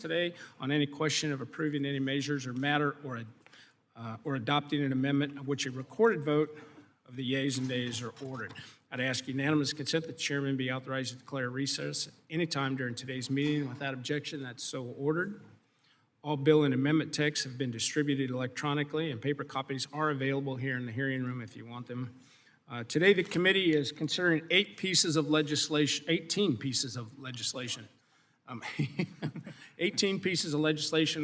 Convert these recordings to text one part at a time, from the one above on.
today on any question of approving any measures or matter or adopting an amendment of which a recorded vote of the yeas and nays are ordered. I'd ask unanimous consent that the chairman be authorized to declare recess at any time during today's meeting. Without objection, that's so ordered. All bill and amendment texts have been distributed electronically, and paper copies are available here in the hearing room if you want them. Today, the committee is considering 18 pieces of legislation. 18 pieces of legislation.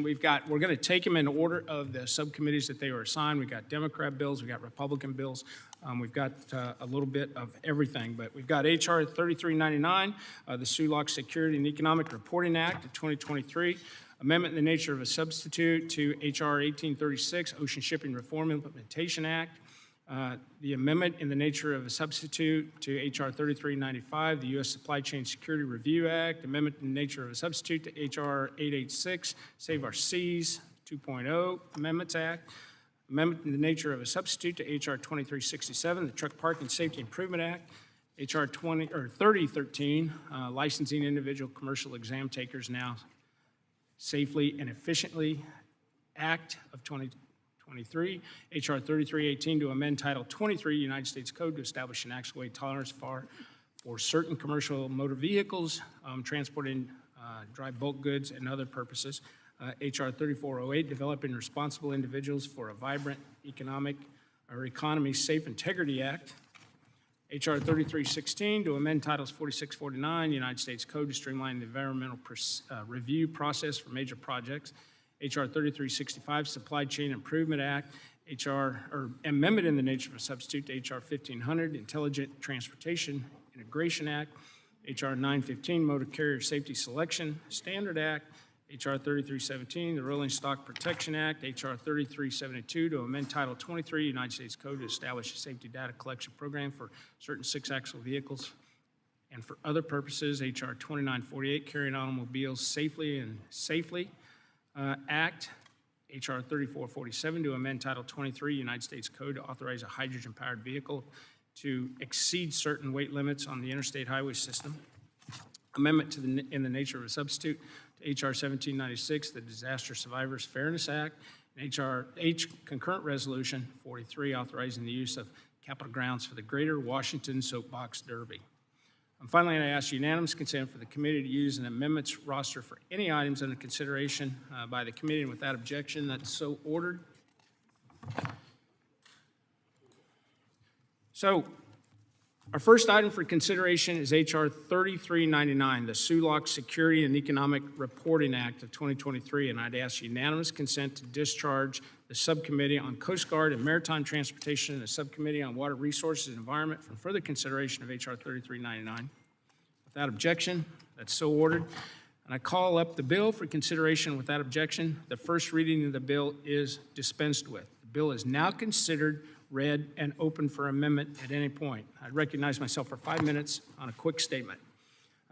We're going to take them in order of the subcommittees that they were assigned. We've got Democrat bills, we've got Republican bills, we've got a little bit of everything, but we've got H.R. 3399, the SULOC Security and Economic Reporting Act of 2023, amendment in the nature of a substitute to H.R. 1836, Ocean Shipping Reform Implementation Act, the amendment in the nature of a substitute to H.R. 3395, the U.S. Supply Chain Security Review Act, amendment in the nature of a substitute to H.R. 886, Save Our Seas 2.0 Amendments Act, amendment in the nature of a substitute to H.R. 2367, the Truck Parking Safety Improvement Act, H.R. 3013, licensing individual commercial exam takers now safely and efficiently Act of 2023, H.R. 3318 to amend Title 23 United States Code to establish an actual weight tolerance for certain commercial motor vehicles transporting dry bulk goods and other purposes. H.R. 3408 developing responsible individuals for a vibrant economy safe integrity act. H.R. 3316 to amend Titles 4649 United States Code to streamline the environmental review process for major projects. H.R. 3365, Supply Chain Improvement Act, amendment in the nature of a substitute to H.R. 1500, Intelligent Transportation Integration Act, H.R. 915, Motor Carrier Safety Selection Standard Act, H.R. 3317, the Rolling Stock Protection Act, H.R. 3372 to amend Title 23 United States Code to establish a safety data collection program for certain six-axle vehicles and for other purposes, H.R. 2948, Carrying Automobiles Safely Act, H.R. 3447 to amend Title 23 United States Code to authorize a hydrogen-powered vehicle to exceed certain weight limits on the interstate highway system. Amendment in the nature of a substitute to H.R. 1796, the Disaster Survivors Fairness Act, and H.R. Concurrent Resolution 43 authorizing the use of Capitol grounds for the Greater Washington Soapbox Derby. And finally, I ask unanimous consent for the committee to use an amendments roster for any items under consideration by the committee, and without objection, that's so ordered. So, our first item for consideration is H.R. 3399, the SULOC Security and Economic Reporting Act of 2023, and I'd ask unanimous consent to discharge the Subcommittee on Coast Guard and Maritime Transportation and the Subcommittee on Water Resources and Environment from further consideration of H.R. 3399. Without objection, that's so ordered. And I call up the bill for consideration without objection. The first reading of the bill is dispensed with. The bill is now considered read and open for amendment at any point. I recognize myself for 5 minutes on a quick statement.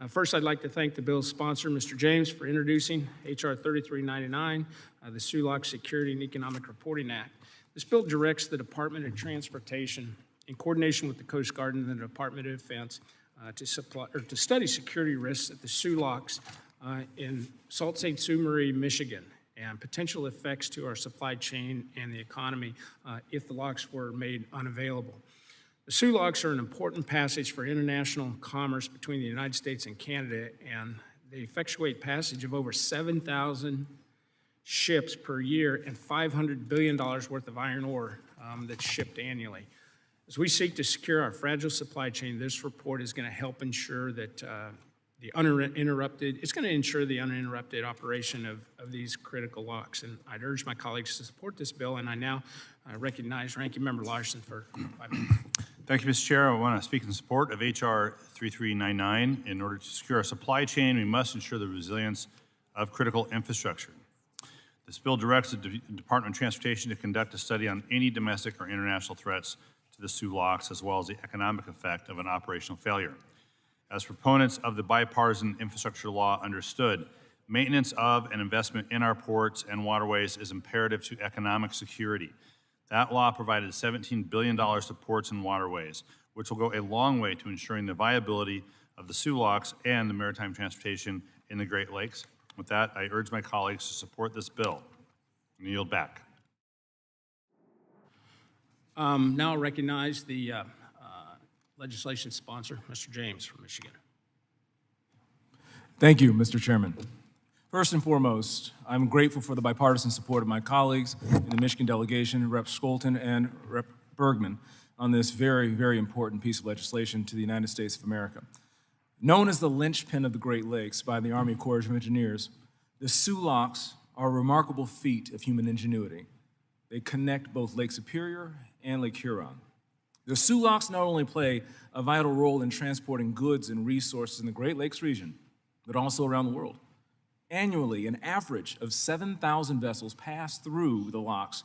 First, I'd like to thank the bill's sponsor, Mr. James, for introducing H.R. 3399, the SULOC Security and Economic Reporting Act. This bill directs the Department of Transportation, in coordination with the Coast Guard and the Department of Defense, to study security risks at the SULOCs in Sault Ste. Ste. Marie, Michigan, and potential effects to our supply chain and the economy if the locks were made unavailable. The SULOCs are an important passage for international commerce between the United States and Canada, and they effectuate passage of over 7,000 ships per year and $500 billion worth of iron ore that's shipped annually. As we seek to secure our fragile supply chain, this report is going to help ensure that the uninterrupted operation of these critical locks. And I'd urge my colleagues to support this bill, and I now recognize Ranking Member Larson for 5 minutes. Thank you, Mr. Chair. I want to speak in support of H.R. 3399. In order to secure our supply chain, we must ensure the resilience of critical infrastructure. This bill directs the Department of Transportation to conduct a study on any domestic or international threats to the SULOCs, as well as the economic effect of an operational failure. As proponents of the bipartisan infrastructure law understood, maintenance of and investment in our ports and waterways is imperative to economic security. That law provided $17 billion to ports and waterways, which will go a long way to ensuring the viability of the SULOCs and the maritime transportation in the Great Lakes With that, I urge my colleagues to support this bill and yield back. Now I'll recognize the legislation sponsor, Mr. James from Michigan. Thank you, Mr. Chairman. First and foremost, I'm grateful for the bipartisan support of my colleagues in the Michigan delegation, Rep. Skolton and Rep. Bergman, on this very, very important piece of legislation to the United States of America. Known as the linchpin of the Great Lakes by the Army Corps of Engineers, the Sulaks are a remarkable feat of human ingenuity. They connect both Lake Superior and Lake Huron. The Sulaks not only play a vital role in transporting goods and resources in the Great Lakes region, but also around the world. Annually, an average of 7,000 vessels pass through the locks.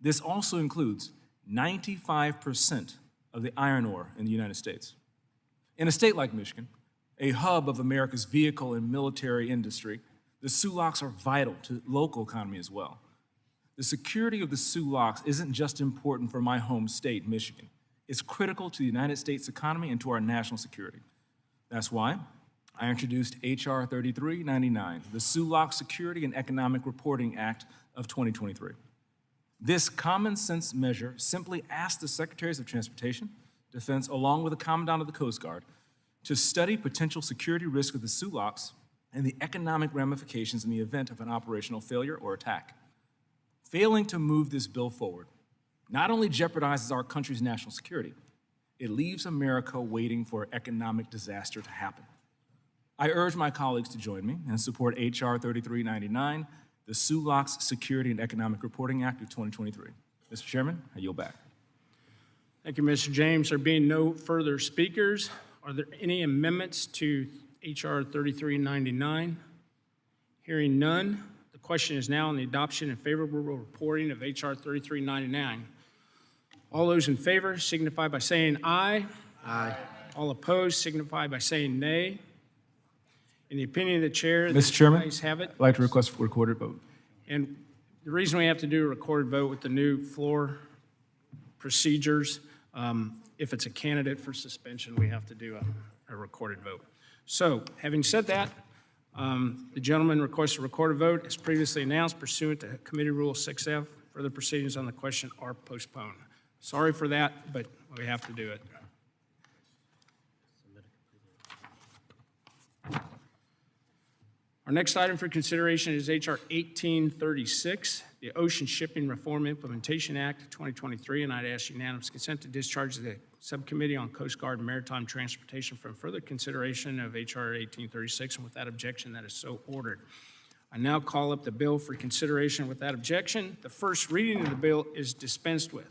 This also includes 95% of the iron ore in the United States. In a state like Michigan, a hub of America's vehicle and military industry, the Sulaks are vital to the local economy as well. The security of the Sulaks isn't just important for my home state, Michigan. It's critical to the United States economy and to our national security. That's why I introduced H.R. 3399, the Sulak Security and Economic Reporting Act of 2023. This common sense measure simply asks the Secretaries of Transportation, Defense, along with the Commandant of the Coast Guard, to study potential security risk of the Sulaks and the economic ramifications in the event of an operational failure or attack. Failing to move this bill forward not only jeopardizes our country's national security, it leaves America waiting for economic disaster to happen. I urge my colleagues to join me and support H.R. 3399, the Sulaks Security and Economic Reporting Act of 2023. Mr. Chairman, I yield back. Thank you, Mr. James. There being no further speakers, are there any amendments to H.R. 3399? Hearing none, the question is now on the adoption and favorable reporting of H.R. 3399. All those in favor signify by saying aye. Aye. All opposed signify by saying nay. In the opinion of the chair, Mr. Chairman, the ayes have it. I'd like to request a recorded vote. And the reason we have to do a recorded vote with the new floor procedures, if it's a candidate for suspension, we have to do a recorded vote. So, having said that, the gentleman requests a recorded vote as previously announced pursuant to Committee Rule 6F. Further proceedings on the question are postponed. Sorry for that, but we have to do it. Our next item for consideration is H.R. 1836, the Ocean Shipping Reform Implementation Act of 2023, and I'd ask unanimous consent to discharge the Subcommittee on Coast Guard and Maritime Transportation from further consideration of H.R. 1836, and without objection, that is so ordered. I now call up the bill for consideration without objection. The first reading of the bill is dispensed with.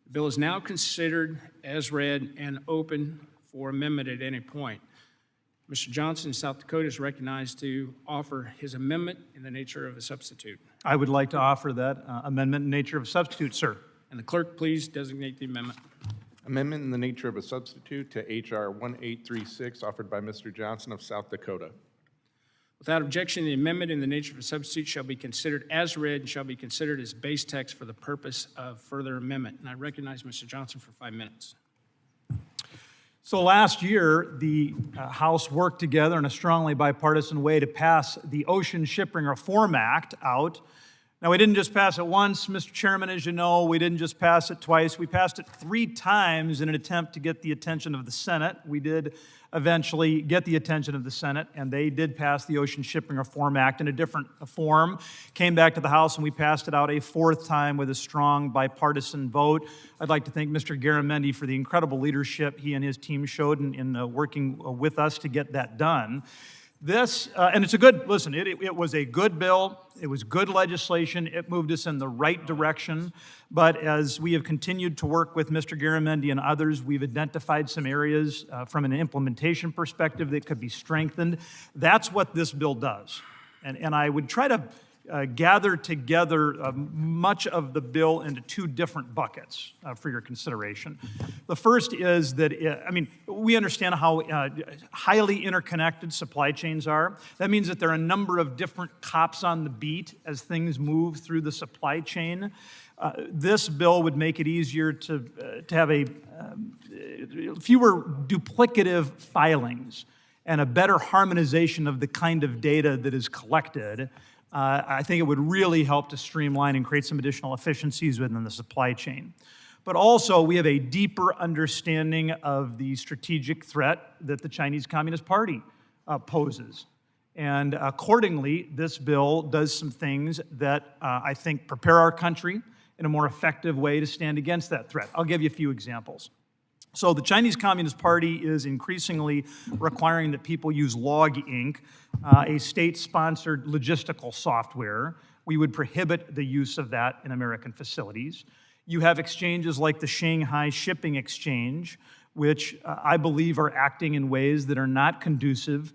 The bill is now considered as read and open for amendment at any point. Mr. Johnson, South Dakota, is recognized to offer his amendment in the nature of a substitute. I would like to offer that amendment in nature of substitute, sir. And the clerk, please designate the amendment. Amendment in the nature of a substitute to H.R. 1836, offered by Mr. Johnson of South Dakota. Without objection, the amendment in the nature of a substitute shall be considered as read and shall be considered as base text for the purpose of further amendment. And I recognize Mr. Johnson for 5 minutes. So last year, the House worked together in a strongly bipartisan way to pass the Ocean Shipping Reform Act out. Now, we didn't just pass it once, Mr. Chairman, as you know. We didn't just pass it twice. We passed it 3 times in an attempt to get the attention of the Senate. We did eventually get the attention of the Senate, and they did pass the Ocean Shipping Reform Act in a different form. Came back to the House, and we passed it out a 4th time with a strong bipartisan vote. I'd like to thank Mr. Garamendi for the incredible leadership he and his team showed in working with us to get that done. This, and it's a good, listen, it was a good bill. It was good legislation. It moved us in the right direction. But as we have continued to work with Mr. Garamendi and others, we've identified some areas from an implementation perspective that could be strengthened. That's what this bill does. And I would try to gather together much of the bill into 2 different buckets for your consideration. The first is that, we understand how highly interconnected supply chains are. That means that there are a number of different cops on the beat as things move through the supply chain. This bill would make it easier to have fewer duplicative filings and a better harmonization of the kind of data that is collected, I think it would really help to streamline and create some additional efficiencies within the supply chain. But also, we have a deeper understanding of the strategic threat that the Chinese Communist Party poses. And accordingly, this bill does some things that I think prepare our country in a more effective way to stand against that threat. I'll give you a few examples. So the Chinese Communist Party is increasingly requiring that people use Log Inc., a state-sponsored logistical software. We would prohibit the use of that in American facilities. You have exchanges like the Shanghai Shipping Exchange, which I believe are acting in ways that are not conducive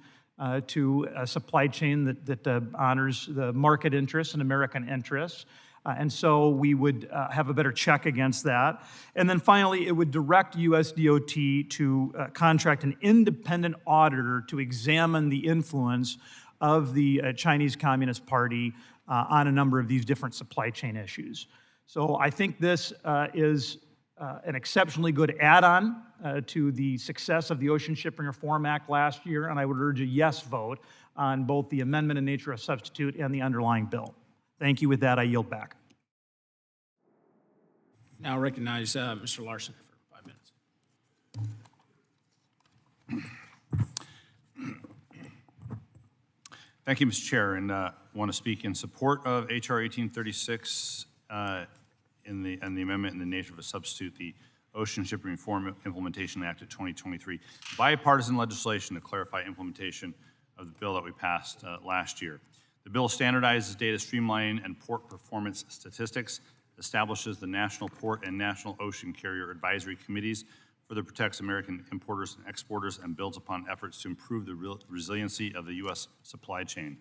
to a supply chain that honors the market interests and American interests. And so we would have a better check against that. And then finally, it would direct USDOT to contract an independent auditor to examine the influence of the Chinese Communist Party on a number of these different supply chain issues. So I think this is an exceptionally good add-on to the success of the Ocean Shipping Reform Act last year, and I would urge a yes vote on both the amendment in nature of substitute and the underlying bill. Thank you. With that, I yield back. Now recognize Mr. Larson for 5 minutes. Thank you, Mr. Chair, and want to speak in support of H.R. 1836 and the amendment in the nature of a substitute, the Ocean Shipping Reform Implementation Act of 2023, bipartisan legislation to clarify implementation of the bill that we passed last year. The bill standardizes data streamlining and port performance statistics, establishes the National Port and National Ocean Carrier Advisory Committees, further protects American importers and exporters, and builds upon efforts to improve the resiliency of the U.S. supply chain.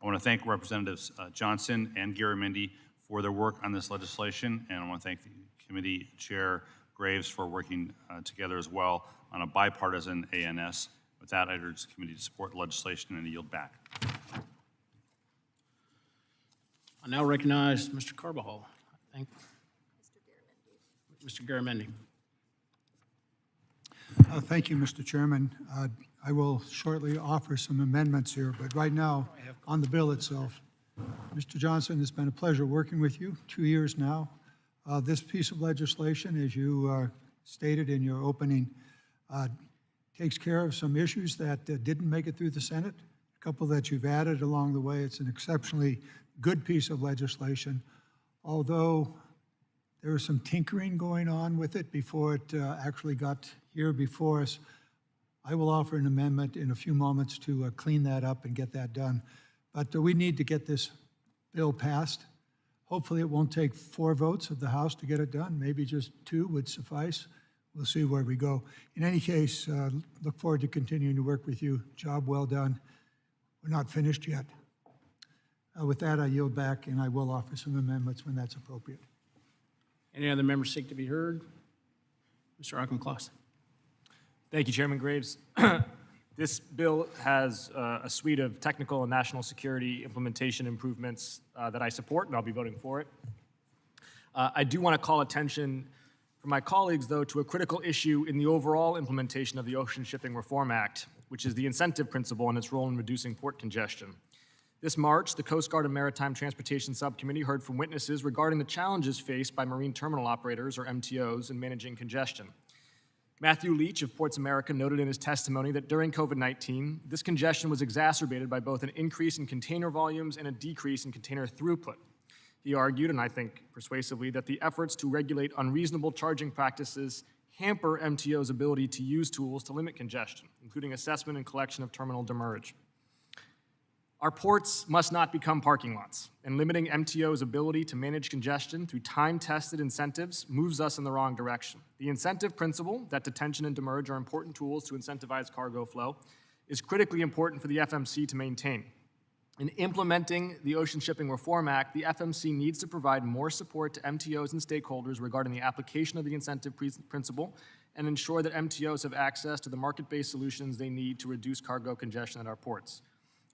I want to thank Representatives Johnson and Garamendi for their work on this legislation, and I want to thank the committee chair Graves for working together as well on a bipartisan ANS. With that, I urge the committee to support the legislation and yield back. I now recognize Mr. Carbajal. Thank you. Mr. Garamendi. Thank you, Mr. Chairman. I will shortly offer some amendments here, but right now, on the bill itself, Mr. Johnson, it's been a pleasure working with you, 2 years now. This piece of legislation, as you stated in your opening, takes care of some issues that didn't make it through the Senate, a couple that you've added along the way. It's an exceptionally good piece of legislation, although there was some tinkering going on with it before it actually got here before us. I will offer an amendment in a few moments to clean that up and get that done. But we need to get this bill passed. Hopefully it won't take 4 votes of the House to get it done. Maybe just 2 would suffice. We'll see where we go. In any case, look forward to continuing to work with you. Job well done. We're not finished yet. With that, I yield back, and I will offer some amendments when that's appropriate. Any other members seek to be heard? Mr. Auchincloss. Thank you, Chairman Graves. This bill has a suite of technical and national security implementation improvements that I support, and I'll be voting for it. I do want to call attention for my colleagues, though, to a critical issue in the overall implementation of the Ocean Shipping Reform Act, which is the incentive principle and its role in reducing port congestion. This March, the Coast Guard and Maritime Transportation Subcommittee heard from witnesses regarding the challenges faced by marine terminal operators, or MTOs, in managing congestion. Matthew Leach of Ports America noted in his testimony that during COVID-19, this congestion was exacerbated by both an increase in container volumes and a decrease in container throughput. He argued, and I think persuasively, that the efforts to regulate unreasonable charging practices hamper MTO's ability to use tools to limit congestion, including assessment and collection of terminal demurrage. Our ports must not become parking lots, and limiting MTO's ability to manage congestion through time-tested incentives moves us in the wrong direction. The incentive principle, that detention and demurrage are important tools to incentivize cargo flow, is critically important for the FMC to maintain. In implementing the Ocean Shipping Reform Act, the FMC needs to provide more support to MTOs and stakeholders regarding the application of the incentive principle and ensure that MTOs have access to the market-based solutions they need to reduce cargo congestion at our ports.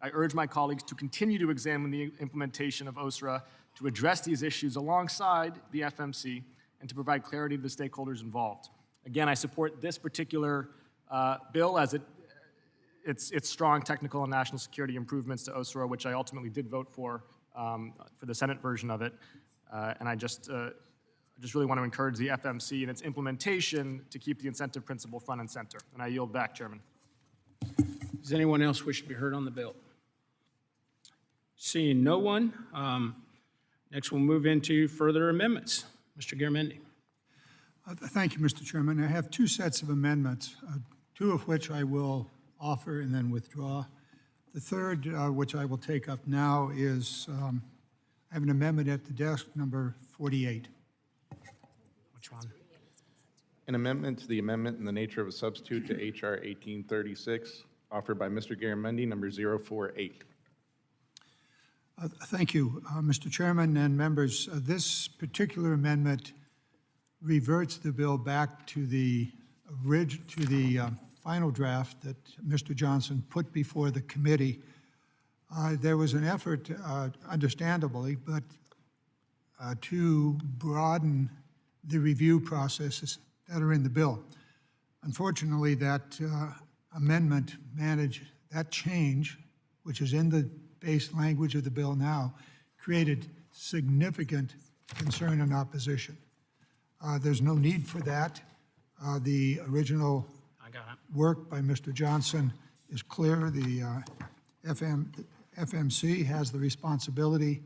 I urge my colleagues to continue to examine the implementation of OSRA to address these issues alongside the FMC and to provide clarity to the stakeholders involved. Again, I support this particular bill as it its strong technical and national security improvements to OSRO, which I ultimately did vote for the Senate version of it. And I just really want to encourage the FMC in its implementation to keep the incentive principle front and center. And I yield back, Chairman. Does anyone else wish to be heard on the bill? Seeing no one, next we'll move into further amendments. Mr. Garamendi. Thank you, Mr. Chairman. I have two sets of amendments, two of which I will offer and then withdraw. The third, which I will take up now, is I have an amendment at the desk, number 48. Which one? An amendment to the amendment in the nature of a substitute to H.R. 1836, offered by Mr. Garamendi, number 048. Thank you, Mr. Chairman and members. This particular amendment reverts the bill back to the final draft that Mr. Johnson put before the committee. There was an effort, understandably, but to broaden the review processes that are in the bill. Unfortunately, that amendment managed, that change, which is in the base language of the bill now, created significant concern and opposition. There's no need for that. The original work by Mr. Johnson is clear. The FMC has the responsibility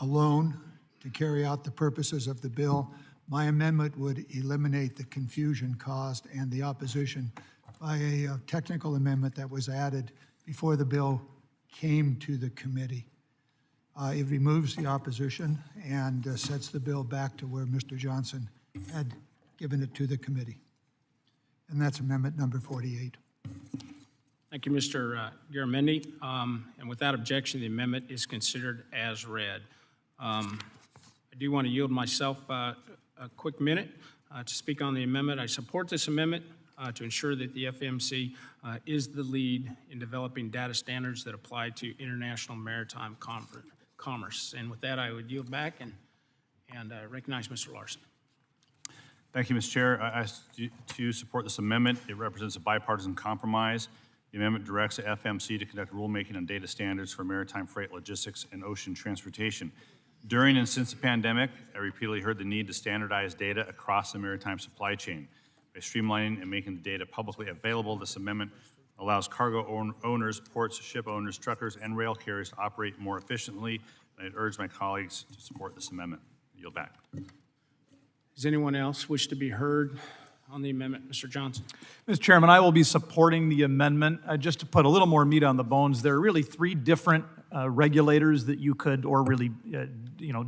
alone to carry out the purposes of the bill. My amendment would eliminate the confusion caused and the opposition by a technical amendment that was added before the bill came to the committee. It removes the opposition and sets the bill back to where Mr. Johnson had given it to the committee. And that's amendment number 48. Thank you, Mr. Garamendi. And without objection, the amendment is considered as read. I do want to yield myself a quick minute to speak on the amendment. I support this amendment to ensure that the FMC is the lead in developing data standards that apply to international maritime commerce. And with that, I would yield back and recognize Mr. Larson. Thank you, Mr. Chair. I ask you to support this amendment. It represents a bipartisan compromise. The amendment directs the FMC to conduct rulemaking on data standards for maritime freight logistics and ocean transportation. During and since the pandemic, I repeatedly heard the need to standardize data across the maritime supply chain. By streamlining and making the data publicly available, this amendment allows cargo owners, ports, ship owners, truckers, and rail carriers to operate more efficiently. And I'd urge my colleagues to support this amendment. I yield back. Does anyone else wish to be heard on the amendment? Mr. Johnson. Mr. Chairman, I will be supporting the amendment. Just to put a little more meat on the bones, there are really three different regulators that you could, or really,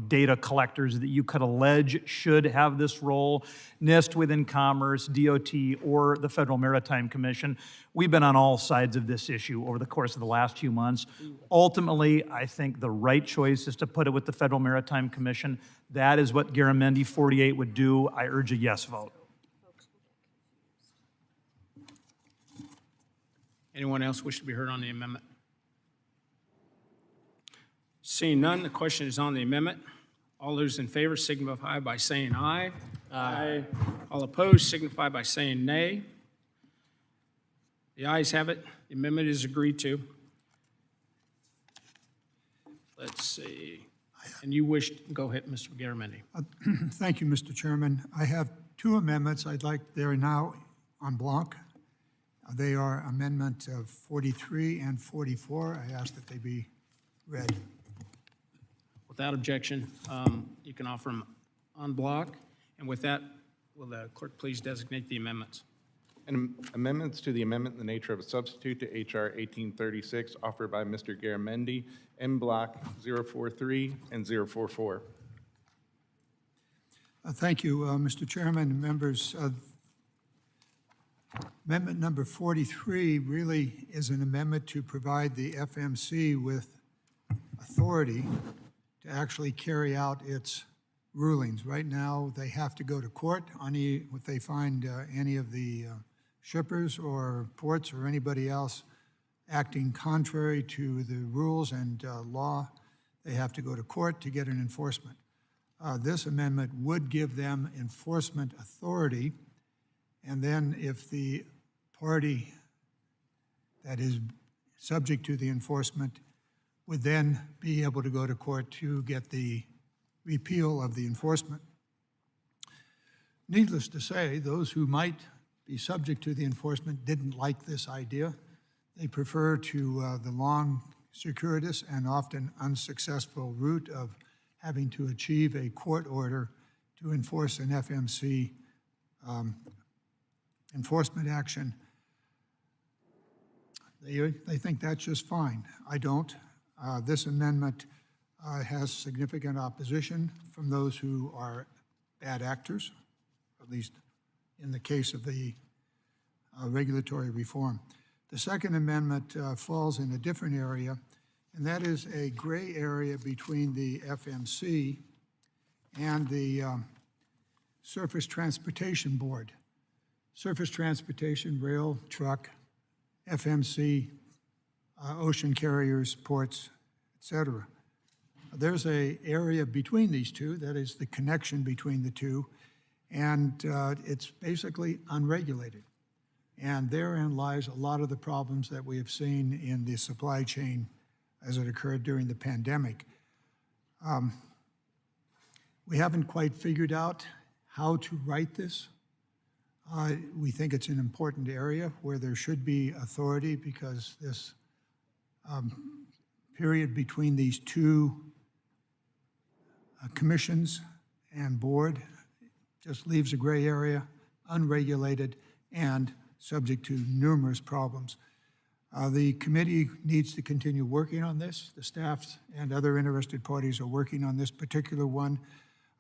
data collectors that you could allege should have this role: NIST within Commerce, DOT, or the Federal Maritime Commission. We've been on all sides of this issue over the course of the last few months. Ultimately, I think the right choice is to put it with the Federal Maritime Commission. That is what Garamendi 48 would do. I urge a yes vote. Anyone else wish to be heard on the amendment? Seeing none, the question is on the amendment. All those in favor signify by saying aye. Aye. All opposed signify by saying nay. The ayes have it. The amendment is agreed to. Let's see. And you wish, go ahead, Mr. Garamendi. Thank you, Mr. Chairman. I have two amendments I'd like, they're now en bloc. They are Amendment 43 and 44. I ask that they be read. Without objection, you can offer them en bloc. And with that, will the clerk please designate the amendments? And amendments to the amendment in the nature of a substitute to H.R. 1836, offered by Mr. Garamendi, en bloc 043 and 044. Thank you, Mr. Chairman and members. Amendment number 43 really is an amendment to provide the FMC with authority to actually carry out its rulings. Right now, they have to go to court on if they find any of the shippers or ports or anybody else acting contrary to the rules and law. They have to go to court to get an enforcement. This amendment would give them enforcement authority, and then if the party that is subject to the enforcement would then be able to go to court to get the repeal of the enforcement. Needless to say, those who might be subject to the enforcement didn't like this idea. They prefer to the long, circuitous, and often unsuccessful route of having to achieve a court order to enforce an FMC enforcement action. They think that's just fine. I don't. This amendment has significant opposition from those who are bad actors, at least in the case of the regulatory reform. The Second Amendment falls in a different area, and that is a gray area between the FMC and the Surface Transportation Board. Surface transportation, rail, truck, FMC, ocean carriers, ports, etc. There's an area between these two, that is the connection between the two, and it's basically unregulated. And therein lies a lot of the problems that we have seen in the supply chain as it occurred during the pandemic. We haven't quite figured out how to write this. We think it's an important area where there should be authority, because this period between these two commissions and board just leaves a gray area, unregulated, and subject to numerous problems. The committee needs to continue working on this. The staff and other interested parties are working on this particular one.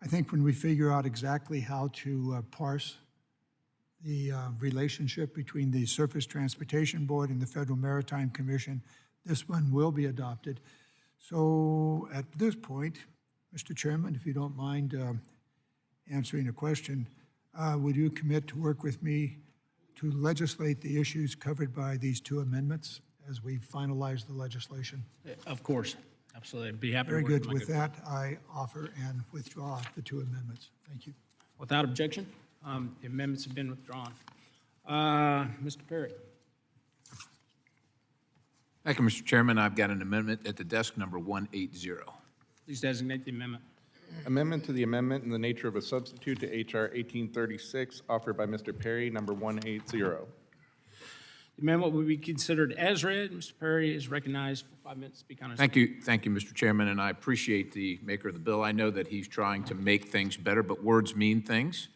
I think when we figure out exactly how to parse the relationship between the Surface Transportation Board and the Federal Maritime Commission, this one will be adopted. So at this point, Mr. Chairman, if you don't mind answering a question, would you commit to work with me to legislate the issues covered by these two amendments as we finalize the legislation? Of course, absolutely. I'd be happy to Very work good. my With that, I offer and withdraw the two amendments. Thank you. Without objection, the amendments have been withdrawn. Mr. Perry. Thank you, Mr. Chairman. I've got an amendment at the desk, number 180. Please designate the amendment. Amendment to the amendment in the nature of a substitute to H.R. 1836, offered by Mr. Perry, number 180. The amendment will be considered as read. Mr. Perry is recognized for 5 minutes to speak on his. Thank you, Mr. Chairman, and I appreciate the maker of the bill. I know that he's trying to make things better, but words mean things.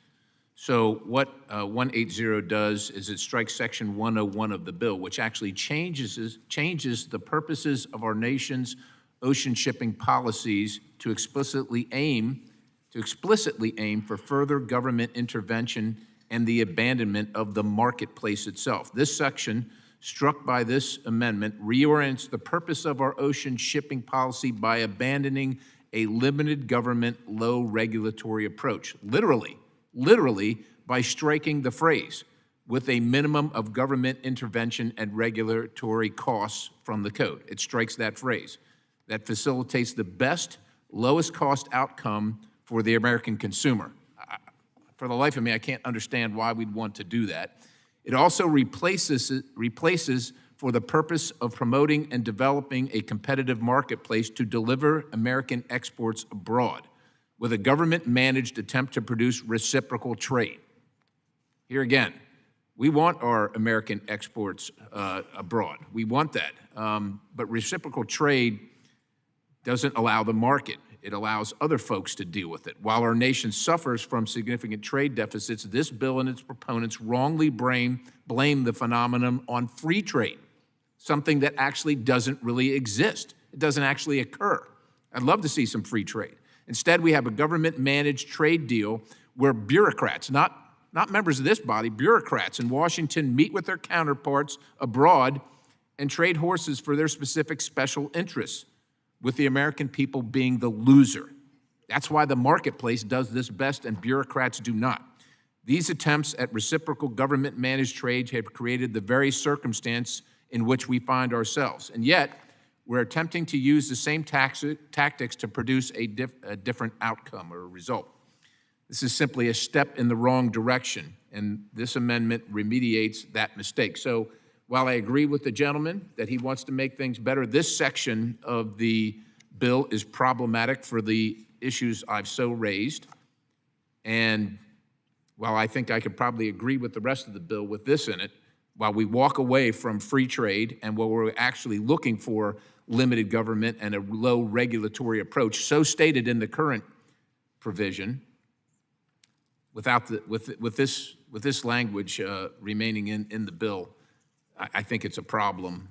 So what 180 does is it strikes Section 101 of the bill, which actually changes the purposes of our nation's ocean shipping policies to explicitly aim for further government intervention and the abandonment of the marketplace itself. This section, struck by this amendment, reorients the purpose of our ocean shipping policy by abandoning a limited government, low regulatory approach. Literally by striking the phrase, with a minimum of government intervention and regulatory costs from the code. It strikes that phrase. That facilitates the best, lowest cost outcome for the American consumer. For the life of me, I can't understand why we'd want to do that. It also replaces for the purpose of promoting and developing a competitive marketplace to deliver American exports abroad, with a government-managed attempt to produce reciprocal trade. Here again, we want our American exports abroad. We want that. But reciprocal trade doesn't allow the market. It allows other folks to deal with it. While our nation suffers from significant trade deficits, this bill and its proponents wrongly blame the phenomenon on free trade, something that actually doesn't really exist. It doesn't actually occur. I'd love to see some free trade. Instead, we have a government-managed trade deal where bureaucrats, not members of this body, bureaucrats in Washington meet with their counterparts abroad and trade horses for their specific special interests, with the American people being the loser. That's why the marketplace does this best and bureaucrats do not. These attempts at reciprocal government-managed trade have created the very circumstance in which we find ourselves. And yet, we're attempting to use the same tactics to produce a different outcome or result. This is simply a step in the wrong direction, and this amendment remediates that mistake. So while I agree with the gentleman that he wants to make things better, this section of the bill is problematic for the issues I've so raised. And while I think I could probably agree with the rest of the bill with this in it, while we walk away from free trade and while we're actually looking for limited government and a low regulatory approach, so stated in the current provision, without the, with this language remaining in the bill, I think it's a problem,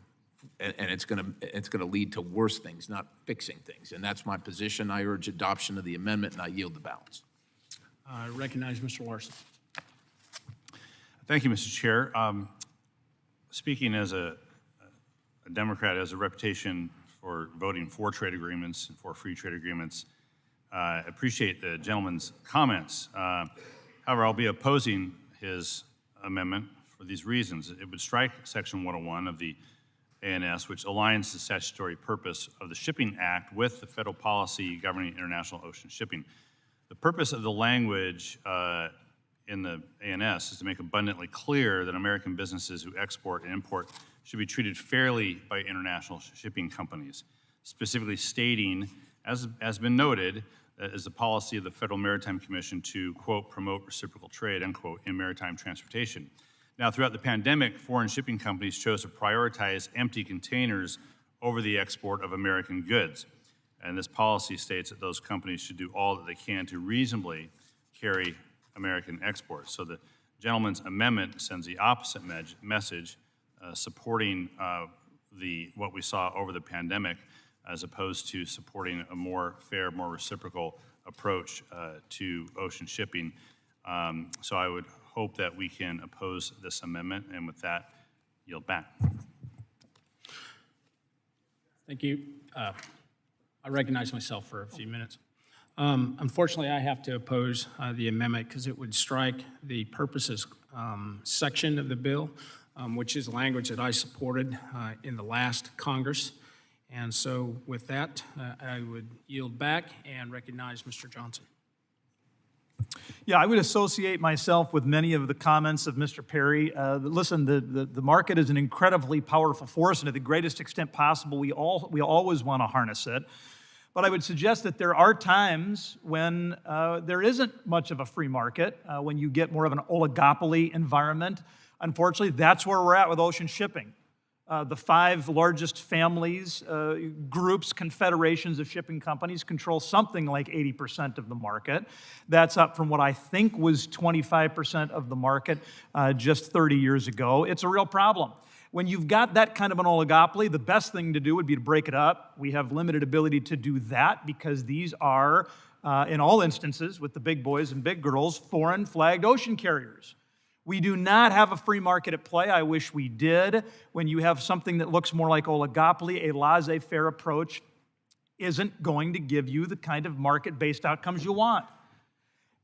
and it's gonna lead to worse things, not fixing things. And that's my position. I urge adoption of the amendment, and I yield the balance. I recognize Mr. Larson. Thank you, Mr. Chair. Speaking as a Democrat, has a reputation for voting for trade agreements and for free trade agreements, I appreciate the gentleman's comments. However, I'll be opposing his amendment for these reasons. It would strike Section 101 of the ANS, which aligns the statutory purpose of the Shipping Act with the federal policy governing international ocean shipping. The purpose of the language in the ANS is to make abundantly clear that American businesses who export and import should be treated fairly by international shipping companies, specifically stating, as has been noted, that is the policy of the Federal Maritime Commission to, quote, promote reciprocal trade, unquote, in maritime transportation. Now, throughout the pandemic, foreign shipping companies chose to prioritize empty containers over the export of American goods. And this policy states that those companies should do all that they can to reasonably carry American exports. So the gentleman's amendment sends the opposite message, supporting what we saw over the pandemic, as opposed to supporting a more fair, more reciprocal approach to ocean shipping. So I would hope that we can oppose this amendment, and with that, yield back. Thank you. I recognize myself for a few minutes. Unfortunately, I have to oppose the amendment because it would strike the purposes section of the bill, which is language that I supported in the last Congress. And so with that, I would yield back and recognize Mr. Johnson. Yeah, I would associate myself with many of the comments of Mr. Perry. Listen, the market is an incredibly powerful force, and to the greatest extent possible, we always want to harness it. But I would suggest that there are times when there isn't much of a free market, when you get more of an oligopoly environment. Unfortunately, that's where we're at with ocean shipping. The 5 largest families, groups, confederations of shipping companies control something like 80% of the market. That's up from what I think was 25% of the market just 30 years ago. It's a real problem. When you've got that kind of an oligopoly, the best thing to do would be to break it up. We have limited ability to do that because these are, in all instances, with the big boys and big girls, foreign flagged ocean carriers. We do not have a free market at play. I wish we did. When you have something that looks more like oligopoly, a laissez-faire approach isn't going to give you the kind of market-based outcomes you want.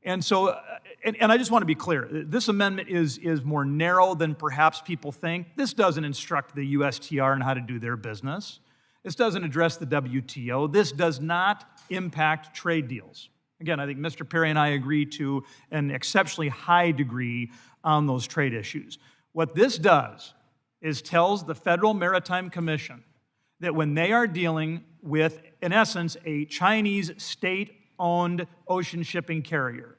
And so, and I just want to be clear, this amendment is more narrow than perhaps people think. This doesn't instruct the USTR on how to do their business. This doesn't address the WTO. This does not impact trade deals. Again, I think Mr. Perry and I agree to an exceptionally high degree on those trade issues. What this does is tells the Federal Maritime Commission that when they are dealing with, in essence, a Chinese state-owned ocean shipping carrier,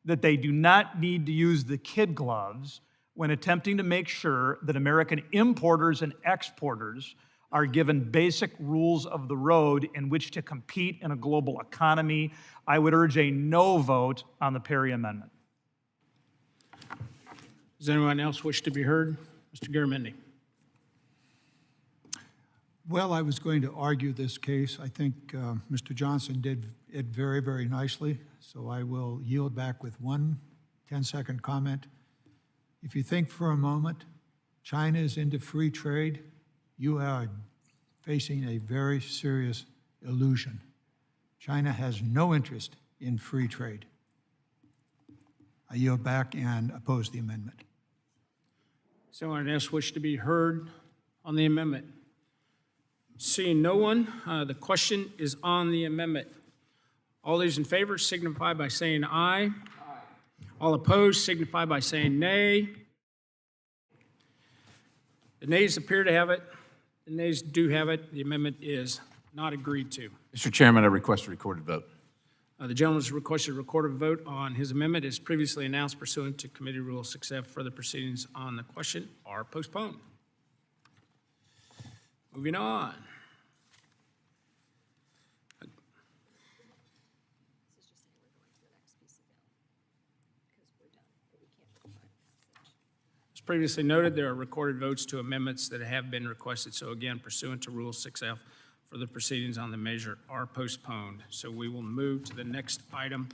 that they do not need to use the kid gloves when attempting to make sure that American importers and exporters are given basic rules of the road in which to compete in a global economy. I would urge a no vote on the Perry Amendment. Does anyone else wish to be heard? Mr. Garamendi. Well, I was going to argue this case. I think Mr. Johnson did it very, very nicely, so I will yield back with one 10-second comment. If you think for a moment China is into free trade, you are facing a very serious illusion. China has no interest in free trade. I yield back and oppose the amendment. Does anyone else wish to be heard on the amendment? Seeing no one, the question is on the amendment. All those in favor signify by saying aye. Aye. All opposed signify by saying nay. The nays appear to have it. The nays do have it. The amendment is not agreed to. Mr. Chairman, I request a recorded vote. The gentleman has requested a recorded vote on his amendment as previously announced pursuant to Committee Rule 6F. Further proceedings on the question are postponed. Moving on. As previously noted, there are recorded votes to amendments that have been requested. So again, pursuant to Rule 6F, further proceedings on the measure are postponed. So we will move to the next item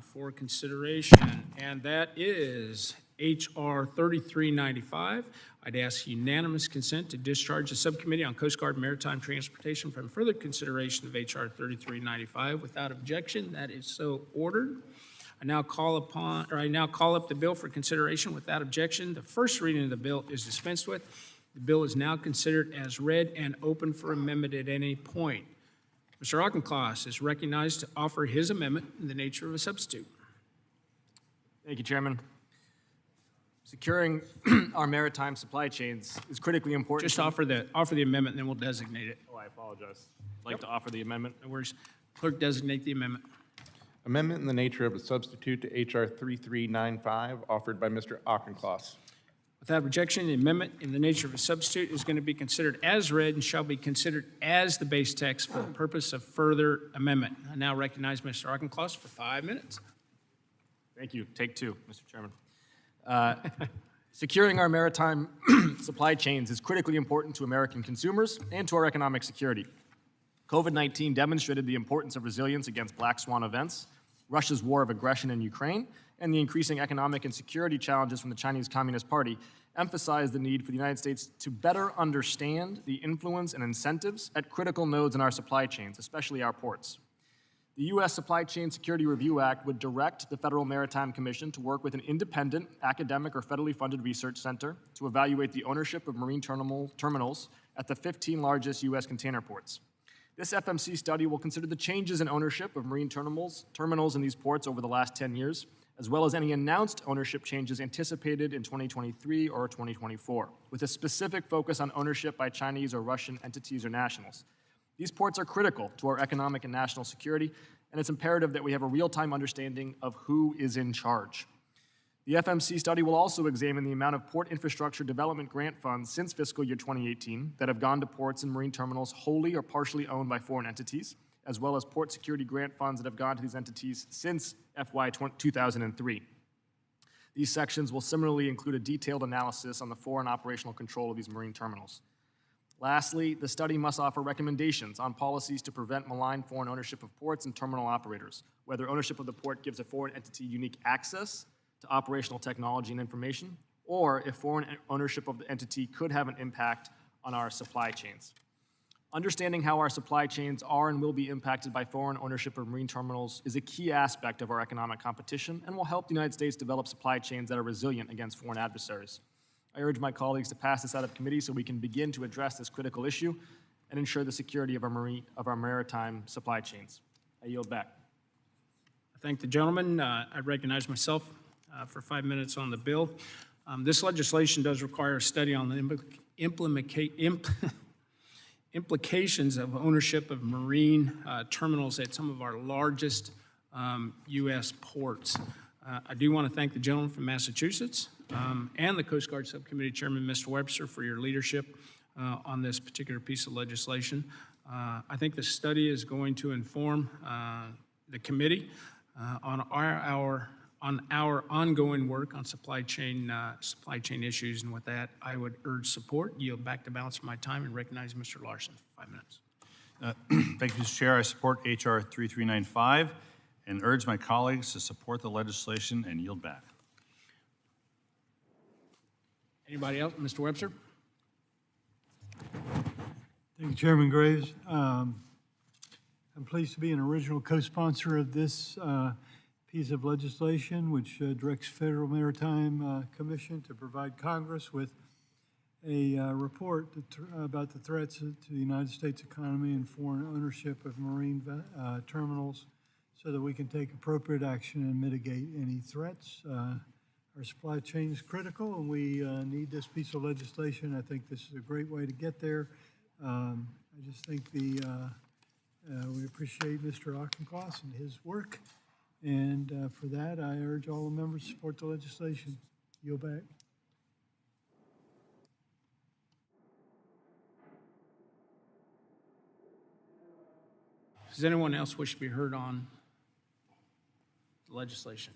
for consideration, and that is H.R. 3395. I'd ask unanimous consent to discharge the Subcommittee on Coast Guard and Maritime Transportation from further consideration of H.R. 3395. Without objection, that is so ordered. I now call up the bill for consideration without objection. The first reading of the bill is dispensed with. The bill is now considered as read and open for amendment at any point. Mr. Auchincloss is recognized to offer his amendment in the nature of a substitute. Thank you, Chairman. Securing our maritime supply chains is critically important. Just offer the amendment, and then we'll designate it. Oh, I apologize. I'd like to offer the amendment. No worries. Clerk, designate the amendment. Amendment in the nature of a substitute to H.R. 3395, offered by Mr. Auchincloss. Without objection, the amendment in the nature of a substitute is going to be considered as read and shall be considered as the base text for the purpose of further amendment. I now recognize Mr. Auchincloss for 5 minutes. Thank you. Take two, Mr. Chairman. Securing our maritime supply chains is critically important to American consumers and to our economic security. COVID-19 demonstrated the importance of resilience against black swan events, Russia's war of aggression in Ukraine, and the increasing economic and security challenges from the Chinese Communist Party emphasize the need for the United States to better understand the influence and incentives at critical nodes in our supply chains, especially our ports. The U.S. Supply Chain Security Review Act would direct the Federal Maritime Commission to work with an independent, academic, or federally funded research center to evaluate the ownership of marine terminals at the 15 largest U.S. container ports. This FMC study will consider the changes in ownership of marine terminals in these ports over the last 10 years, as well as any announced ownership changes anticipated in 2023 or 2024, with a specific focus on ownership by Chinese or Russian entities or nationals. These ports are critical to our economic and national security, and it's imperative that we have a real-time understanding of who is in charge. The FMC study will also examine the amount of port infrastructure development grant funds since fiscal year 2018 that have gone to ports and marine terminals wholly or partially owned by foreign entities, as well as port security grant funds that have gone to these entities since FY 2003. These sections will similarly include a detailed analysis on the foreign operational control of these marine terminals. Lastly, the study must offer recommendations on policies to prevent malign foreign ownership of ports and terminal operators, whether ownership of the port gives a foreign entity unique access to operational technology and information, or if foreign ownership of the entity could have an impact on our supply chains. Understanding how our supply chains are and will be impacted by foreign ownership of marine terminals is a key aspect of our economic competition and will help the United States develop supply chains that are resilient against foreign adversaries. I urge my colleagues to pass this out of committee so we can begin to address this critical issue and ensure the security of our maritime supply chains. I yield back. I thank the gentleman. I recognize myself for 5 minutes on the bill. This legislation does require a study on the implications of ownership of marine terminals at some of our largest U.S. ports. I do want to thank the gentleman from Massachusetts and the Coast Guard Subcommittee Chairman, Mr. Webster, for your leadership on this particular piece of legislation. I think the study is going to inform the committee on our ongoing work on supply chain issues, and with that, I would urge support. Yield back the balance of my time and recognize Mr. Larson for 5 minutes. Thank you, Mr. Chair. I support H.R. 3395 and urge my colleagues to support the legislation and yield back. Anybody else? Mr. Webster? Thank you, Chairman Graves. I'm pleased to be an original co-sponsor of this piece of legislation, which directs Federal Maritime Commission to provide Congress with a report about the threats to the United States economy and foreign ownership of marine terminals so that we can take appropriate action and mitigate any threats. Our supply chain is critical, and we need this piece of legislation. I think this is a great way to get there. I just think we appreciate Mr. Auchincloss and his work, and for that, I urge all the members to support the legislation. Yield back. Does anyone else wish to be heard on the legislation?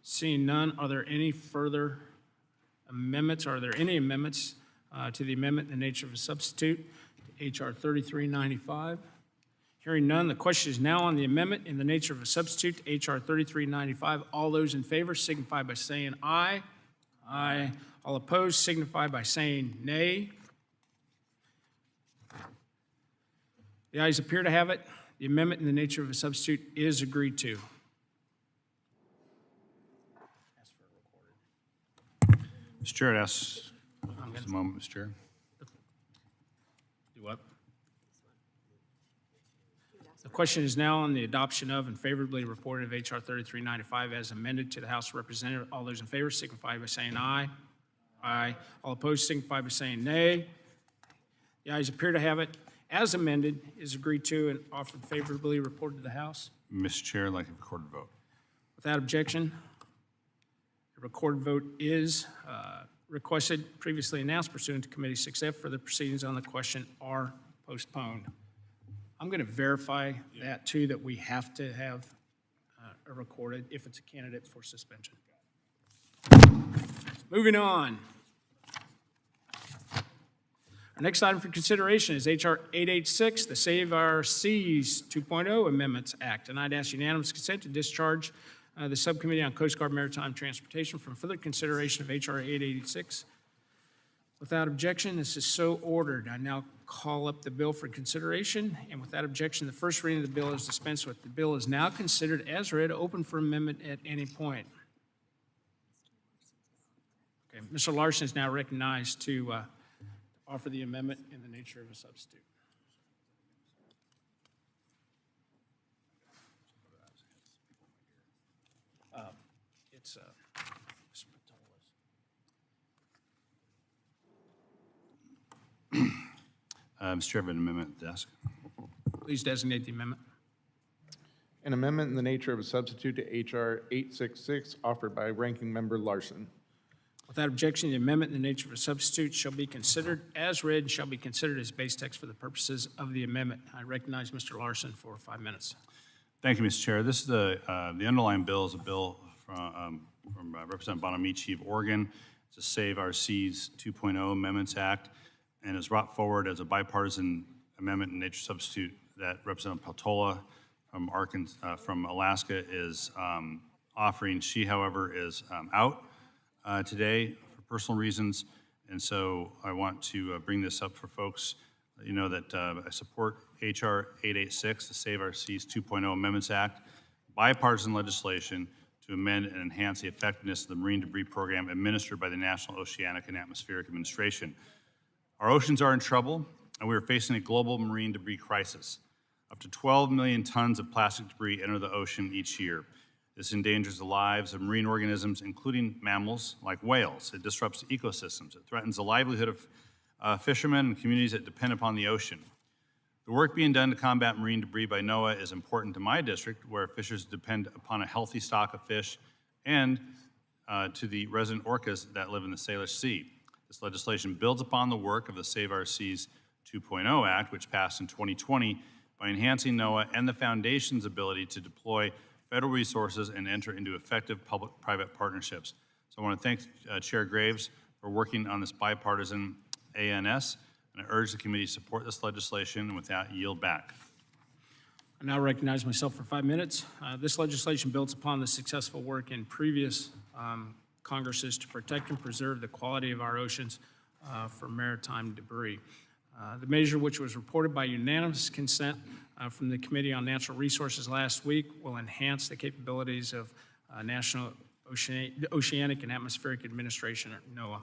Seeing none, are there any further amendments? Are there any amendments to the amendment in the nature of a substitute to H.R. 3395? Hearing none, the question is now on the amendment in the nature of a substitute to H.R. 3395. All those in favor signify by saying aye. Aye. All opposed signify by saying nay. The ayes appear to have it. The amendment in the nature of a substitute is agreed to. Mr. Chair, I'd ask just a moment, Mr. Chair. Do what? The question is now on the adoption of and favorably reported of H.R. 3395 as amended to the House of Representatives. All those in favor signify by saying aye. Aye. All opposed signify by saying nay. The ayes appear to have it. As amended, is agreed to and offered favorably reported to the House. Mr. Chair, I'd like a recorded vote. Without objection, a recorded vote is requested, previously announced pursuant to Committee 6F. For the proceedings on the question are postponed. I'm going to verify that, too, that we have to have a recorded if it's a candidate for suspension. Moving on. Our next item for consideration is H.R. 886, the Save Our Seas 2.0 Amendments Act. And I'd ask unanimous consent to discharge the Subcommittee on Coast Guard Maritime Transportation from further consideration of H.R. 886. Without objection, this is so ordered. I now call up the bill for consideration, and without objection, the first reading of the bill is dispensed with. The bill is now considered as read, open for amendment at any point. Okay, Mr. Larson is now recognized to offer the amendment in the nature of a substitute. It's Mr. Chair, I have an amendment at the desk. Please designate the amendment. An amendment in the nature of a substitute to H.R. 866 offered by Ranking Member Larson. Without objection, the amendment in the nature of a substitute shall be considered as read and shall be considered as base text for the purposes of the amendment. I recognize Mr. Larson for 5 minutes. Thank you, Mr. Chair. This is the underlying bill is a bill from Representative Bonamici of Oregon. It's a Save Our Seas 2.0 Amendments Act, and is brought forward as a bipartisan amendment in nature substitute that Representative Peltola from from Alaska is offering. She, however, is out today for personal reasons, and so I want to bring this up for folks. You know that I support H.R. 886, the Save Our Seas 2.0 Amendments Act, bipartisan legislation to amend and enhance the effectiveness of the marine debris program administered by the National Oceanic and Atmospheric Administration. Our oceans are in trouble, and we are facing a global marine debris crisis. Up to 12 million tons of plastic debris enter the ocean each year. This endangers the lives of marine organisms, including mammals like whales. It disrupts ecosystems. It threatens the livelihood of fishermen and communities that depend upon the ocean. The work being done to combat marine debris by NOAA is important to my district, where fishers depend upon a healthy stock of fish, and to the resident orcas that live in the Salish Sea. This legislation builds upon the work of the Save Our Seas 2.0 Act, which passed in 2020, by enhancing NOAA and the Foundation's ability to deploy federal resources and enter into effective public-private partnerships. So I want to thank Chair Graves for working on this bipartisan ANS, and I urge the committee to support this legislation, and with that, yield back. I now recognize myself for 5 minutes. This legislation builds upon the successful work in previous Congresses to protect and preserve the quality of our oceans from maritime debris. The measure, which was reported by unanimous consent from the Committee on Natural Resources last week, will enhance the capabilities of National Oceanic and Atmospheric Administration, or NOAA,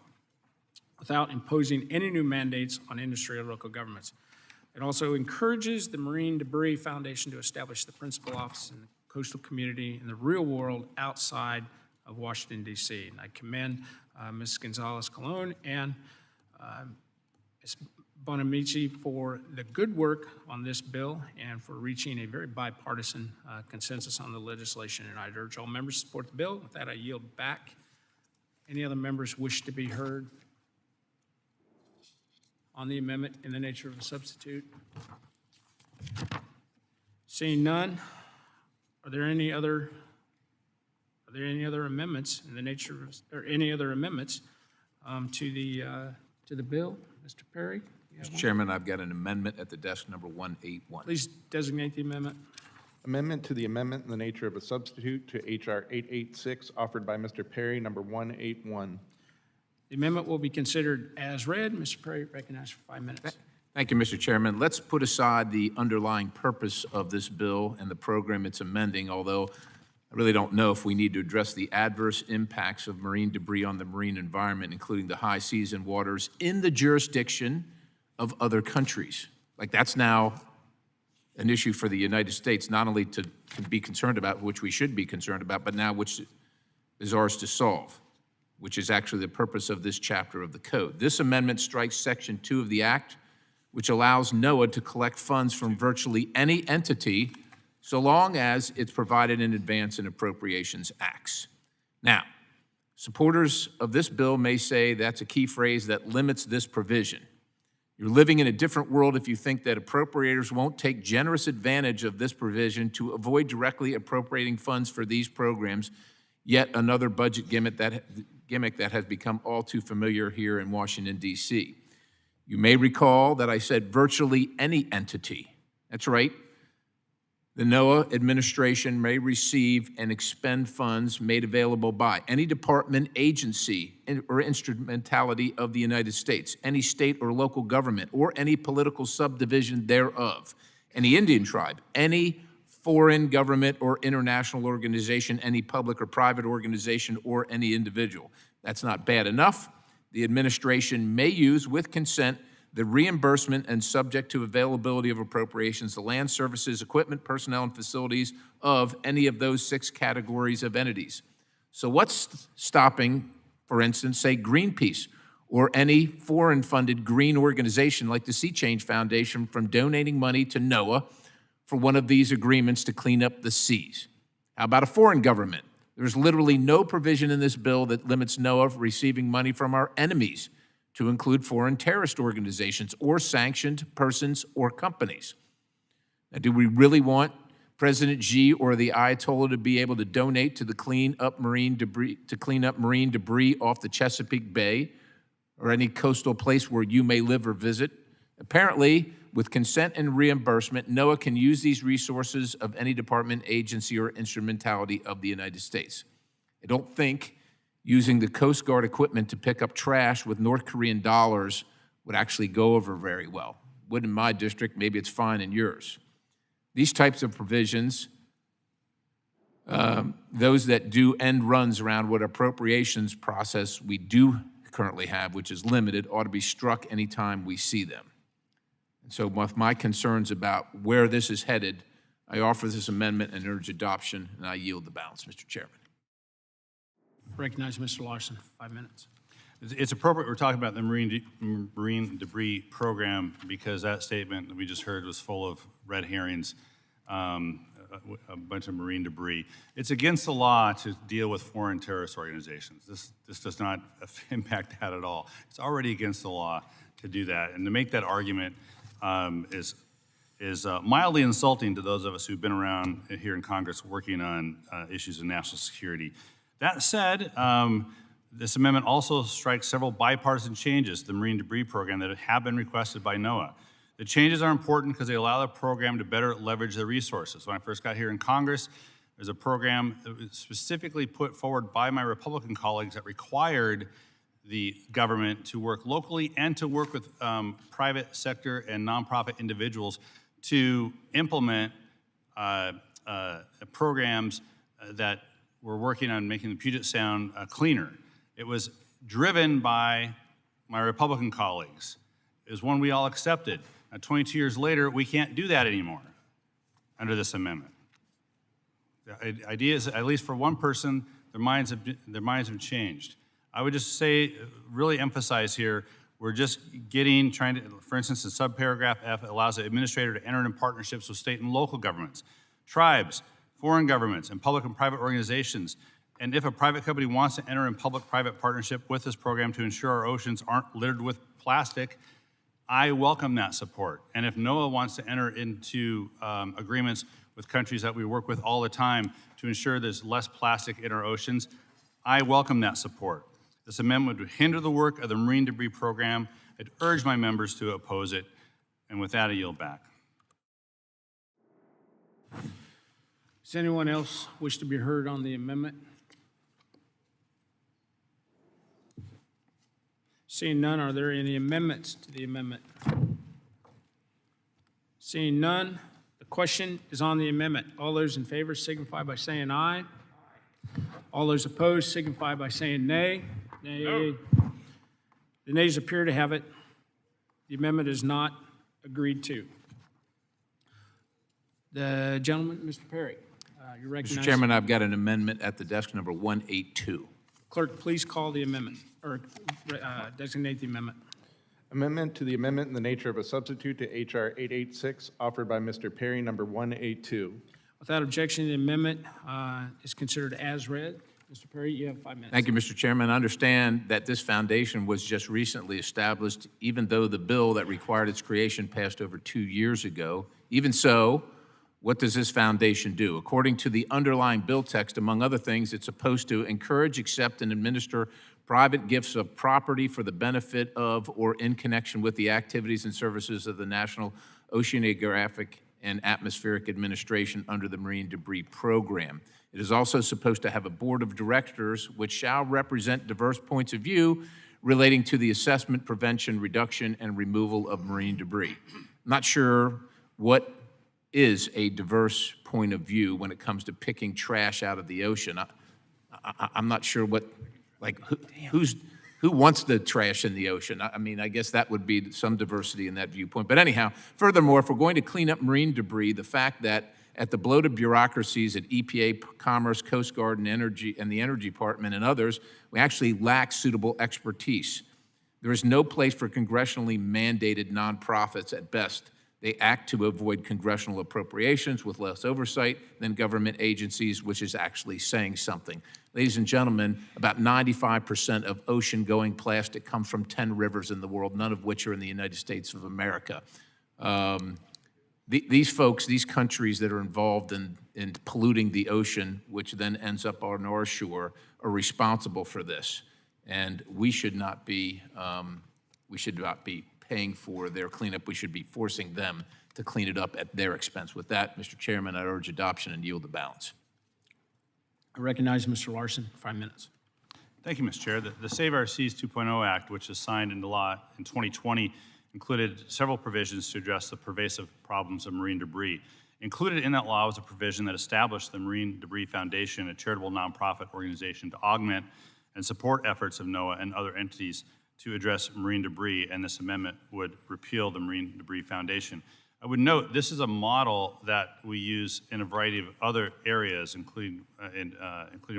without imposing any new mandates on industry or local governments. It also encourages the Marine Debris Foundation to establish the principal office in the coastal community in the real world outside of Washington, D.C. And I commend Ms. Gonzalez-Colon and Ms. Bonamici for the good work on this bill and for reaching a very bipartisan consensus on the legislation. And I'd urge all members to support the bill. With that, I yield back. Any other members wish to be heard on the amendment in the nature of a substitute? Seeing none, are there any other amendments in the nature of, or any other amendments to the bill? Mr. Perry? You have Mr. one? Chairman, I've got an amendment at the desk number 181. Please designate the amendment. Amendment to the amendment in the nature of a substitute to H.R. 886, offered by Mr. Perry, number 181. The amendment will be considered as read. Mr. Perry, recognized for 5 minutes. Thank you, Mr. Chairman. Let's put aside the underlying purpose of this bill and the program it's amending, although I really don't know if we need to address the adverse impacts of marine debris on the marine environment, including the high seas and waters in the jurisdiction of other countries. Like, that's now an issue for the United States, not only to be concerned about, which we should be concerned about, but now which is ours to solve, which is actually the purpose of this chapter of the code. This amendment strikes Section 2 of the Act, which allows NOAA to collect funds from virtually any entity so long as it's provided in advance in Appropriations Acts. Now, supporters of this bill may say that's a key phrase that limits this provision. You're living in a different world if you think that appropriators won't take generous advantage of this provision to avoid directly appropriating funds for these programs, yet another budget gimmick that has become all too familiar here in Washington, D.C. You may recall that I said virtually any entity. That's right. The NOAA administration may receive and expend funds made available by any department, agency, or instrumentality of the United States, any state or local government, or any political subdivision thereof, any Indian tribe, any foreign government or international organization, any public or private organization, or any individual. That's not bad enough. The administration may use, with consent, the reimbursement and subject to availability of appropriations, the land, services, equipment, personnel, and facilities of any of those 6 categories of entities. So what's stopping, for instance, say Greenpeace or any foreign-funded green organization like the Sea Change Foundation from donating money to NOAA for one of these agreements to clean up the seas? How about a foreign government? There's literally no provision in this bill that limits NOAA from receiving money from our enemies, to include foreign terrorist organizations or sanctioned persons or companies. Now, do we really want President Xi or the Ayatollah to be able to donate to clean up marine debris off the Chesapeake Bay or any coastal place where you may live or visit? Apparently, with consent and reimbursement, NOAA can use these resources of any department, agency, or instrumentality of the United States. I don't think using the Coast Guard equipment to pick up trash with North Korean dollars would actually go over very well. Would in my district, maybe it's fine in yours. These types of provisions, those that do end runs around what appropriations process we do currently have, which is limited, ought to be struck anytime we see them. And so with my concerns about where this is headed, I offer this amendment and urge adoption, and I yield the balance, Mr. Chairman. Recognize Mr. Larson for 5 minutes. It's appropriate we're talking about the marine debris program because that statement that we just heard was full of red herrings, a bunch of marine debris. It's against the law to deal with foreign terrorist organizations. This does not impact that at all. It's already against the law to do that. And to make that argument is mildly insulting to those of us who've been around here in Congress working on issues of national security. That said, this amendment also strikes several bipartisan changes to the marine debris program that have been requested by NOAA. The changes are important because they allow the program to better leverage the resources. When I first got here in Congress, there's a program that was specifically put forward by my Republican colleagues that required the government to work locally and to work with private sector and nonprofit individuals to implement programs that were working on making the Puget Sound cleaner. It was driven by my Republican colleagues. It was one we all accepted. Now, 22 years later, we can't do that anymore under this amendment. The idea is, at least for one person, their minds have changed. I would just say, really emphasize here, we're just trying to, for instance, in subparagraph F, it allows the administrator to enter in partnerships with state and local governments, tribes, foreign governments, and public and private organizations. And if a private company wants to enter in public-private partnership with this program to ensure our oceans aren't littered with plastic, I welcome that support. And if NOAA wants to enter into agreements with countries that we work with all the time to ensure there's less plastic in our oceans, I welcome that support. This amendment would hinder the work of the Marine Debris Program. I'd urge my members to oppose it. And with that, I yield back. Does anyone else wish to be heard on the amendment? Seeing none, are there any amendments to the amendment? Seeing none, the question is on the amendment. All those in favor signify by saying aye. All those opposed signify by saying nay. Nay. No. The nays appear to have it. The amendment is not agreed to. The gentleman, Mr. Perry, you're recognized. Mr. Chairman, I've got an amendment at the desk, number 182. Clerk, please call the amendment, or designate the amendment. Amendment to the amendment in the nature of a substitute to H.R. 886, offered by Mr. Perry, number 182. Without objection, the amendment is considered as read. Mr. Perry, you have 5 minutes. Thank you, Mr. Chairman. I understand that this foundation was just recently established, even though the bill that required its creation passed over 2 years ago. Even so, what does this foundation do? According to the underlying bill text, among other things, it's supposed to encourage, accept, and administer private gifts of property for the benefit of or in connection with the activities and services of the National Oceanographic and Atmospheric Administration under the Marine Debris Program. It is also supposed to have a board of directors which shall represent diverse points of view relating to the assessment, prevention, reduction, and removal of marine debris. I'm not sure what is a diverse point of view when it comes to picking trash out of the ocean. I'm not sure what, like, who wants the trash in the ocean? I mean, I guess that would be some diversity in that viewpoint. But anyhow, furthermore, if we're going to clean up marine debris, the fact that at the bloated bureaucracies at EPA, Commerce, Coast Guard, and Energy, and the Energy Department and others, we actually lack suitable expertise. There is no place for congressionally mandated nonprofits at best. They act to avoid congressional appropriations with less oversight than government agencies, which is actually saying something. Ladies and gentlemen, about 95% of ocean-going plastic comes from 10 rivers in the world, none of which are in the United States of America. These folks, these countries that are involved in polluting the ocean, which then ends up on our shore, are responsible for this. And we should not be paying for their cleanup. We should be forcing them to clean it up at their expense. With that, Mr. Chairman, I urge adoption and yield the balance. I recognize Mr. Larson, 5 minutes. Thank you, Mr. Chair. The Save Our Seas 2.0 Act, which was signed into law in 2020, included several provisions to address the pervasive problems of marine debris. Included in that law was a provision that established the Marine Debris Foundation, a charitable nonprofit organization, to augment and support efforts of NOAA and other entities to address marine debris, and this amendment would repeal the Marine Debris Foundation. I would note this is a model that we use in a variety of other areas, including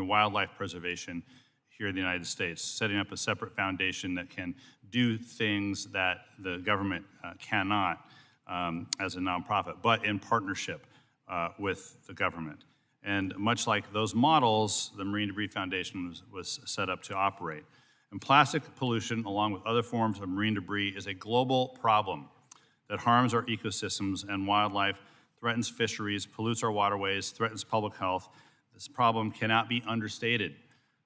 wildlife preservation here in the United States, setting up a separate foundation that can do things that the government cannot as a nonprofit, but in partnership with the government. And much like those models, the Marine Debris Foundation was set up to operate. And plastic pollution, along with other forms of marine debris, is a global problem that harms our ecosystems and wildlife, threatens fisheries, pollutes our waterways, threatens public health. This problem cannot be understated.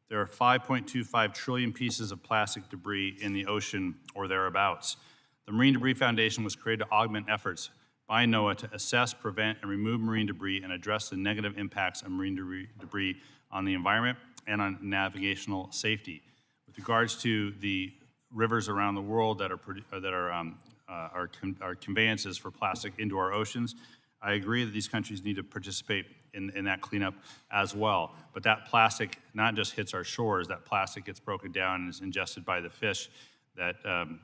There are 5.25 trillion pieces of plastic debris in the ocean or thereabouts. The Marine Debris Foundation was created to augment efforts by NOAA to assess, prevent, and remove marine debris and address the negative impacts of marine debris on the environment and on navigational safety. With regards to the rivers around the world that are conveyances for plastic into our oceans, I agree that these countries need to participate in that cleanup as well. But that plastic not just hits our shores, that plastic gets broken down and is ingested by the fish that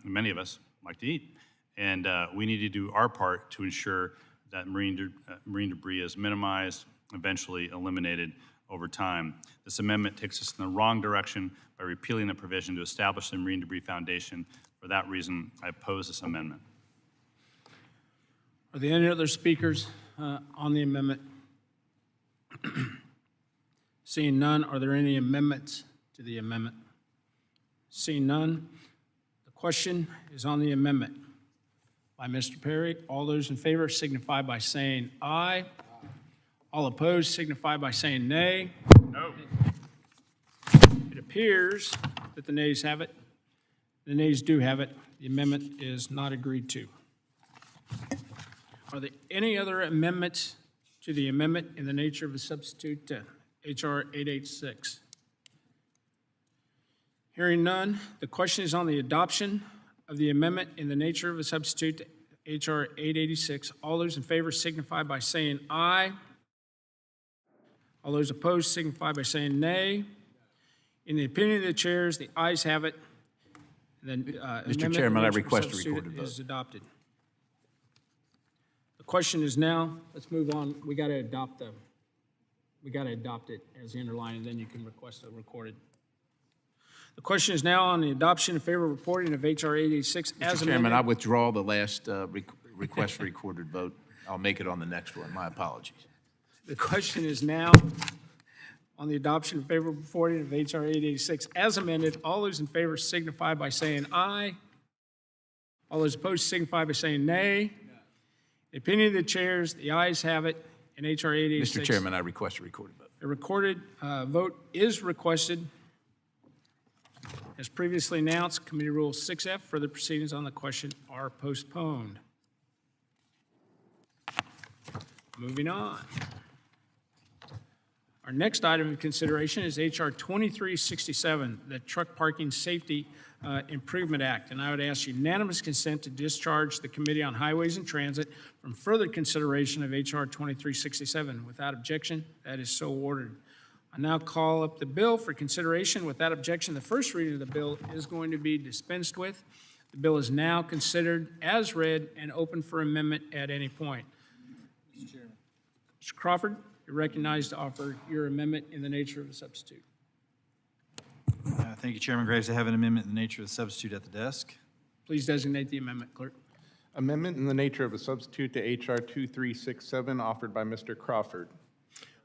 many of us like to eat. And we need to do our part to ensure that marine debris is minimized, eventually eliminated over time. This amendment takes us in the wrong direction by repealing the provision to establish the Marine Debris Foundation. For that reason, I oppose this amendment. Are there any other speakers on the amendment? Seeing none, are there any amendments to the amendment? Seeing none, the question is on the amendment. By Mr. Perry, all those in favor signify by saying aye. All opposed signify by saying nay. No. It appears that the nays have it. The nays do have it. The amendment is not agreed to. Are there any other amendments to the amendment in the nature of a substitute to H.R. 886? Hearing none, the question is on the adoption of the amendment in the nature of a substitute to H.R. 886. All those in favor signify by saying aye. All those opposed signify by saying nay. In the opinion of the chairs, the ayes have it. Mr. Chairman, I request a recorded vote. Is adopted. The question is now, let's move on. We got to adopt it as the underline, and then you can request a recorded. The question is now on the adoption in favor of reporting of H.R. 886 as Mr. Chairman, I amended. withdraw the last request for recorded vote. I'll make it on the next one. My apologies. The question is now on the adoption in favor of reporting of H.R. 886 as amended. All those in favor signify by saying aye. All those opposed signify by saying nay. The opinion of the chairs, the ayes have it, and H.R. 886. Mr. Chairman, I request a recorded vote. A recorded vote is requested. As previously announced, Committee Rule 6F, further proceedings on the question are postponed. Moving on. Our next item of consideration is H.R. 2367, the Truck Parking Safety Improvement Act. And I would ask unanimous consent to discharge the Committee on Highways and Transit from further consideration of H.R. 2367. Without objection, that is so ordered. I now call up the bill for consideration. Without objection, the first reading of the bill is going to be dispensed with. The bill is now considered as read and open for amendment at any point. Mr. Chairman. Mr. Crawford, you're recognized to offer your amendment in the nature of a substitute. Thank you, Chairman Graves. I have an amendment in the nature of a substitute at the desk. Please designate the amendment, clerk. Amendment in the nature of a substitute to H.R. 2367 offered by Mr. Crawford.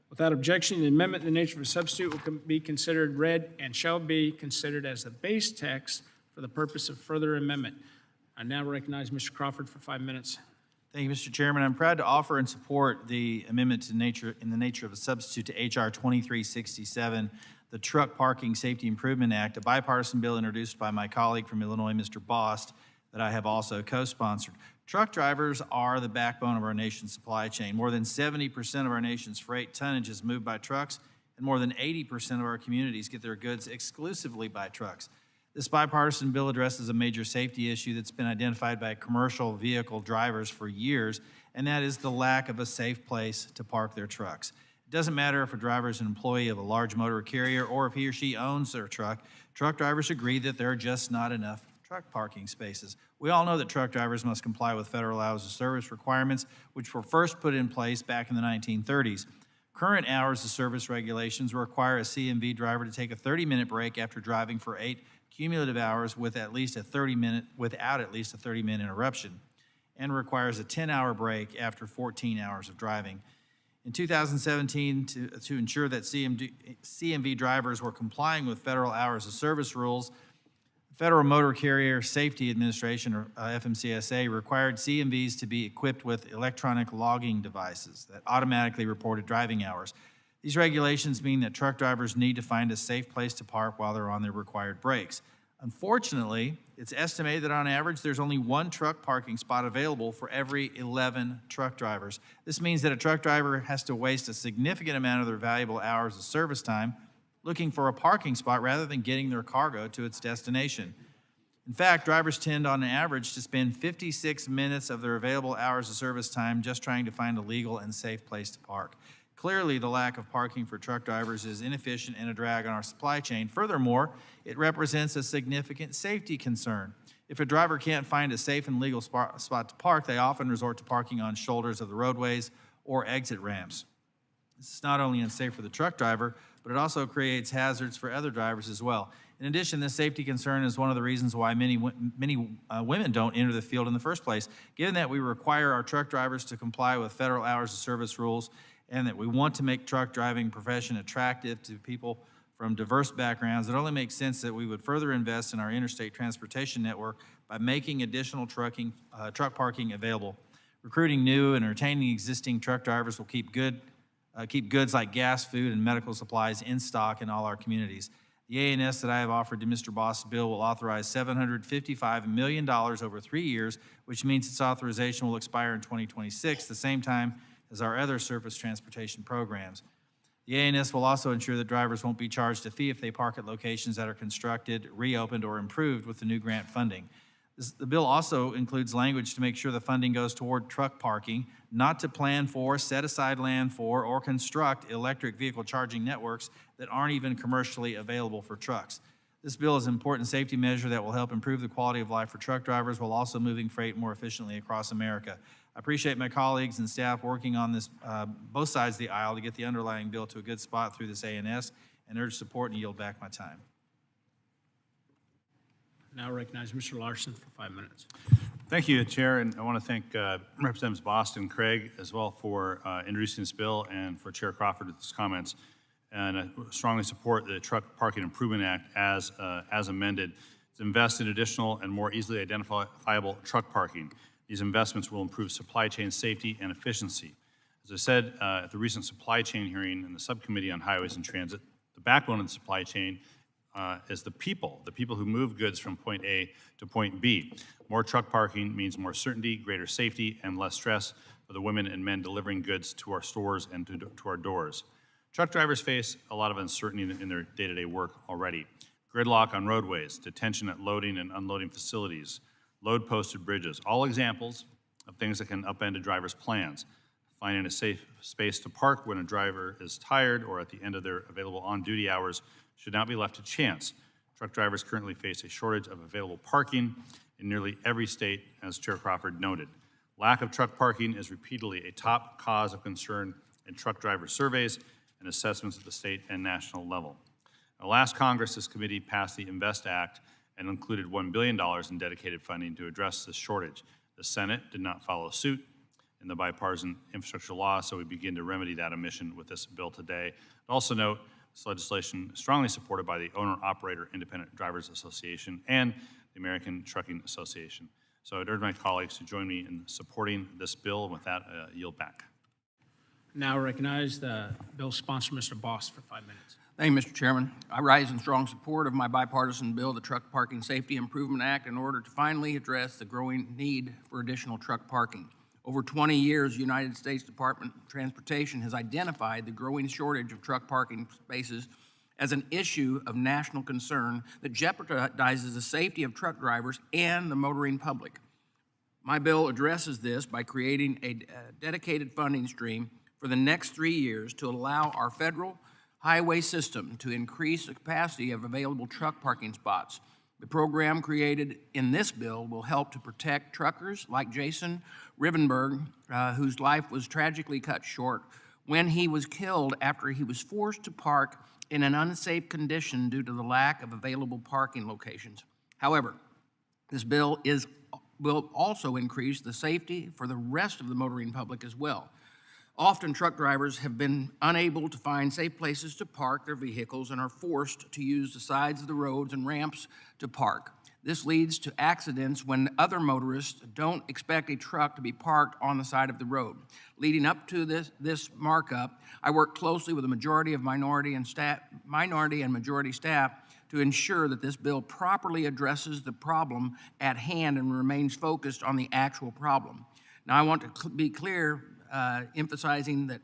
Without objection, the amendment in the nature of a substitute will be considered read and shall be considered as the base text for the purpose of further amendment. I now recognize Mr. Crawford for 5 minutes. Thank you, Mr. Chairman. I'm proud to offer and support the amendment in the nature of a substitute to H.R. 2367, the Truck Parking Safety Improvement Act, a bipartisan bill introduced by my colleague from Illinois, Mr. Bost, that I have also co-sponsored. Truck drivers are the backbone of our nation's supply chain. More than 70% of our nation's freight tonnage is moved by trucks, and more than 80% of our communities get their goods exclusively by trucks. This bipartisan bill addresses a major safety issue that's been identified by commercial vehicle drivers for years, and that is the lack of a safe place to park their trucks. It doesn't matter if a driver is an employee of a large motor carrier or if he or she owns their truck. Truck drivers agree that there are just not enough truck parking spaces. We all know that truck drivers must comply with federal hours of service requirements, which were first put in place back in the 1930s. Current hours of service regulations require a CMV driver to take a 30-minute break after driving for 8 cumulative hours without at least a 30-minute interruption, and requires a 10-hour break after 14 hours of driving. In 2017, to ensure that CMV drivers were complying with federal hours of service rules, Federal Motor Carrier Safety Administration, or FMCSA, required CMVs to be equipped with electronic logging devices that automatically reported driving hours. These regulations mean that truck drivers need to find a safe place to park while they're on their required breaks. Unfortunately, it's estimated that on average there's only 1 truck parking spot available for every 11 truck drivers. This means that a truck driver has to waste a significant amount of their valuable hours of service time looking for a parking spot rather than getting their cargo to its destination. In fact, drivers tend on average to spend 56 minutes of their available hours of service time just trying to find a legal and safe place to park. Clearly, the lack of parking for truck drivers is inefficient and a drag on our supply chain. Furthermore, it represents a significant safety concern. If a driver can't find a safe and legal spot to park, they often resort to parking on shoulders of the roadways or exit ramps. This is not only unsafe for the truck driver, but it also creates hazards for other drivers as well. In addition, this safety concern is one of the reasons why many women don't enter the field in the first place. Given that we require our truck drivers to comply with federal hours of service rules, and that we want to make truck driving profession attractive to people from diverse backgrounds, it only makes sense that we would further invest in our interstate transportation network by making additional truck parking available. Recruiting new and retaining existing truck drivers will keep goods like gas, food, and medical supplies in stock in all our communities. The A&S that I have offered to Mr. Boss' bill will authorize $755 million over 3 years, which means its authorization will expire in 2026, the same time as our other surface transportation programs. The A&S will also ensure that drivers won't be charged a fee if they park at locations that are constructed, reopened, or improved with the new grant funding. The bill also includes language to make sure the funding goes toward truck parking, not to plan for, set aside land for, or construct electric vehicle charging networks that aren't even commercially available for trucks. This bill is an important safety measure that will help improve the quality of life for truck drivers while also moving freight more efficiently across America. I appreciate my colleagues and staff working on this, both sides of the aisle, to get the underlying bill to a good spot through this A&S, and urge support and yield back my time. Now recognize Mr. Larson for 5 minutes. Thank you, Chair, and I want to thank Representatives Boston and Craig as well for introducing this bill, and for Chair Crawford with his comments. And I strongly support the Truck Parking Improvement Act as amended to invest in additional and more easily identifiable truck parking. These investments will improve supply chain safety and efficiency. As I said at the recent supply chain hearing in the Subcommittee on Highways and Transit, the backbone of the supply chain is the people who move goods from point A to point B. More truck parking means more certainty, greater safety, and less stress for the women and men delivering goods to our stores and to our doors. Truck drivers face a lot of uncertainty in their day-to-day work already. Gridlock on roadways, detention at loading and unloading facilities, load-posted bridges, all examples of things that can upend a driver's plans. Finding a safe space to park when a driver is tired or at the end of their available on-duty hours should not be left to chance. Truck drivers currently face a shortage of available parking in nearly every state, as Chair Crawford noted. Lack of truck parking is repeatedly a top cause of concern in truck driver surveys and assessments at the state and national level. Now, last Congress, this committee passed the INVEST Act and included $1 billion in dedicated funding to address this shortage. The Senate did not follow suit in the bipartisan infrastructure law, so we begin to remedy that omission with this bill today. Also note, this legislation is strongly supported by the Owner-Operator Independent Drivers Association and the American Trucking Association. So I'd urge my colleagues to join me in supporting this bill, and with that, yield back. Now recognize the bill sponsor, Mr. Boss, for 5 minutes. Thank you, Mr. Chairman. I rise in strong support of my bipartisan bill, the Truck Parking Safety Improvement Act, in order to finally address the growing need for additional truck parking. Over 20 years, the United States Department of Transportation has identified the growing shortage of truck parking spaces as an issue of national concern that jeopardizes the safety of truck drivers and the motoring public. My bill addresses this by creating a dedicated funding stream for the next 3 years to allow our federal highway system to increase the capacity of available truck parking spots. The program created in this bill will help to protect truckers like Jason Rivenberg, whose life was tragically cut short when he was killed after he was forced to park in an unsafe condition due to the lack of available parking locations. However, this bill will also increase the safety for the rest of the motoring public as well. Often, truck drivers have been unable to find safe places to park their vehicles and are forced to use the sides of the roads and ramps to park. This leads to accidents when other motorists don't expect a truck to be parked on the side of the road. Leading up to this markup, I worked closely with a majority of minority and majority staff to ensure that this bill properly addresses the problem at hand and remains focused on the actual problem. Now, I want to be clear, emphasizing that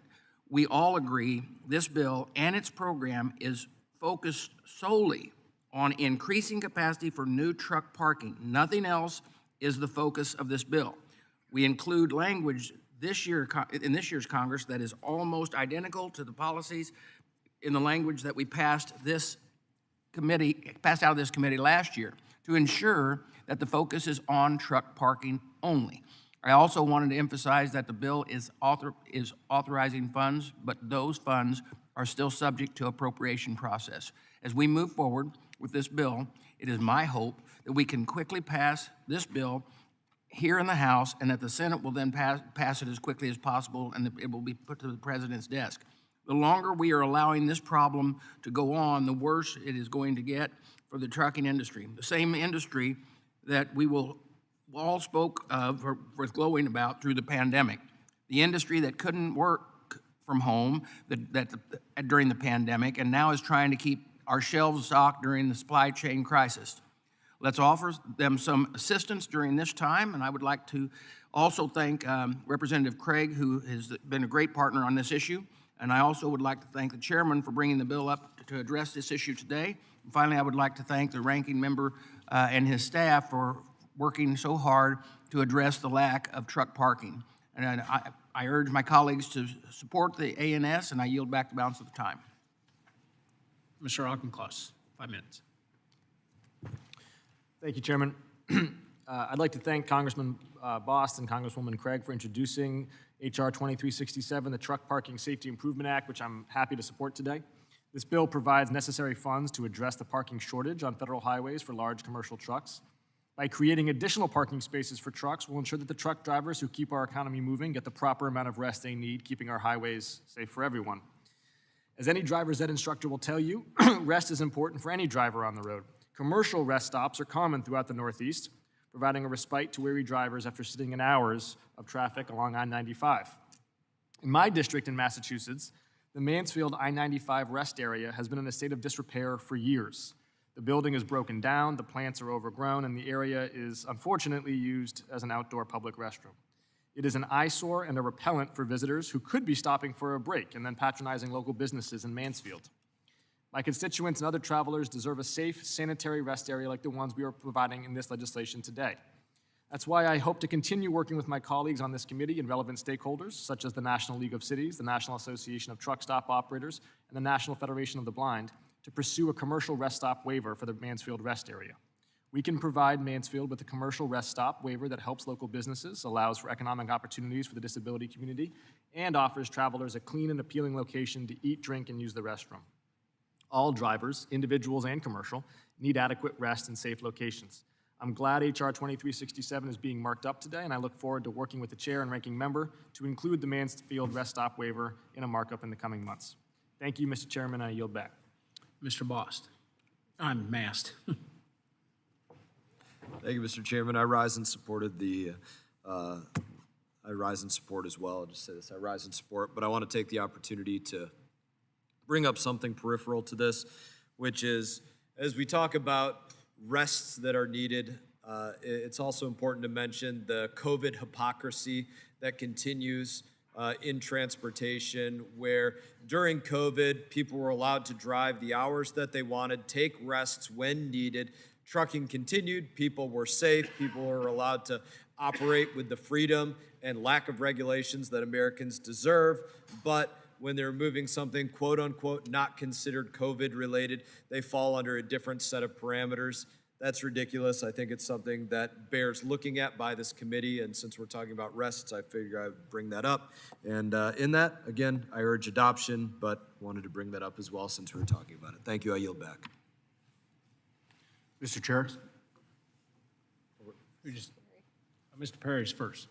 we all agree this bill and its program is focused solely on increasing capacity for new truck parking. Nothing else is the focus of this bill. We include language in this year's Congress that is almost identical to the policies in the language that we passed out of this committee last year to ensure that the focus is on truck parking only. I also wanted to emphasize that the bill is authorizing funds, but those funds are still subject to appropriation process. As we move forward with this bill, it is my hope that we can quickly pass this bill here in the House, and that the Senate will then pass it as quickly as possible, and it will be put to the President's desk. The longer we are allowing this problem to go on, the worse it is going to get for the trucking industry. The same industry that we will all spoke of with glowing about through the pandemic. The industry that couldn't work from home during the pandemic and now is trying to keep our shelves stocked during the supply chain crisis. Let's offer them some assistance during this time, and I would like to also thank Representative Craig, who has been a great partner on this issue, and I also would like to thank the chairman for bringing the bill up to address this issue today. And finally, I would like to thank the ranking member and his staff for working so hard to address the lack of truck parking. And I urge my colleagues to support the ANS, and I yield back the balance of the time. Mr. Auchincloss, 5 minutes. Thank you, Chairman. I'd like to thank Congressman Bost and Congresswoman Craig for introducing H.R. 2367, the Truck Parking Safety Improvement Act, which I'm happy to support today. This bill provides necessary funds to address the parking shortage on federal highways for large commercial trucks. By creating additional parking spaces for trucks, we'll ensure that the truck drivers who keep our economy moving get the proper amount of rest they need, keeping our highways safe for everyone. As any driver's ed instructor will tell you, rest is important for any driver on the road. Commercial rest stops are common throughout the Northeast, providing a respite to weary drivers after sitting in hours of traffic along I-95. In my district in Massachusetts, the Mansfield I-95 rest area has been in a state of disrepair for years. The building is broken down, the plants are overgrown, and the area is unfortunately used as an outdoor public restroom. It is an eyesore and a repellent for visitors who could be stopping for a break and then patronizing local businesses in Mansfield. My constituents and other travelers deserve a safe, sanitary rest area like the ones we are providing in this legislation today. That's why I hope to continue working with my colleagues on this committee and relevant stakeholders, such as the National League of Cities, the National Association of Truck Stop Operators, and the National Federation of the Blind, to pursue a commercial rest stop waiver for the Mansfield rest area. We can provide Mansfield with a commercial rest stop waiver that helps local businesses, allows for economic opportunities for the disability community, and offers travelers a clean and appealing location to eat, drink, and use the restroom. All drivers, individuals and commercial, need adequate rest and safe locations. I'm glad H.R. 2367 is being marked up today, and I look forward to working with the chair and ranking member to include the Mansfield rest stop waiver in a markup in the coming months. Thank you, Mr. Chairman, I yield back. Mr. Bost. I'm masked. Thank you, Mr. Chairman. I rise in support of the, I rise in support as well. I'll just say this, I rise in support, but I want to take the opportunity to bring up something peripheral to this, which is, as we talk about rests that are needed, it's also important to mention the COVID hypocrisy that continues in transportation, where during COVID, people were allowed to drive the hours that they wanted, take rests when needed. Trucking continued, people were safe, people were allowed to operate with the freedom and lack of regulations that Americans deserve, but when they're moving something quote unquote not considered COVID related, they fall under a different set of parameters. That's ridiculous. I think it's something that bears looking at by this committee, and since we're talking about rests, I figure I would bring that up. And in that, again, I urge adoption, but wanted to bring that up as well since we were talking about it. Thank you. I yield back. Mr. Chair? Mr. Perry's first.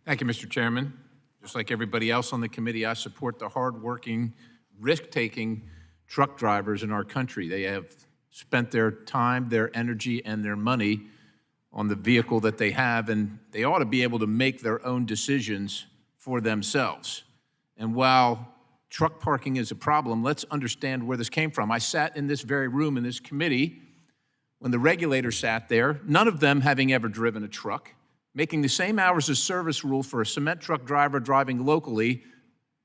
Thank you, Mr. Chairman. Just like everybody else on the committee, I support the hardworking, risk-taking truck drivers in our country. They have spent their time, their energy, and their money on the vehicle that they have, and they ought to be able to make their own decisions for themselves. And while truck parking is a problem, let's understand where this came from. I sat in this very room in this committee when the regulator sat there, none of them having ever driven a truck, making the same hours of service rule for a cement truck driver driving locally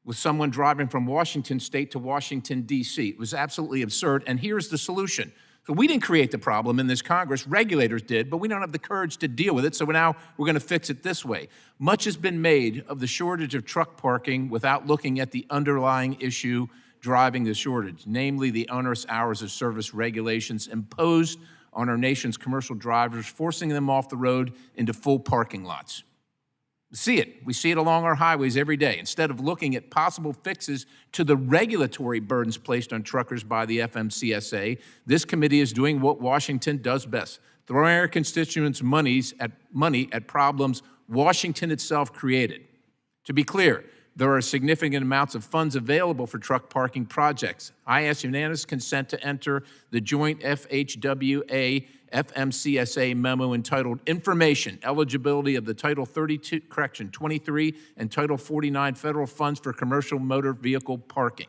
with someone driving from Washington State to Washington, D.C. It was absolutely absurd, and here's the solution. So we didn't create the problem in this Congress, regulators did, but we don't have the courage to deal with it, so now we're gonna fix it this way. Much has been made of the shortage of truck parking without looking at the underlying issue driving the shortage, namely the onerous hours of service regulations imposed on our nation's commercial drivers, forcing them off the road into full parking lots. We see it. We see it along our highways every day. Instead of looking at possible fixes to the regulatory burdens placed on truckers by the FMCSA, this committee is doing what Washington does best, throwing our constituents money at problems Washington itself created. To be clear, there are significant amounts of funds available for truck parking projects. I ask unanimous consent to enter the joint FHWA FMCSA memo entitled Information, Eligibility of the Title 23 and Title 49 Federal Funds for Commercial Motor Vehicle Parking.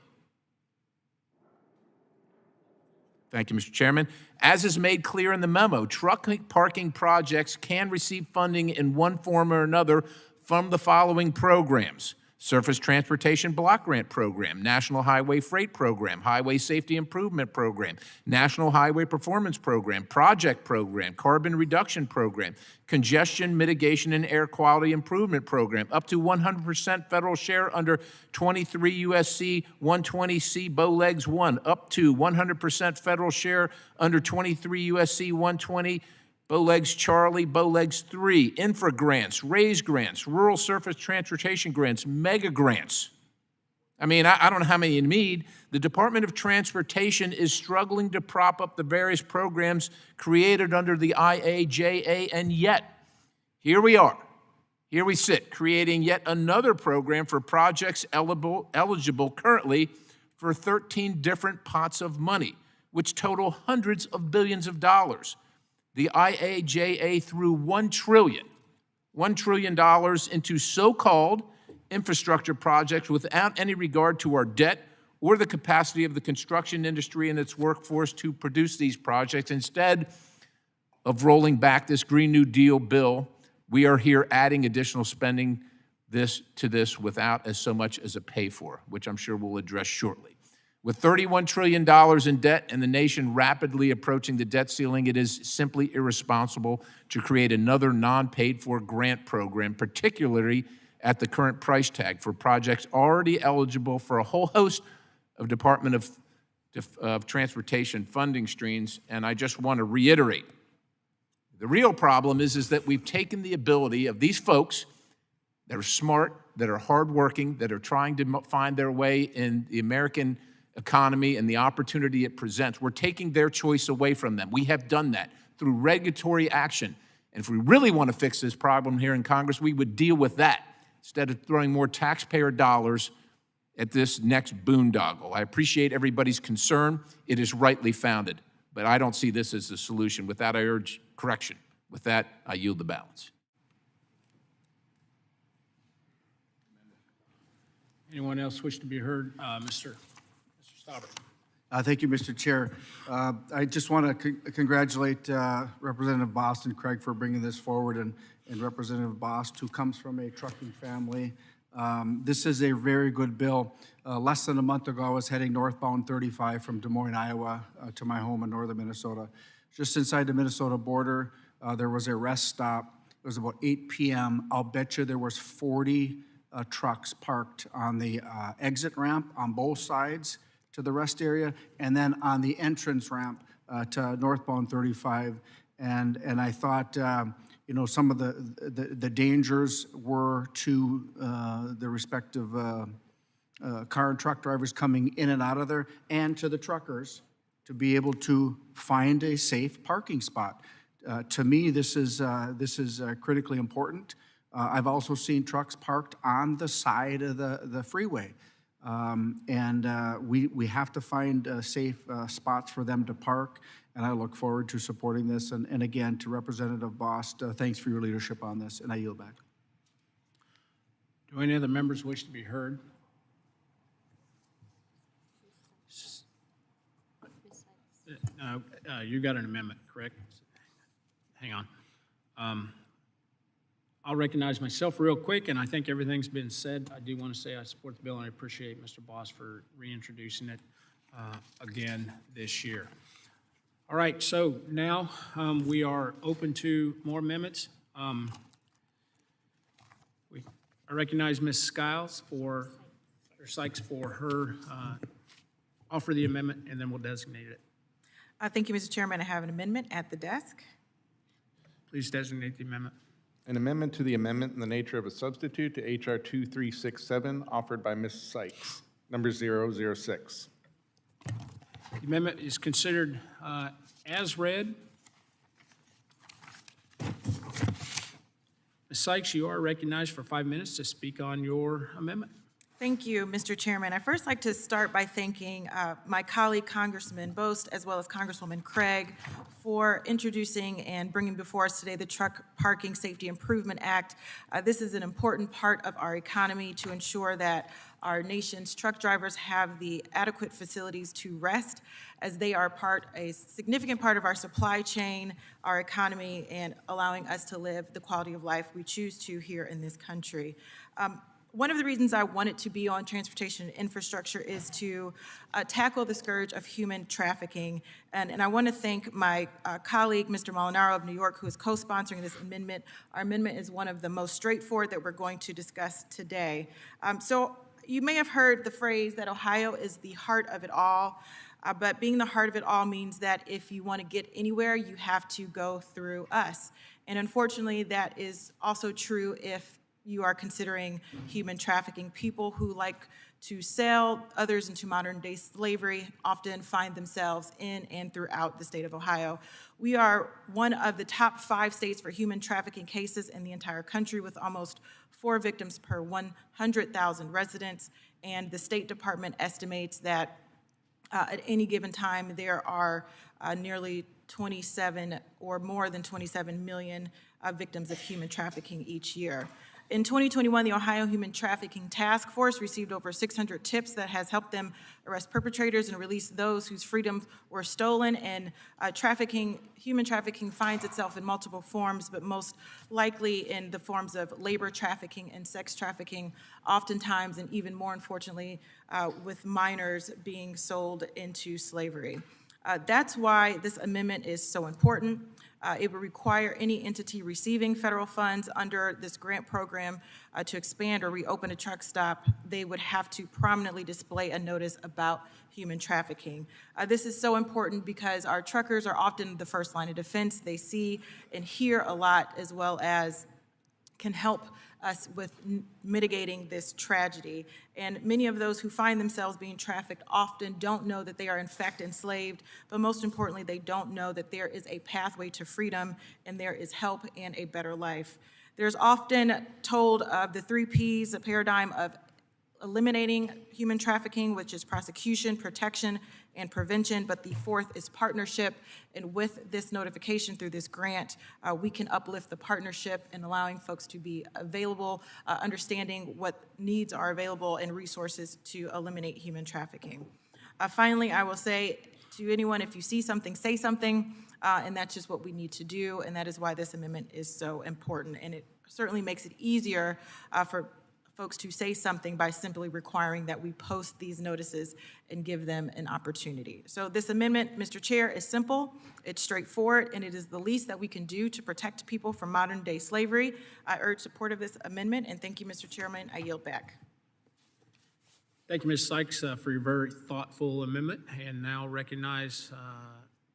Thank you, Mr. Chairman. As is made clear in the memo, truck parking projects can receive funding in one form or another from the following programs: Surface Transportation Block Grant Program, National Highway Freight Program, Highway Safety Improvement Program, National Highway Performance Program, Project Program, Carbon Reduction Program, Congestion Mitigation and Air Quality Improvement Program, up to 100% federal share under 23 U.S.C. 120C Bowlegs 1, up to 100% federal share under 23 U.S.C. 120 Bowlegs Charlie, Bowlegs 3, infra grants, RAISE grants, rural surface transportation grants, mega grants. I mean, I don't know how many you need. The Department of Transportation is struggling to prop up the various programs created under the IAJA, and yet, here we are. Here we sit, creating yet another program for projects eligible currently for 13 different pots of money, which total hundreds of billions of dollars. The IAJA threw $1 trillion into so-called infrastructure projects without any regard to our debt or the capacity of the construction industry and its workforce to produce these projects. Instead of rolling back this Green New Deal bill, we are here adding additional spending to this without as so much as a pay for, which I'm sure we'll address shortly. With $31 trillion in debt and the nation rapidly approaching the debt ceiling, it is simply irresponsible to create another non-paid-for grant program, particularly at the current price tag for projects already eligible for a whole host of Department of Transportation funding streams. And I just want to reiterate, the real problem is that we've taken the ability of these folks that are smart, that are hardworking, that are trying to find their way in the American economy and the opportunity it presents. We're taking their choice away from them. We have done that through regulatory action. And if we really want to fix this problem here in Congress, we would deal with that instead of throwing more taxpayer dollars at this next boondoggle. I appreciate everybody's concern. It is rightly founded, but I don't see this as the solution. With that, I urge correction. With that, I yield the balance. Anyone else wish to be heard? Mr. Stauber. Thank you, Mr. Chair. I just want to congratulate Representative Bost and Craig for bringing this forward, and Representative Bost, who comes from a trucking family. This is a very good bill. Less than a month ago, I was heading northbound 35 from Des Moines, Iowa, to my home in northern Minnesota. Just inside the Minnesota border, there was a rest stop. It was about 8 p.m. I'll bet you there was 40 trucks parked on the exit ramp on both sides to the rest area, and then on the entrance ramp to northbound 35. And I thought, you know, some of the dangers were to the respective car and truck drivers coming in and out of there, and to the truckers to be able to find a safe parking spot. To me, this is critically important. I've also seen trucks parked on the side of the freeway. We have to find safe spots for them to park, and I look forward to supporting this. And again, to Representative Bost, thanks for your leadership on this, and I yield back. Do any other members wish to be heard? You got an amendment, correct? Hang on. I'll recognize myself real quick, and I think everything's been said. I do want to say I support the bill, and I appreciate Mr. Bost for reintroducing it again this year. All right, so now we are open to more amendments. I recognize Ms. Sykes for her offer the amendment, and then we'll designate it. Thank you, Mr. Chairman. I have an amendment at the desk. Please designate the amendment. An amendment to the amendment in the nature of a substitute to H.R. 2367, offered by Ms. Sykes, number 006. The amendment is considered as read. Ms. Sykes, you are recognized for 5 minutes to speak on your amendment. Thank you, Mr. Chairman. I'd first like to start by thanking my colleague, Congressman Bost, as well as Congresswoman Craig, for introducing and bringing before us today the Truck Parking Safety Improvement Act. This is an important part of our economy to ensure that our nation's truck drivers have the adequate facilities to rest, as they are a significant part of our supply chain, our economy, and allowing us to live the quality of life we choose to here in this country. One of the reasons I wanted to be on transportation and infrastructure is to tackle the scourge of human trafficking. And I want to thank my colleague, Mr. Molinaro of New York, who is co-sponsoring this amendment. Our amendment is one of the most straightforward that we're going to discuss today. So you may have heard the phrase that Ohio is the heart of it all. But being the heart of it all means that if you want to get anywhere, you have to go through us. And unfortunately, that is also true if you are considering human trafficking. People who like to sell others into modern-day slavery often find themselves in and throughout the state of Ohio. We are one of the top 5 states for human trafficking cases in the entire country, with almost 4 victims per 100,000 residents, and the State Department estimates that at any given time there are nearly 27 or more than 27 million victims of human trafficking each year. In 2021, the Ohio Human Trafficking Task Force received over 600 tips that has helped them arrest perpetrators and release those whose freedoms were stolen. And human trafficking finds itself in multiple forms, but most likely in the forms of labor trafficking and sex trafficking, oftentimes, and even more unfortunately, with minors being sold into slavery. That's why this amendment is so important. It would require any entity receiving federal funds under this grant program to expand or reopen a truck stop. They would have to prominently display a notice about human trafficking. This is so important because our truckers are often the first line of defense. They see and hear a lot, as well as can help us with mitigating this tragedy. And many of those who find themselves being trafficked often don't know that they are in fact enslaved, but most importantly, they don't know that there is a pathway to freedom and there is help and a better life. There's often told of the 3 Ps, a paradigm of eliminating human trafficking, which is prosecution, protection, and prevention, but the 4th is partnership. And with this notification through this grant, we can uplift the partnership and allowing folks to be available, understanding what needs are available and resources to eliminate human trafficking. Finally, I will say to anyone, if you see something, say something, and that's just what we need to do, and that is why this amendment is so important. And it certainly makes it easier for folks to say something by simply requiring that we post these notices and give them an opportunity. So this amendment, Mr. Chair, is simple, it's straightforward, and it is the least that we can do to protect people from modern-day slavery. I urge support of this amendment, and thank you, Mr. Chairman. I yield back. Thank you, Ms. Sykes, for your very thoughtful amendment, and now recognize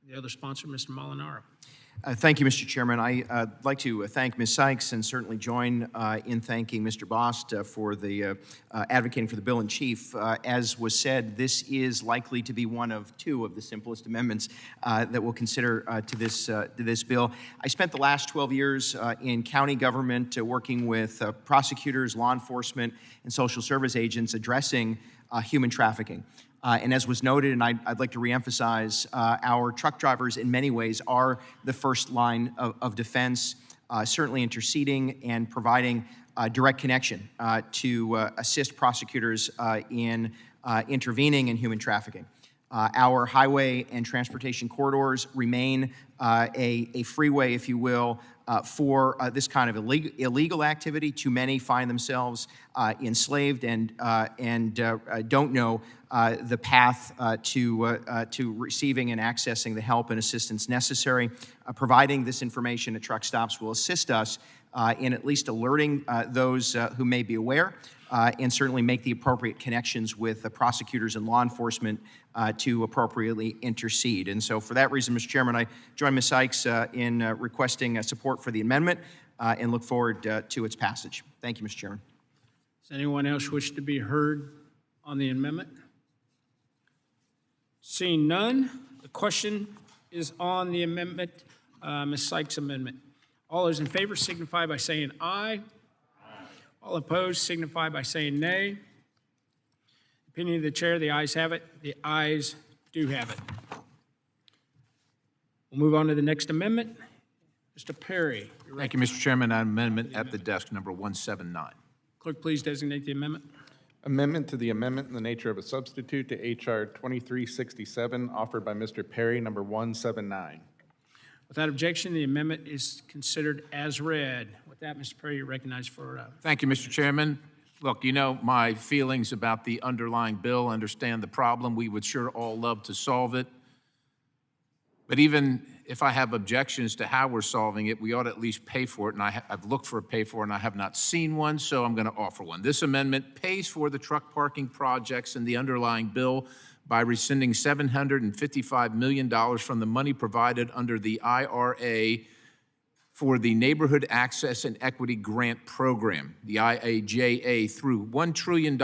the other sponsor, Mr. Molinaro. Thank you, Mr. Chairman. I'd like to thank Ms. Sykes and certainly join in thanking Mr. Bost for the advocating for the bill in chief. As was said, this is likely to be one of 2 of the simplest amendments that we'll consider to this bill. I spent the last 12 years in county government working with prosecutors, law enforcement, and social service agents addressing human trafficking. And as was noted, and I'd like to reemphasize, our truck drivers in many ways are the first line of defense, certainly interceding and providing direct connection to assist prosecutors in intervening in human trafficking. Our highway and transportation corridors remain a freeway, if you will, for this kind of illegal activity. Too many find themselves enslaved and don't know the path to receiving and accessing the help and assistance necessary. Providing this information at truck stops will assist us in at least alerting those who may be aware and certainly make the appropriate connections with the prosecutors and law enforcement to appropriately intercede. And so for that reason, Mr. Chairman, I join Ms. Sykes in requesting support for the amendment and look forward to its passage. Thank you, Mr. Chairman. Does anyone else wish to be heard on the amendment? Seeing none, the question is on the amendment, Ms. Sykes' amendment. All those in favor signify by saying aye. All opposed signify by saying nay. Opinion of the chair, the ayes have it. The ayes do have it. We'll move on to the next amendment. Mr. Perry. Thank you, Mr. Chairman. An amendment at the desk, number 179. Clerk, please designate the amendment. Amendment to the amendment in the nature of a substitute to H.R. 2367, offered by Mr. Perry, number 179. Without objection, the amendment is considered as read. With that, Mr. Perry, you're recognized for... Thank you, Mr. Chairman. Look, you know my feelings about the underlying bill. Understand the problem. We would sure all love to solve it. But even if I have objections to how we're solving it, we ought to at least pay for it. And I've looked for a pay for it, and I have not seen one, so I'm going to offer one. This amendment pays for the truck parking projects in the underlying bill by rescinding $755 million from the money provided under the IRA for the Neighborhood Access and Equity Grant Program, the IAJA, through $1 trillion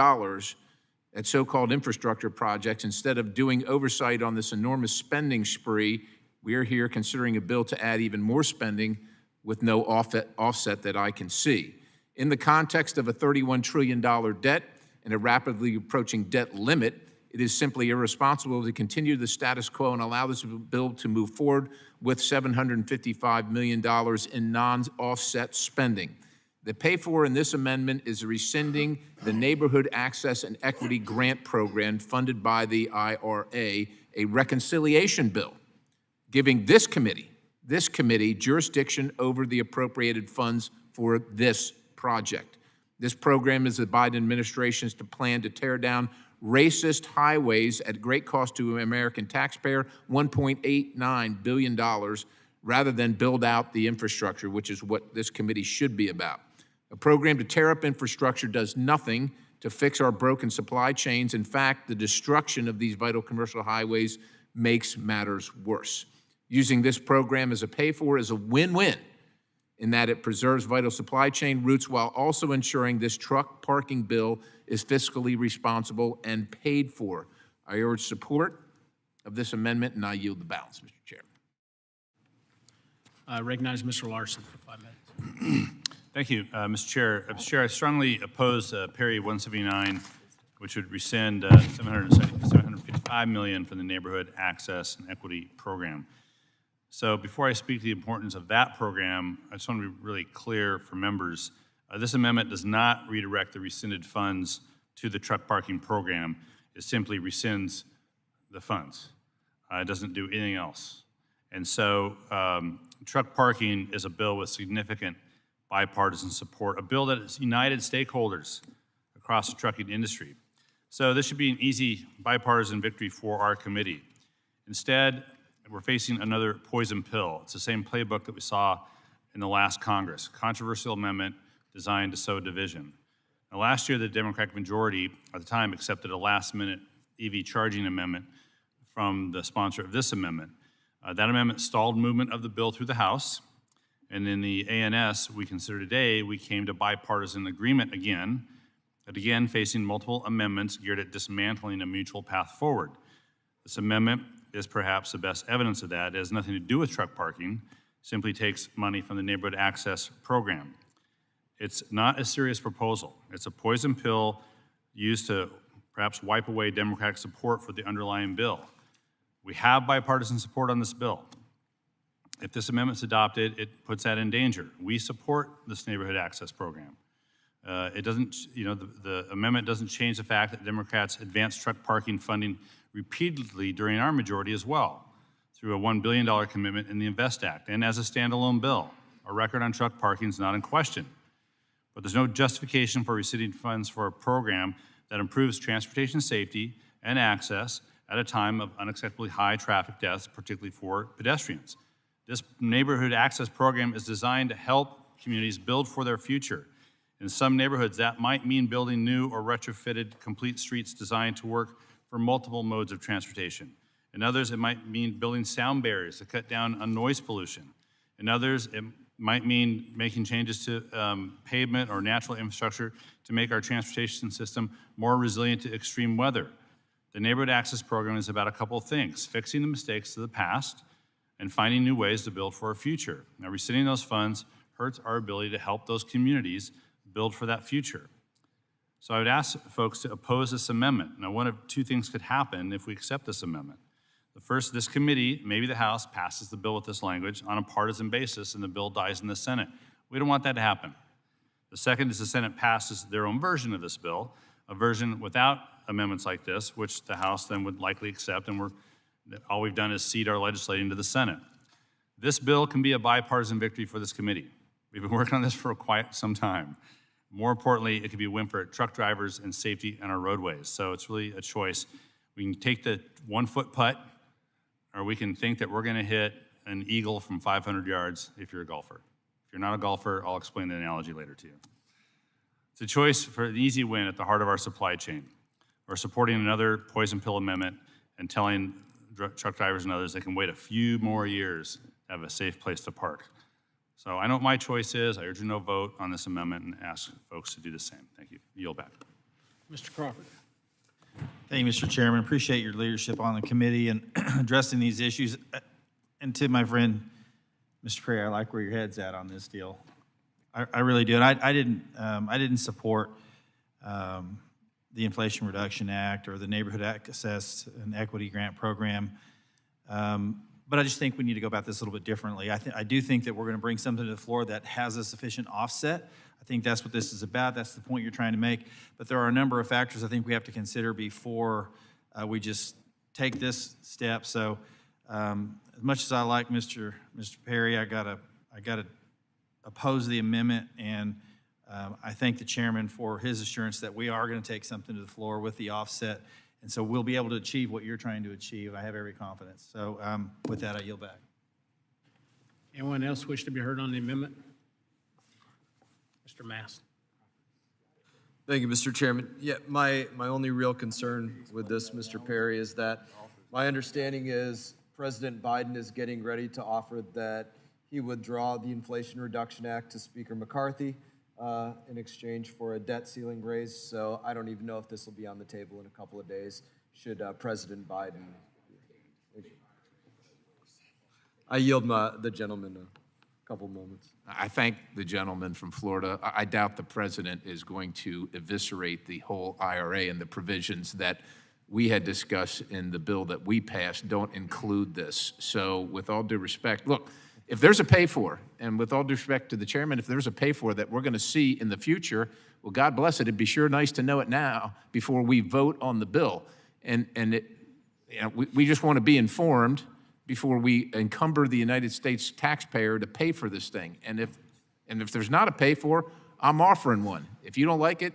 at so-called infrastructure projects. Instead of doing oversight on this enormous spending spree, we are here considering a bill to add even more spending with no offset that I can see. In the context of a $31 trillion debt and a rapidly approaching debt limit, it is simply irresponsible to continue the status quo and allow this bill to move forward with $755 million in non-offset spending. The pay for in this amendment is rescinding the Neighborhood Access and Equity Grant Program funded by the IRA, a reconciliation bill, giving this committee jurisdiction over the appropriated funds for this project. This program is the Biden administration's plan to tear down racist highways at great cost to the American taxpayer, $1.89 billion, rather than build out the infrastructure, which is what this committee should be about. A program to tear up infrastructure does nothing to fix our broken supply chains. In fact, the destruction of these vital commercial highways makes matters worse. Using this program as a pay-for is a win-win in that it preserves vital supply chain routes while also ensuring this truck parking bill is fiscally responsible and paid for. I urge support of this amendment, and I yield the balance, Mr. Chairman. I recognize Mr. Larson for 5 minutes. Thank you, Mr. Chair. Mr. Chair, I strongly oppose Perry 179, which would rescind $755 million from the Neighborhood Access and Equity Program. So before I speak to the importance of that program, I just want to be really clear for members. This amendment does not redirect the rescinded funds to the truck parking program. It simply rescinds the funds. It doesn't do anything else. And so truck parking is a bill with significant bipartisan support, a bill that has united stakeholders across the trucking industry. So this should be an easy bipartisan victory for our committee. Instead, we're facing another poison pill. It's the same playbook that we saw in the last Congress, controversial amendment designed to sow division. Now, last year, the Democratic majority at the time accepted a last-minute EV charging amendment from the sponsor of this amendment. That amendment stalled movement of the bill through the House, and in the ANS we consider today, we came to bipartisan agreement again, but again facing multiple amendments geared at dismantling a mutual path forward. This amendment is perhaps the best evidence of that. It has nothing to do with truck parking, simply takes money from the Neighborhood Access Program. It's not a serious proposal. It's a poison pill used to perhaps wipe away Democratic support for the underlying bill. We have bipartisan support on this bill. If this amendment's adopted, it puts that in danger. We support this Neighborhood Access Program. It doesn't, the amendment doesn't change the fact that Democrats advanced truck parking funding repeatedly during our majority as well, through a $1 billion commitment in the INVEST Act and as a standalone bill. Our record on truck parking is not in question, but there's no justification for rescinding funds for a program that improves transportation safety and access at a time of unacceptably high traffic deaths, particularly for pedestrians. This Neighborhood Access Program is designed to help communities build for their future. In some neighborhoods, that might mean building new or retrofitted complete streets designed to work for multiple modes of transportation. In others, it might mean building sound barriers to cut down on noise pollution. In others, it might mean making changes to pavement or natural infrastructure to make our transportation system more resilient to extreme weather. The Neighborhood Access Program is about a couple of things: fixing the mistakes of the past and finding new ways to build for our future. Now, rescinding those funds hurts our ability to help those communities build for that future. So I would ask folks to oppose this amendment. Now, one of two things could happen if we accept this amendment. The first, this committee, maybe the House, passes the bill with this language on a partisan basis and the bill dies in the Senate. We don't want that to happen. The second is the Senate passes their own version of this bill, a version without amendments like this, which the House then would likely accept, and all we've done is cede our legislating to the Senate. This bill can be a bipartisan victory for this committee. We've been working on this for quite some time. More importantly, it could be a win for truck drivers and safety on our roadways. So it's really a choice. We can take the 1-foot putt, or we can think that we're going to hit an eagle from 500 yards if you're a golfer. If you're not a golfer, I'll explain the analogy later to you. It's a choice for an easy win at the heart of our supply chain. We're supporting another poison pill amendment and telling truck drivers and others they can wait a few more years to have a safe place to park. So I know what my choice is. I urge you no vote on this amendment and ask folks to do the same. Thank you. Yield back. Mr. Crawford. Thank you, Mr. Chairman. Appreciate your leadership on the committee and addressing these issues. And to my friend, Mr. Perry, I like where your head's at on this deal. I really do. And I didn't support the Inflation Reduction Act or the Neighborhood Access and Equity Grant Program. But I just think we need to go about this a little bit differently. I do think that we're going to bring something to the floor that has a sufficient offset. I think that's what this is about. That's the point you're trying to make. But there are a number of factors I think we have to consider before we just take this step. So as much as I like Mr. Perry, I gotta oppose the amendment, and I thank the chairman for his assurance that we are going to take something to the floor with the offset. And so we'll be able to achieve what you're trying to achieve. I have every confidence. So with that, I yield back. Anyone else wish to be heard on the amendment? Mr. Mast. Thank you, Mr. Chairman. Yeah, my only real concern with this, Mr. Perry, is that my understanding is President Biden is getting ready to offer that he withdraw the Inflation Reduction Act to Speaker McCarthy in exchange for a debt ceiling raise. So I don't even know if this will be on the table in a couple of days, should President Biden. I yield the gentleman a couple moments. I thank the gentleman from Florida. I doubt the president is going to eviscerate the whole IRA, and the provisions that we had discussed in the bill that we passed don't include this. So with all due respect, look, if there's a pay for, and with all due respect to the chairman, if there's a pay for that we're going to see in the future, well, God bless it. It'd be sure nice to know it now before we vote on the bill. And we just want to be informed before we encumber the United States taxpayer to pay for this thing. And if there's not a pay for, I'm offering one. If you don't like it,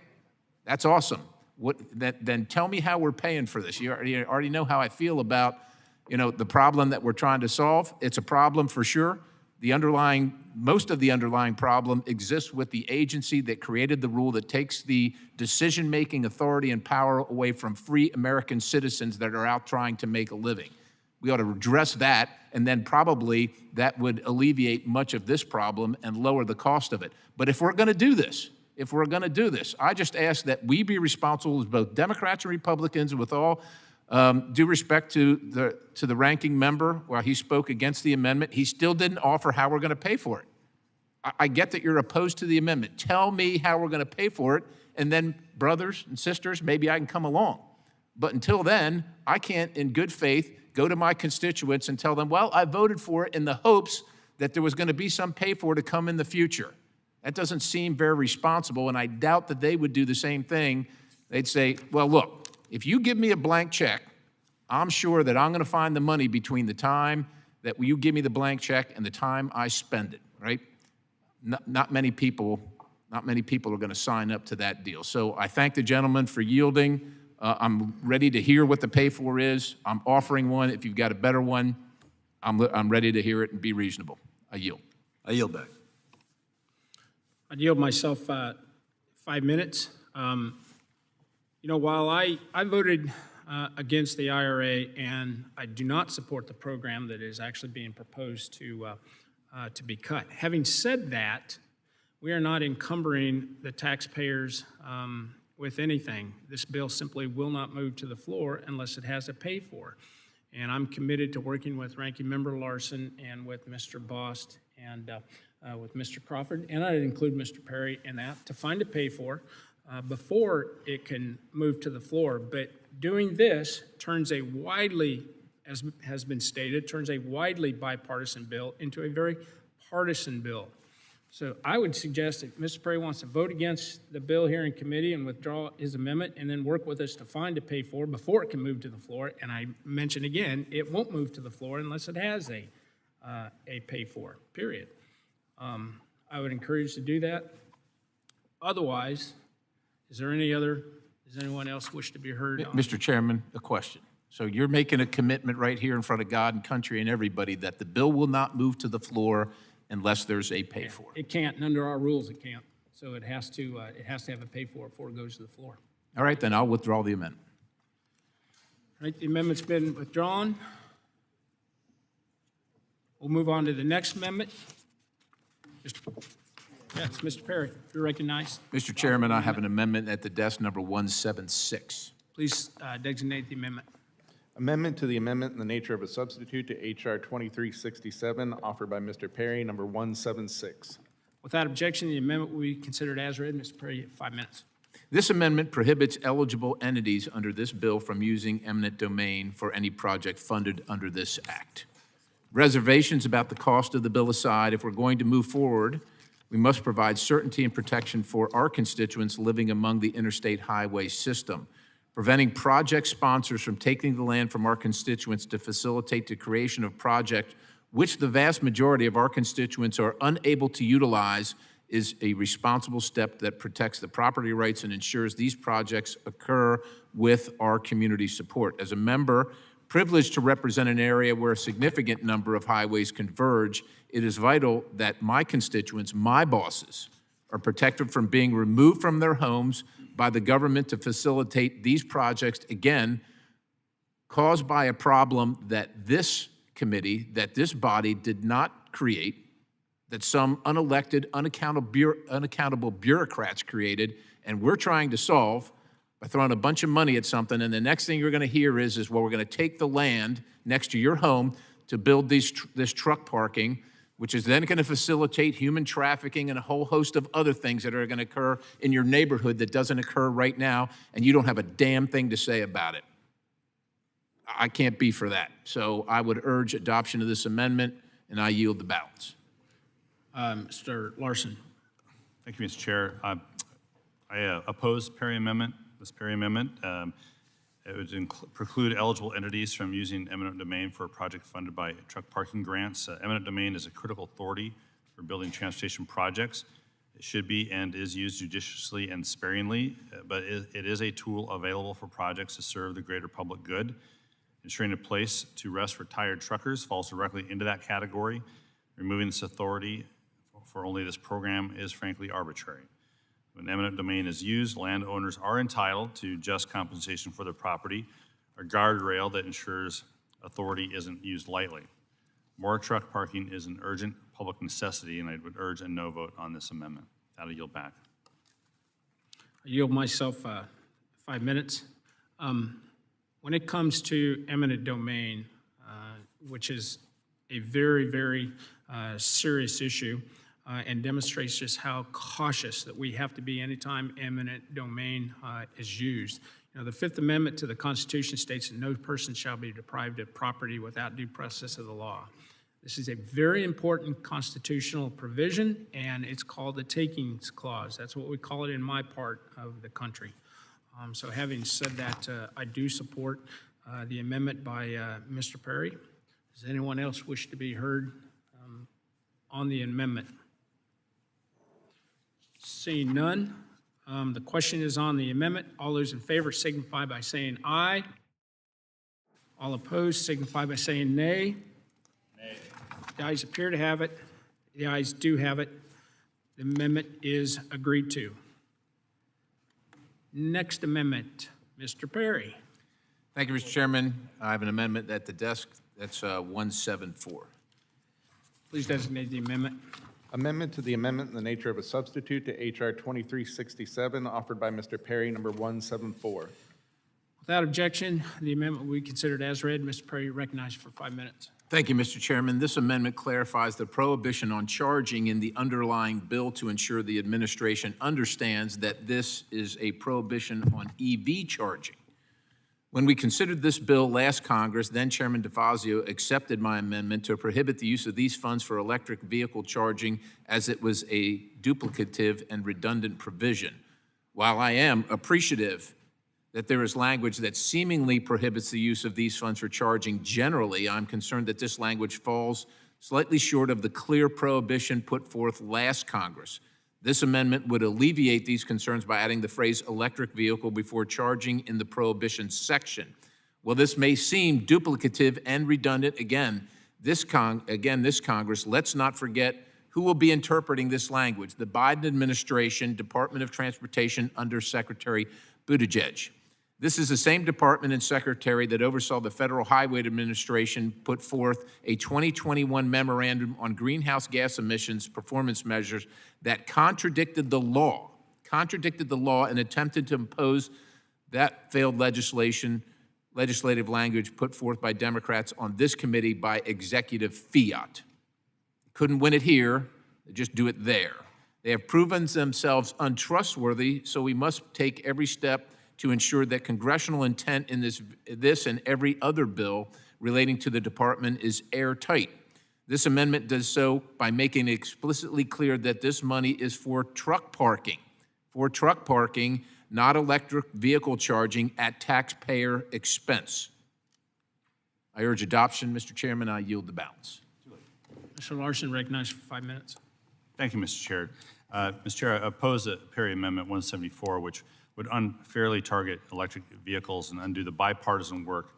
that's awesome. Then tell me how we're paying for this. You already know how I feel about the problem that we're trying to solve. It's a problem for sure. Most of the underlying problem exists with the agency that created the rule that takes the decision-making authority and power away from free American citizens that are out trying to make a living. We ought to address that, and then probably that would alleviate much of this problem and lower the cost of it. But if we're going to do this, I just ask that we be responsible as both Democrats and Republicans, with all due respect to the ranking member. While he spoke against the amendment, he still didn't offer how we're going to pay for it. I get that you're opposed to the amendment. Tell me how we're going to pay for it, and then, brothers and sisters, maybe I can come along. But until then, I can't, in good faith, go to my constituents and tell them, well, I voted for it in the hopes that there was going to be some pay for to come in the future. That doesn't seem very responsible, and I doubt that they would do the same thing. They'd say, well, look, if you give me a blank check, I'm sure that I'm going to find the money between the time that you give me the blank check and the time I spend it, right? Not many people are going to sign up to that deal. So I thank the gentleman for yielding. I'm ready to hear what the pay for is. I'm offering one. If you've got a better one, I'm ready to hear it and be reasonable. I yield. I yield back. I'd yield myself 5 minutes. While I voted against the IRA, and I do not support the program that is actually being proposed to be cut. Having said that, we are not encumbering the taxpayers with anything. This bill simply will not move to the floor unless it has a pay for. And I'm committed to working with Ranking Member Larson and with Mr. Bost and with Mr. Crawford, and I'd include Mr. Perry in that, to find a pay for before it can move to the floor. But doing this turns a widely, as has been stated, turns a widely bipartisan bill into a very partisan bill. So I would suggest that Mr. Perry wants to vote against the bill here in committee and withdraw his amendment, and then work with us to find a pay for before it can move to the floor. And I mention again, it won't move to the floor unless it has a pay for, period. I would encourage to do that. Otherwise, does anyone else wish to be heard on? Mr. Chairman, a question. So you're making a commitment right here in front of God and country and everybody that the bill will not move to the floor unless there's a pay for. It can't, and under our rules, it can't. So it has to have a pay for it before it goes to the floor. All right, then I'll withdraw the amendment. All right, the amendment's been withdrawn. We'll move on to the next amendment. Yes, Mr. Perry, you're recognized. Mr. Chairman, I have an amendment at the desk number 176. Please designate the amendment. Amendment to the amendment in the nature of a substitute to H.R. 2367, offered by Mr. Perry, number 176. Without objection, the amendment will be considered as read. Mr. Perry, you have 5 minutes. This amendment prohibits eligible entities under this bill from using eminent domain for any project funded under this act. Reservations about the cost of the bill aside, if we're going to move forward, we must provide certainty and protection for our constituents living among the interstate highway system. Preventing project sponsors from taking the land from our constituents to facilitate the creation of projects which the vast majority of our constituents are unable to utilize is a responsible step that protects the property rights and ensures these projects occur with our community support. As a member privileged to represent an area where a significant number of highways converge, it is vital that my constituents, my bosses, are protected from being removed from their homes by the government to facilitate these projects, again, caused by a problem that this committee, that this body did not create, that some unelected, unaccountable bureaucrats created, and we're trying to solve by throwing a bunch of money at something, and the next thing you're going to hear is well, we're going to take the land next to your home to build this truck parking, which is then going to facilitate human trafficking and a whole host of other things that are going to occur in your neighborhood that doesn't occur right now, and you don't have a damn thing to say about it. I can't be for that. So I would urge adoption of this amendment, and I yield the balance. Mr. Larson. Thank you, Mr. Chair. I oppose Perry amendment. This Perry amendment. It would preclude eligible entities from using eminent domain for a project funded by truck parking grants. Eminent domain is a critical authority for building transportation projects. It should be and is used judiciously and sparingly, but it is a tool available for projects to serve the greater public good. Ensuring a place to rest for tired truckers falls directly into that category. Removing this authority for only this program is frankly arbitrary. When eminent domain is used, landowners are entitled to just compensation for their property, a guardrail that ensures authority isn't used lightly. More truck parking is an urgent public necessity, and I would urge a no vote on this amendment. That'll yield back. I yield myself 5 minutes. When it comes to eminent domain, which is a very, very serious issue, and demonstrates just how cautious that we have to be anytime eminent domain is used. The Fifth Amendment to the Constitution states that no person shall be deprived of property without due process of the law. This is a very important constitutional provision, and it's called the Takings Clause. That's what we call it in my part of the country. So having said that, I do support the amendment by Mr. Perry. Does anyone else wish to be heard on the amendment? Seeing none, the question is on the amendment. All those in favor signify by saying aye. All opposed signify by saying nay. Nay. The ayes appear to have it. The ayes do have it. The amendment is agreed to. Next amendment, Mr. Perry. Thank you, Mr. Chairman. I have an amendment at the desk. That's 174. Please designate the amendment. Amendment to the amendment in the nature of a substitute to H.R. 2367, offered by Mr. Perry, number 174. Without objection, the amendment will be considered as read. Mr. Perry, you recognized for 5 minutes. Thank you, Mr. Chairman. This amendment clarifies the prohibition on charging in the underlying bill to ensure the administration understands that this is a prohibition on EV charging. When we considered this bill last Congress, then Chairman DeFazio accepted my amendment to prohibit the use of these funds for electric vehicle charging as it was a duplicative and redundant provision. While I am appreciative that there is language that seemingly prohibits the use of these funds for charging generally, I'm concerned that this language falls slightly short of the clear prohibition put forth last Congress. This amendment would alleviate these concerns by adding the phrase electric vehicle before charging in the prohibition section. While this may seem duplicative and redundant, again, this Congress, let's not forget who will be interpreting this language: the Biden administration, Department of Transportation under Secretary Buttigieg. This is the same department and secretary that oversaw the Federal Highway Administration put forth a 2021 memorandum on greenhouse gas emissions performance measures that contradicted the law and attempted to impose that failed legislative language put forth by Democrats on this committee by executive fiat. Couldn't win it here, they just do it there. They have proven themselves untrustworthy, so we must take every step to ensure that congressional intent in this and every other bill relating to the department is airtight. This amendment does so by making it explicitly clear that this money is for truck parking, not electric vehicle charging at taxpayer expense. I urge adoption, Mr. Chairman. I yield the balance. Mr. Larson, recognized for 5 minutes. Thank you, Mr. Chair. Mr. Chair, I oppose the Perry Amendment 174, which would unfairly target electric vehicles and undo the bipartisan work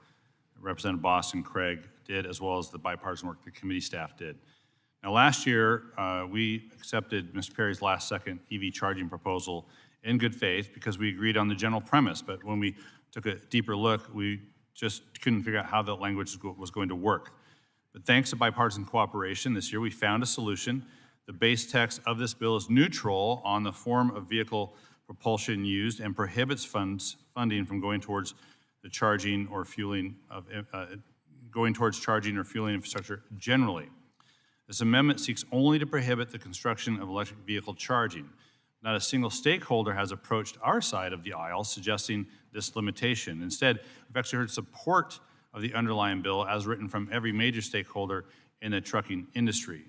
Representative Boston Craig did, as well as the bipartisan work the committee staff did. Now, last year, we accepted Mr. Perry's last-second EV charging proposal in good faith because we agreed on the general premise. But when we took a deeper look, we just couldn't figure out how the language was going to work. But thanks to bipartisan cooperation this year, we found a solution. The base text of this bill is neutral on the form of vehicle propulsion used and prohibits funding from going towards the charging or fueling infrastructure generally. This amendment seeks only to prohibit the construction of electric vehicle charging. Not a single stakeholder has approached our side of the aisle suggesting this limitation. Instead, we've actually heard support of the underlying bill as written from every major stakeholder in the trucking industry.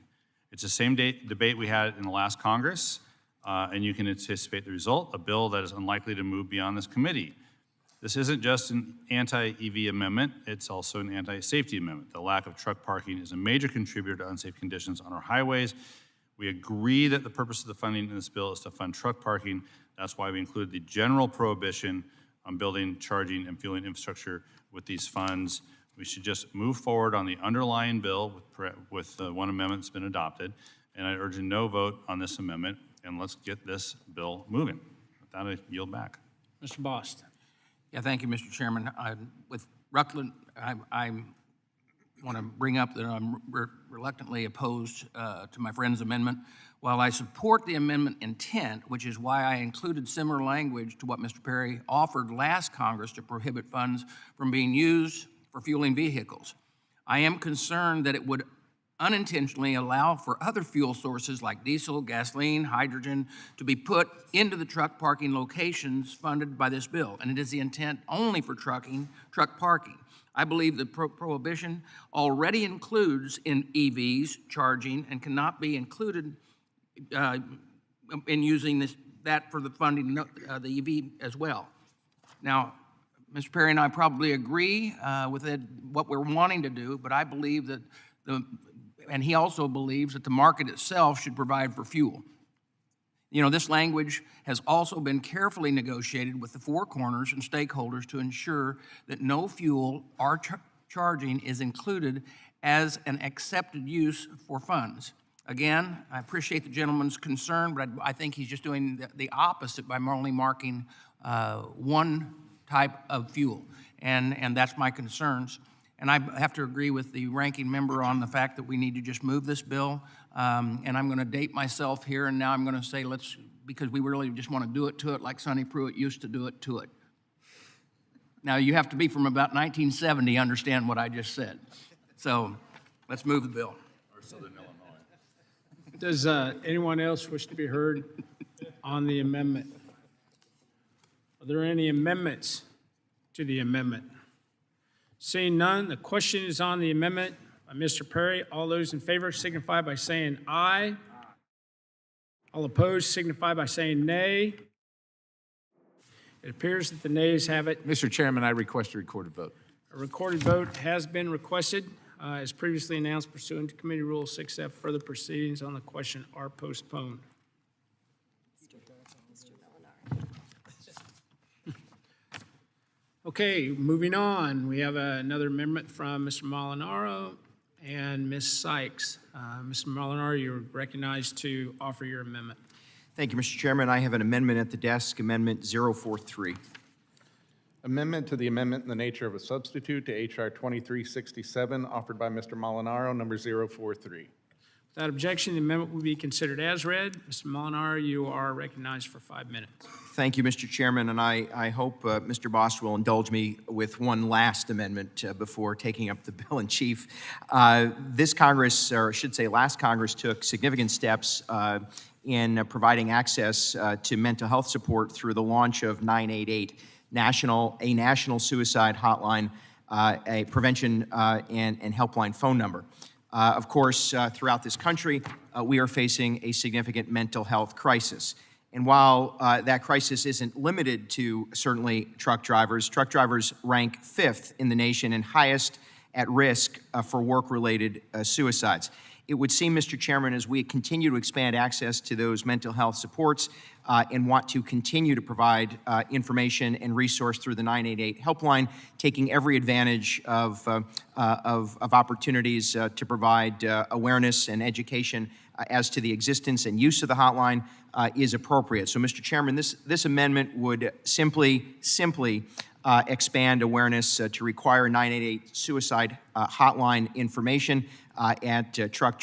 It's the same debate we had in the last Congress, and you can anticipate the result, a bill that is unlikely to move beyond this committee. This isn't just an anti-EV amendment, it's also an anti-safety amendment. The lack of truck parking is a major contributor to unsafe conditions on our highways. We agree that the purpose of the funding in this bill is to fund truck parking. That's why we included the general prohibition on building, charging, and fueling infrastructure with these funds. We should just move forward on the underlying bill with the one amendment that's been adopted, and I urge a no vote on this amendment, and let's get this bill moving. With that, I yield back. Mr. Boston. Yeah, thank you, Mr. Chairman. With Rutland, I want to bring up that I'm reluctantly opposed to my friend's amendment. While I support the amendment intent, which is why I included similar language to what Mr. Perry offered last Congress to prohibit funds from being used for fueling vehicles, I am concerned that it would unintentionally allow for other fuel sources like diesel, gasoline, hydrogen to be put into the truck parking locations funded by this bill. And it is the intent only for truck parking. I believe the prohibition already includes in EVs charging and cannot be included in using that for the funding the EV as well. Now, Mr. Perry and I probably agree with what we're wanting to do, but I believe that and he also believes that the market itself should provide for fuel. You know, this language has also been carefully negotiated with the four corners and stakeholders to ensure that no fuel or charging is included as an accepted use for funds. Again, I appreciate the gentleman's concern, but I think he's just doing the opposite by only marking one type of fuel, and that's my concerns. And I have to agree with the ranking member on the fact that we need to just move this bill. And I'm going to date myself here, and now I'm going to say because we really just want to do it to it like Sonny Pruitt used to do it to it. Now, you have to be from about 1970 to understand what I just said. So let's move the bill. Does anyone else wish to be heard on the amendment? Are there any amendments to the amendment? Seeing none, the question is on the amendment by Mr. Perry. All those in favor signify by saying aye. All opposed signify by saying nay. It appears that the nays have it. Mr. Chairman, I request a recorded vote. A recorded vote has been requested. As previously announced pursuant to Committee Rule 6F, further proceedings on the question are postponed. Okay, moving on. We have another amendment from Mr. Molinaro and Ms. Sykes. Mr. Molinaro, you're recognized to offer your amendment. Thank you, Mr. Chairman. I have an amendment at the desk, Amendment 043. Amendment to the amendment in the nature of a substitute to H.R. 2367, offered by Mr. Molinaro, number 043. Without objection, the amendment will be considered as read. Mr. Molinaro, you are recognized for 5 minutes. Thank you, Mr. Chairman, and I hope Mr. Bost will indulge me with one last amendment before taking up the bill in chief. This Congress, or I should say last Congress, took significant steps in providing access to mental health support through the launch of 988, a national suicide hotline, a prevention and helpline phone number. Of course, throughout this country, we are facing a significant mental health crisis. And while that crisis isn't limited to certainly truck drivers rank 5th in the nation and highest at risk for work-related suicides. It would seem, Mr. Chairman, as we continue to expand access to those mental health supports and want to continue to provide information and resource through the 988 helpline, taking every advantage of opportunities to provide awareness and education as to the existence and use of the hotline is appropriate. So, Mr. Chairman, this amendment would simply expand awareness to require 988 suicide hotline information at truck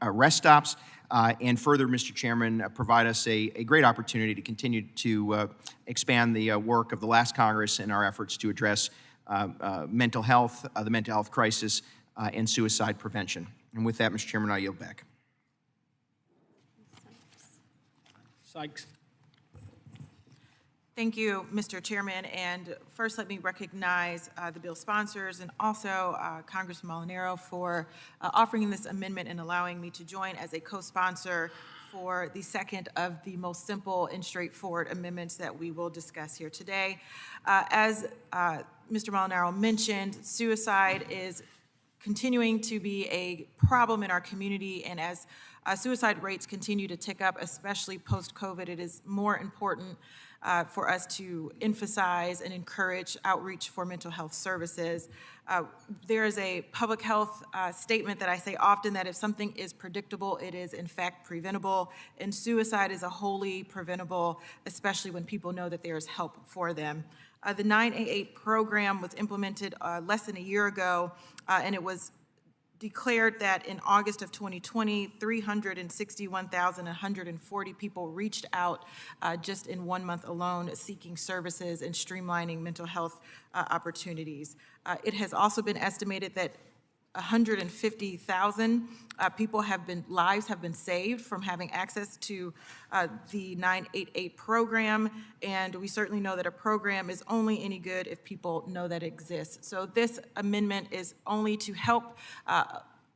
rest stops, and further, Mr. Chairman, provide us a great opportunity to continue to expand the work of the last Congress in our efforts to address mental health, the mental health crisis, and suicide prevention. And with that, Mr. Chairman, I yield back. Sykes. Thank you, Mr. Chairman. And first, let me recognize the bill sponsors and also Congressman Molinaro for offering this amendment and allowing me to join as a co-sponsor for the second of the most simple and straightforward amendments that we will discuss here today. As Mr. Molinaro mentioned, suicide is continuing to be a problem in our community, and as suicide rates continue to tick up, especially post-COVID, it is more important for us to emphasize and encourage outreach for mental health services. There is a public health statement that I say often that if something is predictable, it is in fact preventable, and suicide is a wholly preventable, especially when people know that there is help for them. The 988 program was implemented less than a year ago, and it was declared that in August of 2020, 361,140 people reached out just in 1 month alone seeking services and streamlining mental health opportunities. It has also been estimated that 150,000 lives have been saved from having access to the 988 program, and we certainly know that a program is only any good if people know that it exists. So this amendment is only to help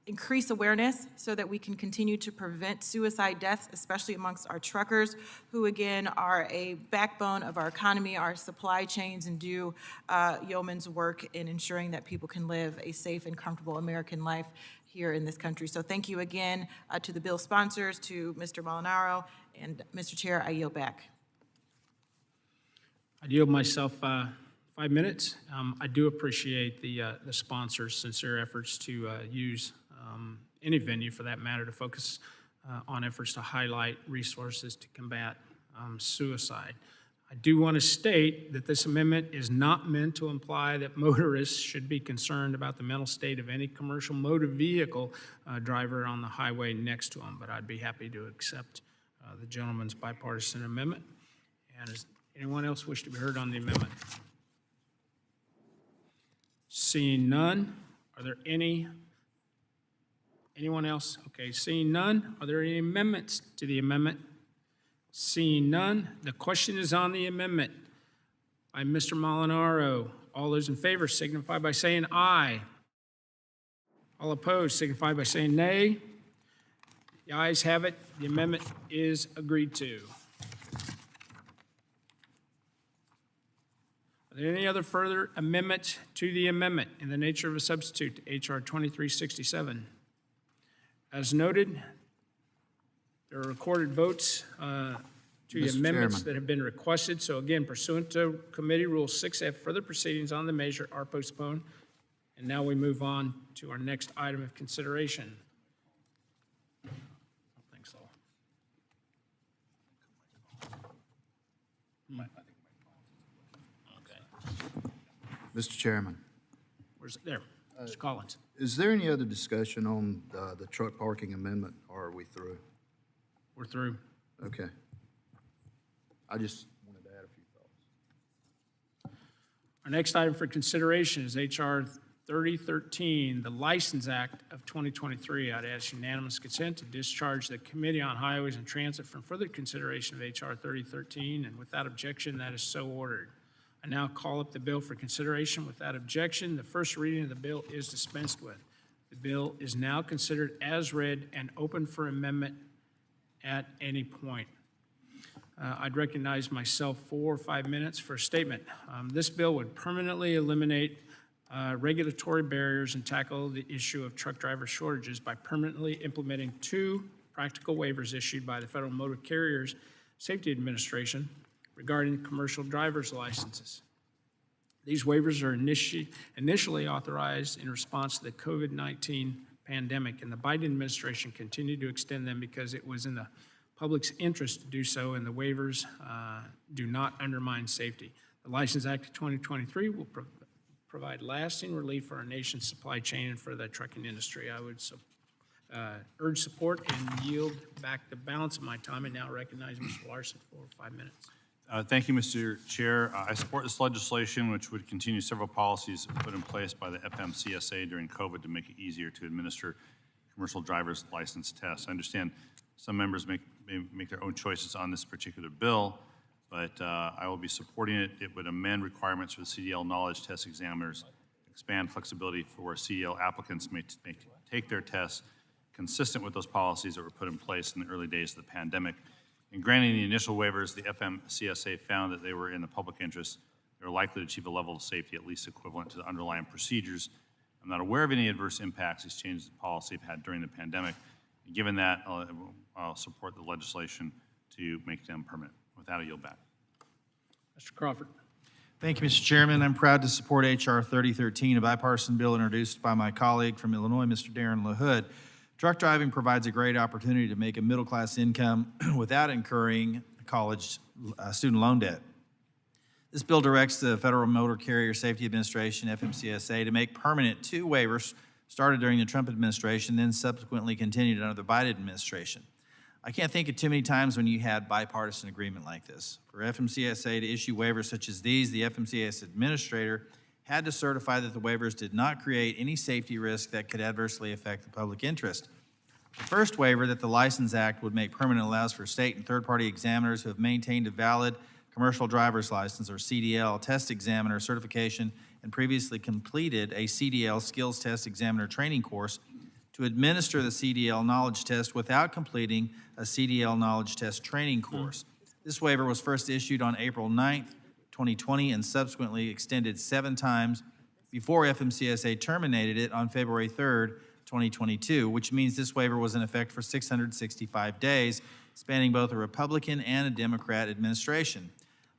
increase awareness so that we can continue to prevent suicide deaths, especially amongst our truckers, who again are a backbone of our economy, our supply chains, and do yeoman's work in ensuring that people can live a safe and comfortable American life here in this country. So thank you again to the bill sponsors, to Mr. Molinaro, and Mr. Chair, I yield back. I yield myself 5 minutes. I do appreciate the sponsors' sincere efforts to use any venue, for that matter, to focus on efforts to highlight resources to combat suicide. I do want to state that this amendment is not meant to imply that motorists should be concerned about the mental state of any commercial motor vehicle driver on the highway next to them, but I'd be happy to accept the gentleman's bipartisan amendment. And does anyone else wish to be heard on the amendment? Seeing none, are there anyone else? Okay, seeing none, are there any amendments to the amendment? Seeing none, the question is on the amendment by Mr. Molinaro. All those in favor signify by saying aye. All opposed signify by saying nay. The ayes have it. The amendment is agreed to. Are there any other further amendments to the amendment in the nature of a substitute to H.R. 2367? As noted, there are recorded votes to the Mr. amendments Chairman. that have been requested. So again, pursuant to Committee Rule 6F, further proceedings on the measure are postponed. And now we move on to our next item of consideration. I don't think so. Okay. Mr. Chairman, Where's it? There, Mr. Collins. is there any other discussion on the truck parking amendment, or are we through? We're through. Okay. I just wanted to add a few thoughts. Our next item for consideration is H.R. 3013, the License Act of 2023. I'd ask unanimous consent to discharge the Committee on Highways and Transit from further consideration of H.R. 3013, and without objection, that is so ordered. I now call up the bill for consideration. Without objection, the first reading of the bill is dispensed with. The bill is now considered as read and open for amendment at any point. I'd recognize myself 4 or 5 minutes for a statement. This bill would permanently eliminate regulatory barriers and tackle the issue of truck driver shortages by permanently implementing 2 practical waivers issued by the Federal Motor Carriers Safety Administration regarding commercial driver's licenses. These waivers are initially authorized in response to the COVID-19 pandemic, and the Biden administration continued to extend them because it was in the public's interest to do so, and the waivers do not undermine safety. The License Act of 2023 will provide lasting relief for our nation's supply chain and for the trucking industry. I would urge support and yield back the balance of my time, and now recognize Mr. Larson for 5 minutes. Thank you, Mr. Chair. I support this legislation, which would continue several policies put in place by the FMCSA during COVID to make it easier to administer commercial driver's license tests. I understand some members may make their own choices on this particular bill, but I will be supporting it. It would amend requirements for the CDL knowledge test examiners, expand flexibility for CDL applicants may take their tests consistent with those policies that were put in place in the early days of the pandemic. In granting the initial waivers, the FMCSA found that they were in the public interest. They were likely to achieve a level of safety at least equivalent to the underlying procedures. I'm not aware of any adverse impacts these changes in policy have had during the pandemic. And given that, I'll support the legislation to make them permanent. With that, I yield back. Mr. Crawford. Thank you, Mr. Chairman. I'm proud to support H.R. 3013, a bipartisan bill introduced by my colleague from Illinois, Mr. Darren LaHood. Truck driving provides a great opportunity to make a middle-class income without incurring college student loan debt. This bill directs the Federal Motor Carrier Safety Administration, FMCSA, to make permanent 2 waivers started during the Trump administration, then subsequently continued under the Biden administration. I can't think of too many times when you had bipartisan agreement like this. For FMCSA to issue waivers such as these, the FMCSA administrator had to certify that the waivers did not create any safety risk that could adversely affect the public interest. The first waiver that the License Act would make permanent allows for state and third-party examiners who have maintained a valid commercial driver's license, or CDL, test examiner certification and previously completed a CDL skills test examiner training course to administer the CDL knowledge test without completing a CDL knowledge test training course. This waiver was first issued on April 9th, 2020, and subsequently extended 7 times before FMCSA terminated it on February 3rd, 2022, which means this waiver was in effect for 665 days, spanning both a Republican and a Democrat administration.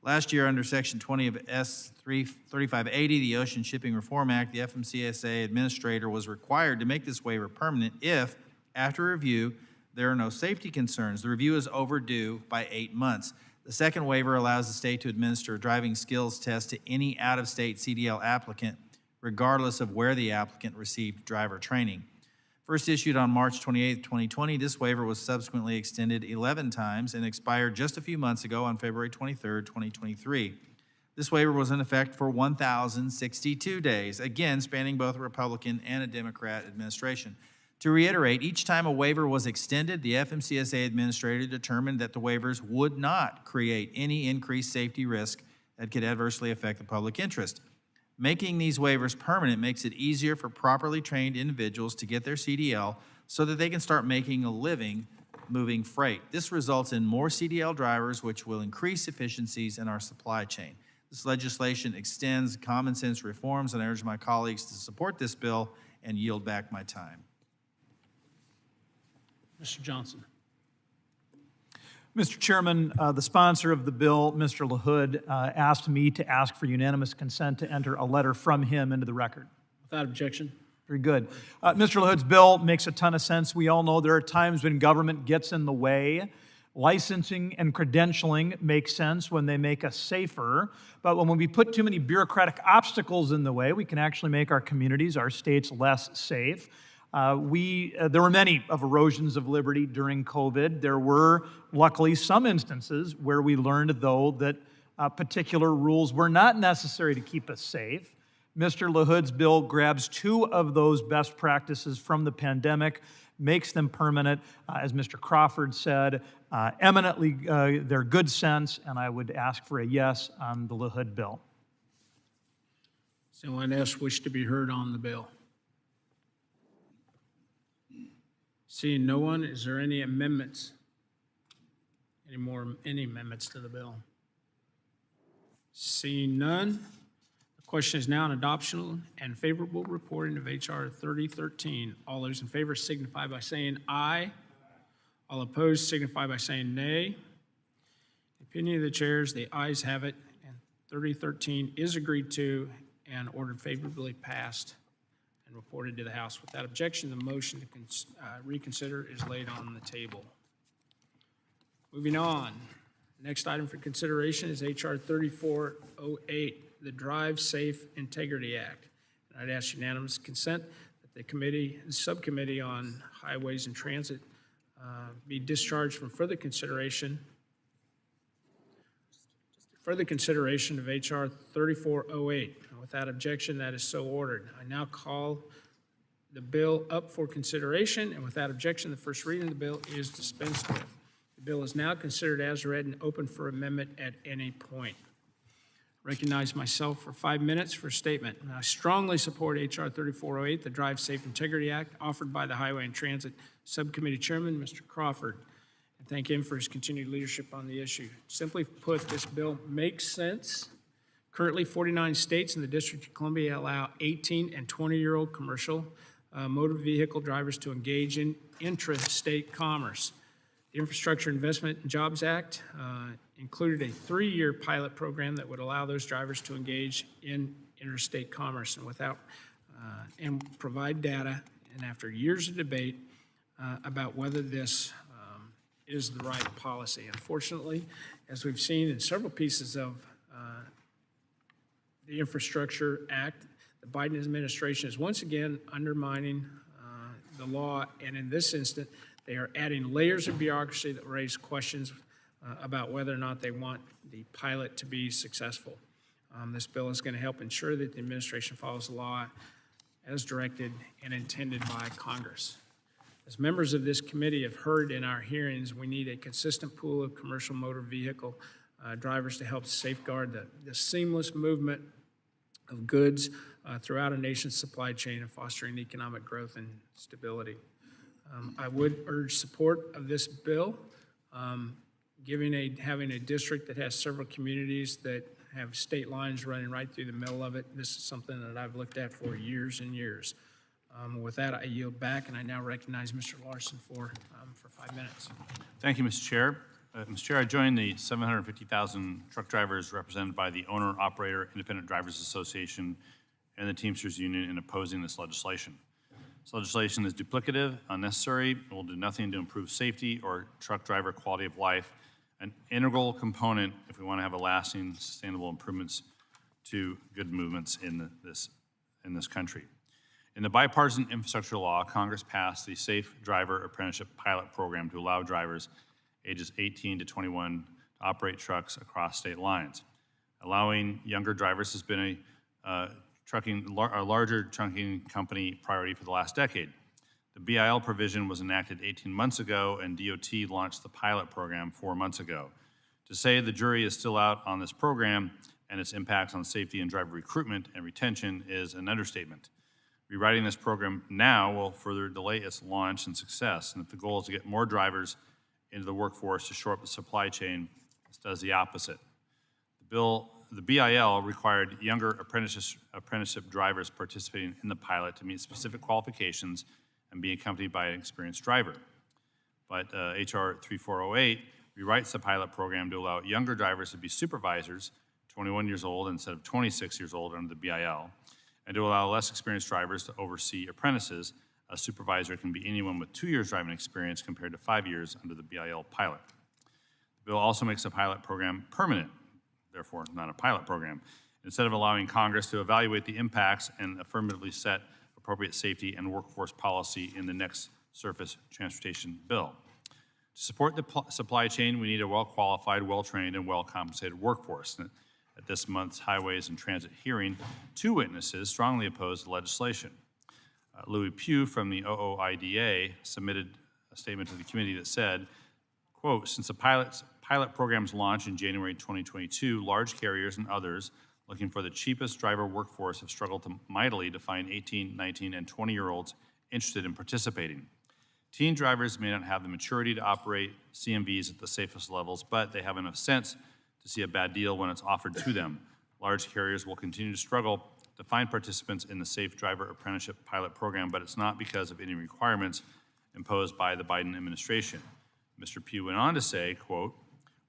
Last year, under Section 20 of S. 3580, the Ocean Shipping Reform Act, the FMCSA administrator was required to make this waiver permanent if, after review, there are no safety concerns. The review is overdue by 8 months. The second waiver allows the state to administer a driving skills test to any out-of-state CDL applicant, regardless of where the applicant received driver training. First issued on March 28, 2020, this waiver was subsequently extended 11 times and expired just a few months ago on February 23, 2023. This waiver was in effect for 1,062 days, again spanning both a Republican and a Democrat administration. To reiterate, each time a waiver was extended, the FMCSA administrator determined that the waivers would not create any increased safety risk that could adversely affect the public interest. Making these waivers permanent makes it easier for properly trained individuals to get their CDL so that they can start making a living moving freight. This results in more CDL drivers, which will increase efficiencies in our supply chain. This legislation extends common sense reforms, and I urge my colleagues to support this bill and yield back my time. Mr. Johnson. Mr. Chairman, the sponsor of the bill, Mr. LaHood, asked me to ask for unanimous consent to enter a letter from him into the record. Without objection. Very good. Mr. LaHood's bill makes a ton of sense. We all know there are times when government gets in the way. Licensing and credentialing make sense when they make us safer, but when we put too many bureaucratic obstacles in the way, we can actually make our communities, our states less safe. There were many of erosions of liberty during COVID. There were, luckily, some instances where we learned, though, that particular rules were not necessary to keep us safe. Mr. LaHood's bill grabs two of those best practices from the pandemic, makes them permanent. As Mr. Crawford said, eminently, they're good sense, and I would ask for a yes on the LaHood bill. Does anyone else wish to be heard on the bill? Seeing no one, is there any amendments? Any amendments to the bill? Seeing none, the question is now on adoption and favorable reporting of H.R. 3013. All those in favor signify by saying aye. All opposed signify by saying nay. In the opinion of the chairs, the ayes have it, and 3013 is agreed to and ordered favorably passed and reported to the House. Without objection, the motion to reconsider is laid on the table. Moving on. Next item for consideration is H.R. 3408, the Drive Safe Integrity Act. And I'd ask unanimous consent that the subcommittee on Highways and Transit be discharged from further consideration of H.R. 3408. Without objection, that is so ordered. I now call the bill up for consideration, and without objection, the first reading of the bill is dispensed with. The bill is now considered as read and open for amendment at any point. Recognize myself for 5 minutes for a statement. And I strongly support H.R. 3408, the Drive Safe Integrity Act, offered by the Highway and Transit Subcommittee Chairman, Mr. Crawford, and thank him for his continued leadership on the issue. Simply put, this bill makes sense. Currently, 49 states and the District of Columbia allow 18 and 20-year-old commercial motor vehicle drivers to engage in intrastate commerce. The Infrastructure Investment and Jobs Act included a 3-year pilot program that would allow those drivers to engage in interstate commerce and provide data. And after years of debate about whether this is the right policy, unfortunately, as we've seen in several pieces of the Infrastructure Act, the Biden administration is once again undermining the law, and in this instant, they are adding layers of bureaucracy that raise questions about whether or not they want the pilot to be successful. This bill is going to help ensure that the administration follows the law as directed and intended by Congress. As members of this committee have heard in our hearings, we need a consistent pool of commercial motor vehicle drivers to help safeguard the seamless movement of goods throughout a nation's supply chain and fostering economic growth and stability. I would urge support of this bill, having a district that has several communities that have state lines running right through the middle of it. This is something that I've looked at for years and years. With that, I yield back, and I now recognize Mr. Larson for 5 minutes. Thank you, Mr. Chair. Mr. Chair, I join the 750,000 truck drivers represented by the Owner-Operator Independent Drivers Association and the Teamsters Union in opposing this legislation. This legislation is duplicative, unnecessary, and will do nothing to improve safety or truck driver quality of life. an integral component if we want to have a lasting, sustainable improvements to good movements in this country. In the bipartisan infrastructure law, Congress passed the Safe Driver Apprenticeship Pilot Program to allow drivers ages 18 to 21 to operate trucks across state lines. Allowing younger drivers has been a larger trucking company priority for the last decade. The BIL provision was enacted 18 months ago, and DOT launched the pilot program 4 months ago. To say the jury is still out on this program and its impacts on safety and driver recruitment and retention is an understatement. Rewriting this program now will further delay its launch and success, and if the goal is to get more drivers into the workforce to shore up the supply chain, this does the opposite. The BIL required younger apprenticeship drivers participating in the pilot to meet specific qualifications and be accompanied by an experienced driver. But HR 3408 rewrites the pilot program to allow younger drivers to be supervisors, 21 years old instead of 26 years old under the BIL, and to allow less experienced drivers to oversee apprentices. A supervisor can be anyone with 2 years driving experience compared to 5 years under the BIL pilot. The bill also makes the pilot program permanent, therefore not a pilot program, instead of allowing Congress to evaluate the impacts and affirmatively set appropriate safety and workforce policy in the next surface transportation bill. To support the supply chain, we need a well-qualified, well-trained, and well-compensated workforce. And at this month's Highways and Transit hearing, 2 witnesses strongly opposed the legislation. Louis Pugh from the OOIDA submitted a statement to the committee that said, quote, since the pilot program's launch in January 2022, large carriers and others looking for the cheapest driver workforce have struggled mightily to find 18, 19, and 20-year-olds interested in participating. Teen drivers may not have the maturity to operate CMVs at the safest levels, but they have enough sense to see a bad deal when it's offered to them. Large carriers will continue to struggle to find participants in the Safe Driver Apprenticeship Pilot Program, but it's not because of any requirements imposed by the Biden administration. Mr. Pugh went on to say, quote,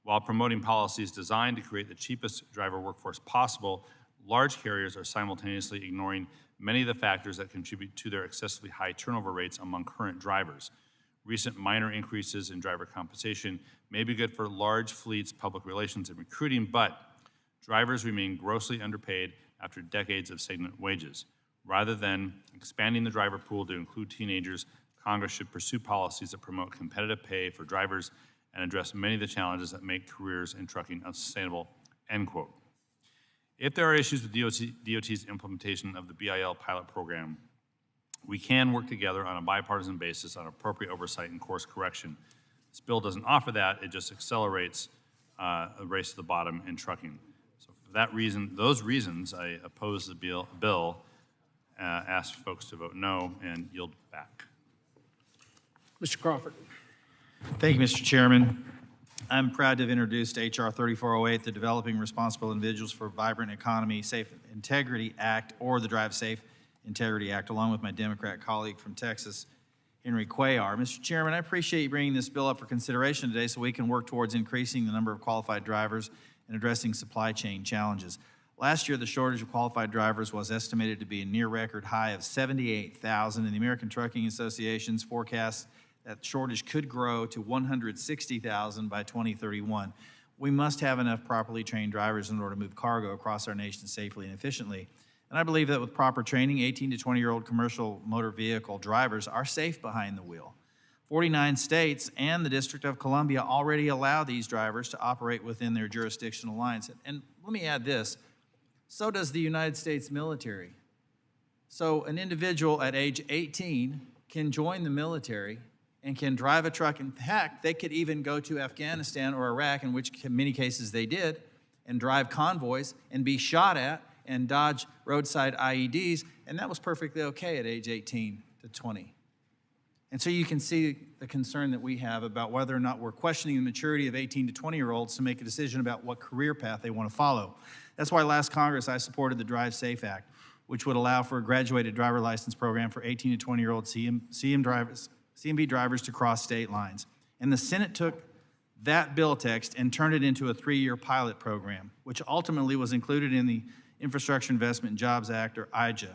while promoting policies designed to create the cheapest driver workforce possible, large carriers are simultaneously ignoring many of the factors that contribute to their excessively high turnover rates among current drivers. Recent minor increases in driver compensation may be good for large fleets, public relations, and recruiting, but drivers remain grossly underpaid after decades of stagnant wages. Rather than expanding the driver pool to include teenagers, Congress should pursue policies that promote competitive pay for drivers and address many of the challenges that make careers in trucking unsustainable, end quote. If there are issues with DOT's implementation of the BIL pilot program, we can work together on a bipartisan basis on appropriate oversight and course correction. This bill doesn't offer that, it just accelerates a race to the bottom in trucking. So for that reason, those reasons, I oppose the bill, ask folks to vote no, and yield back. Mr. Crawford. Thank you, Mr. Chairman. I'm proud to have introduced H.R. 3408, the Developing Responsible Individuals for a Vibrant Economy Safe Integrity Act, or the Drive Safe Integrity Act, along with my Democrat colleague from Texas, Henry Cuellar. Mr. Chairman, I appreciate you bringing this bill up for consideration today so we can work towards increasing the number of qualified drivers and addressing supply chain challenges. Last year, the shortage of qualified drivers was estimated to be a near record high of 78,000, and the American Trucking Association's forecast that shortage could grow to 160,000 by 2031. We must have enough properly trained drivers in order to move cargo across our nation safely and efficiently. And I believe that with proper training, 18 to 20-year-old commercial motor vehicle drivers are safe behind the wheel. 49 states and the District of Columbia already allow these drivers to operate within their jurisdictional lines. And let me add this, so does the United States military. So an individual at age 18 can join the military and can drive a truck. In fact, they could even go to Afghanistan or Iraq, in which many cases they did, and drive convoys and be shot at and dodge roadside IEDs, and that was perfectly okay at age 18 to 20. And so you can see the concern that we have about whether or not we're questioning the maturity of 18 to 20-year-olds to make a decision about what career path they want to follow. That's why last Congress I supported the Drive Safe Act, which would allow for a graduated driver license program for 18 to 20-year-old CMV drivers to cross state lines. And the Senate took that bill text and turned it into a 3-year pilot program, which ultimately was included in the Infrastructure Investment and Jobs Act, or IJA.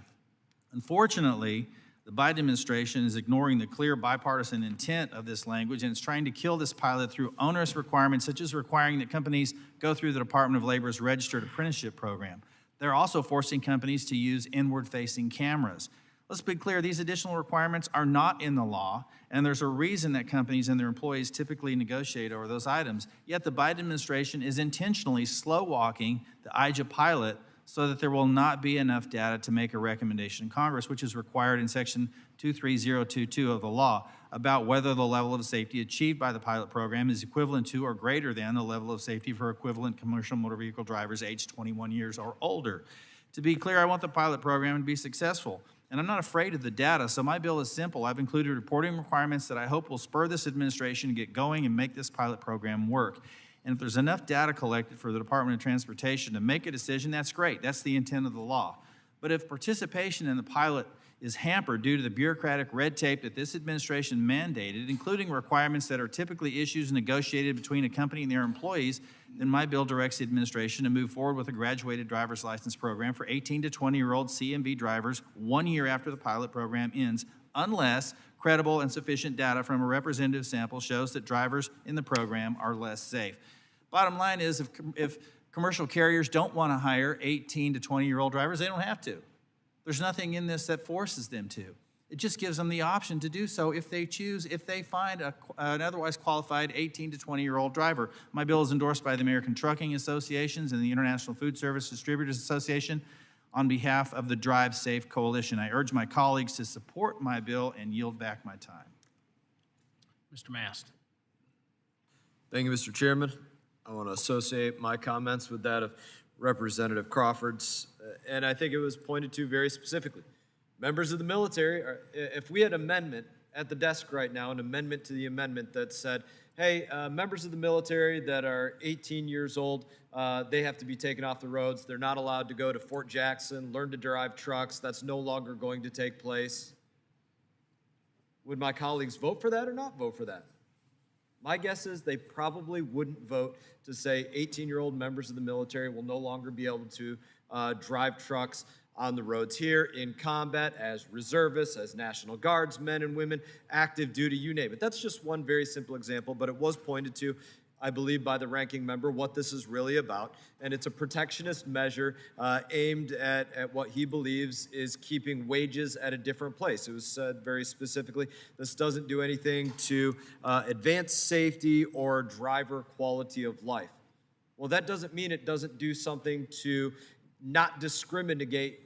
Unfortunately, The Biden administration is ignoring the clear bipartisan intent of this language, and it's trying to kill this pilot through onerous requirements, such as requiring that companies go through the Department of Labor's registered apprenticeship program. They're also forcing companies to use inward-facing cameras. Let's be clear, these additional requirements are not in the law, and there's a reason that companies and their employees typically negotiate over those items. Yet the Biden administration is intentionally slow-walking the IJA pilot so that there will not be enough data to make a recommendation in Congress, which is required in Section 23022 of the law, about whether the level of safety achieved by the pilot program is equivalent to or greater than the level of safety for equivalent commercial motor vehicle drivers aged 21 years or older. To be clear, I want the pilot program to be successful, and I'm not afraid of the data, so my bill is simple. I've included reporting requirements that I hope will spur this administration to get going and make this pilot program work. And if there's enough data collected for the Department of Transportation to make a decision, that's great. That's the intent of the law. But if participation in the pilot is hampered due to the bureaucratic red tape that this administration mandated, including requirements that are typically issues negotiated between a company and their employees, then my bill directs the administration to move forward with a graduated driver's license program for 18 to 20-year-old CMV drivers 1 year after the pilot program ends, unless credible and sufficient data from a representative sample shows that drivers in the program are less safe. Bottom line is, if commercial carriers don't want to hire 18 to 20-year-old drivers, they don't have to. There's nothing in this that forces them to. It just gives them the option to do so if they choose, if they find an otherwise qualified 18 to 20-year-old driver. My bill is endorsed by the American Trucking Associations and the International Food Service Distributors Association on behalf of the Drive Safe Coalition. I urge my colleagues to support my bill and yield back my time. Mr. Mast. Thank you, Mr. Chairman. I want to associate my comments with that of Representative Crawford's, and I think it was pointed to very specifically. Members of the military, if we had an amendment at the desk right now, an amendment to the amendment that said, hey, members of the military that are 18 years old, they have to be taken off the roads. They're not allowed to go to Fort Jackson, learn to drive trucks. That's no longer going to take place. Would my colleagues vote for that or not vote for that? My guess is they probably wouldn't vote to say 18-year-old members of the military will no longer be able to drive trucks on the roads here in combat, as reservists, as National Guards men and women, active duty, you name it. That's just one very simple example, but it was pointed to, I believe, by the ranking member what this is really about. And it's a protectionist measure aimed at what he believes is keeping wages at a different place. It was said very specifically, this doesn't do anything to advance safety or driver quality of life. Well, that doesn't mean it doesn't do something to not discriminate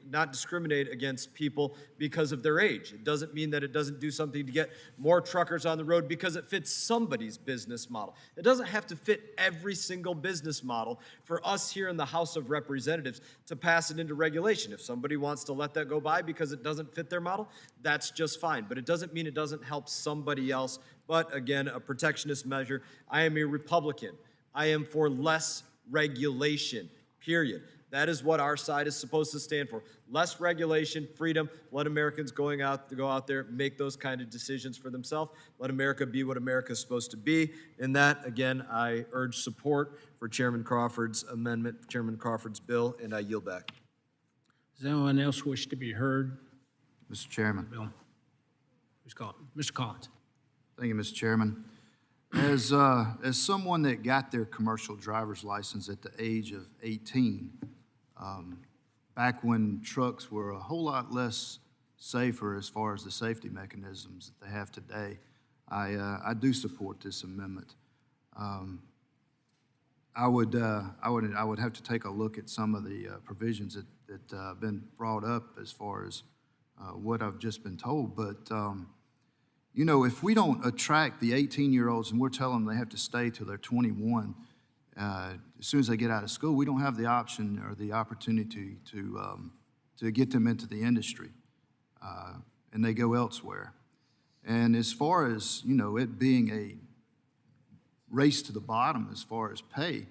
against people because of their age. It doesn't mean that it doesn't do something to get more truckers on the road because it fits somebody's business model. It doesn't have to fit every single business model for us here in the House of Representatives to pass it into regulation. If somebody wants to let that go by because it doesn't fit their model, that's just fine. But it doesn't mean it doesn't help somebody else. But again, a protectionist measure. I am a Republican. I am for less regulation, period. That is what our side is supposed to stand for. Less regulation, freedom, let Americans go out there, make those kind of decisions for themselves. Let America be what America is supposed to be. In that, again, I urge support for Chairman Crawford's amendment, Chairman Crawford's bill, and I yield back. Does anyone else wish to be heard? Mr. Chairman. Bill. Who's calling? Mr. Collins. Thank you, Mr. Chairman. As someone that got their commercial driver's license at the age of 18, back when trucks were a whole lot less safer as far as the safety mechanisms that they have today, I do support this amendment. I would have to take a look at some of the provisions that have been brought up as far as what I've just been told, but you know, if we don't attract the 18-year-olds and we're telling them they have to stay till they're 21, as soon as they get out of school, we don't have the option or the opportunity to get them into the industry, and they go elsewhere. And as far as, you know, it being a race to the bottom as far as pay,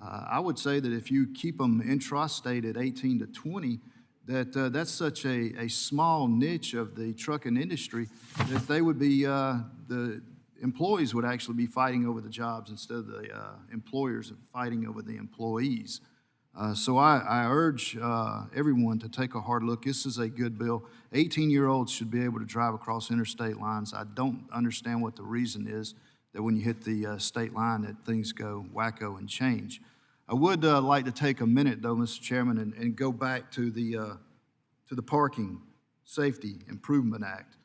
I would say that if you keep them intrastate at 18 to 20, that's such a small niche of the trucking industry that they would be, the employees would actually be fighting over the jobs instead of the employers fighting over the employees. So I urge everyone to take a hard look. This is a good bill. 18-year-olds should be able to drive across interstate lines. I don't understand what the reason is that when you hit the state line that things go wacko and change. I would like to take a minute, though, Mr. Chairman, and go back to the Parking Safety Improvement Act.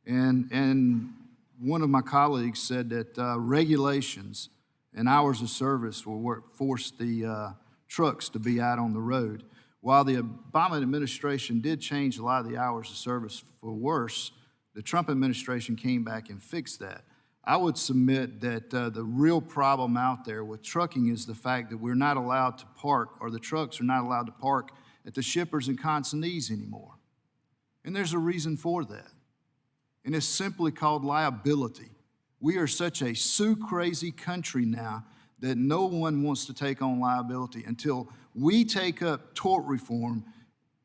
And one of my colleagues said that regulations and hours of service will force the trucks to be out on the road. While the Obama administration did change a lot of the hours of service for worse, the Trump administration came back and fixed that. I would submit that the real problem out there with trucking is the fact that we're not allowed to park, or the trucks are not allowed to park at the shippers and consignees anymore. And there's a reason for that. And it's simply called liability. We are such a sue-crazy country now that no one wants to take on liability until we take up tort reform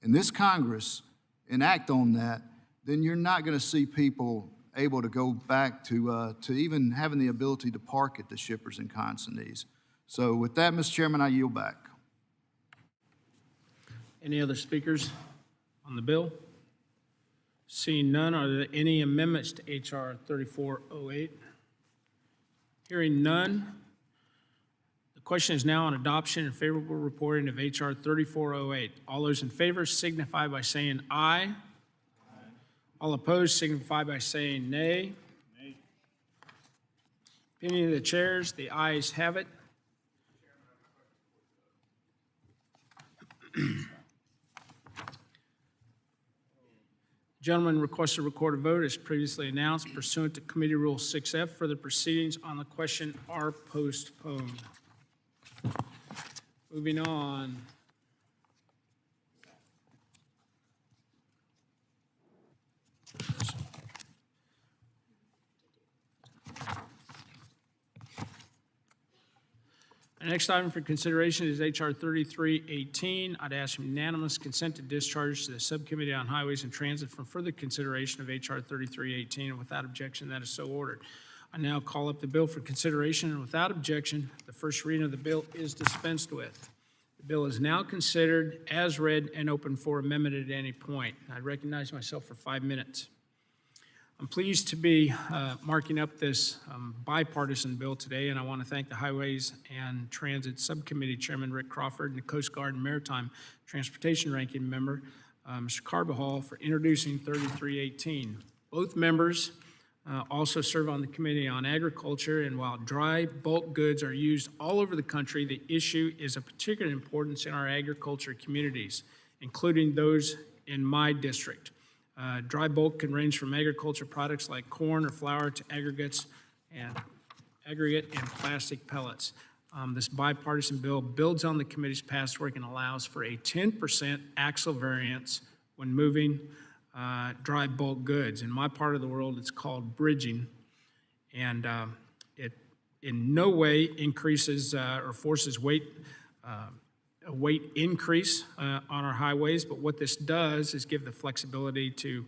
in this Congress and act on that. Then you're not going to see people able to go back to even having the ability to park at the shippers and consignees. So with that, Mr. Chairman, I yield back. Any other speakers on the bill? Seeing none, are there any amendments to H.R. 3408? Hearing none, the question is now on adoption and favorable reporting of H.R. 3408. All those in favor signify by saying aye. All opposed signify by saying nay. Nay. Opinion of the chairs, the ayes have it. Gentleman requests to record a vote as previously announced pursuant to Committee Rule 6F. Further proceedings on the question are postponed. Moving on. The next item for consideration is H.R. 3318. I'd ask unanimous consent to discharge to the Subcommittee on Highways and Transit for further consideration of H.R. 3318, and without objection, that is so ordered. I now call up the bill for consideration, and without objection, the first reading of the bill is dispensed with. The bill is now considered as read and open for amendment at any point. I recognize myself for 5 minutes. I'm pleased to be marking up this bipartisan bill today, and I want to thank the Highways and Transit Subcommittee Chairman Rick Crawford and the Coast Guard and Maritime Transportation Ranking Member Mr. Carbajal for introducing 3318. Both members also serve on the Committee on Agriculture, and while dry bulk goods are used all over the country, the issue is of particular importance in our agriculture communities, including those in my district. Dry bulk can range from agriculture products like corn or flour to aggregate and plastic pellets. This bipartisan bill builds on the committee's past work and allows for a 10% axle variance when moving dry bulk goods. In my part of the world, it's called bridging, and it in no way increases or forces a weight increase on our highways, but what this does is give the flexibility to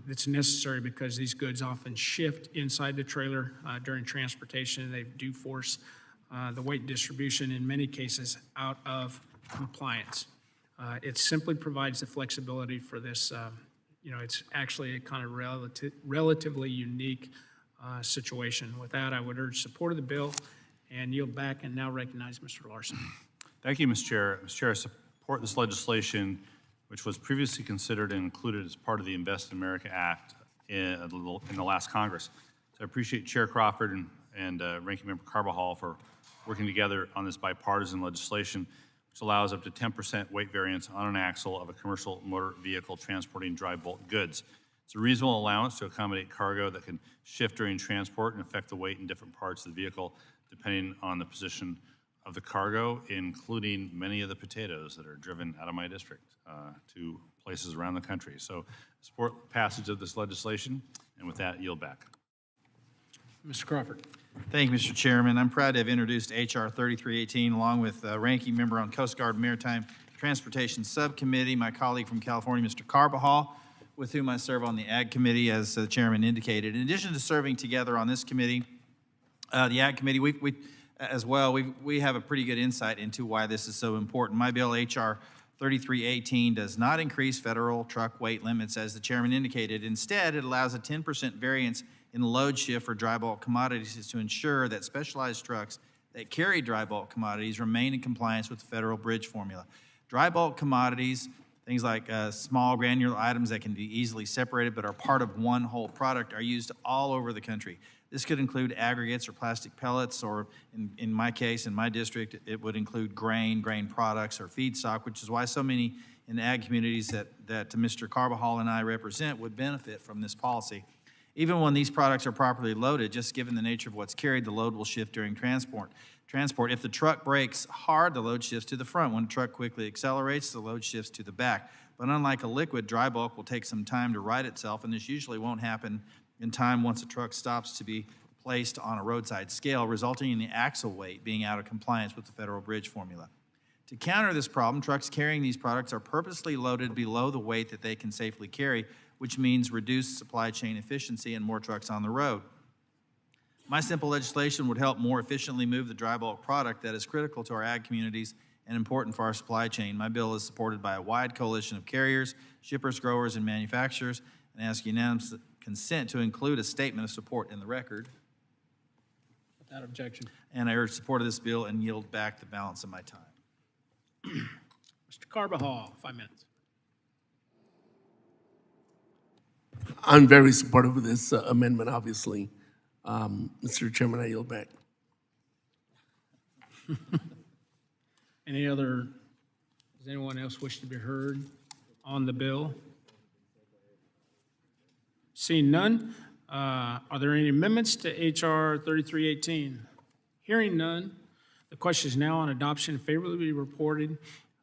that's necessary because these goods often shift inside the trailer during transportation, and they do force the weight distribution in many cases out of compliance. It simply provides the flexibility for this. It's actually a kind of relatively unique situation. With that, I would urge support of the bill and yield back and now recognize Mr. Larson. Thank you, Mr. Chair. Mr. Chair, I support this legislation, which was previously considered and included as part of the Invest in America Act in the last Congress. So I appreciate Chair Crawford and Ranking Member Carbajal for working together on this bipartisan legislation, which allows up to 10% weight variance on an axle of a commercial motor vehicle transporting dry bulk goods. It's a reasonable allowance to accommodate cargo that can shift during transport and affect the weight in different parts of the vehicle, depending on the position of the cargo, including many of the potatoes that are driven out of my district to places around the country. So support passage of this legislation, and with that, yield back. Mr. Crawford. Thank you, Mr. Chairman. I'm proud to have introduced H.R. 3318 along with Ranking Member on Coast Guard and Maritime Transportation Subcommittee, my colleague from California, Mr. Carbajal, with whom I serve on the Ag Committee, as the Chairman indicated. In addition to serving together on this committee, the Ag Committee, as well, we have a pretty good insight into why this is so important. My bill, H.R. 3318, does not increase federal truck weight limits, as the chairman indicated. Instead, it allows a 10% variance in the load shift for dry bulk commodities to ensure that specialized trucks that carry dry bulk commodities remain in compliance with the federal bridge formula. Dry bulk commodities, things like small granular items that can be easily separated but are part of one whole product, are used all over the country. This could include aggregates or plastic pellets, or in my case, in my district, it would include grain products, or feedstock, which is why so many in the ag communities that Mr. Carbajal and I represent would benefit from this policy. Even when these products are properly loaded, just given the nature of what's carried, the load will shift during transport. If the truck brakes hard, the load shifts to the front. When the truck quickly accelerates, the load shifts to the back. But unlike a liquid, dry bulk will take some time to right itself, and this usually won't happen in time once a truck stops to be placed on a roadside scale, resulting in the axle weight being out of compliance with the federal bridge formula. To counter this problem, trucks carrying these products are purposely loaded below the weight that they can safely carry, which means reduced supply chain efficiency and more trucks on the road. My simple legislation would help more efficiently move the dry bulk product that is critical to our ag communities and important for our supply chain. My bill is supported by a wide coalition of carriers, shippers, growers, and manufacturers, and ask unanimous consent to include a statement of support in the record. Without objection. And I urge support of this bill and yield back the balance of my time. Mr. Carbajal, 5 minutes. I'm very supportive of this amendment, obviously. Mr. Chairman, I yield back. Does anyone else wish to be heard on the bill? Seeing none, are there any amendments to H.R. 3318? Hearing none, the question is now on adoption favorably reported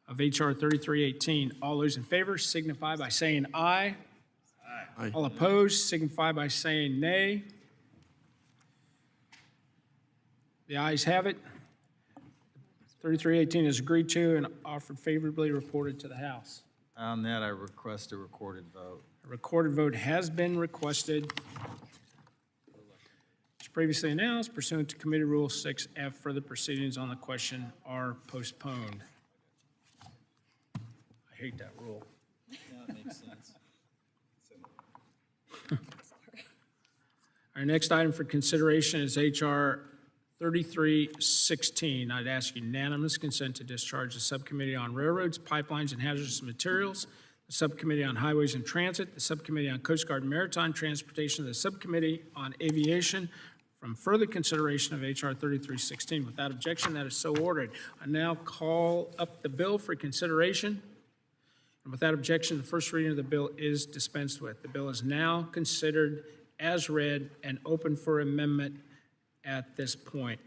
of H.R. 3318. All those in favor signify by saying aye. Aye. All opposed signify by saying nay. The ayes have it. 3318 is agreed to and offered favorably reported to the House. On that, I request a recorded vote. A recorded vote has been requested. As previously announced, pursuant to Committee Rule 6F, further proceedings on the question are postponed. I hate that rule. That makes sense. Our next item for consideration is H.R. 3316. I'd ask unanimous consent to discharge the Subcommittee on Railroads, Pipelines, and Hazardous Materials, the Subcommittee on Highways and Transit, the Subcommittee on Coast Guard and Maritime Transportation, the Subcommittee on Aviation from further consideration of H.R. 3316. Without objection, that is so ordered. I now call up the bill for consideration. And without objection, the first reading of the bill is dispensed with. The bill is now considered as read and open for amendment at this point.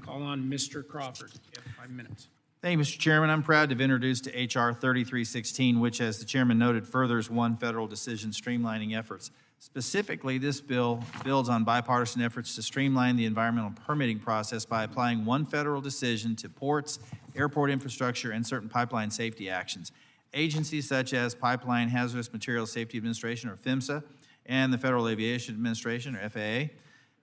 Call on Mr. Crawford. You have 5 minutes. Thank you, Mr. Chairman. I'm proud to have introduced to H.R. 3316, which, as the chairman noted, furthers one federal decision streamlining efforts. Specifically, this bill builds on bipartisan efforts to streamline the environmental permitting process by applying one federal decision to ports, airport infrastructure, and certain pipeline safety actions. Agencies such as Pipeline Hazardous Materials Safety Administration, or PHMSA, and the Federal Aviation Administration, or FAA,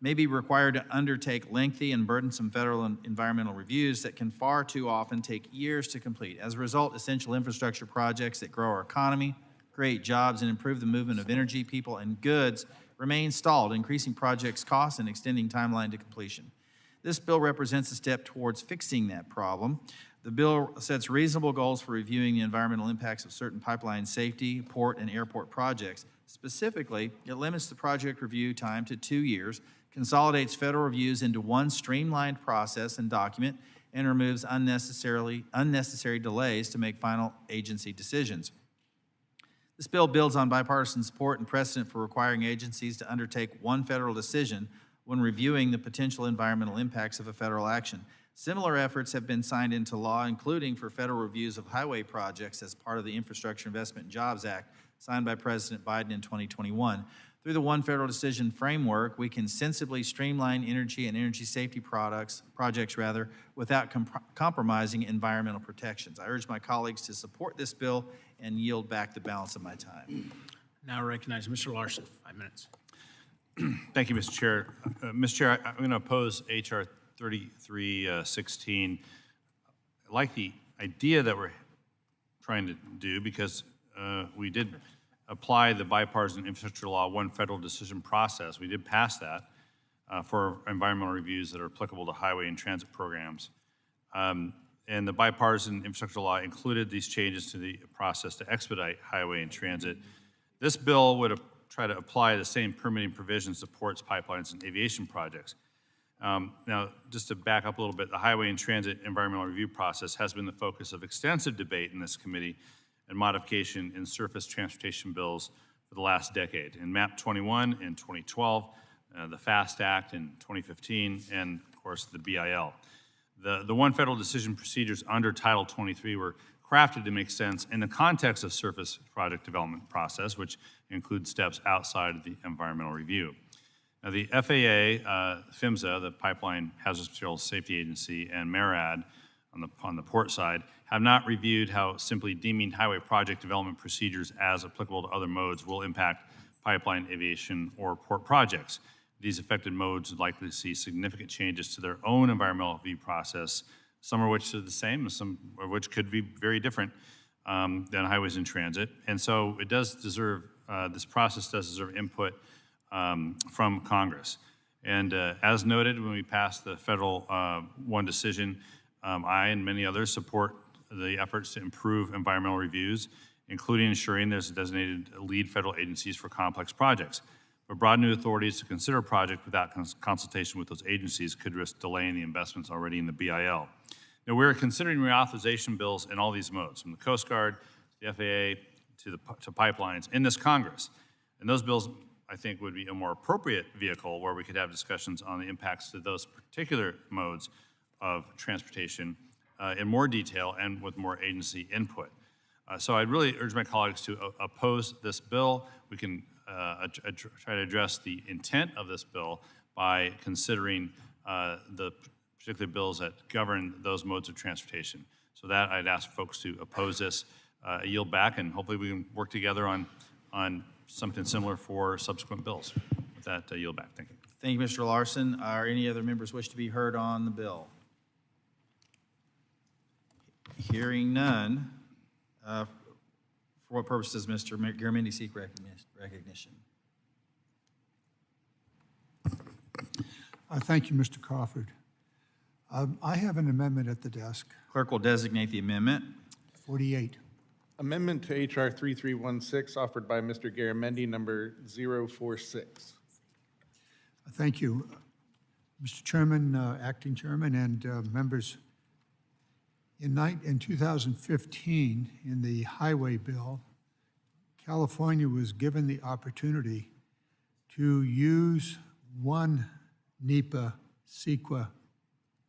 may be required to undertake lengthy and burdensome federal environmental reviews that can far too often take years to complete. As a result, essential infrastructure projects that grow our economy, create jobs, and improve the movement of energy, people, and goods remain stalled, increasing projects' costs and extending timeline to completion. This bill represents a step towards fixing that problem. The bill sets reasonable goals for reviewing the environmental impacts of certain pipeline safety, port, and airport projects. Specifically, it limits the project review time to 2 years, consolidates federal reviews into one streamlined process and document, and removes unnecessary delays to make final agency decisions. This bill builds on bipartisan support and precedent for requiring agencies to undertake one federal decision when reviewing the potential environmental impacts of a federal action. Similar efforts have been signed into law, including for federal reviews of highway projects as part of the Infrastructure Investment and Jobs Act, signed by President Biden in 2021. Through the One Federal Decision framework, we can sensibly streamline energy and energy safety projects without compromising environmental protections. I urge my colleagues to support this bill and yield back the balance of my time. Now recognize Mr. Larson, 5 minutes. Thank you, Mr. Chair. Mr. Chair, I'm going to oppose H.R. 3316. I like the idea that we're trying to do because we did apply the bipartisan infrastructure law one federal decision process. We did pass that for environmental reviews that are applicable to highway and transit programs. And the bipartisan infrastructure law included these changes to the process to expedite highway and transit. This bill would try to apply the same permitting provisions to ports, pipelines, and aviation projects. Now, just to back up a little bit, the highway and transit environmental review process has been the focus of extensive debate in this committee and modification in surface transportation bills for the last decade. In MAP 21 in 2012, the FAST Act in 2015, and of course the BIL. The one federal decision procedures under Title 23 were crafted to make sense in the context of surface project development process, which includes steps outside of the environmental review. Now, the FAA, PHMSA, the Pipeline Hazardous Materials Safety Agency, and MARAD on the port side have not reviewed how simply deeming highway project development procedures as applicable to other modes will impact pipeline, aviation, or port projects. These affected modes would likely see significant changes to their own environmental review process, some of which are the same, and some of which could be very different than highways and transit. And so it does deserve, this process does deserve input from Congress. And as noted, when we passed the federal one decision, I and many others support the efforts to improve environmental reviews, including ensuring there's designated lead federal agencies for complex projects. But broad new authorities to consider a project without consultation with those agencies could risk delaying the investments already in the BIL. Now, we're considering reauthorization bills in all these modes, from the Coast Guard, the FAA, to pipelines in this Congress. And those bills, I think, would be a more appropriate vehicle where we could have discussions on the impacts to those particular modes of transportation in more detail and with more agency input. So I'd really urge my colleagues to oppose this bill. We can try to address the intent of this bill by considering the particular bills that govern those modes of transportation. So that I'd ask folks to oppose this. I yield back, and hopefully we can work together on something similar for subsequent bills. With that, I yield back. Thank you. Thank you, Mr. Larson. Are any other members wish to be heard on the bill? Hearing none, for what purpose does Mr. Garamendi seek recognition? Thank you, Mr. Crawford. I have an amendment at the desk. Clerk will designate the amendment. 48. Amendment to H.R. 3316 offered by Mr. Garamendi, number 046. Thank you, Mr. Chairman, Acting Chairman, and members. In 2015, in the highway bill, California was given the opportunity to use one NEPA CEQA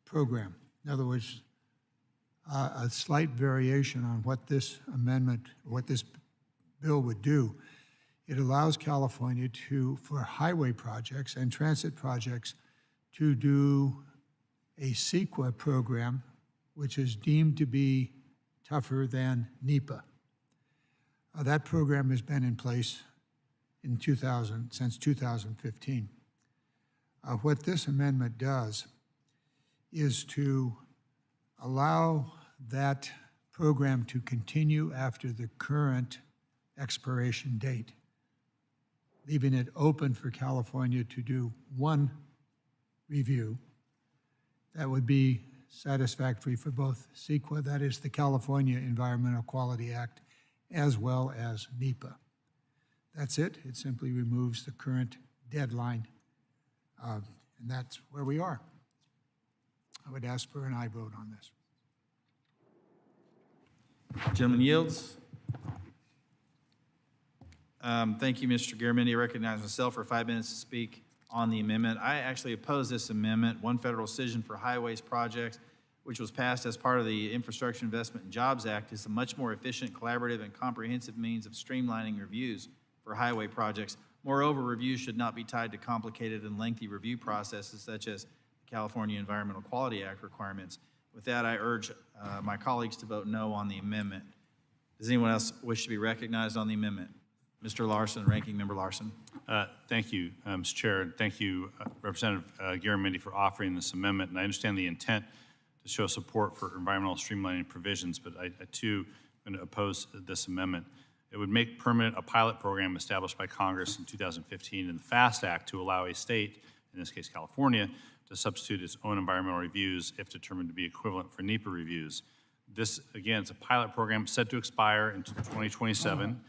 program. In other words, a slight variation on what this amendment, what this bill would do. It allows California to, for highway projects and transit projects, to do a CEQA program which is deemed to be tougher than NEPA. That program has been in place in since 2015. What this amendment does is to allow that program to continue after the current expiration date, leaving it open for California to do one review that would be satisfactory for both CEQA, that is the California Environmental Quality Act, as well as NEPA. That's it. It simply removes the current deadline, and that's where we are. I would ask for an aye vote on this. Gentleman yields. Thank you, Mr. Garamendi. I recognize myself for 5 minutes to speak on the amendment. I actually oppose this amendment. One federal decision for highways projects, which was passed as part of the Infrastructure Investment and Jobs Act, is a much more efficient, collaborative, and comprehensive means of streamlining reviews for highway projects. Moreover, reviews should not be tied to complicated and lengthy review processes such as the California Environmental Quality Act requirements. With that, I urge my colleagues to vote no on the amendment. Does anyone else wish to be recognized on the amendment? Mr. Larson, Ranking Member Larson. Thank you, Mr. Chair, and thank you, Representative Garamendi, for offering this amendment. And I understand the intent to show support for environmental streamlining provisions, but I too am going to oppose this amendment. It would make permanent a pilot program established by Congress in 2015 in the FAST Act to allow a state, in this case California, to substitute its own environmental reviews if determined to be equivalent for NEPA reviews. This, again, is a pilot program set to expire in 2027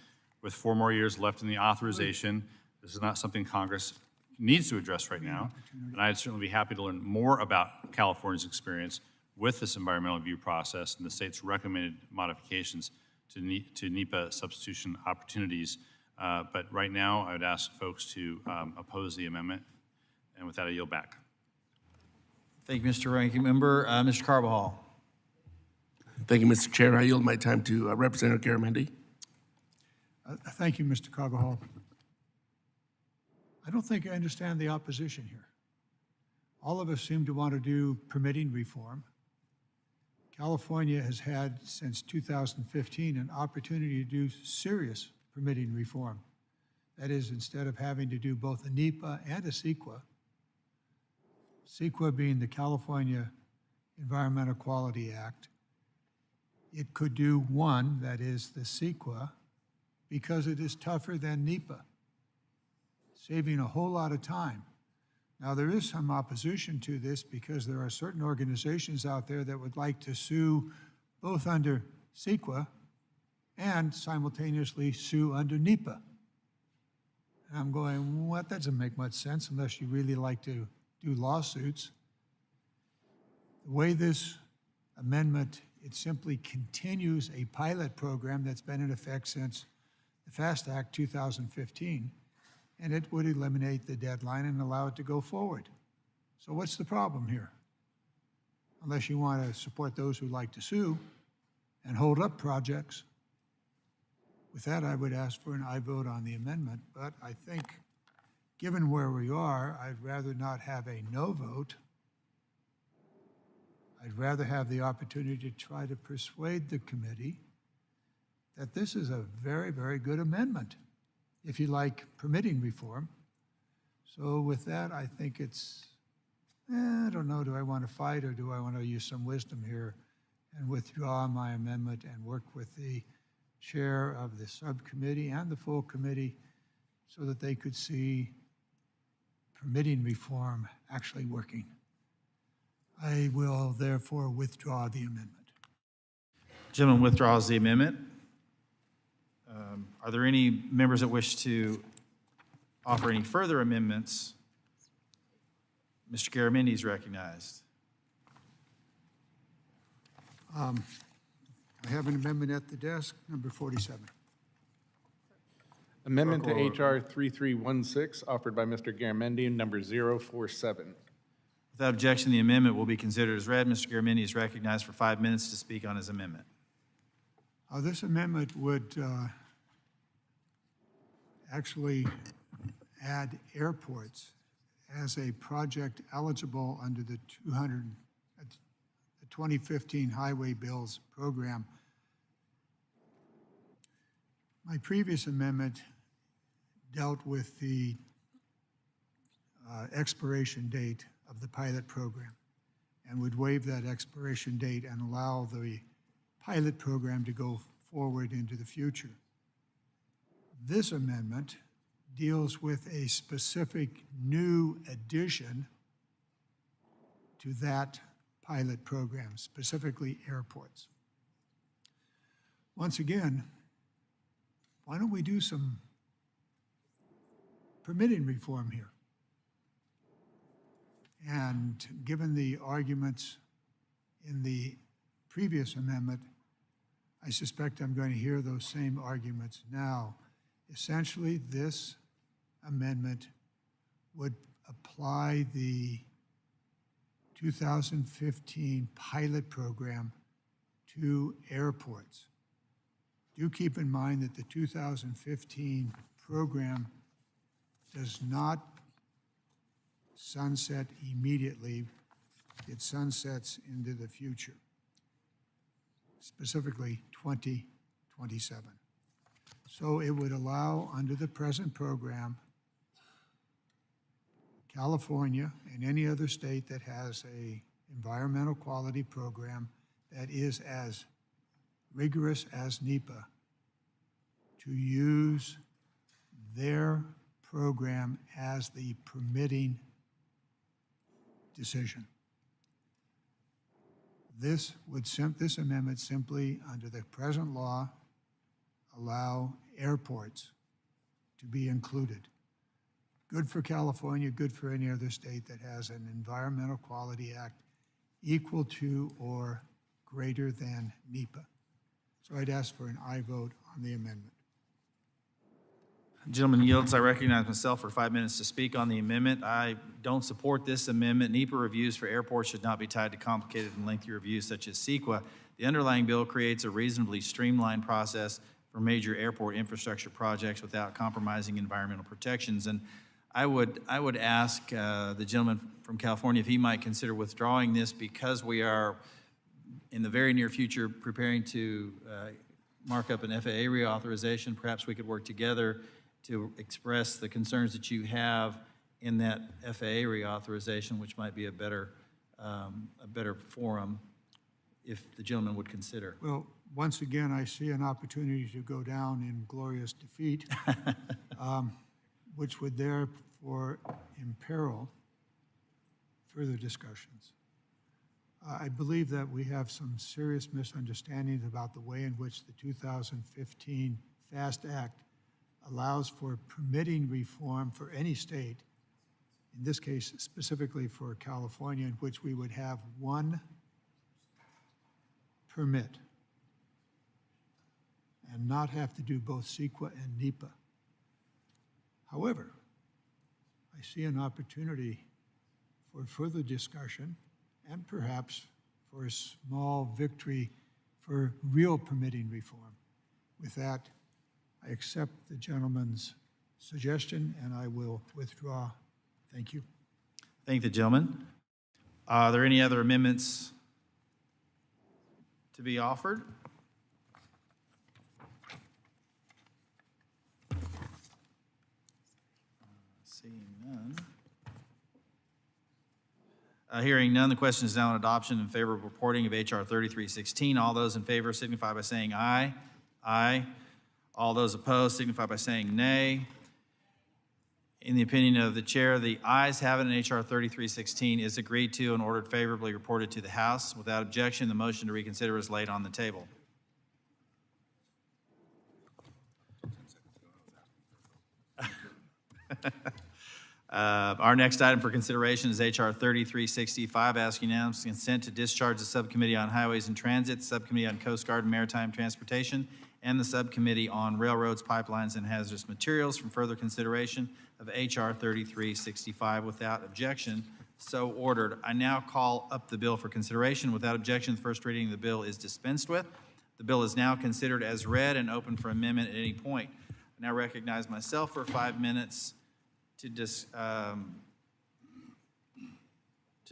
with 4 more years left in the authorization. This is not something Congress needs to address right now, and I'd certainly be happy to learn more about California's experience with this environmental review process and the state's recommended modifications to NEPA substitution opportunities. But right now, I would ask folks to oppose the amendment, and with that, I yield back. Thank you, Mr. Ranking Member. Mr. Carbajal. Thank you, Mr. Chair. I yield my time to Representative Garamendi. Thank you, Mr. Carbajal. I don't think I understand the opposition here. All of us seem to want to do permitting reform. California has had, since 2015, an opportunity to do serious permitting reform. That is, instead of having to do both a NEPA and a CEQA, CEQA being the California Environmental Quality Act, it could do one, that is the CEQA, because it is tougher than NEPA, saving a whole lot of time. Now, there is some opposition to this because there are certain organizations out there that would like to sue both under CEQA and simultaneously sue under NEPA. And I'm going, what? That doesn't make much sense unless you really like to do lawsuits. The way this amendment, it simply continues a pilot program that's been in effect since the FAST Act 2015, and it would eliminate the deadline and allow it to go forward. So what's the problem here? Unless you want to support those who like to sue and hold up projects. With that, I would ask for an aye vote on the amendment, but I think, given where we are, I'd rather not have a no vote. I'd rather have the opportunity to try to persuade the committee that this is a very, very good amendment, if you like permitting reform. So with that, I think it's, I don't know, do I want to fight or do I want to use some wisdom here and withdraw my amendment and work with the chair of the subcommittee and the full committee so that they could see permitting reform actually working. I will therefore withdraw the amendment. Gentleman withdraws the amendment. Are there any members that wish to offer any further amendments? Mr. Garamendi is recognized. I have an amendment at the desk, number 47. Amendment to H.R. 3316, offered by Mr. Garamendi, number 047. Without objection, the amendment will be considered as read. Mr. Garamendi is recognized for 5 minutes to speak on his amendment. This amendment would actually add airports as a project eligible under the 2015 Highway Bills program. My previous amendment dealt with the expiration date of the pilot program and would waive that expiration date and allow the pilot program to go forward into the future. This amendment deals with a specific new addition to that pilot program, specifically airports. Once again, why don't we do some permitting reform here? And given the arguments in the previous amendment, I suspect I'm going to hear those same arguments now. Essentially, this amendment would apply the 2015 pilot program to airports. Do keep in mind that the 2015 program does not sunset immediately. It sunsets into the future, specifically 2027. So it would allow, under the present program, California and any other state that has a environmental quality program that is as rigorous as NEPA to use their program as the permitting decision. This amendment simply, under the present law, allow airports to be included. Good for California, good for any other state that has an Environmental Quality Act equal to or greater than NEPA. So I'd ask for an aye vote on the amendment. Gentleman yields. I recognize myself for 5 minutes to speak on the amendment. I don't support this amendment. NEPA reviews for airports should not be tied to complicated and lengthy reviews such as CEQA. The underlying bill creates a reasonably streamlined process for major airport infrastructure projects without compromising environmental protections. And I would ask the gentleman from California if he might consider withdrawing this, because we are in the very near future preparing to mark up an FAA reauthorization. Perhaps we could work together to express the concerns that you have in that FAA reauthorization, which might be a better forum if the gentleman would consider. Well, once again, I see an opportunity to go down in glorious defeat, which would therefore imperil further discussions. I believe that we have some serious misunderstandings about the way in which the 2015 FAST Act allows for permitting reform for any state, in this case specifically for California, in which we would have one permit and not have to do both CEQA and NEPA. However, I see an opportunity for further discussion and perhaps for a small victory for real permitting reform. With that, I accept the gentleman's suggestion and I will withdraw. Thank you. Thank the gentleman. Are there any other amendments to be offered? Seeing none. Hearing none, the question is now on adoption in favor of reporting of H.R. 3316. All those in favor signify by saying aye. Aye. All those opposed signify by saying nay. In the opinion of the chair, the ayes have it, and H.R. 3316 is agreed to and ordered favorably reported to the House. Without objection, the motion to reconsider is laid on the table. Our next item for consideration is H.R. 3365, asking unanimous consent to discharge the Subcommittee on Highways and Transit, the Subcommittee on Coast Guard and Maritime Transportation, and the Subcommittee on Railroads, Pipelines, and Hazardous Materials from further consideration of H.R. 3365 without objection. So ordered. I now call up the bill for consideration. Without objection, the first reading of the bill is dispensed with. The bill is now considered as read and open for amendment at any point. I now recognize myself for 5 minutes to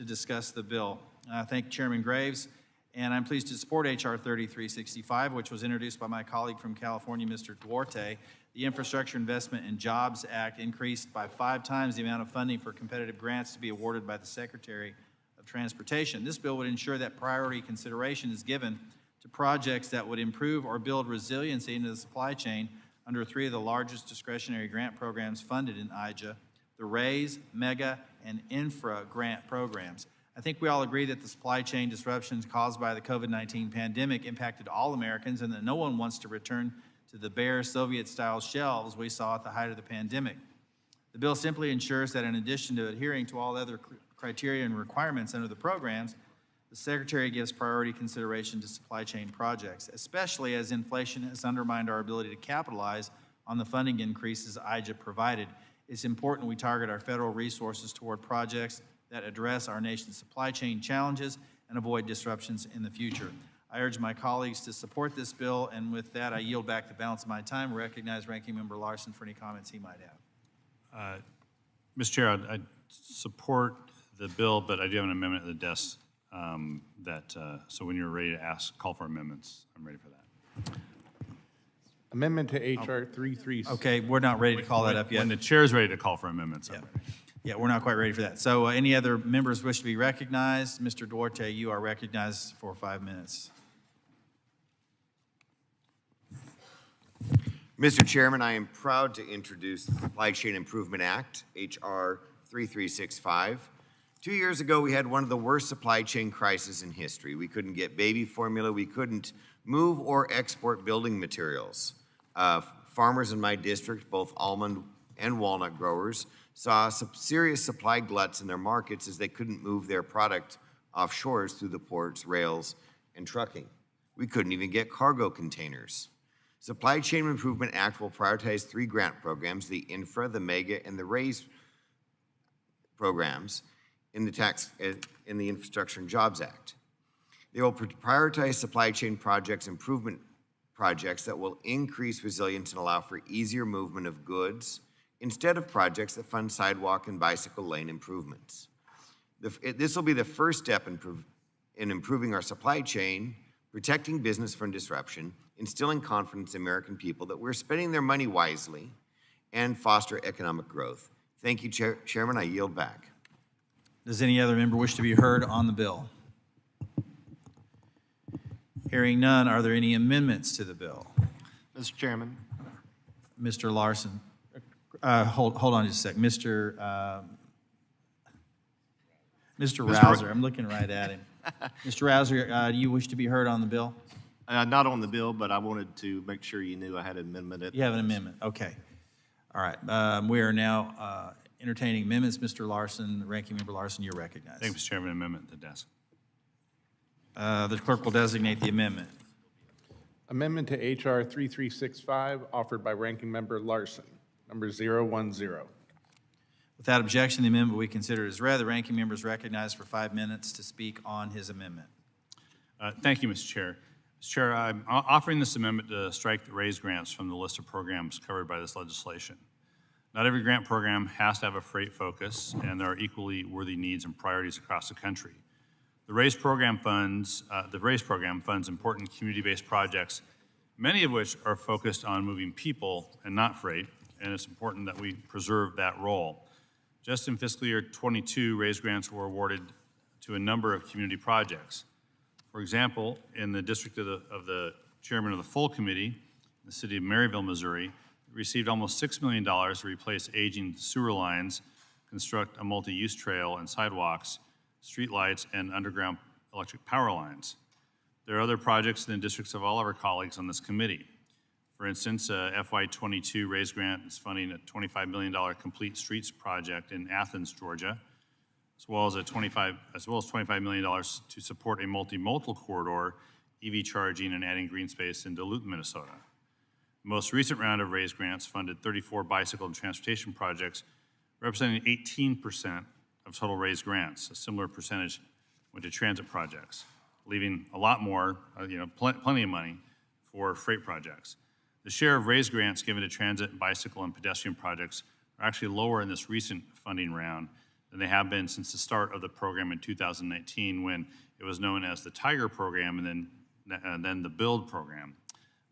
discuss the bill. Thank Chairman Graves, and I'm pleased to support H.R. 3365, which was introduced by my colleague from California, Mr. Duarte. The Infrastructure Investment and Jobs Act increased by 5 times the amount of funding for competitive grants to be awarded by the Secretary of Transportation. This bill would ensure that priority consideration is given to projects that would improve or build resiliency into the supply chain under 3 of the largest discretionary grant programs funded in IJA, the RAISE, MEGA, and Infra grant programs. I think we all agree that the supply chain disruptions caused by the COVID-19 pandemic impacted all Americans and that no one wants to return to the bare Soviet-style shelves we saw at the height of the pandemic. The bill simply ensures that in addition to adhering to all other criteria and requirements under the programs, the Secretary gives priority consideration to supply chain projects, especially as inflation has undermined our ability to capitalize on the funding increases IJA provided. It's important we target our federal resources toward projects that address our nation's supply chain challenges and avoid disruptions in the future. I urge my colleagues to support this bill, and with that, I yield back the balance of my time. Recognize Ranking Member Larson for any comments he might have. Mr. Chair, I support the bill, but I do have an amendment at the desk so when you're ready to call for amendments, I'm ready for that. Amendment to H.R. 336. Okay, we're not ready to call that up yet. When the chair is ready to call for amendments, I'm ready. Yeah, we're not quite ready for that. So any other members wish to be recognized? Mr. Duarte, you are recognized for 5 minutes. Mr. Chairman, I am proud to introduce the Supply Chain Improvement Act, H.R. 3365. 2 years ago, we had one of the worst supply chain crises in history. We couldn't get baby formula. We couldn't move or export building materials. Farmers in my district, both almond and walnut growers, saw some serious supply gluts in their markets as they couldn't move their product offshores through the ports, rails, and trucking. We couldn't even get cargo containers. Supply Chain Improvement Act will prioritize 3 grant programs, the INFRA, the MEGA, and the RAISE programs in the Infrastructure and Jobs Act. They will prioritize supply chain projects, improvement projects that will increase resilience and allow for easier movement of goods instead of projects that fund sidewalk and bicycle lane improvements. This will be the first step in improving our supply chain, protecting business from disruption, instilling confidence in American people that we're spending their money wisely, and foster economic growth. Thank you, Chairman. I yield back. Does any other member wish to be heard on the bill? Hearing none, are there any amendments to the bill? Mr. Chairman. Mr. Larson. Hold on just a sec. Mr. Rouser, I'm looking right at him. Mr. Rouser, do you wish to be heard on the bill? Not on the bill, but I wanted to make sure you knew I had an amendment. You have an amendment, okay. All right, we are now entertaining amendments. Mr. Larson, Ranking Member Larson, you're recognized. Thank you, Mr. Chairman. Amendment to the desk. The clerk will designate the amendment. Amendment to H.R. 3365, offered by Ranking Member Larson, number 010. Without objection, the amendment will be considered as read. The ranking member is recognized for 5 minutes to speak on his amendment. Thank you, Mr. Chair. Mr. Chair, I'm offering this amendment to strike the RAISE grants from the list of programs covered by this legislation. Not every grant program has to have a freight focus, and there are equally worthy needs and priorities across the country. The RAISE program funds important community-based projects, many of which are focused on moving people and not freight, and it's important that we preserve that role. Just in fiscal year 22, RAISE grants were awarded to a number of community projects. For example, in the district of the chairman of the full committee, in the city of Maryville, Missouri, received almost $6 million to replace aging sewer lines, construct a multi-use trail and sidewalks, street lights, and underground electric power lines. There are other projects in the districts of all of our colleagues on this committee. For instance, FY22 RAISE grant is funding a $25 million complete streets project in Athens, Georgia, as well as $25 million to support a multimodal corridor, EV charging, and adding green space in Duluth, Minnesota. The most recent round of RAISE grants funded 34 bicycle and transportation projects, representing 18% of total RAISE grants. A similar percentage went to transit projects, leaving a lot more, plenty of money for freight projects. The share of RAISE grants given to transit, bicycle, and pedestrian projects are actually lower in this recent funding round than they have been since the start of the program in 2019, when it was known as the Tiger program and then the Build program.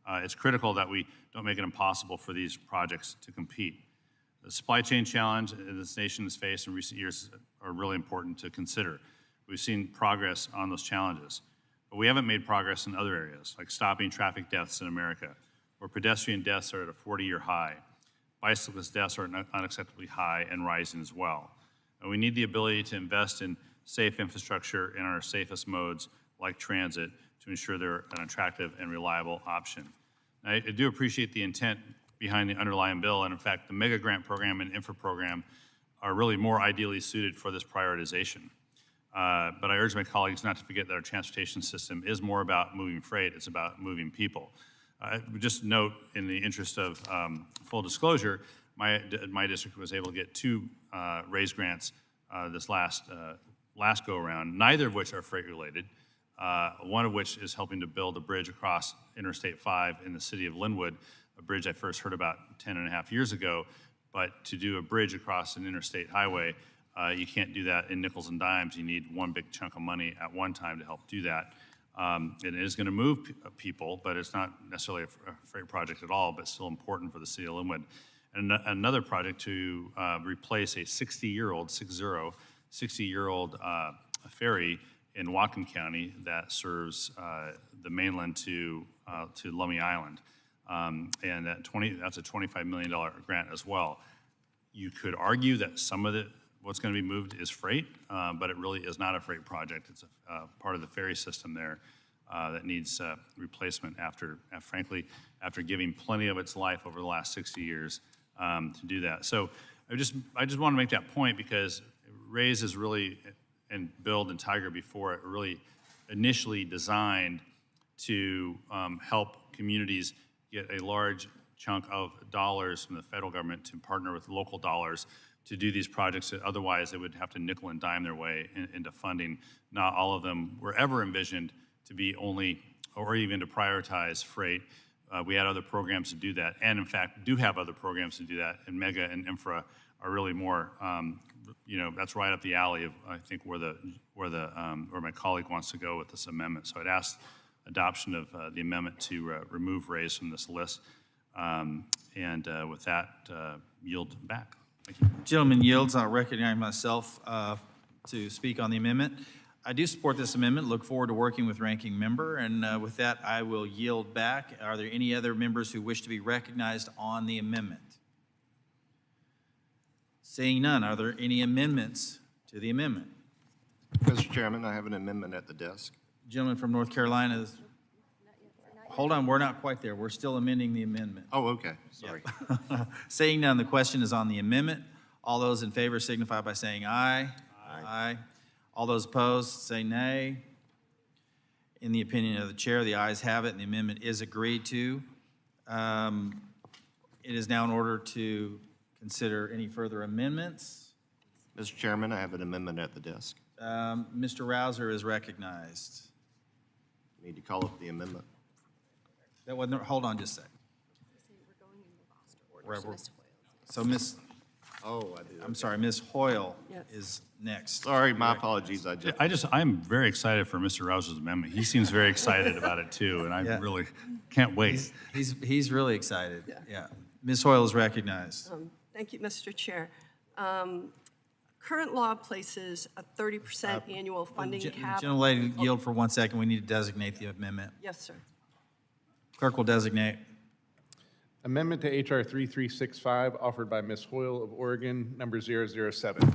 It's critical that we don't make it impossible for these projects to compete. The supply chain challenge this nation has faced in recent years are really important to consider. We've seen progress on those challenges, but we haven't made progress in other areas, like stopping traffic deaths in America, where pedestrian deaths are at a 40-year high. Bicyclist deaths are unacceptably high and rising as well. And we need the ability to invest in safe infrastructure in our safest modes, like transit, to ensure they're an attractive and reliable option. I do appreciate the intent behind the underlying bill, and in fact, the mega grant program and infra program are really more ideally suited for this prioritization. But I urge my colleagues not to forget that our transportation system is more about moving freight, it's about moving people. Just note, in the interest of full disclosure, my district was able to get 2 RAISE grants this last go-around, neither of which are freight-related, one of which is helping to build a bridge across Interstate 5 in the city of Linwood, a bridge I first heard about 10 and a half years ago. But to do a bridge across an interstate highway, you can't do that in nickels and dimes. You need one big chunk of money at one time to help do that. It is going to move people, but it's not necessarily a freight project at all, but still important for the city of Linwood. and another project to replace a 60-year-old ferry in Whatcom County that serves the mainland to Lummi Island. And that's a $25 million grant as well. You could argue that some of what's going to be moved is freight, but it really is not a freight project. It's a part of the ferry system there that needs replacement frankly, after giving plenty of its life over the last 60 years to do that. So I just want to make that point because RAISE is really, and Build and Tiger before it, really initially designed to help communities get a large chunk of dollars from the federal government to partner with local dollars to do these projects that otherwise they would have to nickel and dime their way into funding. Not all of them were ever envisioned to be only, or even to prioritize freight. We had other programs to do that, and in fact do have other programs to do that, and Mega and Infra are really more, that's right up the alley of, I think, where my colleague wants to go with this amendment. So I'd ask adoption of the amendment to remove RAISE from this list. With that, yield back. Thank you. Gentleman yields. I'll recognize myself to speak on the amendment. I do support this amendment. Look forward to working with ranking member. And with that, I will yield back. Are there any other members who wish to be recognized on the amendment? Seeing none, are there any amendments to the amendment? Mr. Chairman, I have an amendment at the desk. Gentleman from North Carolina is, hold on, we're not quite there. We're still amending the amendment. Oh, okay, sorry. Yeah. Seeing none, the question is on the amendment. All those in favor signify by saying aye. Aye. All those opposed say nay. In the opinion of the chair, the ayes have it, and the amendment is agreed to. It is now in order to consider any further amendments. Mr. Chairman, I have an amendment at the desk. Mr. Rouser is recognized. Need to call up the amendment. That wasn't, hold on just a second. So Ms. Oh, I do. I'm sorry, Ms. Hoyle is next. Sorry, my apologies. I'm very excited for Mr. Rouser's amendment. He seems very excited about it too, and I really can't wait. He's really excited. Yeah. Ms. Hoyle is recognized. Thank you, Mr. Chair. Current law places a 30% annual funding cap. Gentlelady, yield for 1 second. We need to designate the amendment. Yes, sir. Clerk will designate. Amendment to H.R. 3365, offered by Ms. Hoyle of Oregon, number 007.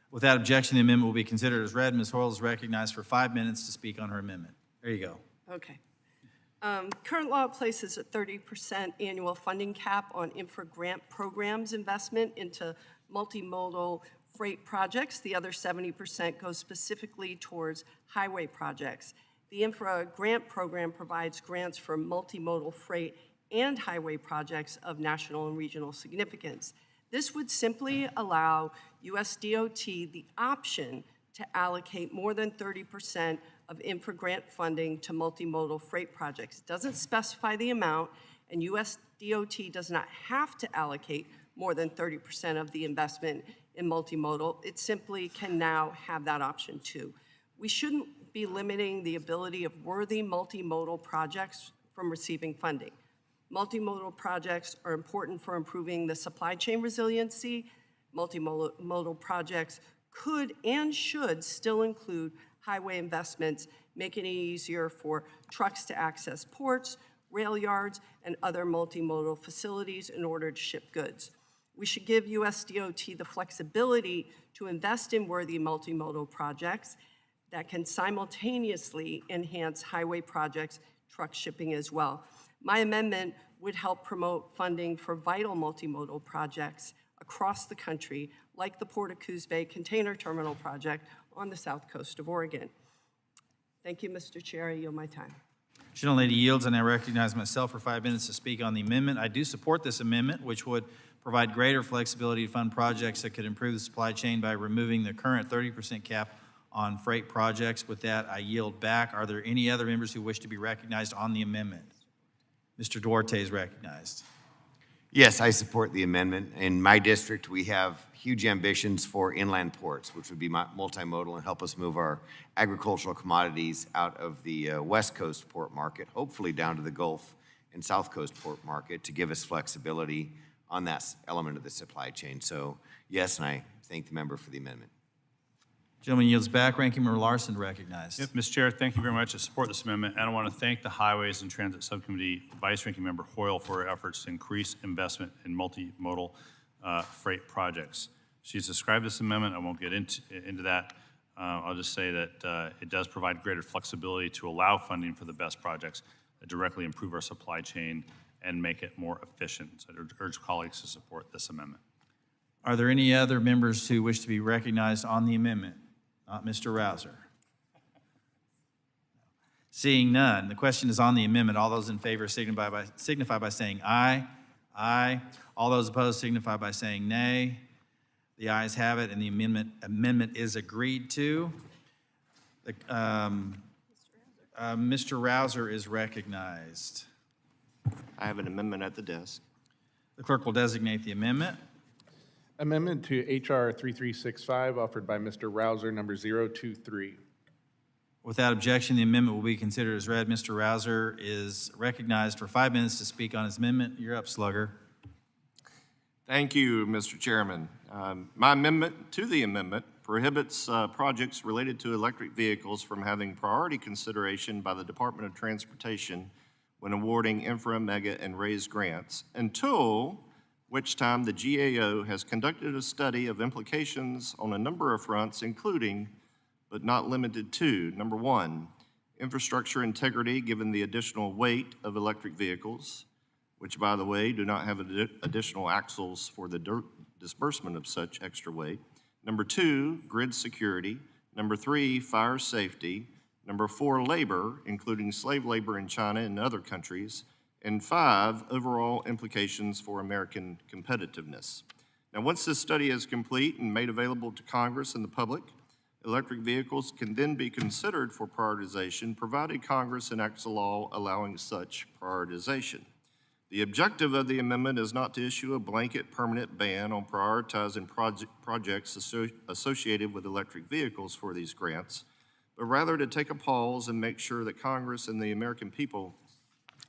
Without objection, the amendment will be considered as read. Ms. Hoyle is recognized for 5 minutes to speak on her amendment. There you go. Okay. Current law places a 30% annual funding cap on infra grant programs investment into multimodal freight projects. The other 70% goes specifically towards highway projects. The infra grant program provides grants for multimodal freight and highway projects of national and regional significance. This would simply allow US DOT the option to allocate more than 30% of infra grant funding to multimodal freight projects. It doesn't specify the amount, and US DOT does not have to allocate more than 30% of the investment in multimodal. It simply can now have that option too. We shouldn't be limiting the ability of worthy multimodal projects from receiving funding. Multimodal projects are important for improving the supply chain resiliency. Multimodal projects could and should still include highway investments, making it easier for trucks to access ports, rail yards, and other multimodal facilities in order to ship goods. We should give US DOT the flexibility to invest in worthy multimodal projects that can simultaneously enhance highway projects, truck shipping as well. My amendment would help promote funding for vital multimodal projects across the country, like the Port of Coos Bay Container Terminal Project on the south coast of Oregon. Thank you, Mr. Chair. I yield my time. Gentlelady yields, and I recognize myself for 5 minutes to speak on the amendment. I do support this amendment, which would provide greater flexibility to fund projects that could improve the supply chain by removing the current 30% cap on freight projects. With that, I yield back. Are there any other members who wish to be recognized on the amendment? Mr. Duarte is recognized. Yes, I support the amendment. In my district, we have huge ambitions for inland ports, which would be multimodal and help us move our agricultural commodities out of the West Coast port market, hopefully down to the Gulf and South Coast port market to give us flexibility on that element of the supply chain. So yes, and I thank the member for the amendment. Gentleman yields back. Ranking Member Larson recognized. Yep, Mr. Chair, thank you very much. I support this amendment, and I want to thank the Highways and Transit Subcommittee Vice Ranking Member Hoyle for her efforts to increase investment in multimodal freight projects. She's described this amendment. I won't get into that. I'll just say that it does provide greater flexibility to allow funding for the best projects that directly improve our supply chain and make it more efficient. So I urge colleagues to support this amendment. Are there any other members who wish to be recognized on the amendment? Not Mr. Rouser. Seeing none, the question is on the amendment. All those in favor signify by saying aye. Aye. All those opposed signify by saying nay. The ayes have it, and the amendment is agreed to. Mr. Rouser is recognized. I have an amendment at the desk. The clerk will designate the amendment. Amendment to H.R. 3365, offered by Mr. Rouser, number 023. Without objection, the amendment will be considered as read. Mr. Rouser is recognized for 5 minutes to speak on his amendment. You're up, Slugger. Thank you, Mr. Chairman. My amendment to the amendment prohibits projects related to electric vehicles from having priority consideration by the Department of Transportation when awarding infra, mega, and RAISE grants until which time the GAO has conducted a study of implications on a number of fronts, including, but not limited to, number one, infrastructure integrity given the additional weight of electric vehicles, which, by the way, do not have additional axles for the disbursement of such extra weight. Number two, grid security. Number three, fire safety. Number four, labor, including slave labor in China and other countries. And five, overall implications for American competitiveness. Now, once this study is complete and made available to Congress and the public, electric vehicles can then be considered for prioritization, provided Congress enacts a law allowing such prioritization. The objective of the amendment is not to issue a blanket permanent ban on prioritizing projects associated with electric vehicles for these grants, but rather to take a pause and make sure that Congress and the American people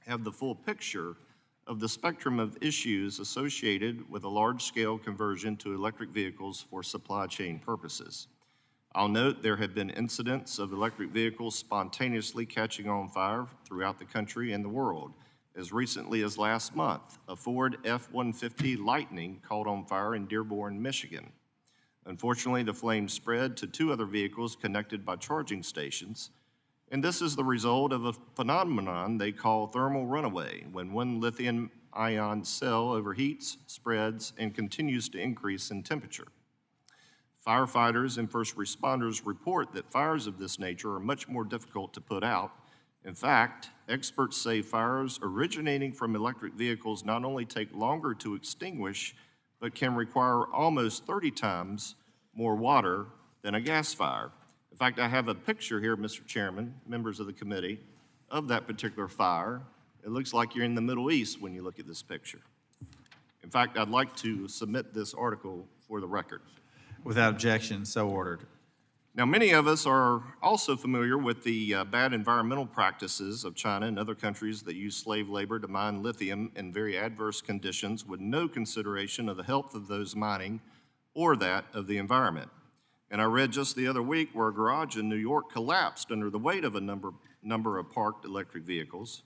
have the full picture of the spectrum of issues associated with a large-scale conversion to electric vehicles for supply chain purposes. I'll note there have been incidents of electric vehicles spontaneously catching on fire throughout the country and the world. As recently as last month, a Ford F-150 Lightning caught on fire in Dearborn, Michigan. Unfortunately, the flames spread to two other vehicles connected by charging stations, and this is the result of a phenomenon they call thermal runaway, when one lithium-ion cell overheats, spreads, and continues to increase in temperature. Firefighters and first responders report that fires of this nature are much more difficult to put out. In fact, experts say fires originating from electric vehicles not only take longer to extinguish, but can require almost 30 times more water than a gas fire. In fact, I have a picture here, Mr. Chairman, members of the committee, of that particular fire. It looks like you're in the Middle East when you look at this picture. In fact, I'd like to submit this article for the record. Without objection, so ordered. Now, many of us are also familiar with the bad environmental practices of China and other countries that use slave labor to mine lithium in very adverse conditions with no consideration of the health of those mining or that of the environment. And I read just the other week where a garage in New York collapsed under the weight of a number of parked electric vehicles.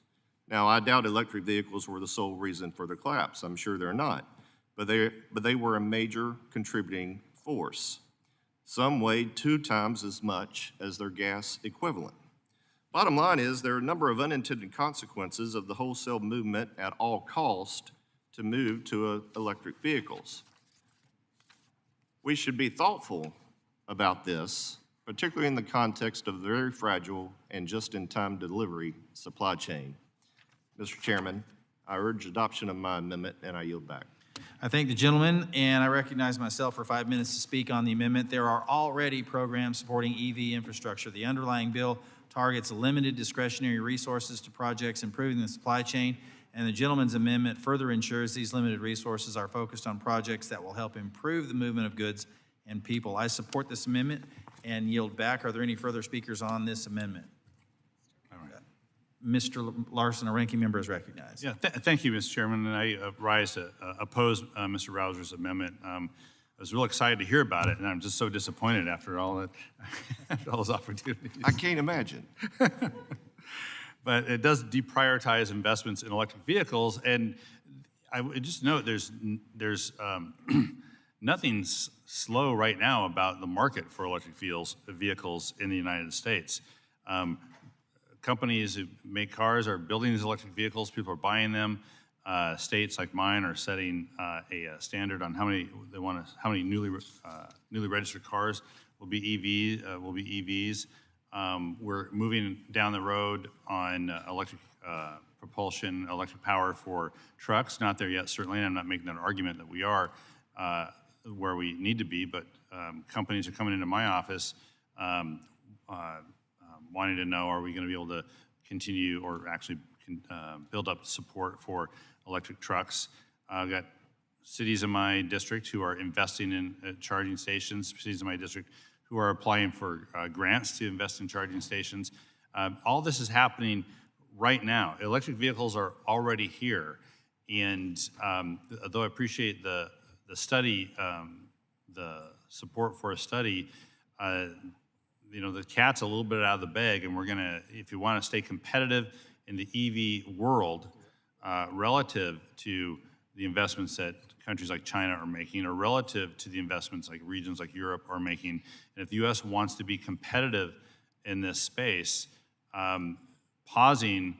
Now, I doubt electric vehicles were the sole reason for the collapse. I'm sure they're not. But they were a major contributing force. Some weighed 2 times as much as their gas equivalent. Bottom line is there are a number of unintended consequences of the wholesale movement at all cost to move to electric vehicles. We should be thoughtful about this, particularly in the context of the very fragile and just-in-time delivery supply chain. Mr. Chairman, I urge adoption of my amendment, and I yield back. I thank the gentleman, and I recognize myself for 5 minutes to speak on the amendment. There are already programs supporting EV infrastructure. The underlying bill targets limited discretionary resources to projects improving the supply chain, and the gentleman's amendment further ensures these limited resources are focused on projects that will help improve the movement of goods and people. I support this amendment and yield back. Are there any further speakers on this amendment? Mr. Larson, a ranking member, is recognized. Yeah, thank you, Mr. Chairman, and I rise to oppose Mr. Rouser's amendment. I was real excited to hear about it, and I'm just so disappointed after all that, after all those opportunities. I can't imagine. But it does deprioritize investments in electric vehicles, and I would just note there's nothing slow right now about the market for electric vehicles in the United States. Companies who make cars are building these electric vehicles. People are buying them. States like mine are setting a standard on how many newly registered cars will be EVs. We're moving down the road on electric propulsion, electric power for trucks. Not there yet, certainly, and I'm not making an argument that we are where we need to be, but companies are coming into my office wanting to know, are we going to be able to continue or actually build up support for electric trucks? I've got cities in my district who are investing in charging stations, cities in my district who are applying for grants to invest in charging stations. All this is happening right now. Electric vehicles are already here, and though I appreciate the study, the support for a study, the cat's a little bit out of the bag, and we're gonna, if you want to stay competitive in the EV world, relative to the investments that countries like China are making, or relative to the investments like regions like Europe are making, and if the U.S. wants to be competitive in this space, pausing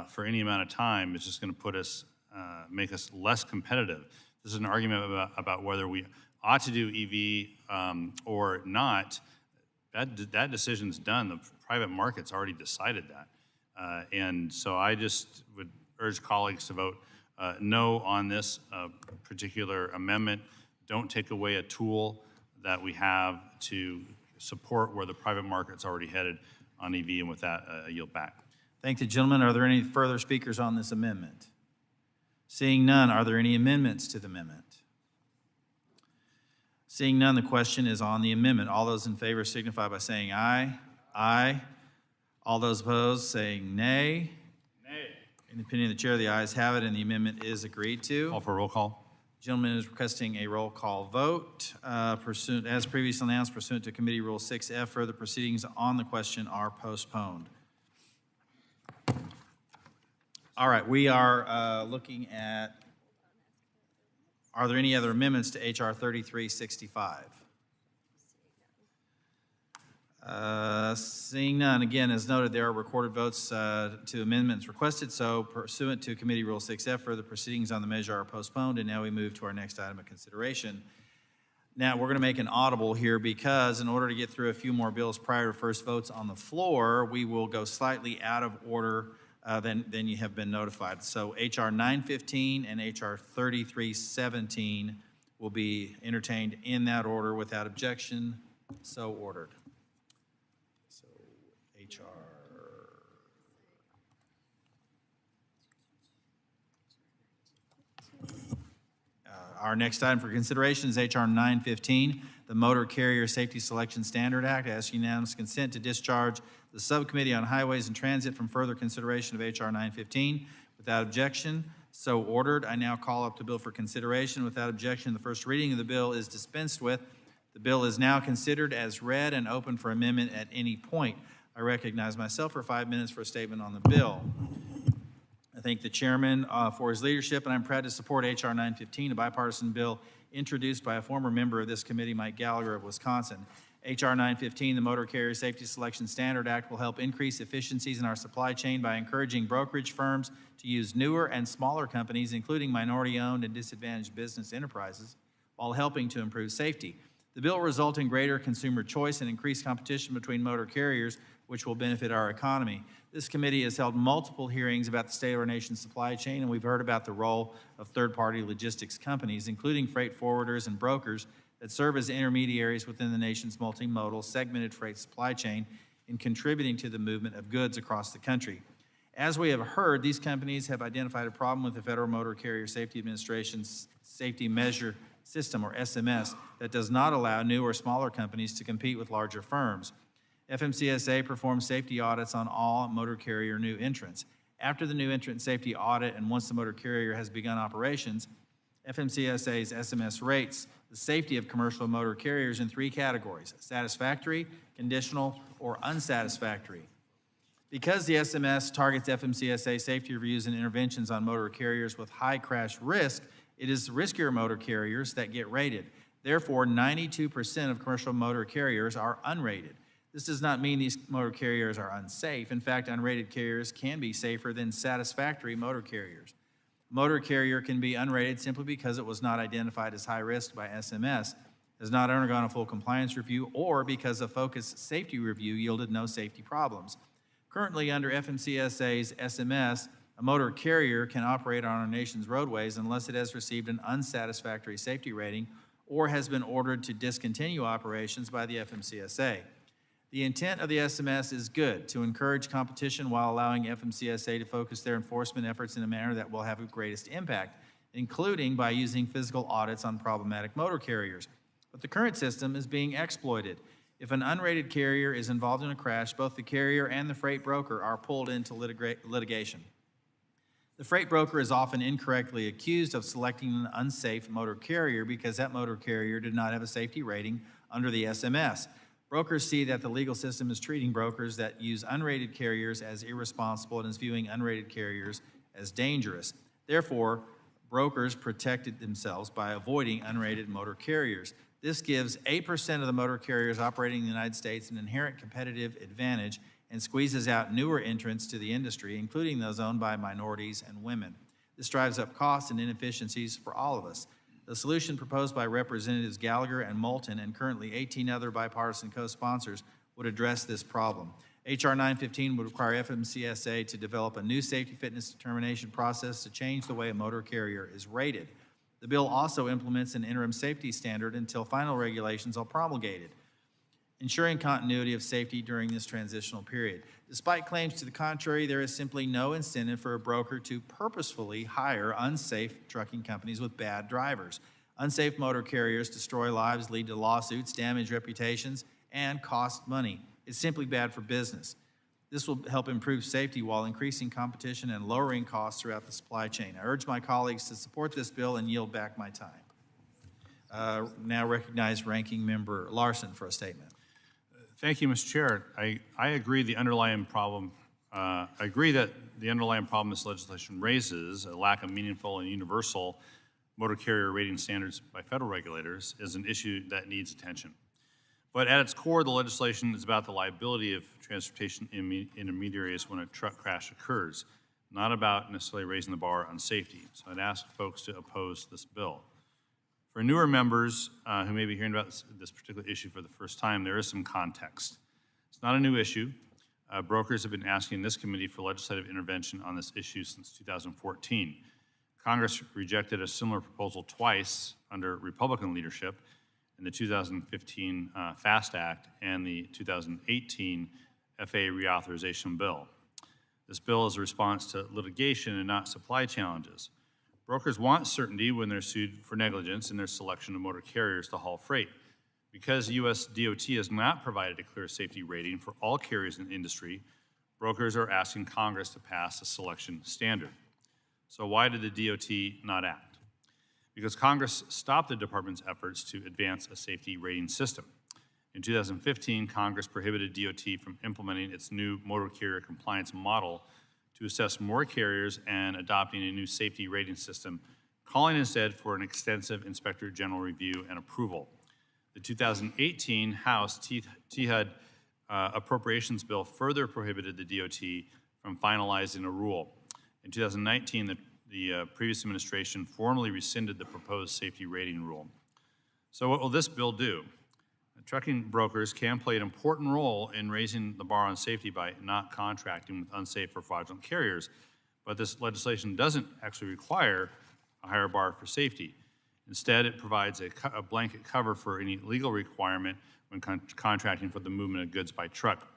for any amount of time is just going to put us, make us less competitive. This is an argument about whether we ought to do EV or not. That decision's done. The private market's already decided that. And so I just would urge colleagues to vote no on this particular amendment. Don't take away a tool that we have to support where the private market's already headed on EV, and with that, I yield back. Thank the gentleman. Are there any further speakers on this amendment? Seeing none, are there any amendments to the amendment? Seeing none, the question is on the amendment. All those in favor signify by saying aye. Aye. All those opposed saying nay. Nay. In the opinion of the chair, the ayes have it, and the amendment is agreed to. Call for a roll call. Gentleman is requesting a roll call vote. Pursuant, as previously announced, pursuant to Committee Rule 6F, further proceedings on the question are postponed. All right, we are looking at, are there any other amendments to H.R. 3365? Seeing none, again, as noted, there are recorded votes to amendments requested, so pursuant to Committee Rule 6F, further proceedings on the measure are postponed, and now we move to our next item of consideration. Now, we're going to make an audible here because in order to get through a few more bills prior to first votes on the floor, we will go slightly out of order than you have been notified. So H.R. 915 and H.R. 3317 will be entertained in that order without objection. So ordered. So H.R. Our next item for consideration is H.R. 915, the Motor Carrier Safety Selection Standard Act. I ask unanimous consent to discharge the Subcommittee on Highways and Transit from further consideration of H.R. 915. Without objection, so ordered. I now call up the bill for consideration. Without objection, the first reading of the bill is dispensed with. The bill is now considered as read and open for amendment at any point. I recognize myself for 5 minutes for a statement on the bill. I thank the chairman for his leadership, and I'm proud to support H.R. 915, a bipartisan bill introduced by a former member of this committee, Mike Gallagher of Wisconsin. H.R. 915, the Motor Carrier Safety Selection Standard Act, will help increase efficiencies in our supply chain by encouraging brokerage firms to use newer and smaller companies, including minority-owned and disadvantaged business enterprises, while helping to improve safety. The bill will result in greater consumer choice and increased competition between motor carriers, which will benefit our economy. This committee has held multiple hearings about the state of our nation's supply chain, and we've heard about the role of third-party logistics companies, including freight forwarders and brokers that serve as intermediaries within the nation's multimodal segmented freight supply chain in contributing to the movement of goods across the country. As we have heard, these companies have identified a problem with the Federal Motor Carrier Safety Administration's Safety Measure System, or SMS, that does not allow new or smaller companies to compete with larger firms. FMCSA performs safety audits on all motor carrier new entrants. After the new entrant safety audit and once the motor carrier has begun operations, FMCSA's SMS rates the safety of commercial motor carriers in 3 categories: satisfactory, conditional, or unsatisfactory. Because the SMS targets FMCSA safety reviews and interventions on motor carriers with high crash risk, it is riskier motor carriers that get rated. Therefore, 92% of commercial motor carriers are unrated. This does not mean these motor carriers are unsafe. In fact, unrated carriers can be safer than satisfactory motor carriers. A motor carrier can be unrated simply because it was not identified as high risk by SMS, has not undergone a full compliance review, or because a focused safety review yielded no safety problems. Currently, under FMCSA's SMS, a motor carrier can operate on our nation's roadways unless it has received an unsatisfactory safety rating or has been ordered to discontinue operations by the FMCSA. The intent of the SMS is good, to encourage competition while allowing FMCSA to focus their enforcement efforts in a manner that will have the greatest impact, including by using physical audits on problematic motor carriers. But the current system is being exploited. If an unrated carrier is involved in a crash, both the carrier and the freight broker are pulled into litigation. The freight broker is often incorrectly accused of selecting an unsafe motor carrier because that motor carrier did not have a safety rating under the SMS. Brokers see that the legal system is treating brokers that use unrated carriers as irresponsible and is viewing unrated carriers as dangerous. Therefore, brokers protected themselves by avoiding unrated motor carriers. This gives 8% of the motor carriers operating in the United States an inherent competitive advantage and squeezes out newer entrants to the industry, including those owned by minorities and women. This drives up costs and inefficiencies for all of us. The solution proposed by Representatives Gallagher and Moulton and currently 18 other bipartisan co-sponsors would address this problem. H.R. 915 would require FMCSA to develop a new safety fitness determination process to change the way a motor carrier is rated. The bill also implements an interim safety standard until final regulations are promulgated, ensuring continuity of safety during this transitional period. Despite claims to the contrary, there is simply no incentive for a broker to purposefully hire unsafe trucking companies with bad drivers. Unsafe motor carriers destroy lives, lead to lawsuits, damage reputations, and cost money. It's simply bad for business. This will help improve safety while increasing competition and lowering costs throughout the supply chain. I urge my colleagues to support this bill and yield back my time. Now recognize Ranking Member Larson for a statement. Thank you, Mr. Chair. I agree the underlying problem. I agree that the underlying problem this legislation raises, a lack of meaningful and universal motor carrier rating standards by federal regulators, is an issue that needs attention. But at its core, the legislation is about the liability of transportation intermediaries when a truck crash occurs, not about necessarily raising the bar on safety. So I'd ask folks to oppose this bill. For newer members who may be hearing about this particular issue for the first time, there is some context. It's not a new issue. Brokers have been asking this committee for legislative intervention on this issue since 2014. Congress rejected a similar proposal twice under Republican leadership in the 2015 FAST Act and the 2018 FAA reauthorization bill. This bill is a response to litigation and not supply challenges. Brokers want certainty when they're sued for negligence in their selection of motor carriers to haul freight. Because U.S. DOT has not provided a clear safety rating for all carriers in the industry, brokers are asking Congress to pass a selection standard. So why did the DOT not act? Because Congress stopped the department's efforts to advance a safety rating system. In 2015, Congress prohibited DOT from implementing its new motor carrier compliance model to assess more carriers and adopting a new safety rating system, calling instead for an extensive Inspector General review and approval. The 2018 House THUD appropriations bill further prohibited the DOT from finalizing a rule. In 2019, the previous administration formally rescinded the proposed safety rating rule. So what will this bill do? Trucking brokers can play an important role in raising the bar on safety by not contracting with unsafe or fraudulent carriers, but this legislation doesn't actually require a higher bar for safety. Instead, it provides a blanket cover for any legal requirement when contracting for the movement of goods by truck,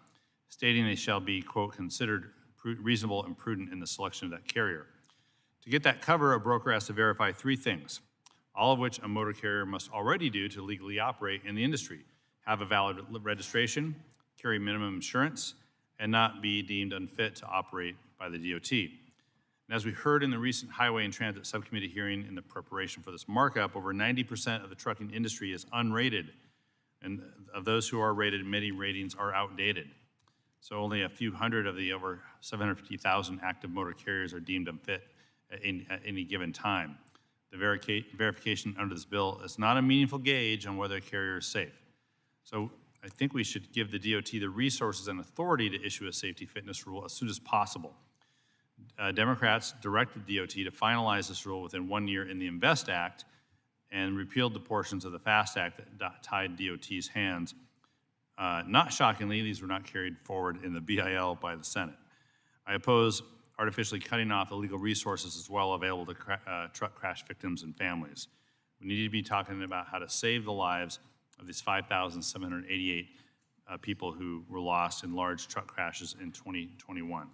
stating they shall be, quote, considered reasonable and prudent in the selection of that carrier. To get that cover, a broker has to verify 3 things, all of which a motor carrier must already do to legally operate in the industry: have a valid registration, carry minimum insurance, and not be deemed unfit to operate by the DOT. And as we heard in the recent Highway and Transit Subcommittee hearing in the preparation for this markup, over 90% of the trucking industry is unrated. And of those who are rated, many ratings are outdated. So only a few hundred of the over 750,000 active motor carriers are deemed unfit at any given time. The verification under this bill is not a meaningful gauge on whether a carrier is safe. So I think we should give the DOT the resources and authority to issue a safety fitness rule as soon as possible. Democrats directed DOT to finalize this rule within 1 year in the INVEST Act and repealed the portions of the FAST Act that tied DOT's hands. Not shockingly, these were not carried forward in the BIL by the Senate. I oppose artificially cutting off the legal resources as well available to truck crash victims and families. We need to be talking about how to save the lives of these 5,788 people who were lost in large truck crashes in 2021.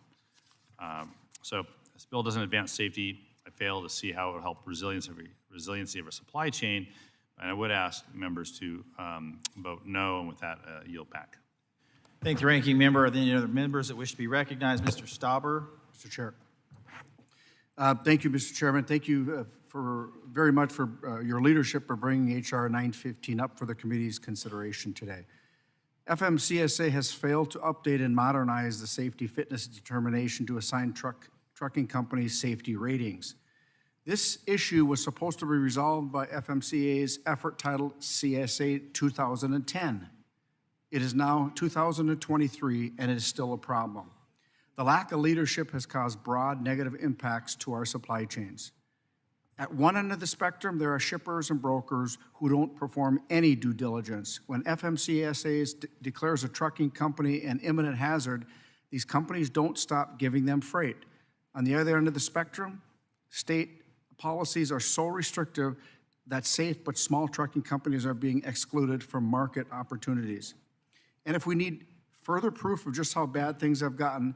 So this bill doesn't advance safety. I fail to see how it would help resiliency of our supply chain. And I would ask members to vote no, and with that, yield back. Thank the ranking member. Are there any other members that wish to be recognized? Mr. Stauber. Mr. Chair. Thank you, Mr. Chairman. Thank you very much for your leadership for bringing H.R. 915 up for the committee's consideration today. FMCSA has failed to update and modernize the safety fitness determination to assign trucking companies safety ratings. This issue was supposed to be resolved by FMCA's effort titled CSA 2010. It is now 2023, and it is still a problem. The lack of leadership has caused broad negative impacts to our supply chains. At one end of the spectrum, there are shippers and brokers who don't perform any due diligence. When FMCSA declares a trucking company an imminent hazard, these companies don't stop giving them freight. On the other end of the spectrum, state policies are so restrictive that safe but small trucking companies are being excluded from market opportunities. And if we need further proof of just how bad things have gotten,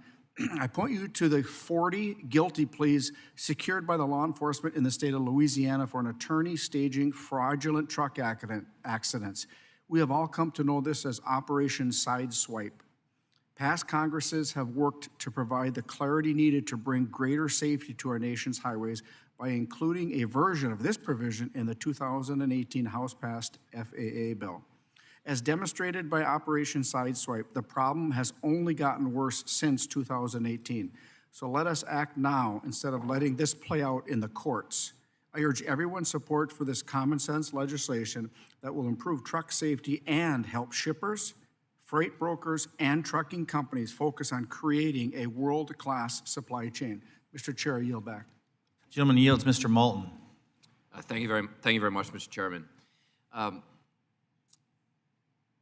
I point you to the 40 guilty pleas secured by the law enforcement in the state of Louisiana for an attorney staging fraudulent truck accidents. We have all come to know this as Operation Sideswipe. Past Congresses have worked to provide the clarity needed to bring greater safety to our nation's highways by including a version of this provision in the 2018 House-passed FAA bill. As demonstrated by Operation Sideswipe, the problem has only gotten worse since 2018. So let us act now instead of letting this play out in the courts. I urge everyone's support for this common sense legislation that will improve truck safety and help shippers, freight brokers, and trucking companies focus on creating a world-class supply chain. Mr. Chair, I yield back. Gentleman yields. Mr. Moulton. Thank you very much, Mr. Chairman.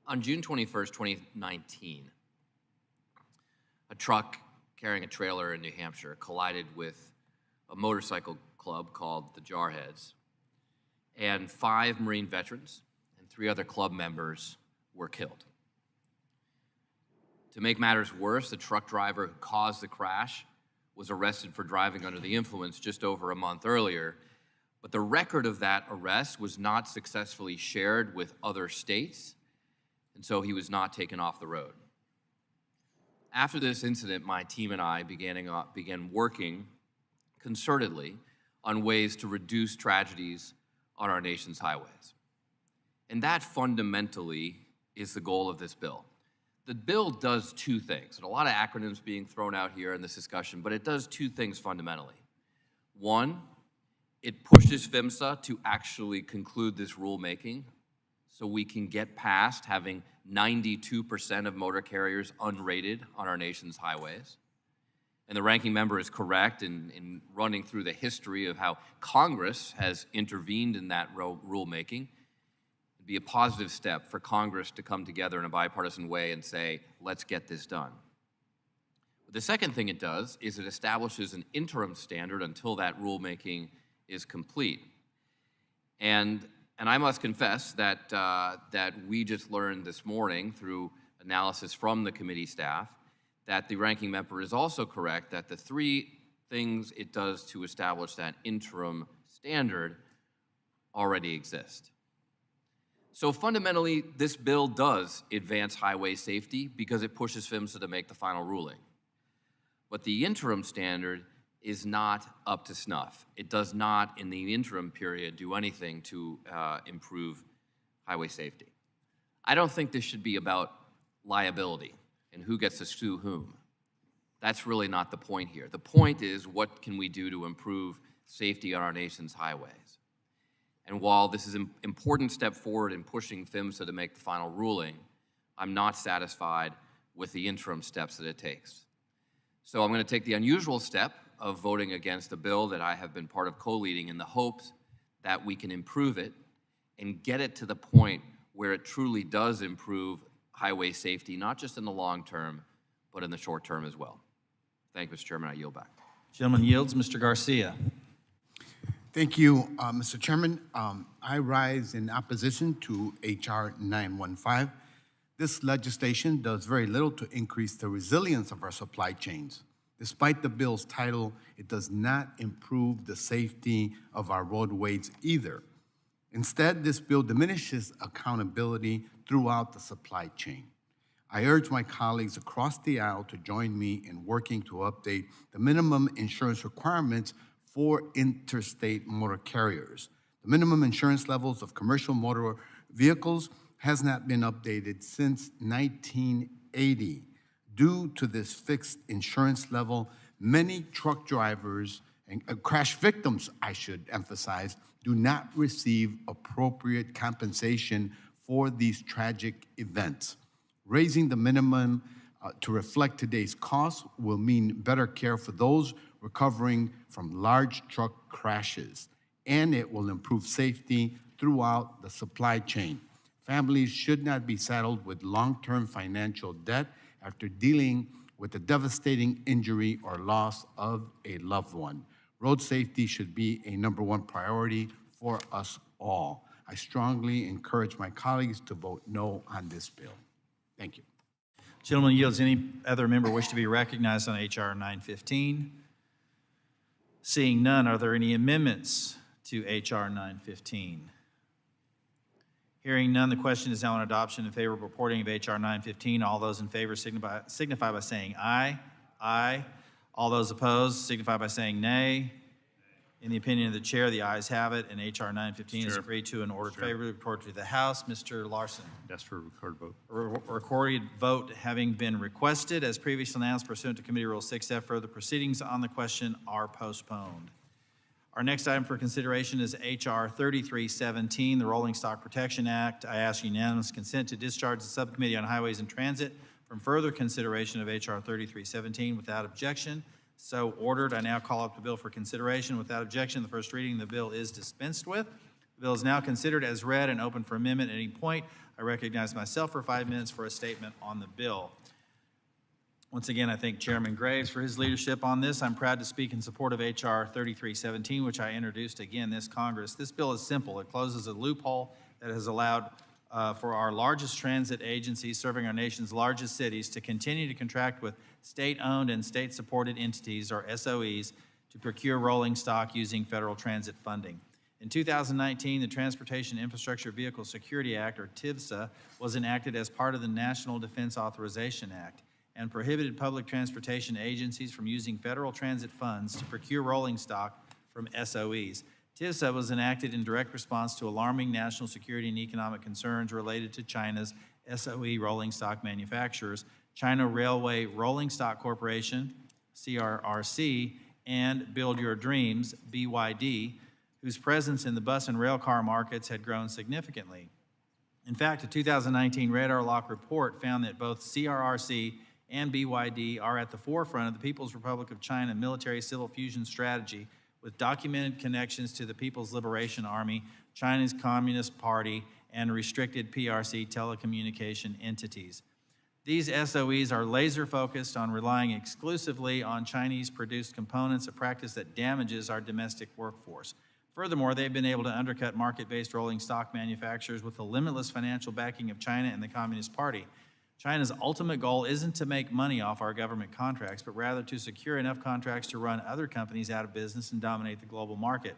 On June 21st, 2019, a truck carrying a trailer in New Hampshire collided with a motorcycle club called the Jarheads, and 5 Marine veterans and 3 other club members were killed. To make matters worse, the truck driver who caused the crash was arrested for driving under the influence just over a month earlier, but the record of that arrest was not successfully shared with other states, and so he was not taken off the road. After this incident, my team and I began working concertedly on ways to reduce tragedies on our nation's highways. And that fundamentally is the goal of this bill. The bill does 2 things, and a lot of acronyms being thrown out here in this discussion, but it does 2 things fundamentally. One, it pushes PHMSA to actually conclude this rulemaking so we can get past having 92% of motor carriers unrated on our nation's highways. And the ranking member is correct in running through the history of how Congress has intervened in that rulemaking. It'd be a positive step for Congress to come together in a bipartisan way and say, let's get this done. But the second thing it does is it establishes an interim standard until that rulemaking is complete. And I must confess that we just learned this morning through analysis from the committee staff that the ranking member is also correct that the 3 things it does to establish that interim standard already exist. So fundamentally, this bill does advance highway safety because it pushes PHMSA to make the final ruling. But the interim standard is not up to snuff. It does not, in the interim period, do anything to improve highway safety. I don't think this should be about liability and who gets to sue whom. That's really not the point here. The point is, what can we do to improve safety on our nation's highways? And while this is an important step forward in pushing PHMSA to make the final ruling, I'm not satisfied with the interim steps that it takes. So I'm going to take the unusual step of voting against a bill that I have been part of co-leading in the hopes that we can improve it and get it to the point where it truly does improve highway safety, not just in the long term, but in the short term as well. Thank you, Mr. Chairman. I yield back. Gentleman yields. Mr. Garcia. Thank you, Mr. Chairman. I rise in opposition to H.R. 915. This legislation does very little to increase the resilience of our supply chains. Despite the bill's title, it does not improve the safety of our roadways either. Instead, this bill diminishes accountability throughout the supply chain. I urge my colleagues across the aisle to join me in working to update the minimum insurance requirements for interstate motor carriers. The minimum insurance levels of commercial motor vehicles has not been updated since 1980. Due to this fixed insurance level, many truck drivers and crash victims, I should emphasize, do not receive appropriate compensation for these tragic events. Raising the minimum to reflect today's costs will mean better care for those recovering from large truck crashes, and it will improve safety throughout the supply chain. Families should not be saddled with long-term financial debt after dealing with the devastating injury or loss of a loved one. Road safety should be a #1 priority for us all. I strongly encourage my colleagues to vote no on this bill. Thank you. Gentleman yields. Any other member wish to be recognized on H.R. 915? Seeing none, are there any amendments to H.R. 915? Hearing none, the question is now on adoption in favor of reporting of H.R. 915. All those in favor signify by saying aye. Aye. All those opposed signify by saying nay. In the opinion of the chair, the ayes have it, and H.R. 915 is agreed to and ordered favorably. Report to the House. Mr. Larson. Yes, for a recorded vote. Recorded vote having been requested, as previously announced pursuant to Committee Rule 6F, further proceedings on the question are postponed. Our next item for consideration is H.R. 3317, the Rolling Stock Protection Act. I ask unanimous consent to discharge the Subcommittee on Highways and Transit from further consideration of H.R. 3317 without objection. So ordered. I now call up the bill for consideration. Without objection, the first reading of the bill is dispensed with. The bill is now considered as read and open for amendment at any point. I recognize myself for 5 minutes for a statement on the bill. Once again, I thank Chairman Graves for his leadership on this. I'm proud to speak in support of H.R. 3317, which I introduced again this Congress. This bill is simple. It closes a loophole that has allowed for our largest transit agencies serving our nation's largest cities to continue to contract with state-owned and state-supported entities, or SOEs, to procure rolling stock using federal transit funding. In 2019, the Transportation Infrastructure Vehicle Security Act, or TIVSA, was enacted as part of the National Defense Authorization Act and prohibited public transportation agencies from using federal transit funds to procure rolling stock from SOEs. TIVSA was enacted in direct response to alarming national security and economic concerns related to China's SOE rolling stock manufacturers, China Railway Rolling Stock Corporation, CRRC, and Build Your Dreams, BYD, whose presence in the bus and rail car markets had grown significantly. In fact, a 2019 Radar Lock report found that both CRRC and BYD are at the forefront of the People's Republic of China military-civil fusion strategy with documented connections to the People's Liberation Army, China's Communist Party, and restricted PRC telecommunication entities. These SOEs are laser-focused on relying exclusively on Chinese-produced components, a practice that damages our domestic workforce. Furthermore, they've been able to undercut market-based rolling stock manufacturers with the limitless financial backing of China and the Communist Party. China's ultimate goal isn't to make money off our government contracts, but rather to secure enough contracts to run other companies out of business and dominate the global market.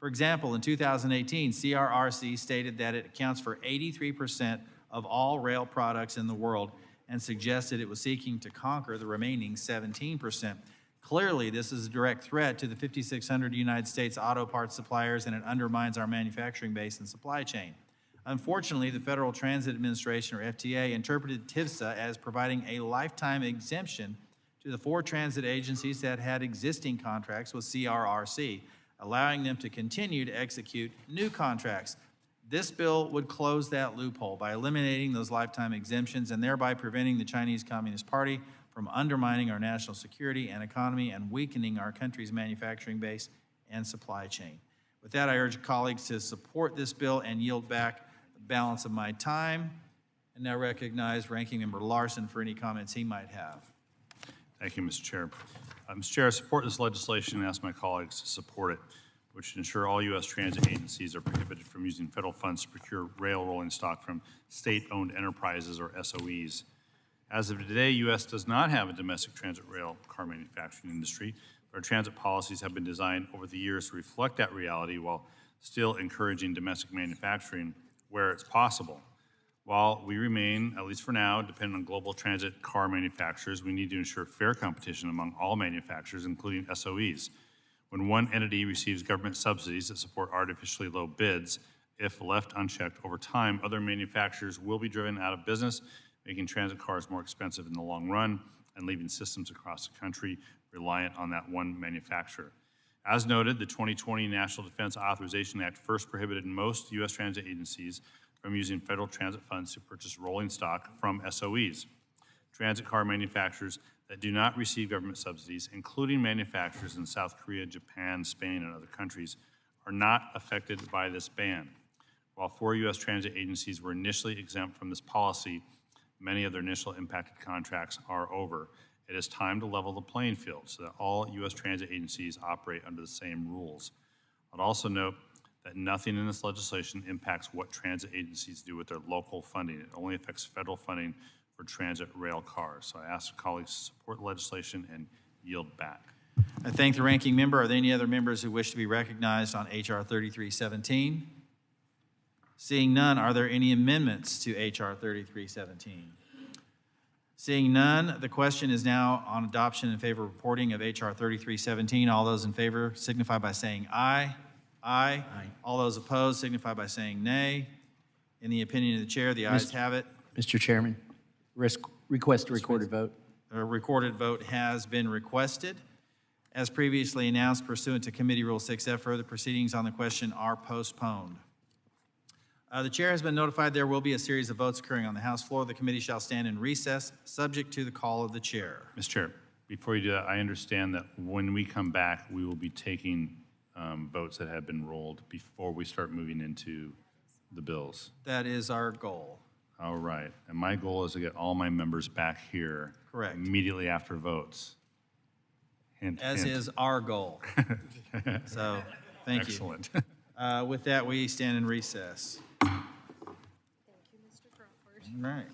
For example, in 2018, CRRC stated that it accounts for 83% of all rail products in the world and suggested it was seeking to conquer the remaining 17%. Clearly, this is a direct threat to the 5,600 United States auto parts suppliers, and it undermines our manufacturing base and supply chain. Unfortunately, the Federal Transit Administration, or FTA, interpreted TIVSA as providing a lifetime exemption to the 4 transit agencies that had existing contracts with CRRC, allowing them to continue to execute new contracts. This bill would close that loophole by eliminating those lifetime exemptions and thereby preventing the Chinese Communist Party from undermining our national security and economy and weakening our country's manufacturing base and supply chain. With that, I urge colleagues to support this bill and yield back the balance of my time. And now recognize Ranking Member Larson for any comments he might have. Thank you, Mr. Chair. Mr. Chair, I support this legislation and ask my colleagues to support it, which should ensure all U.S. transit agencies are prohibited from using federal funds to procure rail rolling stock from state-owned enterprises, or SOEs. As of today, U.S. does not have a domestic transit rail car manufacturing industry, but our transit policies have been designed over the years to reflect that reality while still encouraging domestic manufacturing where it's possible. While we remain, at least for now, dependent on global transit car manufacturers, we need to ensure fair competition among all manufacturers, including SOEs. When one entity receives government subsidies that support artificially low bids, if left unchecked over time, other manufacturers will be driven out of business, making transit cars more expensive in the long run and leaving systems across the country reliant on that one manufacturer. As noted, the 2020 National Defense Authorization Act first prohibited most U.S. transit agencies from using federal transit funds to purchase rolling stock from SOEs. Transit car manufacturers that do not receive government subsidies, including manufacturers in South Korea, Japan, Spain, and other countries, are not affected by this ban. While 4 U.S. transit agencies were initially exempt from this policy, many of their initial impacted contracts are over. It is time to level the playing field so that all U.S. transit agencies operate under the same rules. I'd also note that nothing in this legislation impacts what transit agencies do with their local funding. It only affects federal funding for transit rail cars. So I ask colleagues to support the legislation and yield back. I thank the ranking member. Are there any other members who wish to be recognized on H.R. 3317? Seeing none, are there any amendments to H.R. 3317? Seeing none, the question is now on adoption in favor of reporting of H.R. 3317. All those in favor signify by saying aye. Aye. Aye. All those opposed signify by saying nay. In the opinion of the chair, the ayes have it. Mr. Chairman, request a recorded vote. A recorded vote has been requested. As previously announced pursuant to Committee Rule 6F, further proceedings on the question are postponed. The chair has been notified there will be a series of votes occurring on the House floor. The committee shall stand in recess, subject to the call of the chair. Mr. Chair, before you do that, I understand that when we come back, we will be taking votes that have been rolled before we start moving into the bills. That is our goal. All right. And my goal is to get all my members back here. Correct. Immediately after votes. Hint, As hint. is our goal. So, thank you. Excellent. With that, we stand in recess. Thank you, Mr. Crawford. All right.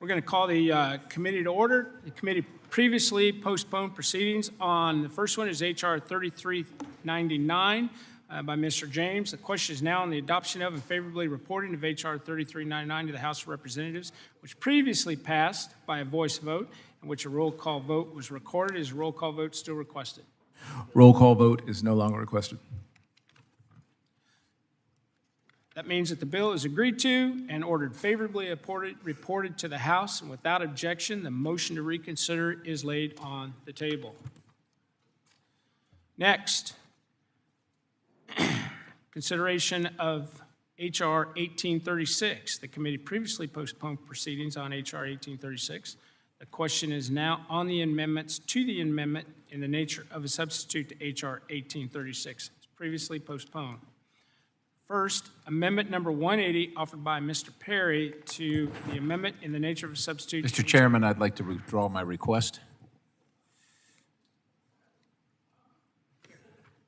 We're going to call the committee to order. The committee previously postponed proceedings on, the first one is H.R. 3399 by Mr. James. The question is now on the adoption of and favorably reporting of H.R. 3399 to the House of Representatives, which previously passed by a voice vote, in which a roll call vote was recorded. Is a roll call vote still requested? Roll call vote is no longer requested. That means that the bill is agreed to and ordered favorably reported to the House, and without objection, the motion to reconsider is laid on the table. Next, consideration of H.R. 1836. The committee previously postponed proceedings on H.R. 1836. The question is now on the amendments to the amendment in the nature of a substitute to H.R. 1836. It's previously postponed. First, amendment number 180 offered by Mr. Perry to the amendment in the nature of a substitute. Mr. Chairman, I'd like to withdraw my request.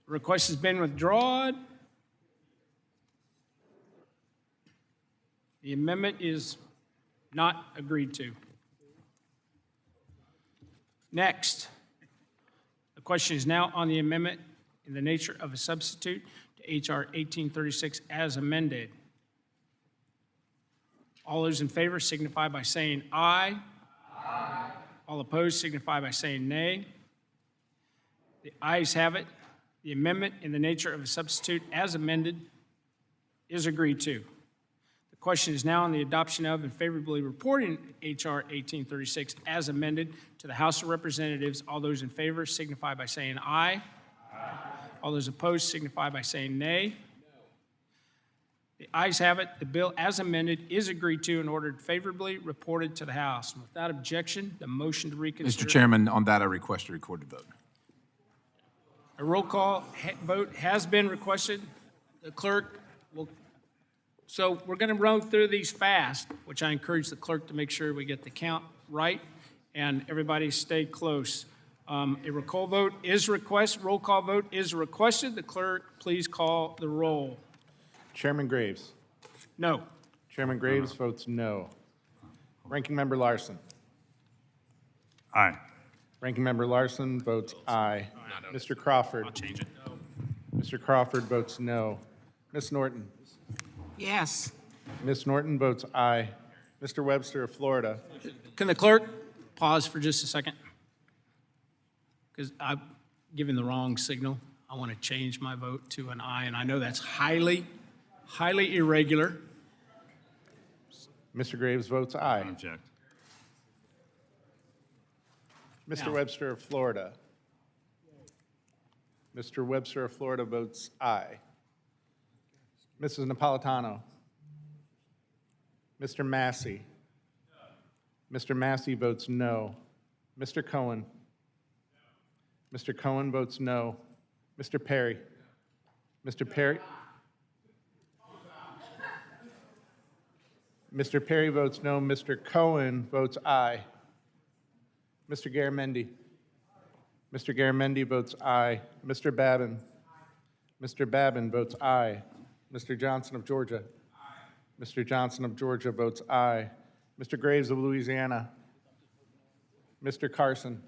Request has been withdrawn. The amendment is not agreed to. Next, the question is now on the amendment in the nature of a substitute to H.R. 1836 as amended. All those in favor signify by saying aye. Aye. All opposed signify by saying nay. The ayes have it. The amendment in the nature of a substitute as amended is agreed to. The question is now on the adoption of and favorably reporting H.R. 1836 as amended to the House of Representatives. All those in favor signify by saying aye. Aye. All those opposed signify by saying nay. No. The ayes have it. The bill as amended is agreed to and ordered favorably reported to the House. And without objection, the motion to reconsider. Mr. Chairman, on that, I request a recorded vote. A roll call vote has been requested. The clerk will, so we're going to run through these fast, which I encourage the clerk to make sure we get the count right and everybody stay close. A roll call vote is requested. Roll call vote is requested. The clerk, please call the roll. Chairman Graves. No. Chairman Graves votes no. Ranking Member Larson. Aye. Ranking Member Larson votes aye. Mr. Crawford. I'll change it. Mr. Crawford votes no. Ms. Norton. Yes. Ms. Norton votes aye. Mr. Webster of Florida. Can the clerk pause for just a second? Because I've given the wrong signal. I want to change my vote to an aye, and I know that's highly irregular. Mr. Graves votes aye. Object. Mr. Now. Webster of Florida. Mr. Webster of Florida votes aye. Mrs. Napolitano. Mr. Massey. Mr. Massey votes no. Mr. Cohen. Mr. Cohen votes no. Mr. Perry. Mr. Perry. Mr. Perry votes no. Mr. Cohen votes aye. Mr. Garamendi. Mr. Garamendi votes aye. Mr. Babin. Mr. Babin votes aye. Mr. Johnson of Georgia. Mr. Johnson of Georgia votes aye. Mr. Graves of Louisiana. Mr. Carson.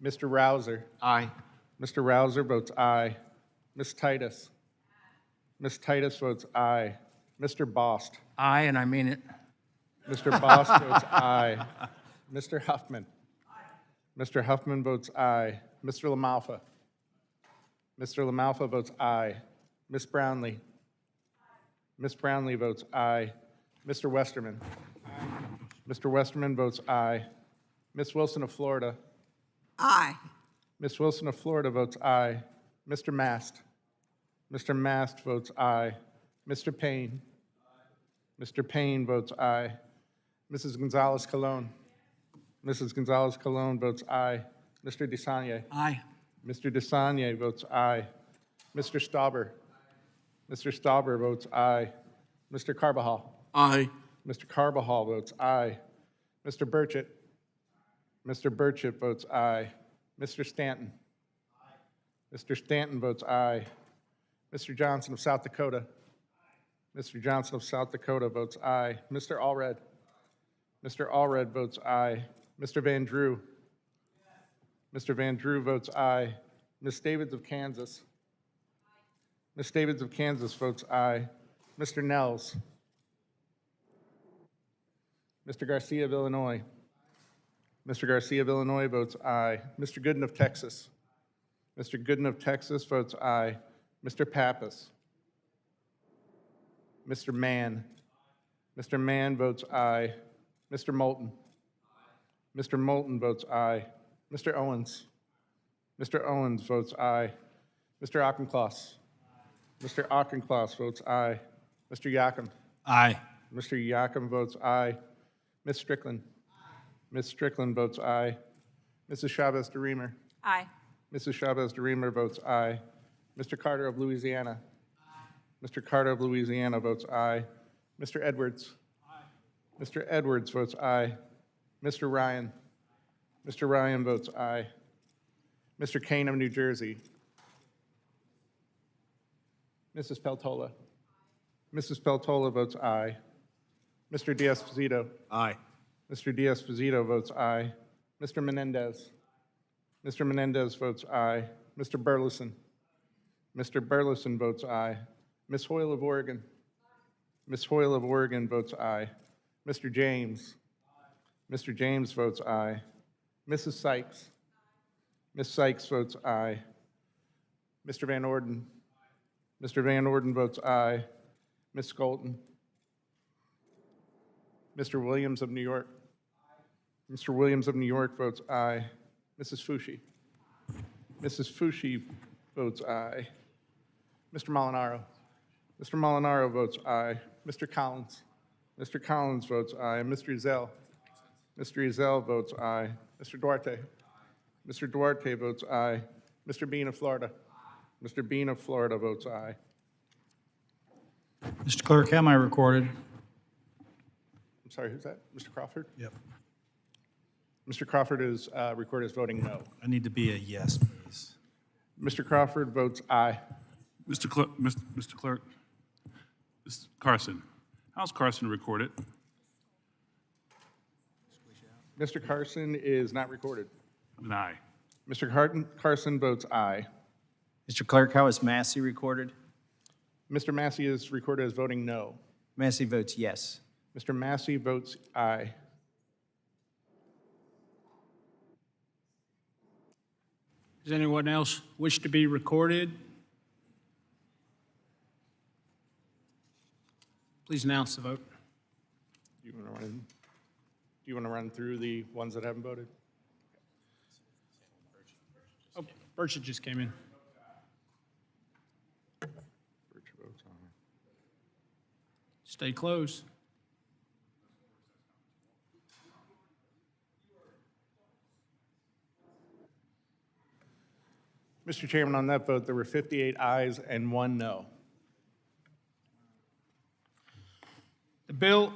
Mr. Rouser. Aye. Mr. Rouser votes aye. Ms. Titus. Ms. Titus votes aye. Mr. Bost. Aye, and I mean it. Mr. Bost votes aye. Mr. Huffman. Mr. Huffman votes aye. Mr. LaMalfa. Mr. LaMalfa votes aye. Ms. Brownlee. Ms. Brownlee votes aye. Mr. Westerman. Mr. Westerman votes aye. Ms. Wilson of Florida. Aye. Ms. Wilson of Florida votes aye. Mr. Mast. Mr. Mast votes aye. Mr. Payne. Mr. Payne votes aye. Mrs. Gonzalez-Colon. Mrs. Gonzalez-Colon votes aye. Mr. DeSagne. Aye. Mr. DeSagne votes aye. Mr. Stauber. Mr. Stauber votes aye. Mr. Carbajal. Aye. Mr. Carbajal votes aye. Mr. Burchett. Mr. Burchett votes aye. Mr. Stanton. Mr. Stanton votes aye. Mr. Johnson of South Dakota. Mr. Johnson of South Dakota votes aye. Mr. Allred. Mr. Allred votes aye. Mr. Van Drew. Mr. Van Drew votes aye. Ms. Davids of Kansas. Ms. Davids of Kansas votes aye. Mr. Nels. Mr. Garcia of Illinois. Mr. Garcia of Illinois votes aye. Mr. Gooden of Texas. Mr. Gooden of Texas votes aye. Mr. Pappas. Mr. Mann. Mr. Mann votes aye. Mr. Moulton. Mr. Moulton votes aye. Mr. Owens. Mr. Owens votes aye. Mr. Auchincloss. Mr. Auchincloss votes aye. Mr. Yakum. Aye. Mr. Yakum votes aye. Ms. Strickland. Ms. Strickland votes aye. Mrs. Chavez-DeRemer. Aye. Mrs. Chavez-DeRemer votes aye. Mr. Carter of Louisiana. Mr. Carter of Louisiana votes aye. Mr. Edwards. Mr. Edwards votes aye. Mr. Ryan. Mr. Ryan votes aye. Mr. Kane of New Jersey. Mrs. Peltola. Mrs. Peltola votes aye. Mr. Diaz-Fazito. Aye. Mr. Diaz-Fazito votes aye. Mr. Menendez. Mr. Menendez votes aye. Mr. Burleson. Mr. Burleson votes aye. Ms. Hoyle of Oregon. Ms. Hoyle of Oregon votes aye. Mr. James. Mr. James votes aye. Mrs. Sykes. Ms. Sykes votes aye. Mr. Van Orden. Mr. Van Orden votes aye. Ms. Skolton. Mr. Williams of New York. Mr. Williams of New York votes aye. Mrs. Fushi. Mrs. Fushi votes aye. Mr. Molinaro. Mr. Molinaro votes aye. Mr. Collins. Mr. Collins votes aye. Mr. Ezell. Mr. Ezell votes aye. Mr. Duarte. Mr. Duarte votes aye. Mr. Bean of Florida. Mr. Bean of Florida votes aye. Mr. Clerk, how am I recorded? I'm sorry, who's that? Mr. Crawford? Yep. Mr. Crawford is recorded as voting no. I need to be a yes, please. Mr. Crawford votes aye. Mr. Clerk, Mr. Carson, how's Carson recorded? Mr. Carson is not recorded. An aye. Mr. Carson votes aye. Mr. Clerk, how is Massey recorded? Mr. Massey is recorded as voting no. Massey votes yes. Mr. Massey votes aye. Does anyone else wish to be recorded? Please announce the vote. Do you want to run through the ones that haven't voted? Oh, Burchett just came in. Birch votes aye. Stay close. Mr. Chairman, on that vote, there were 58 ayes and 1 no. The bill,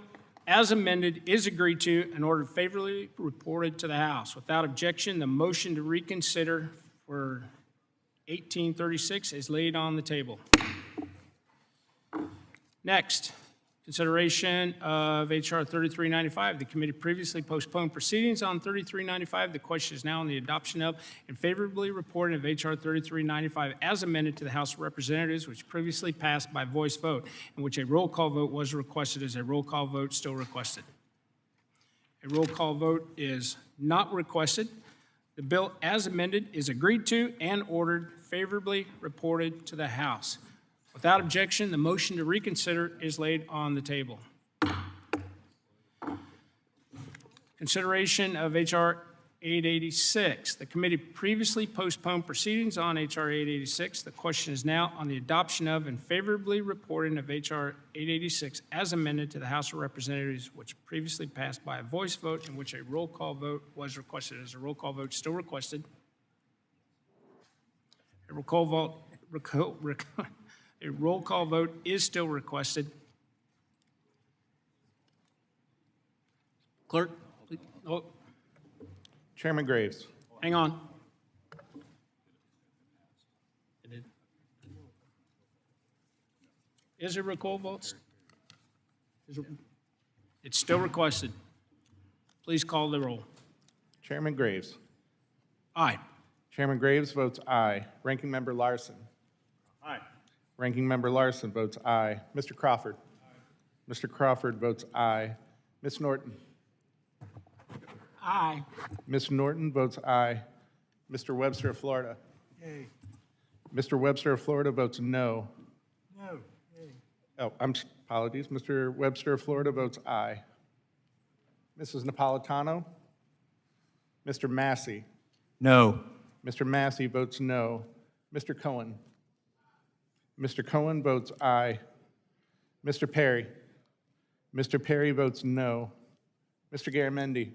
as amended, is agreed to and ordered favorably reported to the House. Without objection, the motion to reconsider for 1836 is laid on the table. Next, consideration of H.R. 3395. The committee previously postponed proceedings on 3395. The question is now on the adoption of and favorably reporting of H.R. 3395 as amended to the House of Representatives, which previously passed by voice vote, in which a roll call vote was requested. Is a roll call vote still requested? A roll call vote is not requested. The bill as amended is agreed to and ordered favorably reported to the House. Without objection, the motion to reconsider is laid on the table. Consideration of H.R. 886. The committee previously postponed proceedings on H.R. 886. The question is now on the adoption of and favorably reporting of H.R. 886 as amended to the House of Representatives, which previously passed by a voice vote in which a roll call vote was requested. Is a roll call vote still requested? A roll call vote. A roll call vote is still requested. Clerk, please. Oh, Chairman Graves. hang on. Is a roll call vote? It's still requested. Please call the roll. Chairman Graves. Aye. Chairman Graves votes aye. Ranking Member Larson. Aye. Ranking Member Larson votes aye. Mr. Crawford. Mr. Crawford votes aye. Ms. Norton. Aye. Ms. Norton votes aye. Mr. Webster of Florida. Yay. Mr. Webster of Florida votes no. No. Yay. Oh, apologies. Mr. Webster of Florida votes aye. Mrs. Napolitano. Mr. Massey. No. Mr. Massey votes no. Mr. Cohen. Mr. Cohen votes aye. Mr. Perry. Mr. Perry votes no. Mr. Garamendi.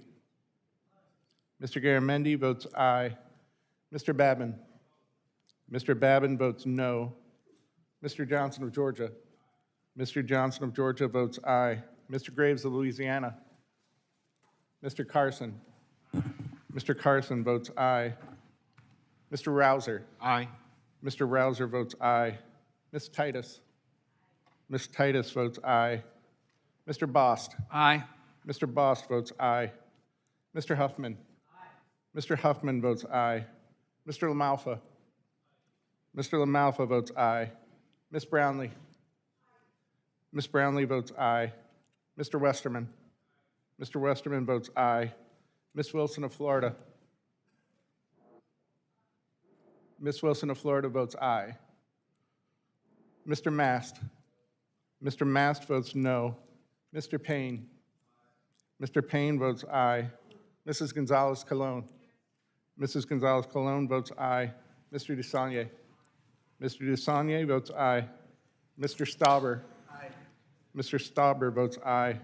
Mr. Garamendi votes aye. Mr. Babin. Mr. Babin votes no. Mr. Johnson of Georgia. Mr. Johnson of Georgia votes aye. Mr. Graves of Louisiana. Mr. Carson. Mr. Carson votes aye. Mr. Rouser. Aye. Mr. Rouser votes aye. Ms. Titus. Ms. Titus votes aye. Mr. Bost. Aye. Mr. Bost votes aye. Mr. Huffman. Mr. Huffman votes aye. Mr. LaMalfa. Mr. LaMalfa votes aye. Ms. Brownlee. Ms. Brownlee votes aye. Mr. Westerman. Mr. Westerman votes aye. Ms. Wilson of Florida. Ms. Wilson of Florida votes aye. Mr. Mast. Mr. Mast votes no. Mr. Payne. Mr. Payne votes aye. Mrs. Gonzalez-Colon. Mrs. Gonzalez-Colon votes aye. Mr. Desagne. Mr. Desagne votes aye. Mr. Stauber. Aye. Mr. Stauber votes aye.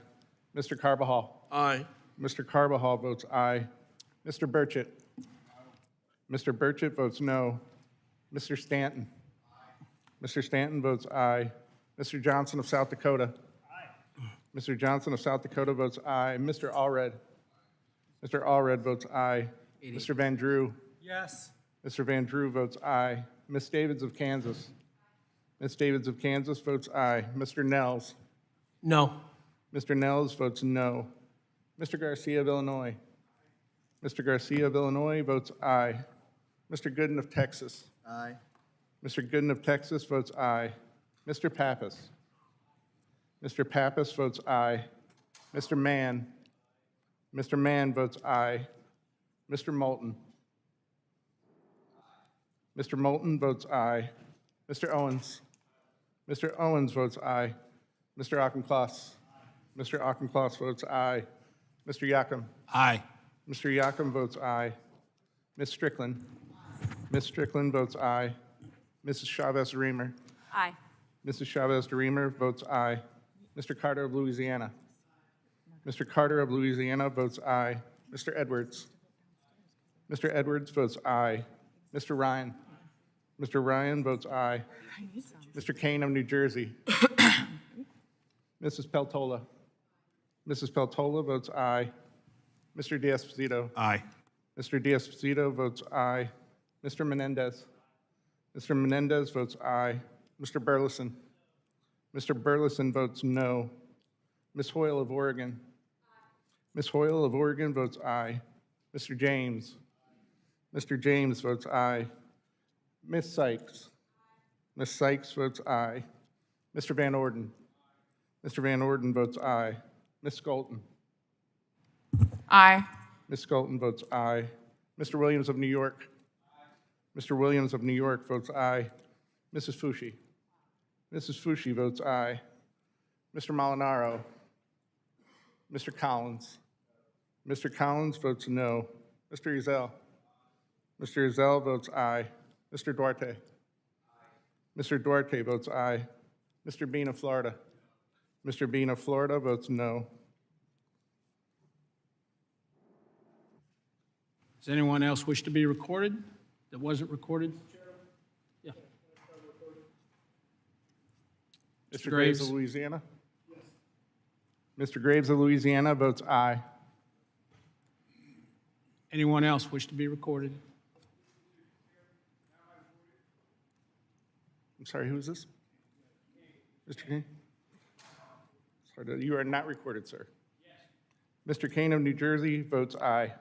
Mr. Carbajal. Aye. Mr. Carbajal votes aye. Mr. Burchett. Mr. Burchett votes no. Mr. Stanton. Mr. Stanton votes aye. Mr. Johnson of South Dakota. Mr. Johnson of South Dakota votes aye. Mr. Allred. Mr. Allred votes aye. Mr. Van Drew. Yes. Mr. Van Drew votes aye. Ms. Davids of Kansas. Ms. Davids of Kansas votes aye. Mr. Nels. No. Mr. Nels votes no. Mr. Garcia of Illinois. Mr. Garcia of Illinois votes aye. Mr. Gooden of Texas. Aye. Mr. Gooden of Texas votes aye. Mr. Pappas. Mr. Pappas votes aye. Mr. Mann. Mr. Mann votes aye. Mr. Moulton. Mr. Moulton votes aye. Mr. Owens. Mr. Owens votes aye. Mr. Auchincloss. Mr. Auchincloss votes aye. Mr. Yacom. Aye. Mr. Yacom votes aye. Ms. Strickland. Ms. Strickland votes aye. Mrs. Chavez-DeRemer. Aye. Mrs. Chavez-DeRemer votes aye. Mr. Carter of Louisiana. Mr. Carter of Louisiana votes aye. Mr. Edwards. Mr. Edwards votes aye. Mr. Ryan. Mr. Ryan votes aye. Mr. Kane of New Jersey. Mrs. Peltola. Mrs. Peltola votes aye. Mr. D'Esposito. Aye. Mr. D'Esposito votes aye. Mr. Menendez. Mr. Menendez votes aye. Mr. Burleson. Mr. Burleson votes no. Ms. Hoyle of Oregon. Ms. Hoyle of Oregon votes aye. Mr. James. Mr. James votes aye. Ms. Sykes. Ms. Sykes votes aye. Mr. Van Orden. Mr. Van Orden votes aye. Ms. Skolton. Aye. Ms. Skolton votes aye. Mr. Williams of New York. Mr. Williams of New York votes aye. Mrs. Fushi. Mrs. Fushi votes aye. Mr. Molinaro. Mr. Collins. Mr. Collins votes no. Mr. Ezell. Mr. Ezell votes aye. Mr. Duarte. Mr. Duarte votes aye. Mr. Bean of Florida. Mr. Bean of Florida votes no. Does anyone else wish to be recorded that wasn't recorded? Yeah. Mr. Graves of Louisiana? Mr. Graves of Louisiana votes aye. Anyone else wish to be recorded? I'm sorry, who is this? Mr. King? You are not recorded, sir. Mr. Kane of New Jersey votes aye.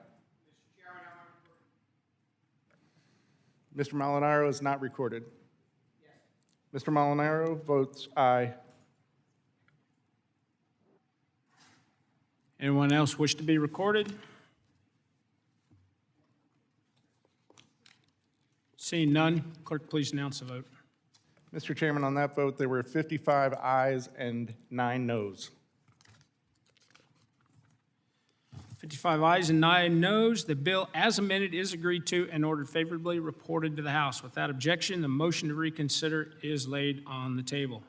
Mr. Molinaro is not recorded. Mr. Molinaro votes aye. Anyone else wish to be recorded? Seeing none, clerk, please announce the vote. Mr. Chairman, on that vote, there were 55 ayes and 9 noes. 55 ayes and 9 noes. The bill as amended is agreed to and ordered favorably reported to the House. Without objection, the motion to reconsider is laid on the table.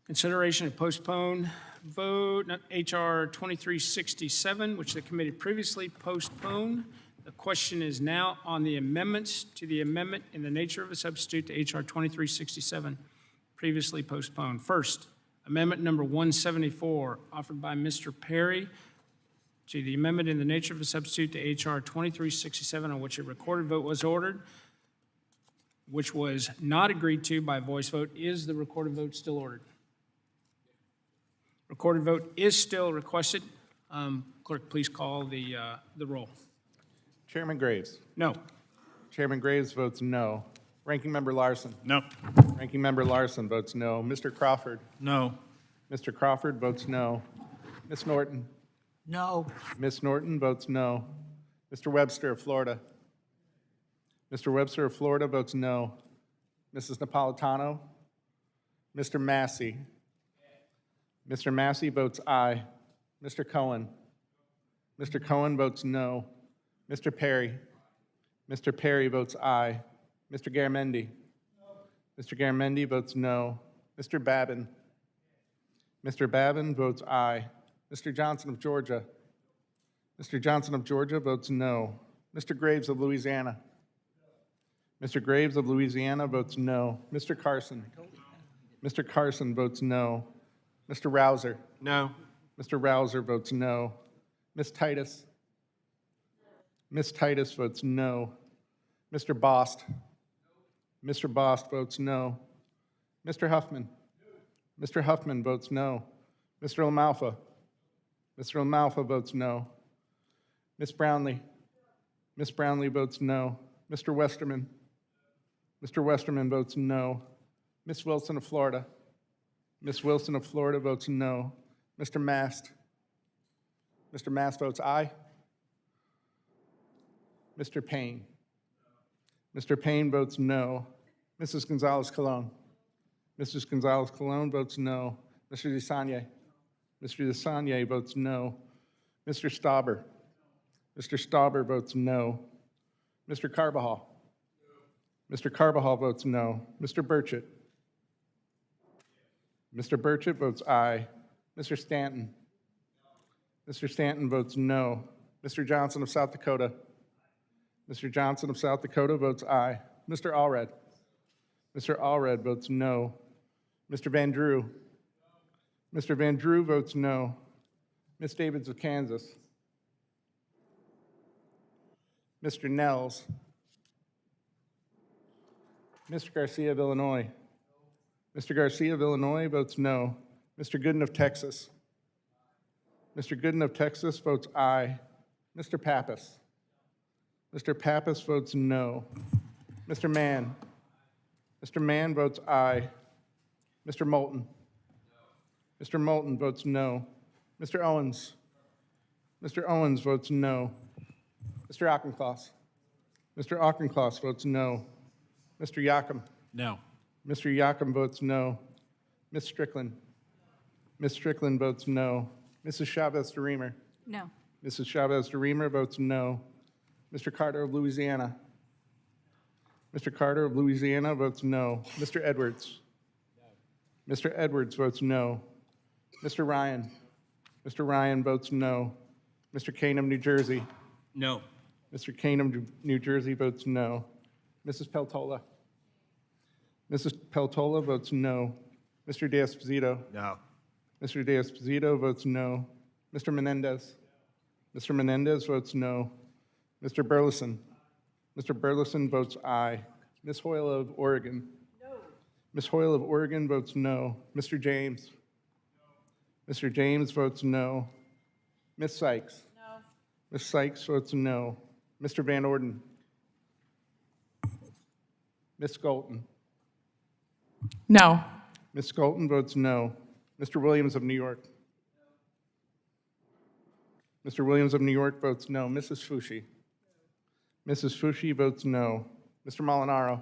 Consideration of postpone vote, H.R. 2367, which the committee previously postponed. The question is now on the amendments to the amendment in the nature of a substitute to H.R. 2367, previously postponed. First, amendment number 174, offered by Mr. Perry, to the amendment in the nature of a substitute to H.R. 2367, on which a recorded vote was ordered, which was not agreed to by voice vote. Is the recorded vote still ordered? Recorded vote is still requested. Clerk, please call the roll. Chairman Graves. No. Chairman Graves votes no. Ranking Member Larson. No. Ranking Member Larson votes no. Mr. Crawford. No. Mr. Crawford votes no. Ms. Norton. No. Ms. Norton votes no. Mr. Webster of Florida. Mr. Webster of Florida votes no. Mrs. Napolitano. Mr. Massey. Mr. Massey votes aye. Mr. Cohen. Mr. Cohen votes no. Mr. Perry. Mr. Perry votes aye. Mr. Garamendi. Mr. Garamendi votes no. Mr. Babin. Mr. Babin votes aye. Mr. Johnson of Georgia. Mr. Johnson of Georgia votes no. Mr. Graves of Louisiana. Mr. Graves of Louisiana votes no. Mr. Carson. Mr. Carson votes no. Mr. Rouser. No. Mr. Rouser votes no. Ms. Titus. Ms. Titus votes no. Mr. Bost. Mr. Bost votes no. Mr. Huffman. Mr. Huffman votes no. Mr. LaMalfa. Mr. LaMalfa votes no. Ms. Brownlee. Ms. Brownlee votes no. Mr. Westerman. Mr. Westerman votes no. Ms. Wilson of Florida. Ms. Wilson of Florida votes no. Mr. Mast. Mr. Mast votes aye. Mr. Payne. Mr. Payne votes no. Mrs. Gonzalez-Colon. Mrs. Gonzalez-Colon votes no. Mr. DeSagne. Mr. DeSagne votes no. Mr. Stauber. Mr. Stauber votes no. Mr. Carbajal. Mr. Carbajal votes no. Mr. Burchett. Mr. Burchett votes aye. Mr. Stanton. Mr. Stanton votes no. Mr. Johnson of South Dakota. Mr. Johnson of South Dakota votes aye. Mr. Allred. Mr. Allred votes no. Mr. Van Drew. Mr. Van Drew votes no. Ms. Davids of Kansas. Mr. Nels. Mr. Garcia of Illinois. Mr. Garcia of Illinois votes no. Mr. Gooden of Texas. Mr. Gooden of Texas votes aye. Mr. Pappas. Mr. Pappas votes no. Mr. Mann. Mr. Mann votes aye. Mr. Moulton. Mr. Moulton votes no. Mr. Owens. Mr. Owens votes no. Mr. Auchincloss. Mr. Auchincloss votes no. Mr. Yocum. No. Mr. Yocum votes no. Ms. Strickland. Ms. Strickland votes no. Mrs. Chavez-DeRemer. No. Mrs. Chavez-DeRemer votes no. Mr. Carter of Louisiana. Mr. Carter of Louisiana votes no. Mr. Edwards. Mr. Edwards votes no. Mr. Ryan. Mr. Ryan votes no. Mr. Kane of New Jersey. No. Mr. Kane of New Jersey votes no. Mrs. Peltola. Mrs. Peltola votes no. Mr. D'Esposito. No. Mr. D'Esposito votes no. Mr. Menendez. Mr. Menendez votes no. Mr. Burleson. Mr. Burleson votes aye. Ms. Hoyle of Oregon. No. Ms. Hoyle of Oregon votes no. Mr. James. Mr. James votes no. Ms. Sykes? No. Ms. Sykes votes no. Mr. Van Orden? Ms. Skolton? No. Ms. Skolton votes no. Mr. Williams of New York? Mr. Williams of New York votes no. Mrs. Fushi? Mrs. Fushi votes no. Mr. Molinaro?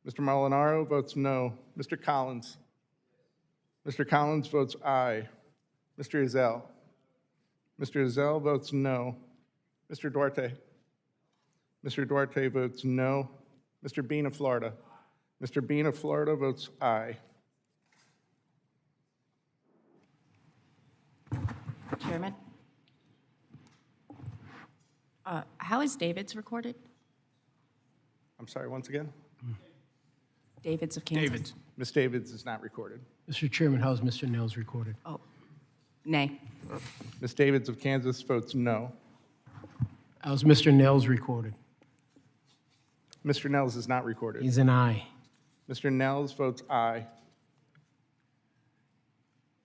Mr. Molinaro votes no. Mr. Collins? Mr. Collins votes aye. Mr. Ezell? Mr. Ezell votes no. Mr. Duarte? Mr. Duarte votes no. Mr. Bean of Florida? Mr. Bean of Florida votes aye. Chairman? How is David's recorded? I'm sorry, once again? David's of Kansas? David. Ms. Davids is not recorded. Mr. Chairman, how's Mr. Nels recorded? Oh, nay. Ms. Davids of Kansas votes no. How's Mr. Nels recorded? Mr. Nels is not recorded. He's an aye. Mr. Nels votes aye.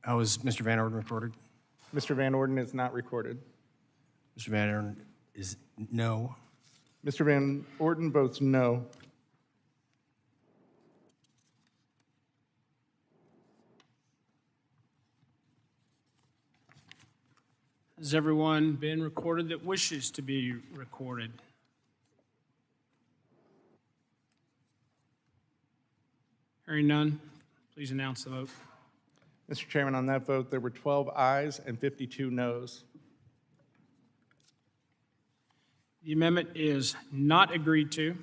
How is Mr. Van Orden recorded? Mr. Van Orden is not recorded. Mr. Van Orden is no. Mr. Van Orden votes no. Has everyone been recorded that wishes to be recorded? Hearing none, please announce the vote. Mr. Chairman, on that vote, there were 12 ayes and 52 noes. The amendment is not agreed to.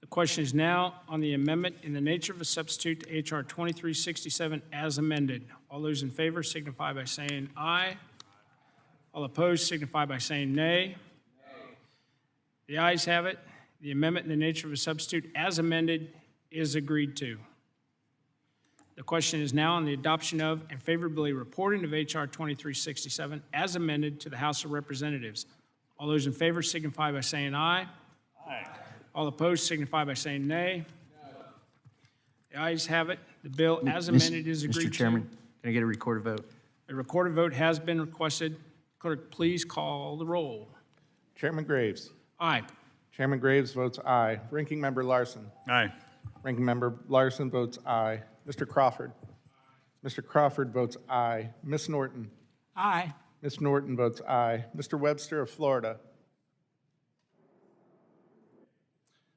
The question is now on the amendment in the nature of a substitute to H.R. 2367 as amended. All those in favor signify by saying aye. All opposed signify by saying nay. The ayes have it. The amendment in the nature of a substitute as amended is agreed to. The question is now on the adoption of and favorably reporting of H.R. 2367 as amended to the House of Representatives. All those in favor signify by saying aye. Aye. All opposed signify by saying nay. The ayes have it. The bill as amended is agreed to. Mr. Chairman, can I get a recorded vote? A recorded vote has been requested. Clerk, please call the roll. Chairman Graves. Aye. Chairman Graves votes aye. Ranking Member Larson. Aye. Ranking Member Larson votes aye. Mr. Crawford. Mr. Crawford votes aye. Ms. Norton. Aye. Ms. Norton votes aye. Mr. Webster of Florida.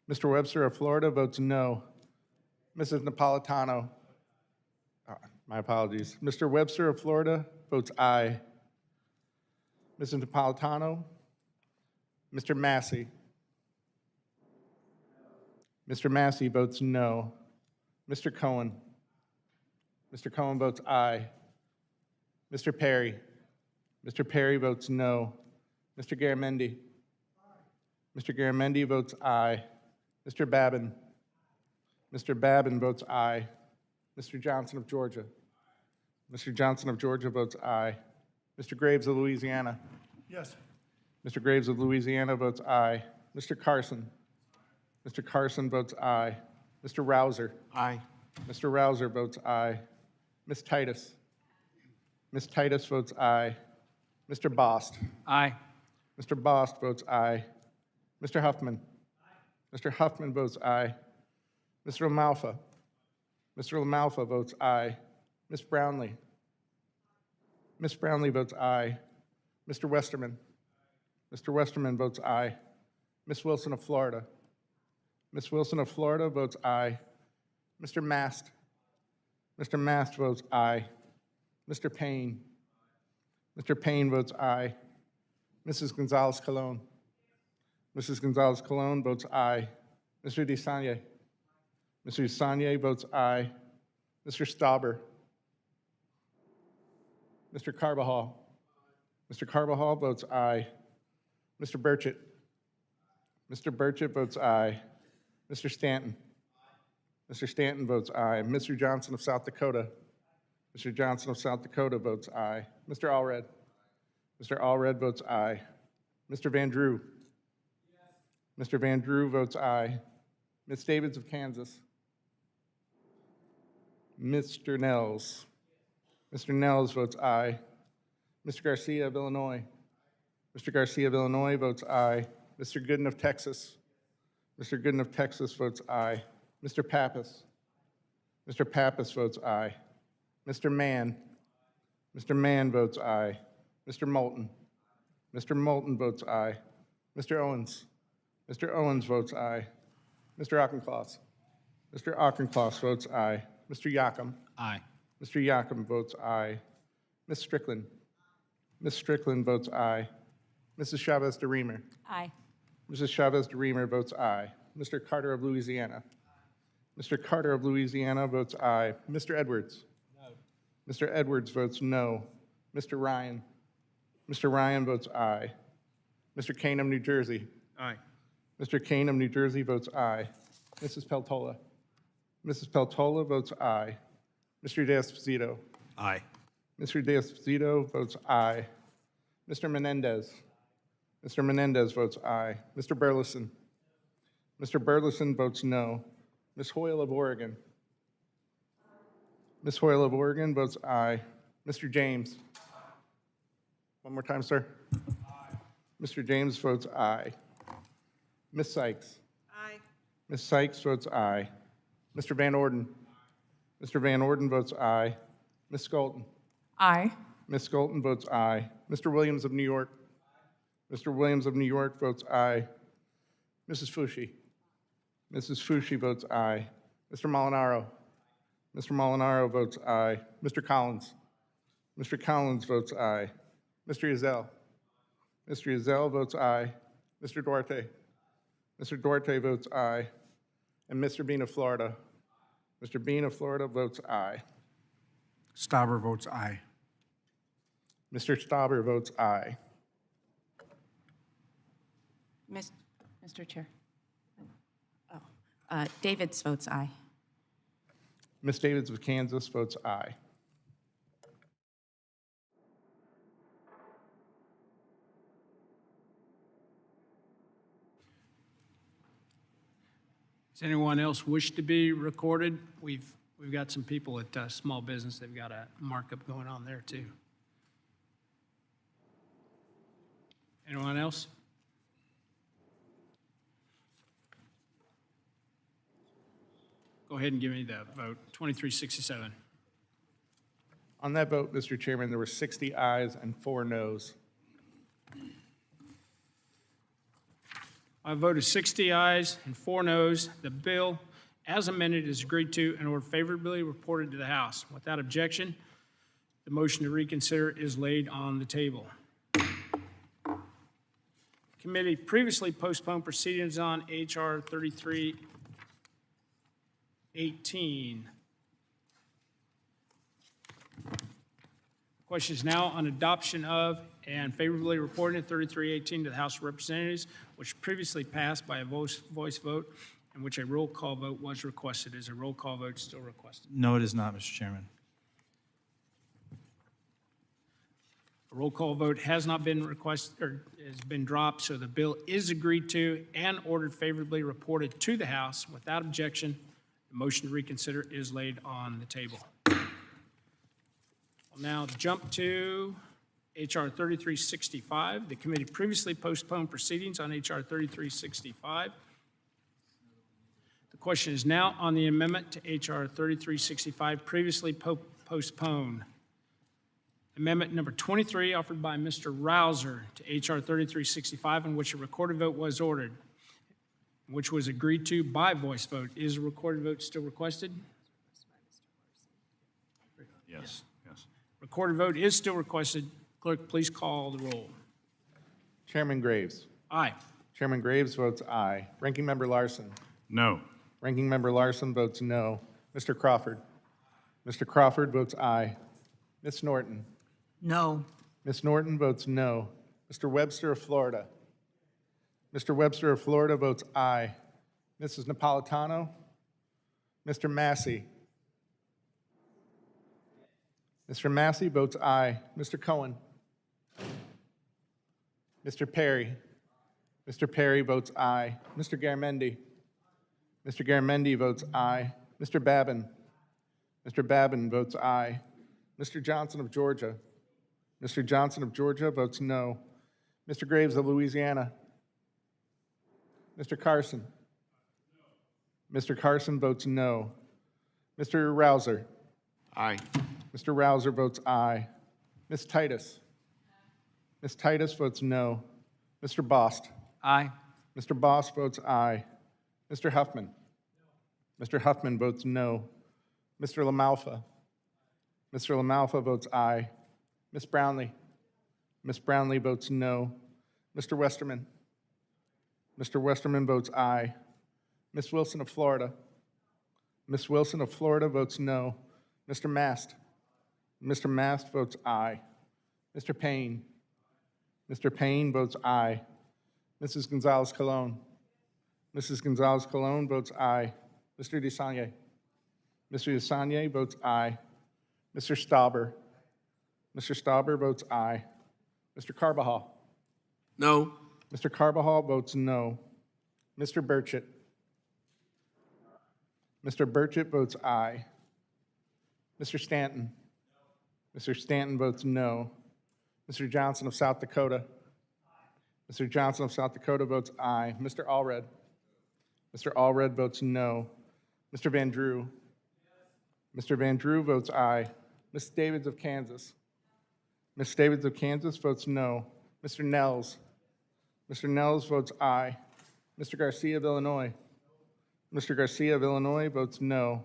Mr. Webster of Florida votes no. Mrs. Napolitano. My apologies. Mr. Webster of Florida votes aye. Mrs. Napolitano. Mr. Massey. Mr. Massey votes no. Mr. Cohen. Mr. Cohen votes aye. Mr. Perry. Mr. Perry votes no. Mr. Garamendi. Mr. Garamendi votes aye. Mr. Babin. Mr. Babin votes aye. Mr. Johnson of Georgia. Mr. Johnson of Georgia votes aye. Mr. Graves of Louisiana. Yes. Mr. Graves of Louisiana votes aye. Mr. Carson. Mr. Carson votes aye. Mr. Rouser. Aye. Mr. Rouser votes aye. Ms. Titus. Ms. Titus votes aye. Mr. Bost. Aye. Mr. Bost votes aye. Mr. Huffman. Mr. Huffman votes aye. Mr. LaMalfa. Mr. LaMalfa votes aye. Ms. Brownlee. Ms. Brownlee votes aye. Mr. Westerman. Mr. Westerman votes aye. Ms. Wilson of Florida. Ms. Wilson of Florida votes aye. Mr. Mast. Mr. Mast votes aye. Mr. Payne. Mr. Payne votes aye. Mrs. Gonzalez-Colon. Mrs. Gonzalez-Colon votes aye. Mr. DeSanye. Mr. DeSanye votes aye. Mr. Stauber. Mr. Carbajal. Mr. Carbajal votes aye. Mr. Burchett. Mr. Burchett votes aye. Mr. Stanton. Mr. Stanton votes aye. Mr. Johnson of South Dakota. Mr. Johnson of South Dakota votes aye. Mr. Allred. Mr. Allred votes aye. Mr. Van Drew. Mr. Van Drew votes aye. Ms. Davids of Kansas. Mr. Nels. Mr. Nels votes aye. Mr. Garcia of Illinois. Mr. Garcia of Illinois votes aye. Mr. Gooden of Texas. Mr. Gooden of Texas votes aye. Mr. Pappas. Mr. Pappas votes aye. Mr. Mann. Mr. Mann votes aye. Mr. Moulton. Mr. Moulton votes aye. Mr. Owens. Mr. Owens votes aye. Mr. Auchincloss. Mr. Auchincloss votes aye. Mr. Yocum. Aye. Mr. Yocum votes aye. Ms. Strickland. Ms. Strickland votes aye. Mrs. Chavez de Reamer. Aye. Mrs. Chavez de Reamer votes aye. Mr. Carter of Louisiana. Mr. Carter of Louisiana votes aye. Mr. Edwards. No. Mr. Edwards votes no. Mr. Ryan. Mr. Ryan votes aye. Mr. Kane of New Jersey. Aye. Mr. Kane of New Jersey votes aye. Mrs. Peltola. Mrs. Peltola votes aye. Mr. De-Esposito. Aye. Mr. De-Esposito votes aye. Mr. Menendez. Mr. Menendez votes aye. Mr. Burleson. Mr. Burleson votes no. Ms. Hoyle of Oregon. Ms. Hoyle of Oregon votes aye. Mr. James. One more time, sir. Aye. Mr. James votes aye. Ms. Sykes. Aye. Ms. Sykes votes aye. Mr. Van Orden. Mr. Van Orden votes aye. Ms. Skolton. Aye. Ms. Skolton votes aye. Mr. Williams of New York. Mr. Williams of New York votes aye. Mrs. Fushi. Mrs. Fushi votes aye. Mr. Molinaro. Mr. Molinaro votes aye. Mr. Collins. Mr. Collins votes aye. Mr. Yazell. Mr. Yazell votes aye. Mr. Duarte. Mr. Duarte votes aye. And Mr. Bean of Florida. Mr. Bean of Florida votes aye. Stauber votes aye. Mr. Stauber votes aye. Mr. Chair. Davids votes aye. Ms. Davids of Kansas votes aye. Does anyone else wish to be recorded? We've got some people at small business. They've got a markup going on there too. Anyone else? Go ahead and give me the vote. 2367. On that vote, Mr. Chairman, there were 60 ayes and 4 noes. I vote is 60 ayes and 4 noes. The bill, as amended, is agreed to and ordered favorably reported to the House. Without objection, the motion to reconsider is laid on the table. Committee previously postponed proceedings on H.R. 3318. Question is now on adoption of and favorably reporting 3318 to the House of Representatives, which previously passed by a voice vote, in which a roll call vote was requested. Is a roll call vote still requested? No, it is not, Mr. Chairman. A roll call vote has not been requested or has been dropped, so the bill is agreed to and ordered favorably reported to the House. Without objection, the motion to reconsider is laid on the table. We'll now jump to H.R. 3365. The committee previously postponed proceedings on H.R. 3365. The question is now on the amendment to H.R. 3365, previously postponed. Amendment number 23, offered by Mr. Rouser to H.R. 3365, in which a recorded vote was ordered, which was agreed to by voice vote. Is a recorded vote still requested? Yes, yes. Recorded vote is still requested. Clerk, please call the roll. Chairman Graves. Aye. Chairman Graves votes aye. Ranking Member Larson. No. Ranking Member Larson votes no. Mr. Crawford. Mr. Crawford votes aye. Ms. Norton. No. Ms. Norton votes no. Mr. Webster of Florida. Mr. Webster of Florida votes aye. Mrs. Napolitano. Mr. Massey. Mr. Massey votes aye. Mr. Cohen. Mr. Perry. Mr. Perry votes aye. Mr. Garamendi. Mr. Garamendi votes aye. Mr. Babin. Mr. Babin votes aye. Mr. Johnson of Georgia. Mr. Johnson of Georgia votes no. Mr. Graves of Louisiana. Mr. Carson. Mr. Carson votes no. Mr. Rouser. Aye. Mr. Rouser votes aye. Ms. Titus. Ms. Titus votes no. Mr. Bost. Aye. Mr. Bost votes aye. Mr. Huffman. Mr. Huffman votes no. Mr. LaMalfa. Mr. LaMalfa votes aye. Ms. Brownlee. Ms. Brownlee votes no. Mr. Westerman. Mr. Westerman votes aye. Ms. Wilson of Florida. Ms. Wilson of Florida votes no. Mr. Mast. Mr. Mast votes aye. Mr. Payne. Mr. Payne votes aye. Mrs. Gonzalez-Colon. Mrs. Gonzalez-Colon votes aye. Mr. DeSagne. Mr. DeSagne votes aye. Mr. Stauber. Mr. Stauber votes aye. Mr. Carbajal. No. Mr. Carbajal votes no. Mr. Burchett. Mr. Burchett votes aye. Mr. Stanton. Mr. Stanton votes no. Mr. Johnson of South Dakota. Mr. Johnson of South Dakota votes aye. Mr. Allred. Mr. Allred votes no. Mr. Van Drew. Mr. Van Drew votes aye. Ms. Davids of Kansas. Ms. Davids of Kansas votes no. Mr. Nels. Mr. Nels votes aye. Mr. Garcia of Illinois. Mr. Garcia of Illinois votes no.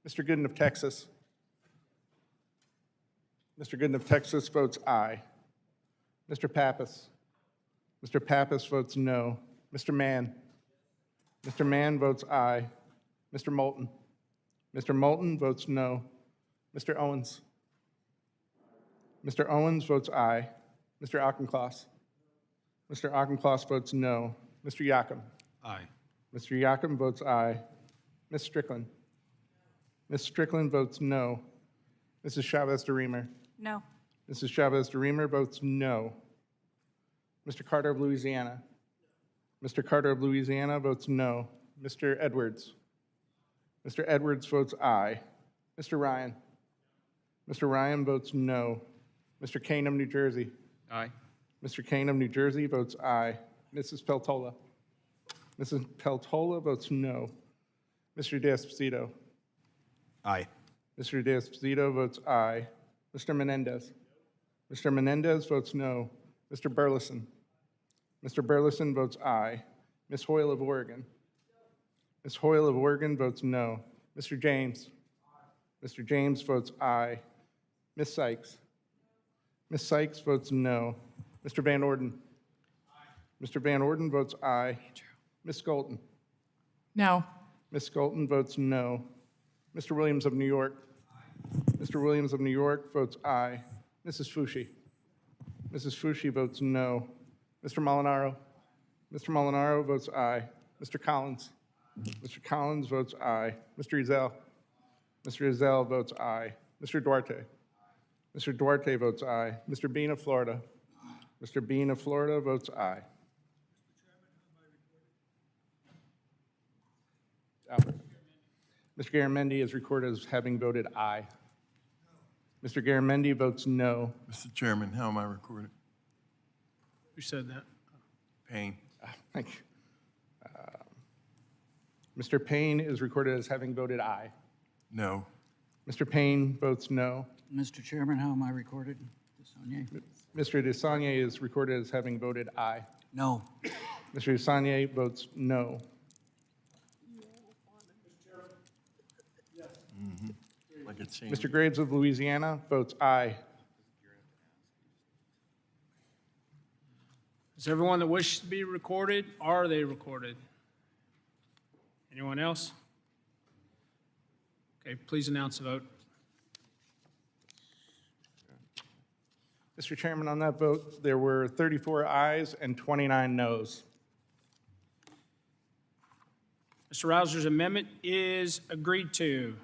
Mr. Gooden of Texas. Mr. Gooden of Texas votes aye. Mr. Pappas. Mr. Pappas votes no. Mr. Mann. Mr. Mann votes aye. Mr. Moulton. Mr. Moulton votes no. Mr. Owens. Mr. Owens votes aye. Mr. Auchincloss. Mr. Auchincloss votes no. Mr. Yakum. Aye. Mr. Yakum votes aye. Ms. Strickland. Ms. Strickland votes no. Mrs. Chavez-DeRemer. No. Mrs. Chavez-DeRemer votes no. Mr. Carter of Louisiana. Mr. Carter of Louisiana votes no. Mr. Edwards. Mr. Edwards votes aye. Mr. Ryan. Mr. Ryan votes no. Mr. Kane of New Jersey. Aye. Mr. Kane of New Jersey votes aye. Mrs. Peltola. Mrs. Peltola votes no. Mr. D'Esposito. Aye. Mr. D'Esposito votes aye. Mr. Menendez. Mr. Menendez votes no. Mr. Burleson. Mr. Burleson votes aye. Ms. Hoyle of Oregon. Ms. Hoyle of Oregon votes no. Mr. James. Mr. James votes aye. Ms. Sykes. Ms. Sykes votes no. Mr. Van Orden. Mr. Van Orden votes aye. Ms. Skolton. No. Ms. Skolton votes no. Mr. Williams of New York. Mr. Williams of New York votes aye. Mrs. Fushi. Mrs. Fushi votes no. Mr. Molinaro. Mr. Molinaro votes aye. Mr. Collins. Mr. Collins votes aye. Mr. Ezell. Mr. Ezell votes aye. Mr. Duarte. Mr. Duarte votes aye. Mr. Bean of Florida. Mr. Bean of Florida votes aye. Mr. Garamendi is recorded as having voted aye. Mr. Garamendi votes no. Mr. Chairman, how am I recorded? Who said that? Payne. Thank you. Mr. Payne is recorded as having voted aye. No. Mr. Payne votes no. Mr. Chairman, how am I recorded? DeSagne? Mr. DeSagne is recorded as having voted aye. No. Mr. DeSagne votes no. I could change. Mr. Graves of Louisiana votes aye. Is everyone that wishes to be recorded, are they recorded? Anyone else? Okay, please announce the vote. Mr. Chairman, on that vote, there were 34 ayes and 29 noes. Mr. Rouser's amendment is agreed to.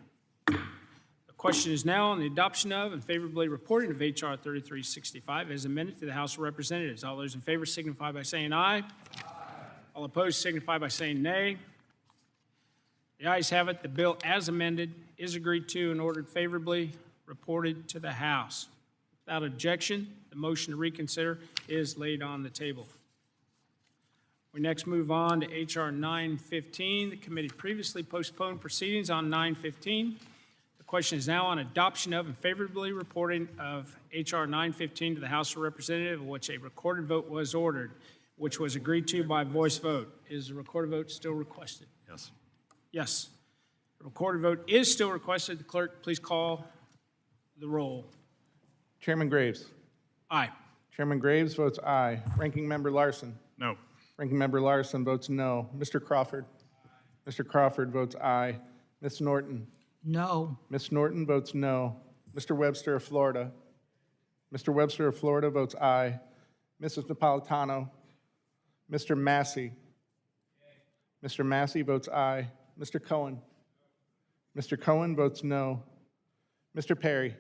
The question is now on the adoption of and favorably reporting of H.R. 3365 as amended to the House of Representatives. All those in favor signify by saying aye. All opposed signify by saying nay. The ayes have it. The bill as amended is agreed to and ordered favorably. reported to the House. Without objection, the motion to reconsider is laid on the table. We next move on to H.R. 915. The committee previously postponed proceedings on 915. The question is now on adoption of and favorably reporting of H.R. 915 to the House of Representatives, of which a recorded vote was ordered, which was agreed to by voice vote. Is the recorded vote still requested? Yes. Yes. The recorded vote is still requested. The clerk, please call the roll. Chairman Graves. Aye. Chairman Graves votes aye. Ranking Member Larson. No. Ranking Member Larson votes no. Mr. Crawford. Mr. Crawford votes aye. Ms. Norton. No. Ms. Norton votes no. Mr. Webster of Florida. Mr. Webster of Florida votes aye. Mrs. Napolitano. Mr. Massey. Mr. Massey votes aye. Mr. Cohen. Mr. Cohen votes no. Mr. Perry.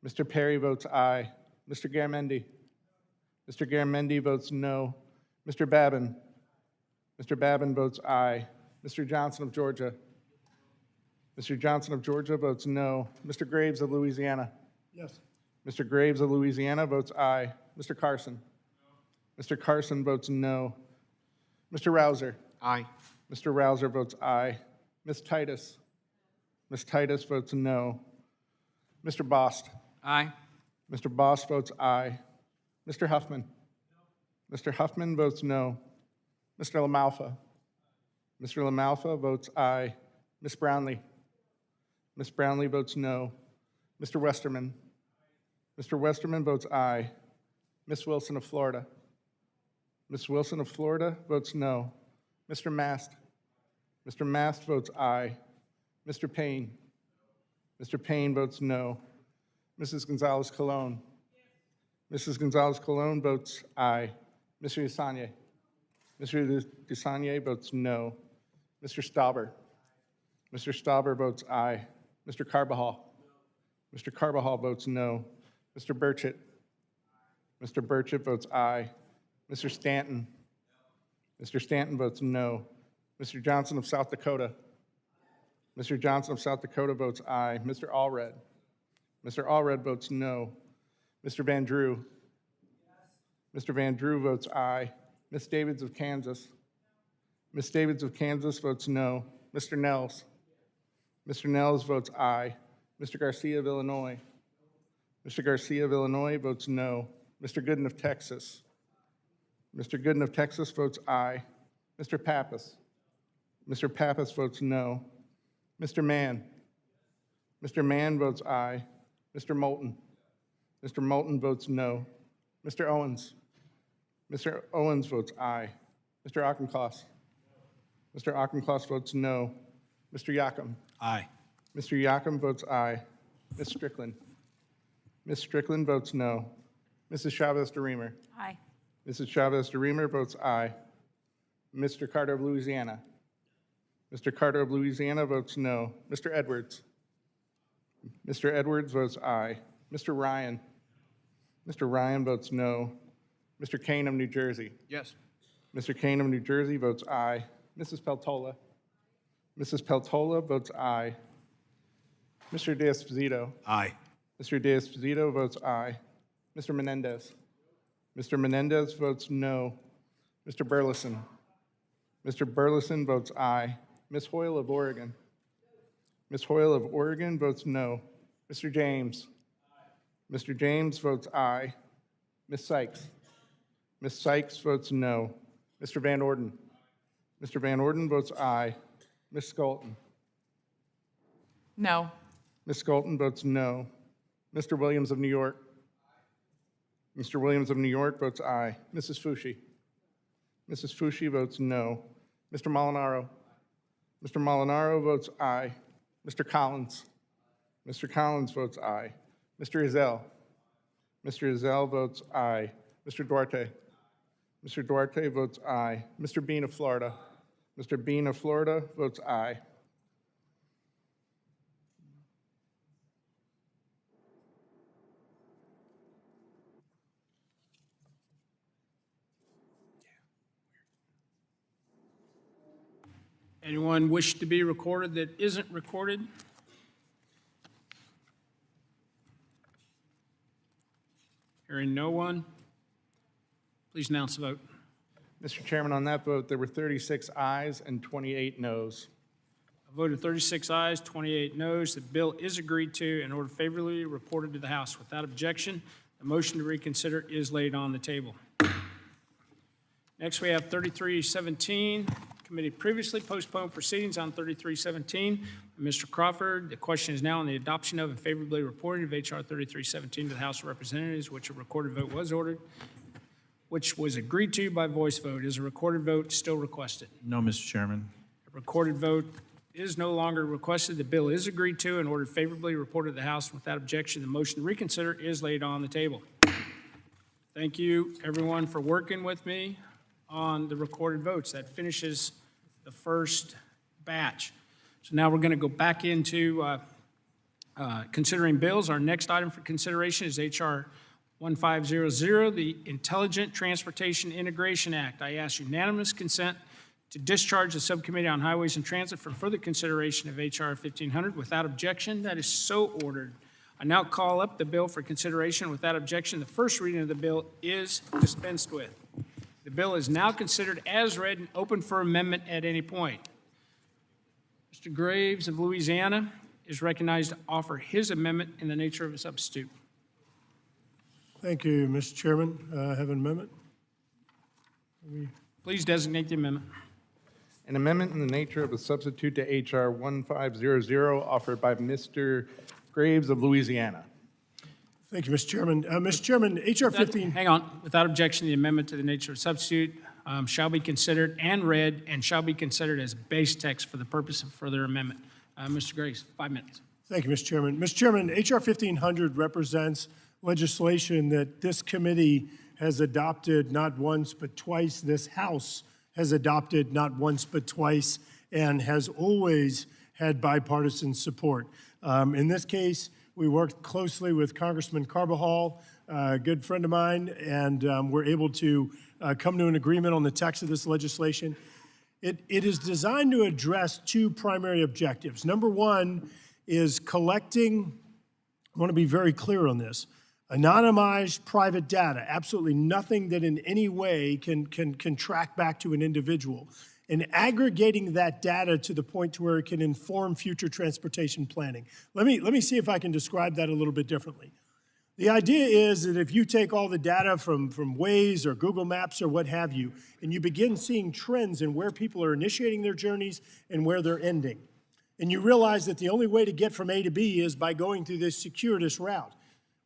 Mr. Perry votes aye. Mr. Garamendi. Mr. Garamendi votes no. Mr. Babin. Mr. Babin votes aye. Mr. Johnson of Georgia. Mr. Johnson of Georgia votes no. Mr. Graves of Louisiana. Yes. Mr. Graves of Louisiana votes aye. Mr. Carson. Mr. Carson votes no. Mr. Rouser. Aye. Mr. Rouser votes aye. Ms. Titus. Ms. Titus votes no. Mr. Bost. Aye. Mr. Bost votes aye. Mr. Huffman. Mr. Huffman votes no. Mr. LaMalfa. Mr. LaMalfa votes aye. Ms. Brownlee. Ms. Brownlee votes no. Mr. Westerman. Mr. Westerman votes aye. Ms. Wilson of Florida. Ms. Wilson of Florida votes no. Mr. Mast. Mr. Mast votes aye. Mr. Payne. Mr. Payne votes no. Mrs. Gonzalez-Colon. Mrs. Gonzalez-Colon votes aye. Mr. Desanye. Mr. Desanye votes no. Mr. Stauber. Mr. Stauber votes aye. Mr. Carbajal. Mr. Carbajal votes no. Mr. Burchett. Mr. Burchett votes aye. Mr. Stanton. Mr. Stanton votes no. Mr. Johnson of South Dakota. Mr. Johnson of South Dakota votes aye. Mr. Allred. Mr. Allred votes no. Mr. Van Drew. Mr. Van Drew votes aye. Ms. Davids of Kansas. Ms. Davids of Kansas votes no. Mr. Nels. Mr. Nels votes aye. Mr. Garcia of Illinois. Mr. Garcia of Illinois votes no. Mr. Gooden of Texas. Mr. Gooden of Texas votes aye. Mr. Pappas. Mr. Pappas votes no. Mr. Mann. Mr. Mann votes aye. Mr. Moulton. Mr. Moulton votes no. Mr. Owens. Mr. Owens votes aye. Mr. Auchincloss. Mr. Auchincloss votes no. Mr. Yocum. Aye. Mr. Yocum votes aye. Ms. Strickland. Ms. Strickland votes no. Mrs. Chavez-DeRemer. Aye. Mrs. Chavez-DeRemer votes aye. Mr. Carter of Louisiana. Mr. Carter of Louisiana votes no. Mr. Edwards. Mr. Edwards votes aye. Mr. Ryan. Mr. Ryan votes no. Mr. Kane of New Jersey. Yes. Mr. Kane of New Jersey votes aye. Mrs. Peltola. Mrs. Peltola votes aye. Mr. D'Esposito. Aye. Mr. D'Esposito votes aye. Mr. Menendez. Mr. Menendez votes no. Mr. Burleson. Mr. Burleson votes aye. Ms. Hoyle of Oregon. Ms. Hoyle of Oregon votes no. Mr. James. Mr. James votes aye. Ms. Sykes. Ms. Sykes votes no. Mr. Van Orden. Mr. Van Orden votes aye. Ms. Skolton. No. Ms. Skolton votes no. Mr. Williams of New York. Mr. Williams of New York votes aye. Mrs. Fushi. Mrs. Fushi votes no. Mr. Molinaro. Mr. Molinaro votes aye. Mr. Collins. Mr. Collins votes aye. Mr. Ezell. Mr. Ezell votes aye. Mr. Duarte. Mr. Duarte votes aye. Mr. Bean of Florida. Mr. Bean of Florida votes aye. Anyone wish to be recorded that isn't recorded? Hearing no one, please announce the vote. Mr. Chairman, on that vote, there were 36 ayes and 28 noes. A vote of 36 ayes, 28 noes. The bill is agreed to and ordered favorably reported to the House. Without objection, the motion to reconsider is laid on the table. Next, we have 3317. Committee previously postponed proceedings on 3317. Mr. Crawford, the question is now on the adoption of and favorably reported of H.R. 3317 to the House of Representatives, which a recorded vote was ordered, which was agreed to by voice vote. Is a recorded vote still requested? No, Mr. Chairman. A recorded vote is no longer requested. The bill is agreed to and ordered favorably reported to the House. Without objection, the motion to reconsider is laid on the table. Thank you, everyone, for working with me on the recorded votes. That finishes the first batch. So now we're going to go back into considering bills. Our next item for consideration is H.R. 1500, the Intelligent Transportation Integration Act. I ask unanimous consent to discharge the Subcommittee on Highways and Transit for further consideration of H.R. 1500. Without objection, that is so ordered. I now call up the bill for consideration. Without objection, the first reading of the bill is dispensed with. The bill is now considered as read and open for amendment at any point. Mr. Graves of Louisiana is recognized to offer his amendment in the nature of a substitute. Thank you, Mr. Chairman. I have an amendment. Please designate the amendment. An amendment in the nature of a substitute to H.R. 1500 offered by Mr. Graves of Louisiana. Thank you, Mr. Chairman. Mr. Chairman, H.R. 15... Hang on. Without objection, the amendment to the nature of substitute shall be considered and read and shall be considered as base text for the purpose of further amendment. Mr. Graves, 5 minutes. Thank you, Mr. Chairman. Mr. Chairman, H.R. 1500 represents legislation that this committee has adopted not once but twice. This House has adopted not once but twice and has always had bipartisan support. In this case, we worked closely with Congressman Carbajal, a good friend of mine, and we're able to come to an agreement on the text of this legislation. It is designed to address two primary objectives. Number one is collecting, I want to be very clear on this, anonymized private data, absolutely nothing that in any way can track back to an individual, and aggregating that data to the point to where it can inform future transportation planning. Let me see if I can describe that a little bit differently. The idea is that if you take all the data from Waze or Google Maps or what have you, and you begin seeing trends in where people are initiating their journeys and where they're ending, and you realize that the only way to get from A to B is by going through this circuitous route,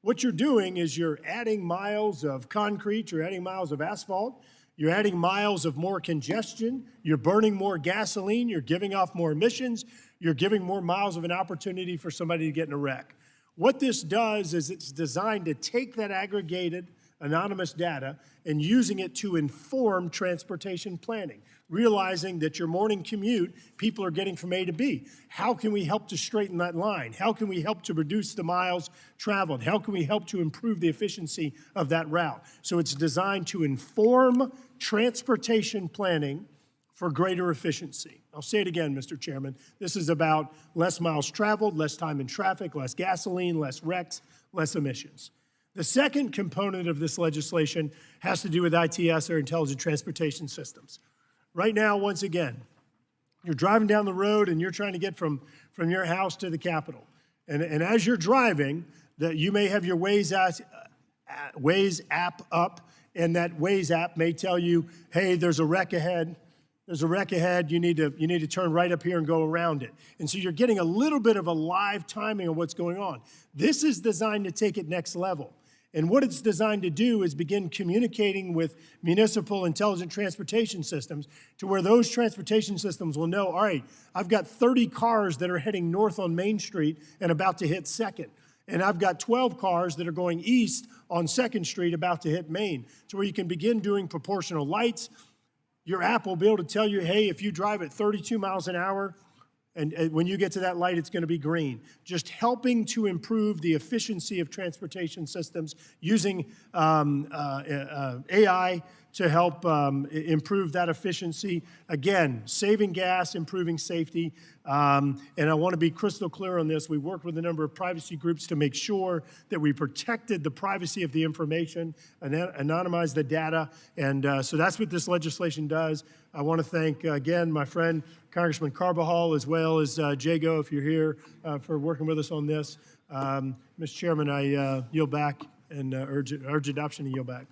what you're doing is you're adding miles of concrete, you're adding miles of asphalt, you're adding miles of more congestion, you're burning more gasoline, you're giving off more emissions, you're giving more miles of an opportunity for somebody to get in a wreck. What this does is it's designed to take that aggregated anonymous data and using it to inform transportation planning, realizing that your morning commute, people are getting from A to B. How can we help to straighten that line? How can we help to reduce the miles traveled? How can we help to improve the efficiency of that route? So it's designed to inform transportation planning for greater efficiency. I'll say it again, Mr. Chairman. This is about less miles traveled, less time in traffic, less gasoline, less wrecks, less emissions. The second component of this legislation has to do with ITS, or Intelligent Transportation Systems. Right now, once again, you're driving down the road and you're trying to get from your house to the Capitol. And as you're driving, you may have your Waze app up, and that Waze app may tell you, hey, there's a wreck ahead. There's a wreck ahead, you need to turn right up here and go around it. And so you're getting a little bit of a live timing of what's going on. This is designed to take it next level. And what it's designed to do is begin communicating with municipal intelligent transportation systems to where those transportation systems will know, all right, I've got 30 cars that are heading north on Main Street and about to hit 2nd. And I've got 12 cars that are going east on 2nd Street about to hit Main. To where you can begin doing proportional lights. Your app will be able to tell you, hey, if you drive at 32 miles an hour and when you get to that light, it's going to be green. Just helping to improve the efficiency of transportation systems using AI to help improve that efficiency. Again, saving gas, improving safety. And I want to be crystal clear on this. We worked with a number of privacy groups to make sure that we protected the privacy of the information and anonymize the data. And so that's what this legislation does. I want to thank, again, my friend Congressman Carbajal, as well as Jago, if you're here, for working with us on this. Mr. Chairman, I yield back and urge adoption and yield back.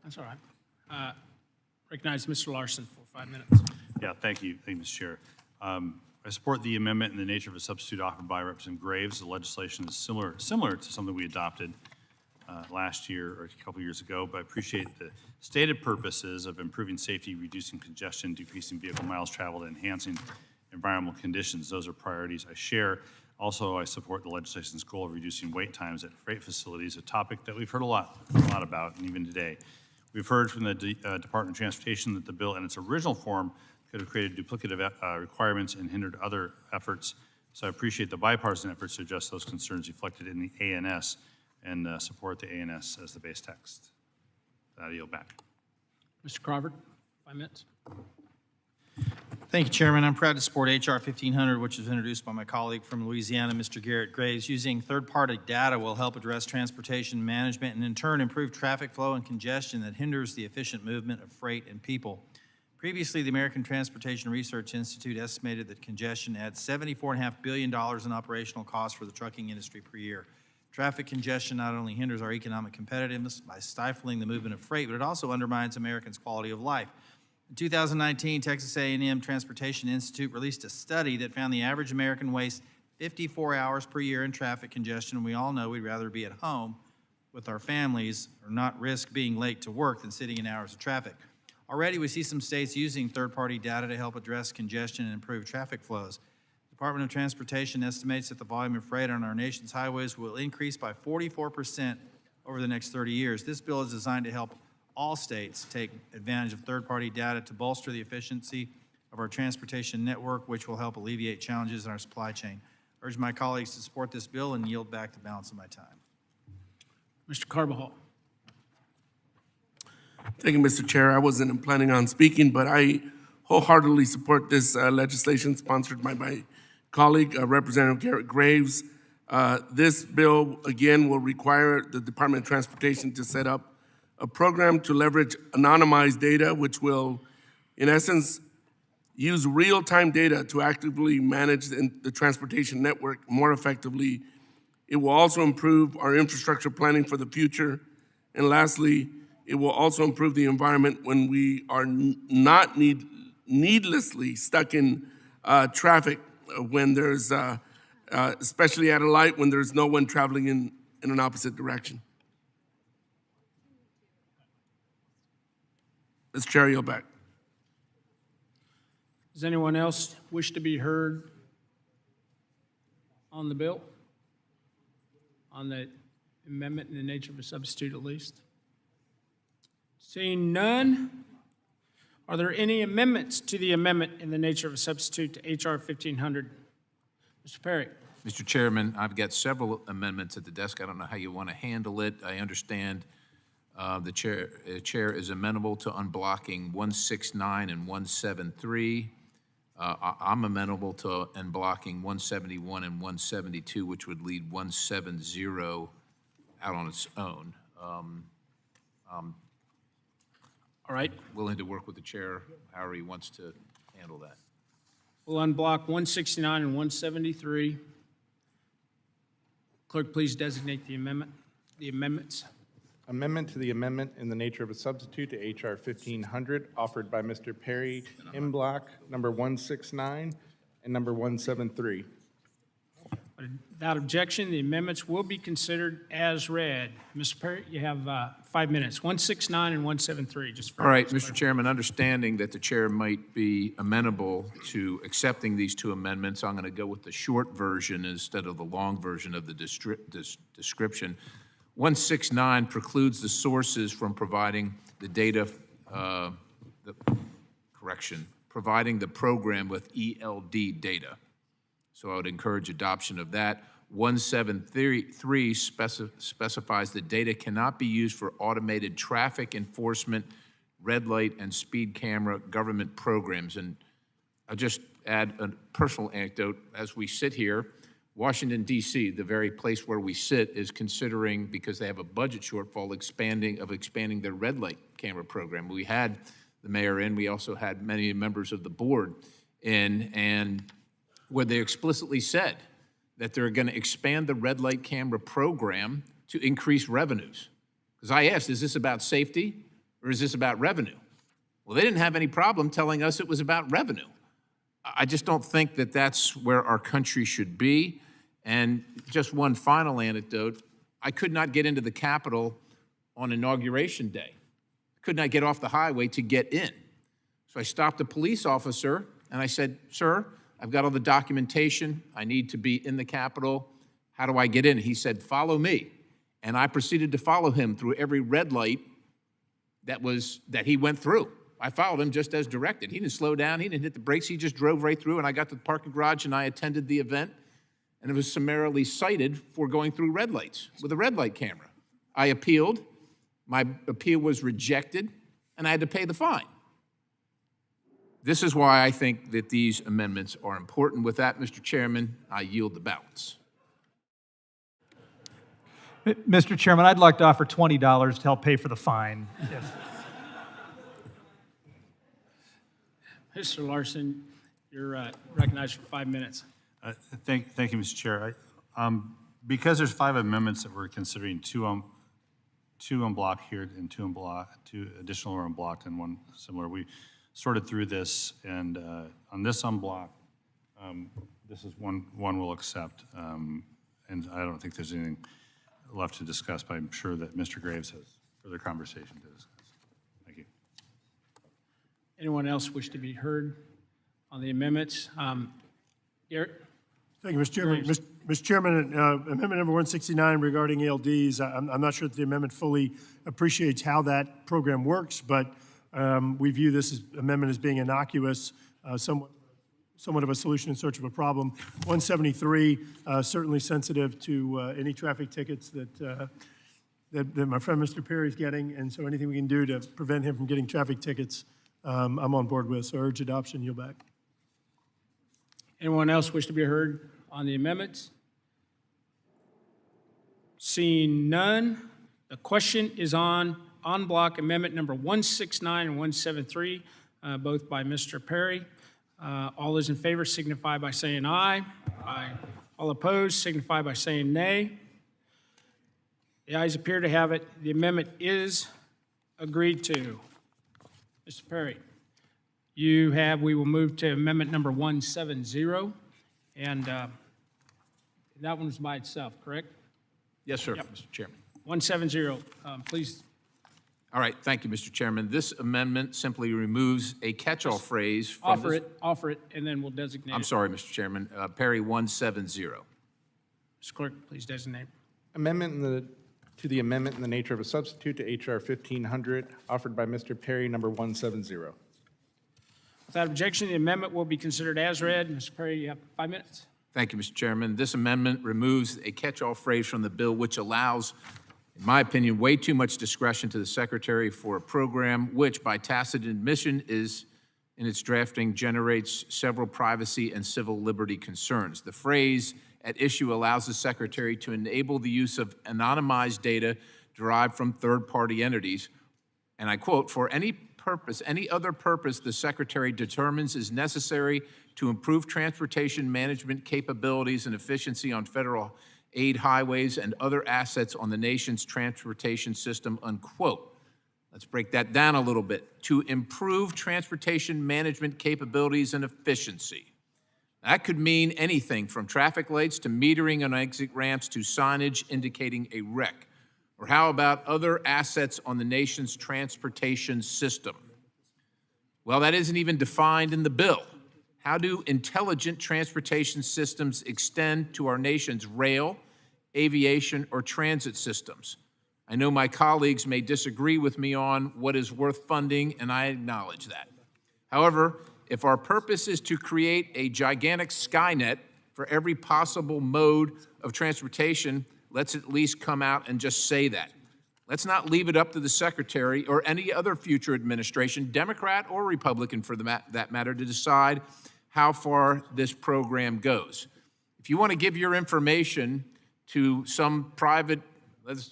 That's all right. Recognize Mr. Larson for 5 minutes. Yeah, thank you, Mr. Chair. I support the amendment in the nature of a substitute offered by Representative Graves. The legislation is similar to something we adopted last year or a couple years ago, but I appreciate the stated purposes of improving safety, reducing congestion, decreasing vehicle miles traveled, and enhancing environmental conditions. Those are priorities I share. Also, I support the legislation's goal of reducing wait times at freight facilities, a topic that we've heard a lot about, and even today. We've heard from the Department of Transportation that the bill in its original form could have created duplicative requirements and hindered other efforts. So I appreciate the bipartisan efforts to address those concerns reflected in the ANS and support the ANS as the base text. I yield back. Mr. Crawford, 5 minutes. Thank you, Chairman. I'm proud to support H.R. 1500, which was introduced by my colleague from Louisiana, Mr. Garrett Graves. Using third-party data will help address transportation management and, in turn, improve traffic flow and congestion that hinders the efficient movement of freight and people. Previously, the American Transportation Research Institute estimated that congestion adds $74.5 billion in operational costs for the trucking industry per year. Traffic congestion not only hinders our economic competitiveness by stifling the movement of freight, but it also undermines Americans' quality of life. In 2019, Texas A&M Transportation Institute released a study that found the average American wastes 54 hours per year in traffic congestion. We all know we'd rather be at home with our families or not risk being late to work than sitting in hours of traffic. Already, we see some states using third-party data to help address congestion and improve traffic flows. The Department of Transportation estimates that the volume of freight on our nation's highways will increase by 44% over the next 30 years. This bill is designed to help all states take advantage of third-party data to bolster the efficiency of our transportation network, which will help alleviate challenges in our supply chain. I urge my colleagues to support this bill and yield back the balance of my time. Mr. Carbajal. Thank you, Mr. Chair. I wasn't planning on speaking, but I wholeheartedly support this legislation sponsored by my colleague, Representative Garrett Graves. This bill, again, will require the Department of Transportation to set up a program to leverage anonymized data, which will, in essence, use real-time data to actively manage the transportation network more effectively. It will also improve our infrastructure planning for the future. And lastly, it will also improve the environment when we are not needlessly stuck in traffic when there's, especially at a light, when there's no one traveling in an opposite direction. Mr. Chair, yield back. Does anyone else wish to be heard on the bill? On the amendment in the nature of a substitute, at least? Seeing none, are there any amendments to the amendment in the nature of a substitute to H.R. 1500? Mr. Perry. Mr. Chairman, I've got several amendments at the desk. I don't know how you want to handle it. I understand the chair is amenable to unblocking 169 and 173. I'm amenable to unblocking 171 and 172, which would lead 170 out on its own. All right. Willing to work with the chair however he wants to handle that. We'll unblock 169 and 173. Clerk, please designate the amendments. Amendment to the amendment in the nature of a substitute to H.R. 1500, offered by Mr. Perry, in block number 169 and number 173. Without objection, the amendments will be considered as read. Mr. Perry, you have 5 minutes. 169 and 173. Just for all right, Mr. Chairman, understanding that the chair might be amenable to accepting these two amendments, I'm going to go with the short version instead of the long version of the description. 169 precludes the sources from providing the data, providing the program with ELD data. So I would encourage adoption of that. 173 specifies that data cannot be used for automated traffic enforcement, red light, and speed camera government programs. And I'll just add a personal anecdote. As we sit here, Washington, D.C., the very place where we sit, is considering, because they have a budget shortfall, expanding their red light camera program. We had the mayor in. We also had many members of the board in, and where they explicitly said that they're going to expand the red light camera program to increase revenues. Because I asked, is this about safety or is this about revenue? Well, they didn't have any problem telling us it was about revenue. I just don't think that that's where our country should be. And just one final anecdote, I could not get into the Capitol on Inauguration Day. Could not get off the highway to get in. So I stopped a police officer and I said, "Sir, I've got all the documentation. I need to be in the Capitol. How do I get in?" He said, "Follow me." And I proceeded to follow him through every red light that he went through. I followed him just as directed. He didn't slow down. He didn't hit the brakes. He just drove right through, and I got to the parking garage, and I attended the event, and it was summarily cited for going through red lights with a red light camera. I appealed. My appeal was rejected, and I had to pay the fine. This is why I think that these amendments are important. With that, Mr. Chairman, I yield the balance. Mr. Chairman, I'd like to offer $20 to help pay for the fine. Mr. Larson, you're recognized for 5 minutes. Thank you, Mr. Chair. Because there's 5 amendments that we're considering, two en bloc here and two additional are en bloc and one similar. We sorted through this, and on this en bloc, this is one we'll accept, and I don't think there's anything left to discuss, but I'm sure that Mr. Graves has further conversation to discuss. Thank you. Anyone else wish to be heard on the amendments? Garrett? Thank you, Mr. Chairman. Mr. Chairman, amendment number 169 regarding ALDs, I'm not sure that the amendment fully appreciates how that program works, but we view this amendment as being innocuous, somewhat of a solution in search of a problem. 173, certainly sensitive to any traffic tickets that my friend Mr. Perry's getting, and so anything we can do to prevent him from getting traffic tickets, I'm on board with. So I urge adoption. Yield back. Anyone else wish to be heard on the amendments? Seeing none, the question is on en bloc amendment number 169 and 173, both by Mr. Perry. All those in favor signify by saying aye. Aye. All opposed signify by saying nay. The ayes appear to have it. The amendment is agreed to. Mr. Perry, we will move to amendment number 170, and that one's by itself, correct? Yes, sir, Mr. Chairman. 170, please. All right, thank you, Mr. Chairman. This amendment simply removes a catch-all phrase from Offer it, and then we'll designate I'm it. sorry, Mr. Chairman. Perry 170. Mr. Clerk, please designate. Amendment to the amendment in the nature of a substitute to H.R. 1500, offered by Mr. Perry, number 170. Without objection, the amendment will be considered as read. Mr. Perry, you have 5 minutes. Thank you, Mr. Chairman. This amendment removes a catch-all phrase from the bill which allows, in my opinion, way too much discretion to the Secretary for a program which, by tacit admission, in its drafting, generates several privacy and civil liberty concerns. The phrase at issue allows the Secretary to enable the use of anonymized data derived from third-party entities, and I quote, "for any other purpose the Secretary determines is necessary to improve transportation management capabilities and efficiency on federal aid highways and other assets on the nation's transportation system," unquote. Let's break that down a little bit. To improve transportation management capabilities and efficiency. That could mean anything from traffic lights to metering on exit ramps to signage indicating a wreck. Or how about other assets on the nation's transportation system? Well, that isn't even defined in the bill. How do intelligent transportation systems extend to our nation's rail, aviation, or transit systems? I know my colleagues may disagree with me on what is worth funding, and I acknowledge that. However, if our purpose is to create a gigantic Skynet for every possible mode of transportation, let's at least come out and just say that. Let's not leave it up to the Secretary or any other future administration, Democrat or Republican for that matter, to decide how far this program goes. If you want to give your information to some private, let's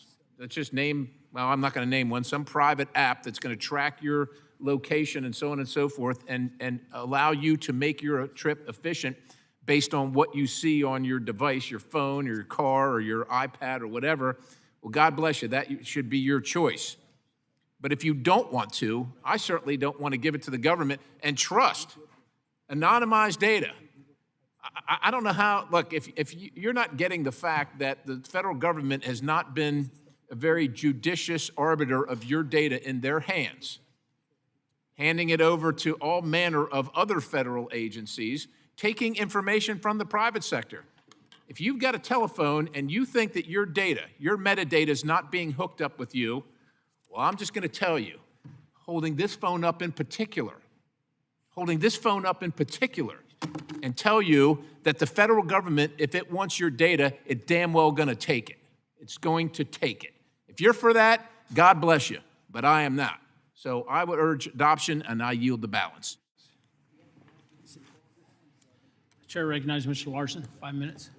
just name, well, I'm not going to name one, some private app that's going to track your location and so on and so forth and allow you to make your trip efficient based on what you see on your device, your phone or your car or your iPad or whatever, well, God bless you. That should be your choice. But if you don't want to, I certainly don't want to give it to the government and trust anonymized data. I don't know how, look, if you're not getting the fact that the federal government has not been a very judicious arbiter of your data in their hands, handing it over to all manner of other federal agencies, taking information from the private sector. If you've got a telephone and you think that your data, your metadata is not being hooked up with you, well, I'm just going to tell you, holding this phone up in particular, and tell you that the federal government, if it wants your data, it's damn well going to take it. It's going to take it. If you're for that, God bless you, but I am not. So I would urge adoption, and I yield the balance. Chair recognizes Mr. Larson, 5 minutes.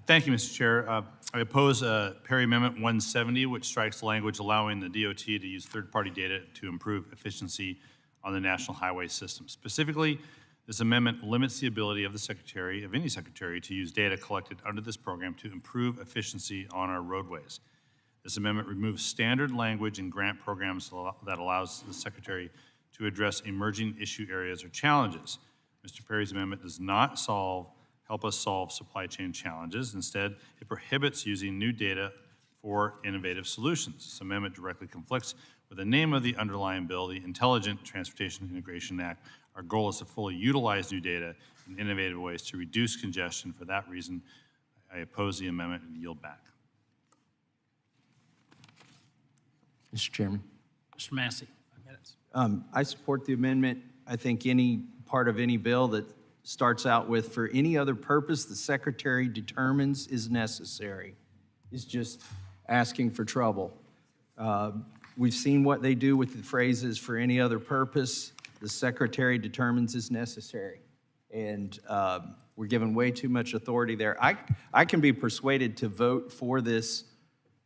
Thank you, Mr. Chair. I oppose Perry Amendment 170, which strikes language allowing the DOT to use third-party data to improve efficiency on the national highway system. Specifically, this amendment limits the ability of the secretary, of any secretary, to use data collected under this program to improve efficiency on our roadways. This amendment removes standard language in grant programs that allows the secretary to address emerging issue areas or challenges. Mr. Perry's amendment does not help us solve supply chain challenges. Instead, it prohibits using new data for innovative solutions. This amendment directly conflicts with the name of the underlying bill, the Intelligent Transportation Integration Act. Our goal is to fully utilize new data in innovative ways to reduce congestion. For that reason, I oppose the amendment and yield back. Mr. Chairman. Mr. Massey, 5 minutes. I support the amendment. I think any part of any bill that starts out with, for any other purpose the secretary determines is necessary, is just asking for trouble. We've seen what they do with the phrases, for any other purpose the secretary determines is necessary. And we're given way too much authority there. I can be persuaded to vote for this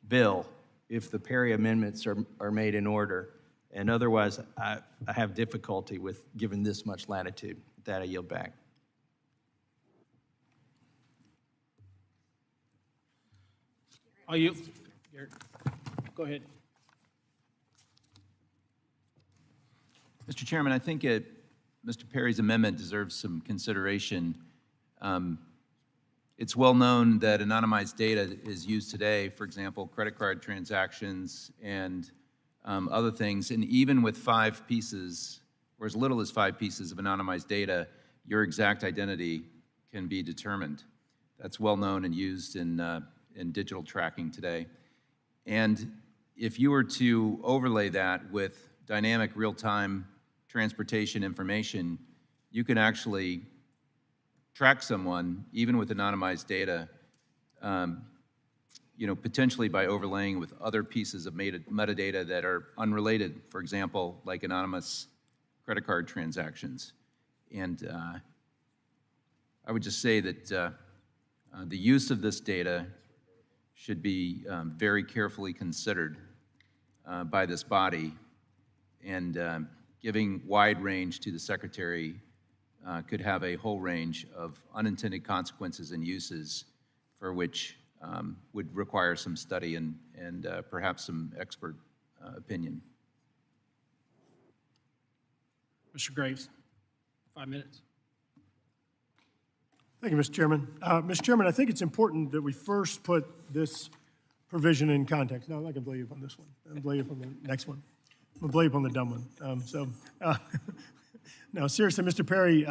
bill if the Perry amendments are made in order. And otherwise, I have difficulty with giving this much latitude. With that, I yield back. Oh, you, Garrett, go ahead. Mr. Chairman, I think Mr. Perry's amendment deserves some consideration. It's well known that anonymized data is used today, for example, credit card transactions and other things, and even with 5 pieces, or as little as 5 pieces of anonymized data, your exact identity can be determined. That's well known and used in digital tracking today. And if you were to overlay that with dynamic real-time transportation information, you can actually track someone, even with anonymized data, potentially by overlaying with other pieces of metadata that are unrelated, for example, like anonymous credit card transactions. And I would just say that the use of this data should be very carefully considered by this body, and giving wide range to the secretary could have a whole range of unintended consequences and uses for which would require some study and perhaps some expert opinion. Mr. Graves, 5 minutes. Thank you, Mr. Chairman. Mr. Chairman, I think it's important that we first put this provision in context. No, I'm not going to blow you up on this one. I'm going to blow you up on the next one. I'm going to blow you up on the dumb one. No, seriously, Mr. Perry,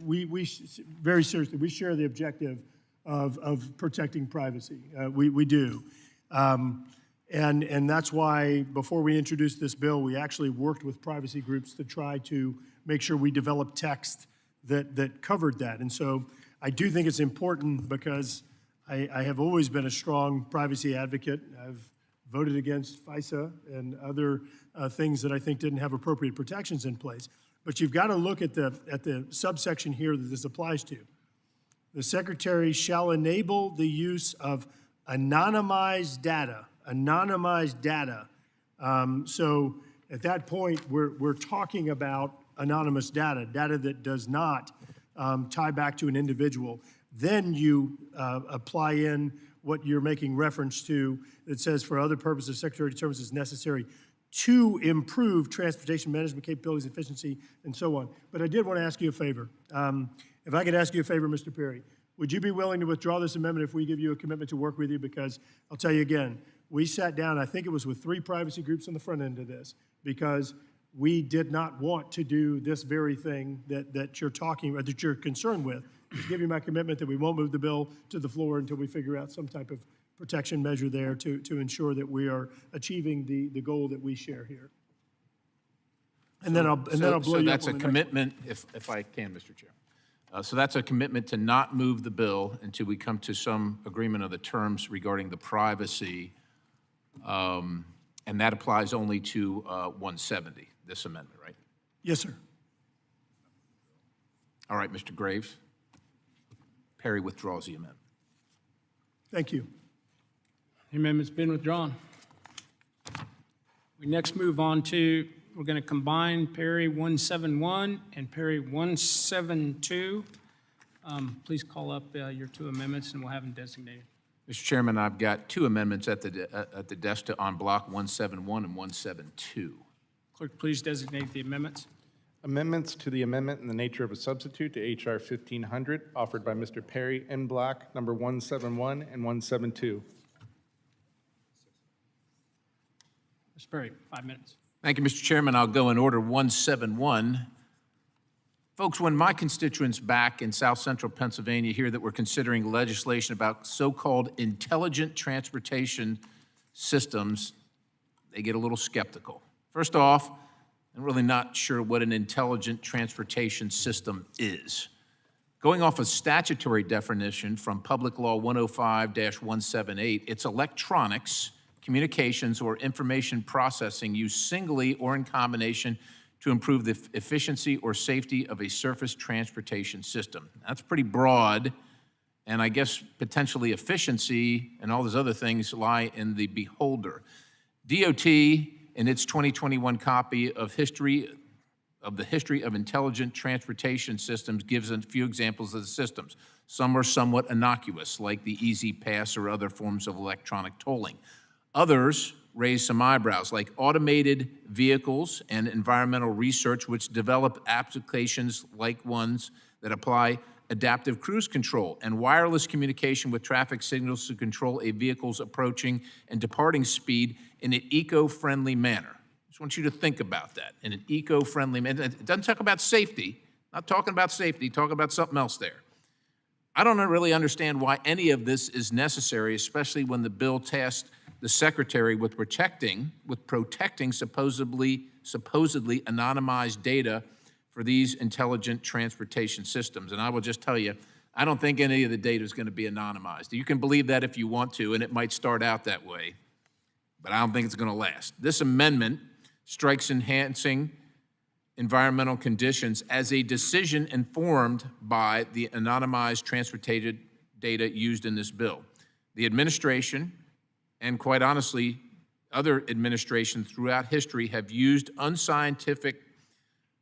we very seriously, we share the objective of protecting privacy. We do. And that's why, before we introduced this bill, we actually worked with privacy groups to try to make sure we developed text that covered that. And so I do think it's important because I have always been a strong privacy advocate. I've voted against FISA and other things that I think didn't have appropriate protections in place. But you've got to look at the subsection here that this applies to. The Secretary shall enable the use of anonymized data. So at that point, we're talking about anonymous data that does not tie back to an individual. Then you apply in what you're making reference to that says, for other purposes, Secretary determines it's necessary to improve transportation management capabilities, efficiency, and so on. But I did want to ask you a favor. If I could ask you a favor, Mr. Perry, would you be willing to withdraw this amendment if we give you a commitment to work with you? Because I'll tell you again, we sat down, I think it was with 3 privacy groups on the front end of this, because we did not want to do this very thing that you're talking about, that you're concerned with. Just give you my commitment that we won't move the bill to the floor until we figure out some type of protection measure there to ensure that we are achieving the goal that we share here. And then I'll blow you up. So that's on a the commitment, if I can, Mr. Chair. So that's a commitment to not move the bill until we come to some agreement of the terms regarding the privacy, and that applies only to 170, this amendment, right? Yes, sir. All right, Mr. Graves. Perry withdraws the amendment. Thank you. The amendment's been withdrawn. We next move on to, we're going to combine Perry 171 and Perry 172. Please call up your 2 amendments and we'll have them designated. Mr. Chairman, I've got 2 amendments at the desk on block 171 and 172. Clerk, please designate the amendments. Amendments to the amendment in the nature of a substitute to H.R. 1500, offered by Mr. Perry in block number 171 and 172. Mr. Perry, 5 minutes. Thank you, Mr. Chairman. I'll go in order 171. Folks, when my constituents back in South Central Pennsylvania hear that we're considering legislation about so-called intelligent transportation systems, they get a little skeptical. First off, I'm really not sure what an intelligent transportation system is. Going off a statutory definition from Public Law 105-178, it's electronics, communications, or information processing used singly or in combination to improve the efficiency or safety of a surface transportation system. That's pretty broad, and I guess potentially efficiency and all those other things lie in the beholder. DOT, in its 2021 copy of the history of intelligent transportation systems, gives a few examples of the systems. Some are somewhat innocuous, like the Easy Pass or other forms of electronic tolling. Others raise some eyebrows, like automated vehicles and environmental research, which develop applications like ones that apply adaptive cruise control and wireless communication with traffic signals to control a vehicle's approaching and departing speed in an eco-friendly manner. Just want you to think about that, in an eco-friendly manner. It doesn't talk about safety, not talking about safety, talking about something else there. I don't really understand why any of this is necessary, especially when the bill tasked the Secretary with protecting supposedly anonymized data for these intelligent transportation systems. And I will just tell you, I don't think any of the data is going to be anonymized. You can believe that if you want to, and it might start out that way, but I don't think it's going to last. This amendment strikes enhancing environmental conditions as a decision informed by the anonymized transported data used in this bill. The administration, and quite honestly, other administrations throughout history have used unscientific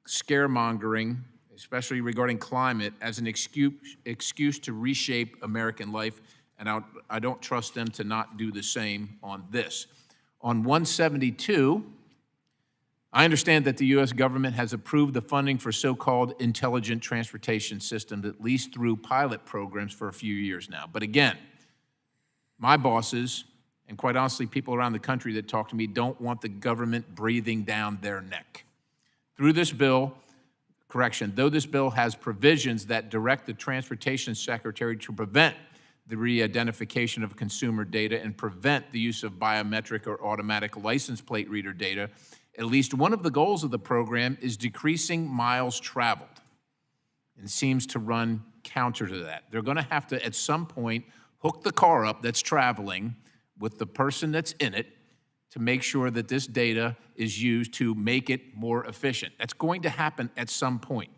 scaremongering, especially regarding climate, as an excuse to reshape American life, and I don't trust them to not do the same on this. On 172, I understand that the U.S. government has approved the funding for so-called intelligent transportation systems, at least through pilot programs for a few years now. But again, my bosses, and quite honestly, people around the country that talk to me, don't want the government breathing down their neck. Through this bill, though this bill has provisions that direct the Transportation Secretary to prevent the re-identification of consumer data and prevent the use of biometric or automatic license plate reader data, at least one of the goals of the program is decreasing miles traveled, and seems to run counter to that. They're going to have to, at some point, hook the car up that's traveling with the person that's in it to make sure that this data is used to make it more efficient. That's going to happen at some point.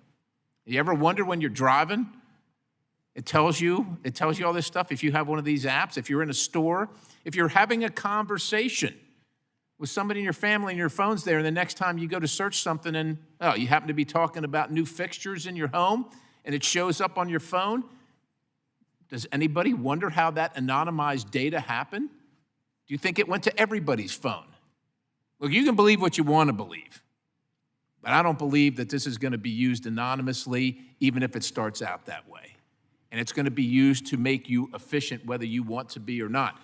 You ever wonder when you're driving? It tells you all this stuff. If you have one of these apps, if you're in a store, if you're having a conversation with somebody in your family and your phone's there, and the next time you go to search something and, oh, you happen to be talking about new fixtures in your home, and it shows up on your phone, does anybody wonder how that anonymized data happened? Do you think it went to everybody's phone? Look, you can believe what you want to believe, but I don't believe that this is going to be used anonymously, even if it starts out that way. And it's going to be used to make you efficient, whether you want to be or not.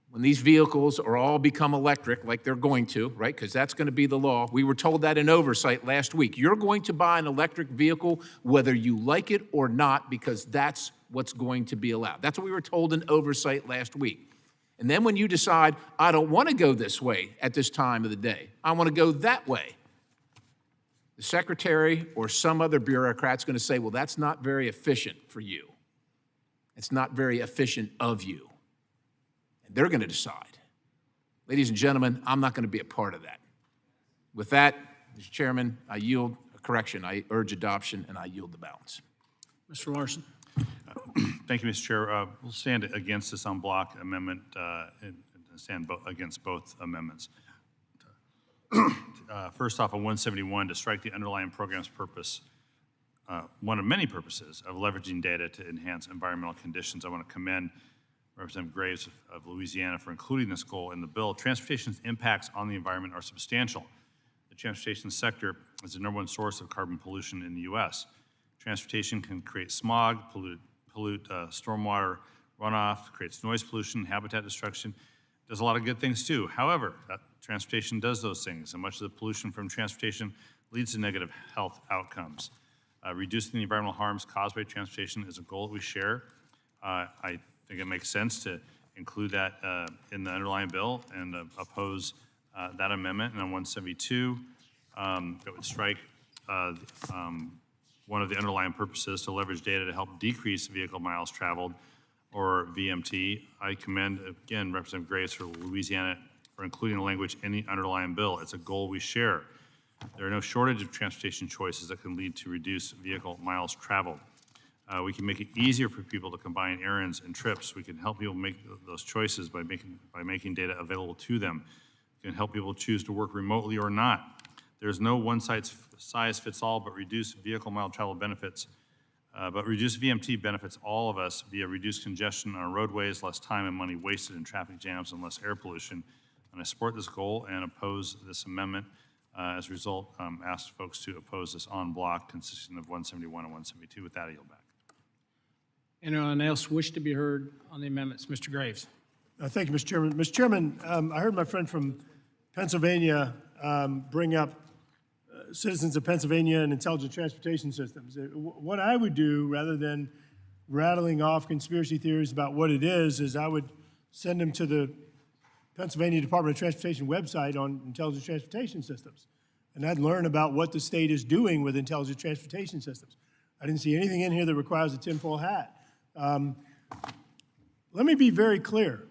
When these vehicles are all become electric, like they're going to, right, because that's going to be the law. We were told that in oversight last week. You're going to buy an electric vehicle whether you like it or not, because that's what's going to be allowed. That's what we were told in oversight last week. And then when you decide, I don't want to go this way at this time of the day, I want to go that way, the secretary or some other bureaucrat's going to say, well, that's not very efficient for you. It's not very efficient of you. And they're going to decide. Ladies and gentlemen, I'm not going to be a part of that. With that, Mr. Chairman, I yield a correction. I urge adoption, and I yield the balance. Mr. Larson. Thank you, Mr. Chair. We'll stand against this en bloc amendment and stand against both amendments. First off, on 171, to strike the underlying program's purpose, one of many purposes of leveraging data to enhance environmental conditions. I want to commend Representative Graves of Louisiana for including this goal in the bill. Transportation's impacts on the environment are substantial. The transportation sector is the #1 source of carbon pollution in the U.S. Transportation can create smog, pollute stormwater runoff, creates noise pollution, habitat destruction, does a lot of good things too. However, transportation does those things, and much of the pollution from transportation leads to negative health outcomes. Reducing the environmental harms caused by transportation is a goal that we share. I think it makes sense to include that in the underlying bill and oppose that amendment. And on 172, it would strike one of the underlying purposes to leverage data to help decrease vehicle miles traveled, or VMT. I commend, again, Representative Graves for Louisiana for including the language in the underlying bill. It's a goal we share. There are no shortage of transportation choices that can lead to reduced vehicle miles traveled. We can make it easier for people to combine errands and trips. We can help people make those choices by making data available to them. We can help people choose to work remotely or not. There's no one-size-fits-all, but reduced vehicle mile travel benefits. But reduced VMT benefits all of us via reduced congestion on our roadways, less time and money wasted in traffic jams, and less air pollution. And I support this goal and oppose this amendment. As a result, ask folks to oppose this en bloc consisting of 171 and 172. With that, I yield back. Anyone else wish to be heard on the amendments? Mr. Graves. Thank you, Mr. Chairman. Mr. Chairman, I heard my friend from Pennsylvania bring up citizens of Pennsylvania and intelligent transportation systems. What I would do, rather than rattling off conspiracy theories about what it is I would send them to the Pennsylvania Department of Transportation website on intelligent transportation systems. And I'd learn about what the state is doing with intelligent transportation systems. I didn't see anything in here that requires a tinfoil hat. Let me be very clear.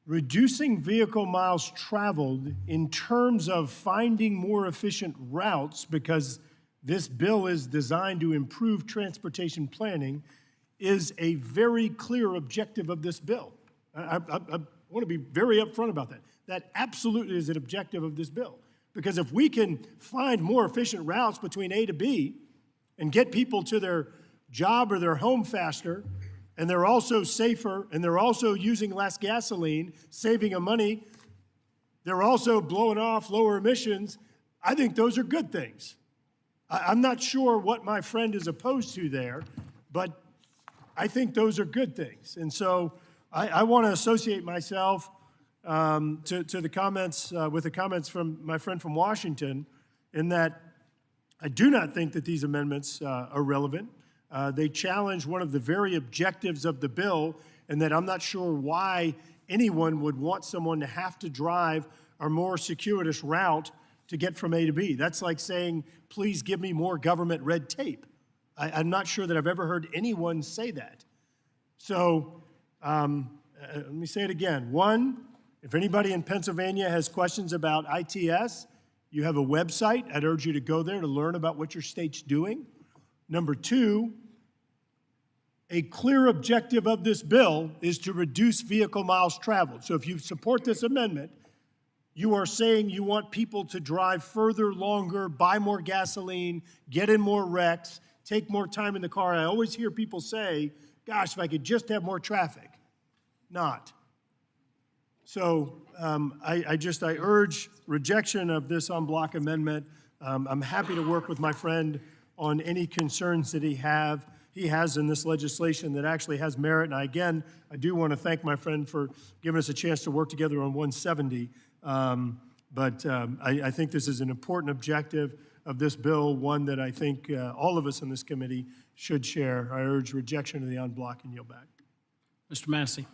Reducing vehicle miles traveled in terms of finding more efficient routes, because this bill is designed to improve transportation planning, is a very clear objective of this bill. I want to be very upfront about that. That absolutely is an objective of this bill. Because if we can find more efficient routes between A to B and get people to their job or their home faster, and they're also safer, and they're also using less gasoline, saving them money, they're also blowing off lower emissions, I think those are good things. I'm not sure what my friend is opposed to there, but I think those are good things. And so I want to associate myself to the comments, with the comments from my friend from Washington, in that I do not think that these amendments are relevant. They challenge one of the very objectives of the bill, and that I'm not sure why anyone would want someone to have to drive a more circuitous route to get from A to B. That's like saying, please give me more government red tape. I'm not sure that I've ever heard anyone say that. So let me say it again. One, if anybody in Pennsylvania has questions about ITS, you have a website. I'd urge you to go there to learn about what your state's doing. Number two, a clear objective of this bill is to reduce vehicle miles traveled. So if you support this amendment, you are saying you want people to drive further, longer, buy more gasoline, get in more wrecks, take more time in the car. I always hear people say, gosh, if I could just have more traffic. Not. So I urge rejection of this en bloc amendment. I'm happy to work with my friend on any concerns that he has in this legislation that actually has merit. And again, I do want to thank my friend for giving us a chance to work together on 170. I think this is an important objective of this bill, one that I think all of us in this committee should share. I urge rejection of the en bloc and yield back. Mr. Massey.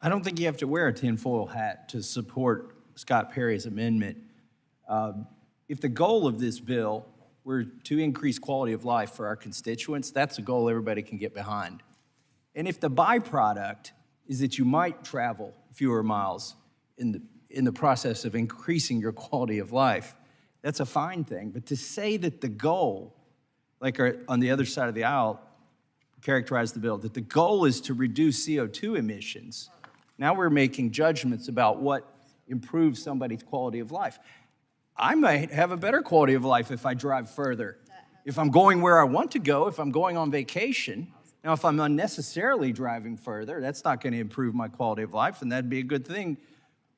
I don't think you have to wear a tinfoil hat to support Scott Perry's amendment. If the goal of this bill were to increase quality of life for our constituents, that's a goal everybody can get behind. And if the byproduct is that you might travel fewer miles in the process of increasing your quality of life, that's a fine thing. But to say that the goal, like on the other side of the aisle, characterize the bill, that the goal is to reduce CO2 emissions, now we're making judgments about what improves somebody's quality of life. I might have a better quality of life if I drive further. If I'm going where I want to go, if I'm going on vacation. Now, if I'm unnecessarily driving further, that's not going to improve my quality of life, and that'd be a good thing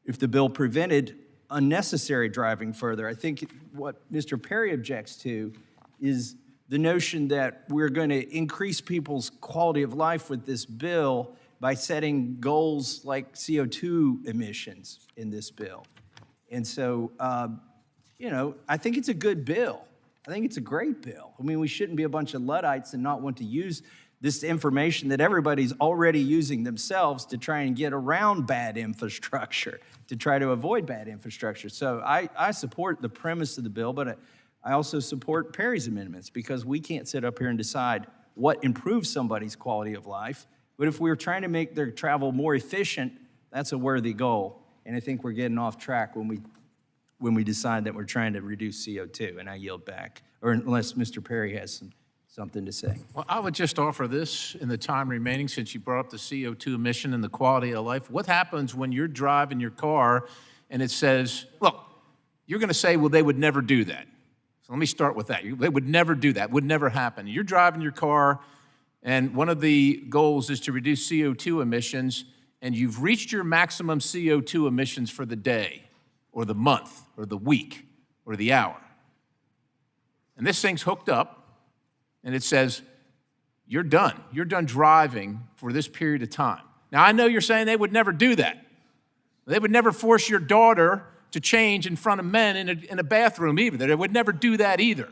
if the bill prevented unnecessary driving further. I think what Mr. Perry objects to is the notion that we're going to increase people's quality of life with this bill by setting goals like CO2 emissions in this bill. And so, I think it's a good bill. I think it's a great bill. I mean, we shouldn't be a bunch of Luddites and not want to use this information that everybody's already using themselves to try and get around bad infrastructure, to try to avoid bad infrastructure. So I support the premise of the bill, but I also support Perry's amendments because we can't sit up here and decide what improves somebody's quality of life. But if we're trying to make their travel more efficient, that's a worthy goal. And I think we're getting off track when we decide that we're trying to reduce CO2, and I yield back, or unless Mr. Perry has something to say. Well, I would just offer this in the time remaining, since you brought up the CO2 emission and the quality of life. What happens when you're driving your car and it says, look, you're going to say, well, they would never do that. So let me start with that. They would never do that, would never happen. You're driving your car, and one of the goals is to reduce CO2 emissions, and you've reached your maximum CO2 emissions for the day, or the month, or the week, or the hour. And this thing's hooked up, and it says, you're done. You're done driving for this period of time. Now, I know you're saying they would never do that. They would never force your daughter to change in front of men in a bathroom either. They would never do that either.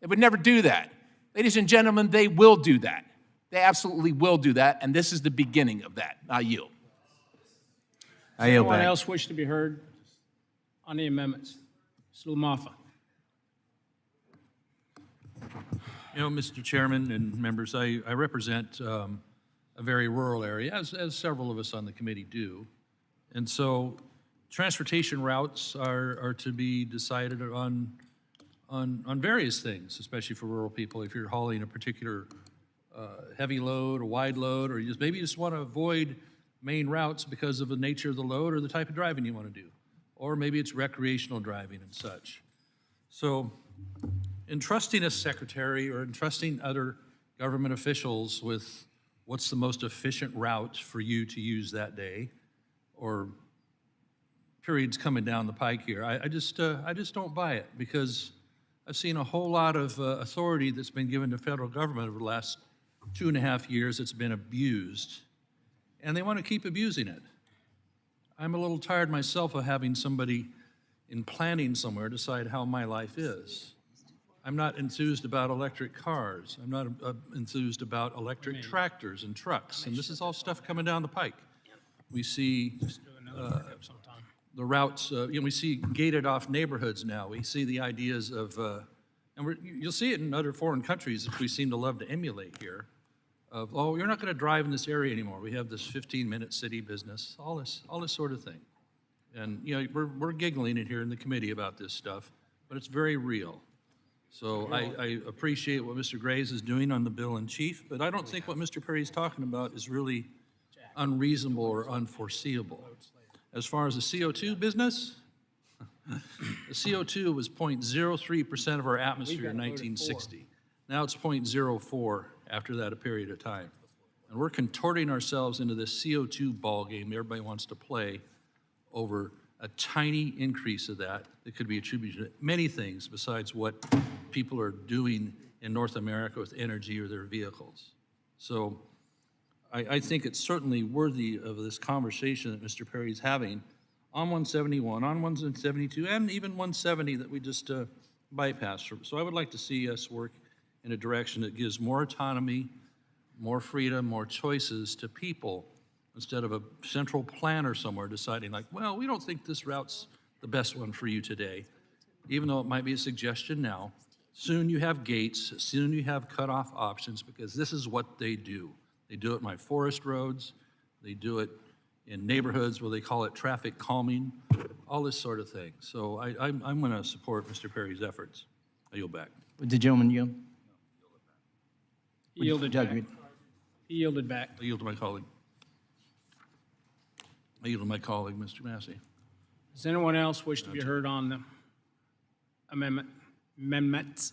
They would never do that. Ladies and gentlemen, they will do that. They absolutely will do that, and this is the beginning of that. I yield. Does anyone else wish to be heard on the amendments? Mr. LaMaffa. Mr. Chairman and members, I represent a very rural area, as several of us on the committee do. And so transportation routes are to be decided on various things, especially for rural people. If you're hauling a particular heavy load or wide load, or maybe you just want to avoid main routes because of the nature of the load or the type of driving you want to do. Or maybe it's recreational driving and such. So entrusting a secretary or entrusting other government officials with what's the most efficient route for you to use that day, or periods coming down the pike here, I just don't buy it, because I've seen a whole lot of authority that's been given to federal government over the last 2.5 years that's been abused, and they want to keep abusing it. I'm a little tired myself of having somebody in planning somewhere decide how my life is. I'm not enthused about electric cars. I'm not enthused about electric tractors and trucks, and this is all stuff coming down the pike. We see the routes, we see gated off neighborhoods now. We see the ideas of, you'll see it in other foreign countries that we seem to love to emulate here, of, oh, you're not going to drive in this area anymore. We have this 15-minute city business, all this sort of thing. And, we're giggling it here in the committee about this stuff, but it's very real. So I appreciate what Mr. Graves is doing on the bill in chief, but I don't think what Mr. Perry is talking about is really unreasonable or unforeseeable. As far as the CO2 business, the CO2 was 0.03% of our atmosphere in 1960. Now it's 0.04 after that a period of time. And we're contorting ourselves into this CO2 ballgame everybody wants to play over a tiny increase of that could be attributed to many things besides what people are doing in North America with energy or their vehicles. So I think it's certainly worthy of this conversation that Mr. Perry's having on 171, on 172, and even 170 that we just bypassed. So I would like to see us work in a direction that gives more autonomy, more freedom, more choices to people instead of a central planner somewhere deciding like, well, we don't think this route's the best one for you today, even though it might be a suggestion now. Soon you have gates, soon you have cutoff options, because this is what they do. They do it in my forest roads, they do it in neighborhoods where they call it traffic calming, all this sort of thing. So I'm going to support Mr. Perry's efforts. I yield back. Would the gentleman yield? He yielded back. Judge, He yielded back. I yield to my colleague. I yield to my colleague, Mr. Massey. Does anyone else wish to be heard on the amendments?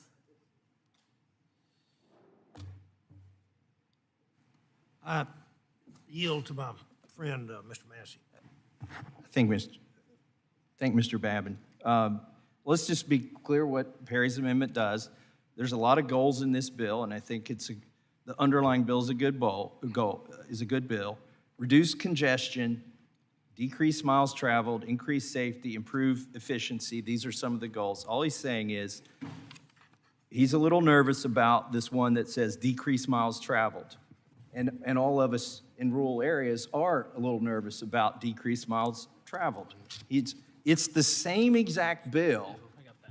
I yield to my friend, Mr. Massey. Thank Mr. Babin. Let's just be clear what Perry's amendment does. There's a lot of goals in this bill, and I think the underlying bill is a good bill. Reduce congestion, decrease miles traveled, increase safety, improve efficiency. These are some of the goals. All he's saying is he's a little nervous about this one that says decrease miles traveled. And all of us in rural areas are a little nervous about decreased miles traveled. It's the same exact bill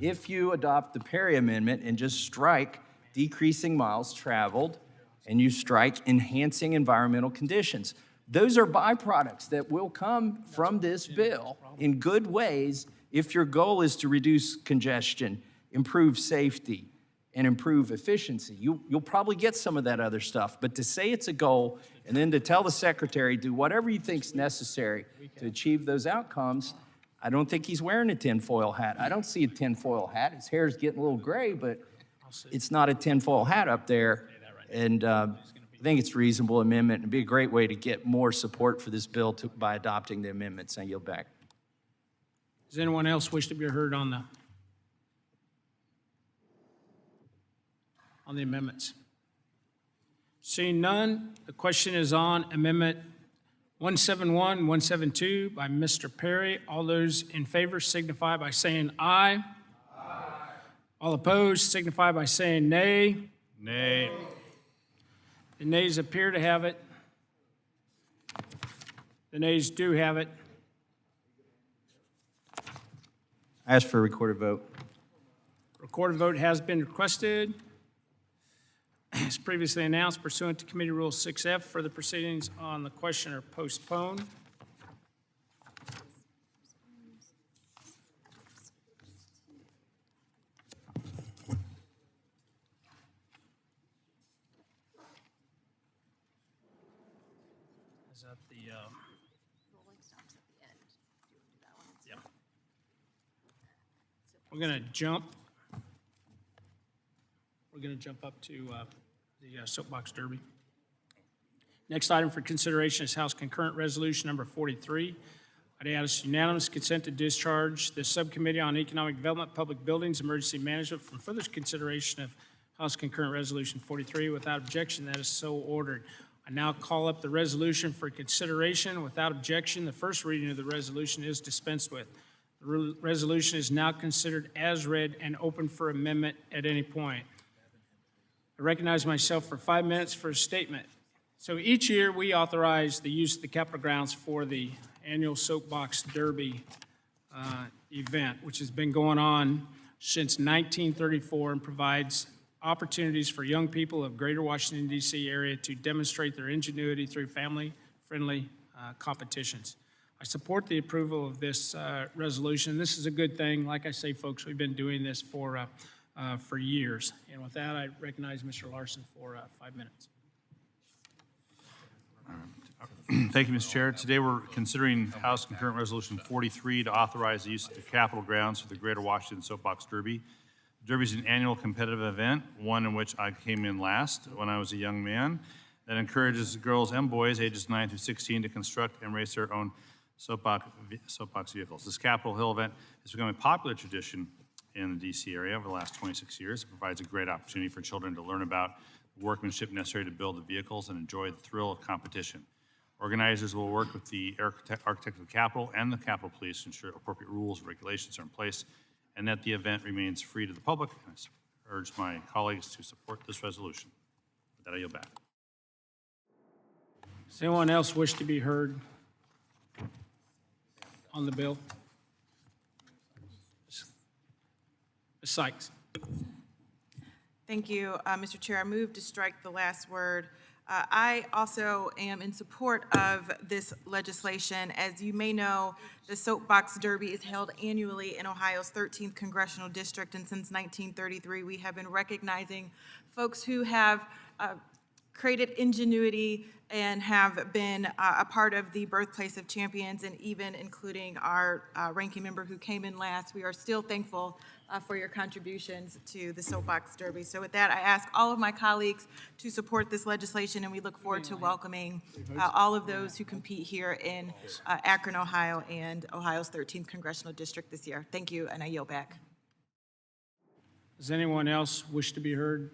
if you adopt the Perry Amendment and just strike decreasing miles traveled and you strike enhancing environmental conditions. Those are byproducts that will come from this bill in good ways if your goal is to reduce congestion, improve safety, and improve efficiency. You'll probably get some of that other stuff, but to say it's a goal and then to tell the secretary, do whatever you think's necessary to achieve those outcomes, I don't think he's wearing a tinfoil hat. I don't see a tinfoil hat. His hair's getting a little gray, but it's not a tinfoil hat up there. And I think it's a reasonable amendment. It'd be a great way to get more support for this bill by adopting the amendments. I yield back. Does anyone else wish to be heard on the amendments? Seeing none, the question is on Amendment 171, 172 by Mr. Perry. All those in favor signify by saying aye. Aye. All opposed signify by saying nay. Nay. The nays appear to have it. The nays do have it. I ask for a recorded vote. Recorded vote has been requested. As previously announced, pursuant to Committee Rule 6F, further proceedings on the question are postponed. Is that the, yeah. We're going to jump up to the soapbox derby. Next item for consideration is House Concurrent Resolution Number 43. I'd ask unanimous consent to discharge the Subcommittee on Economic Development, Public Buildings, Emergency Management from further consideration of House Concurrent Resolution 43. Without objection, that is so ordered. I now call up the resolution for consideration. Without objection, the first reading of the resolution is dispensed with. The resolution is now considered as read and open for amendment at any point. I recognize myself for 5 minutes for a statement. So each year, we authorize the use of the Capitol grounds for the annual Soapbox Derby event, which has been going on since 1934 and provides opportunities for young people of Greater Washington, D.C. area to demonstrate their ingenuity through family-friendly competitions. I support the approval of this resolution. This is a good thing. Like I say, folks, we've been doing this for years. And with that, I recognize Mr. Larson for 5 minutes. Thank you, Mr. Chair. Today we're considering House Concurrent Resolution 43 to authorize the use of the Capitol grounds for the Greater Washington Soapbox Derby. The Derby is an annual competitive event, one in which I came in last when I was a young man, that encourages girls and boys ages 9 through 16 to construct and race their own soapbox vehicles. This Capitol Hill event has become a popular tradition in the D.C. area over the last 26 years. It provides a great opportunity for children to learn about the workmanship necessary to build the vehicles and enjoy the thrill of competition. Organizers will work with the architect of the Capitol and the Capitol Police to ensure appropriate rules and regulations are in place and that the event remains free to the public. I urge my colleagues to support this resolution. With that, I yield back. Does anyone else wish to be heard on the bill? Ms. Sykes. Thank you, Mr. Chair. I move to strike the last word. I also am in support of this legislation. As you may know, the Soapbox Derby is held annually in Ohio's 13th Congressional District, and since 1933, we have been recognizing folks who have created ingenuity and have been a part of the birthplace of champions, and even including our ranking member who came in last. We are still thankful for your contributions to the Soapbox Derby. So with that, I ask all of my colleagues to support this legislation, and we look forward to welcoming all of those who compete here in Akron, Ohio, and Ohio's 13th Congressional District this year. Thank you, and I yield back. Does anyone else wish to be heard?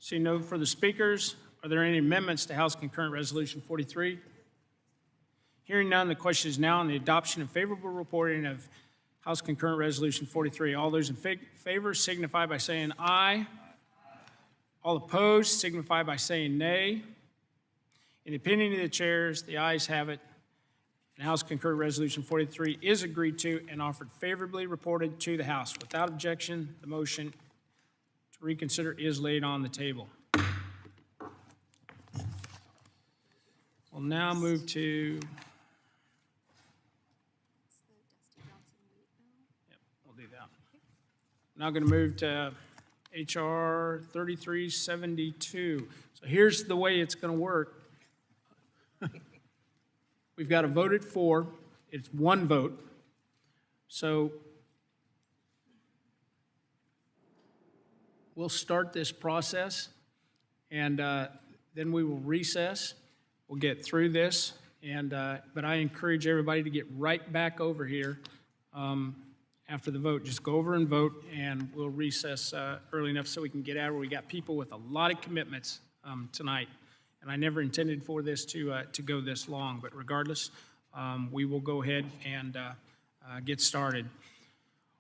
Seeing no further speakers, are there any amendments to House Concurrent Resolution 43? Hearing none, the question is now on the adoption and favorable reporting of House Concurrent Resolution 43. All those in favor signify by saying aye. All opposed signify by saying nay. In the opinion of the chairs, the ayes have it, and House Concurrent Resolution 43 is agreed to and offered favorably reported to the House. Without objection, the motion to reconsider is laid on the table. We'll now move to now going to move to H.R. 3372. So here's the way it's going to work. We've got to vote it for. It's one vote. So we'll start this process, and then we will recess. We'll get through this, and but I encourage everybody to get right back over here after the vote. Just go over and vote, and we'll recess early enough so we can get out where we got people with a lot of commitments tonight. And I never intended for this to go this long, but regardless, we will go ahead and get started.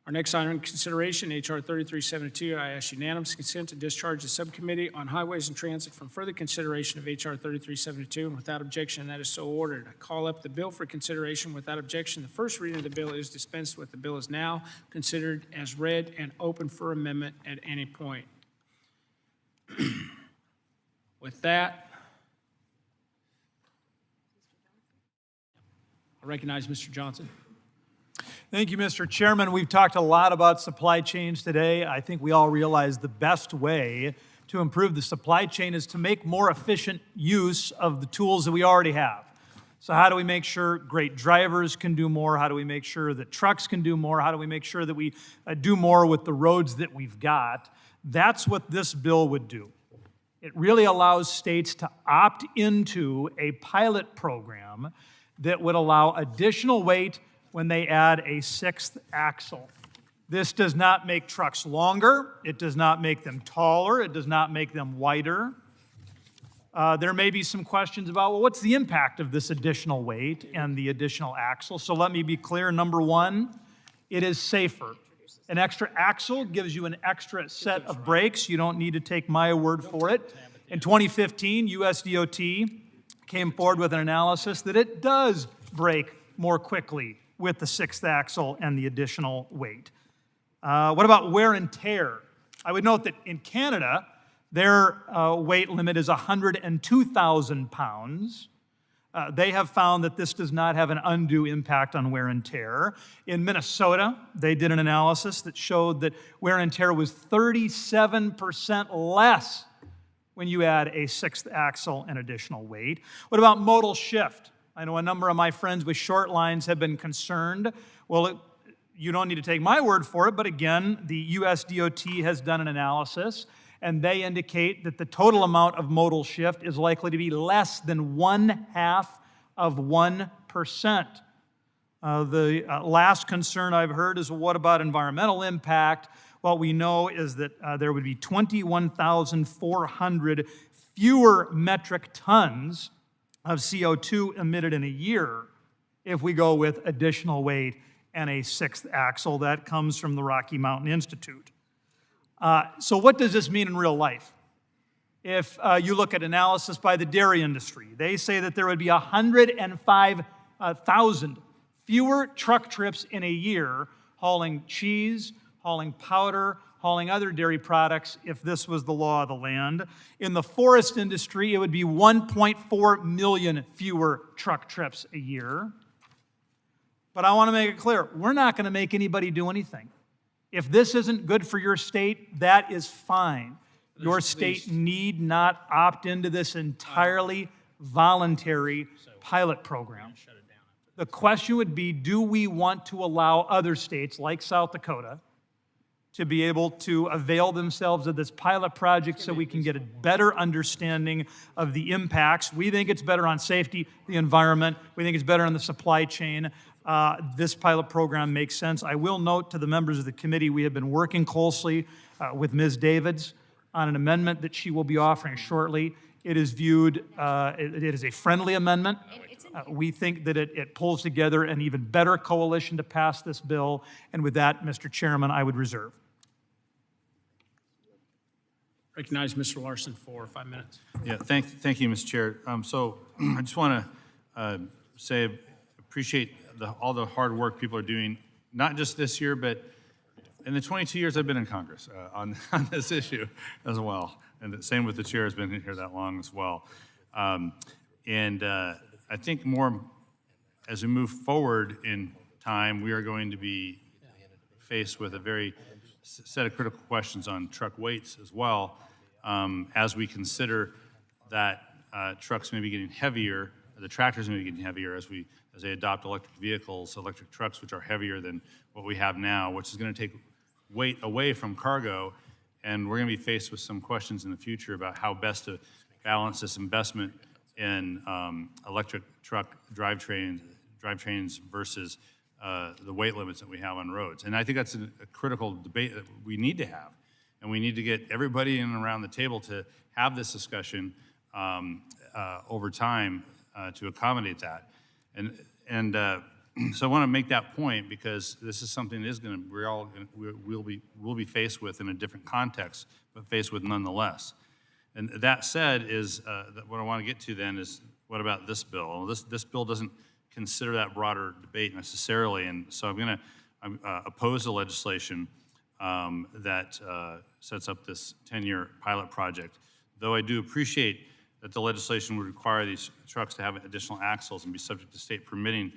Our next item in consideration, H.R. 3372, I ask unanimous consent to discharge the Subcommittee on Highways and Transit from further consideration of H.R. 3372, and without objection, that is so ordered. I call up the bill for consideration without objection. The first reading of the bill is dispensed with. The bill is now considered as read and open for amendment at any point. With that, I recognize Mr. Johnson. Thank you, Mr. Chairman. We've talked a lot about supply chains today. I think we all realize the best way to improve the supply chain is to make more efficient use of the tools that we already have. So how do we make sure great drivers can do more? How do we make sure that trucks can do more? How do we make sure that we do more with the roads that we've got? That's what this bill would do. It really allows states to opt into a pilot program that would allow additional weight when they add a sixth axle. This does not make trucks longer. It does not make them taller. It does not make them wider. There may be some questions about, well, what's the impact of this additional weight and the additional axle? So let me be clear. Number one, it is safer. An extra axle gives you an extra set of brakes. You don't need to take my word for it. In 2015, USDOT came forward with an analysis that it does brake more quickly with the sixth axle and the additional weight. What about wear and tear? I would note that in Canada, their weight limit is 102,000 pounds. They have found that this does not have an undue impact on wear and tear. In Minnesota, they did an analysis that showed that wear and tear was 37% less when you add a sixth axle and additional weight. What about modal shift? I know a number of my friends with short lines have been concerned. Well, you don't need to take my word for it, but again, the USDOT has done an analysis, and they indicate that the total amount of modal shift is likely to be less than 0.5%. The last concern I've heard is, well, what about environmental impact? What we know is that there would be 21,400 fewer metric tons of CO2 emitted in a year if we go with additional weight and a sixth axle. That comes from the Rocky Mountain Institute. So what does this mean in real life? If you look at analysis by the dairy industry, they say that there would be 105,000 fewer truck trips in a year hauling cheese, hauling powder, hauling other dairy products if this was the law of the land. In the forest industry, it would be 1.4 million fewer truck trips a year. But I want to make it clear, we're not going to make anybody do anything. If this isn't good for your state, that is fine. Your state need not opt into this entirely voluntary pilot program. The question would be, do we want to allow other states like South Dakota to be able to avail themselves of this pilot project so we can get a better understanding of the impacts? We think it's better on safety, the environment. We think it's better on the supply chain. This pilot program makes sense. I will note to the members of the committee, we have been working closely with Ms. Davids on an amendment that she will be offering shortly. It is viewed, it is a friendly amendment. We think that it pulls together an even better coalition to pass this bill. And with that, Mr. Chairman, I would reserve. Recognize Mr. Larson for 5 minutes. Yeah, thank you, Mr. Chair. So I just want to say, appreciate all the hard work people are doing, not just this year, but in the 22 years I've been in Congress on this issue as well. And the same with the chair has been here that long as well. I think more as we move forward in time, we are going to be faced with a very set of critical questions on truck weights as well, as we consider that trucks may be getting heavier, the tractors may be getting heavier as they adopt electric vehicles, electric trucks, which are heavier than what we have now, which is going to take weight away from cargo. And we're going to be faced with some questions in the future about how best to balance this investment in electric truck drivetrains versus the weight limits that we have on roads. And I think that's a critical debate that we need to have. And we need to get everybody in and around the table to have this discussion over time to accommodate that. So I want to make that point because this is something that we'll be faced with in a different context, but faced with nonetheless. And that said, what I want to get to then is what about this bill? Well, this bill doesn't consider that broader debate necessarily, and so I'm going to oppose the legislation that sets up this 10-year pilot project. Though I do appreciate that the legislation would require these trucks to have additional axles and be subject to state permitting.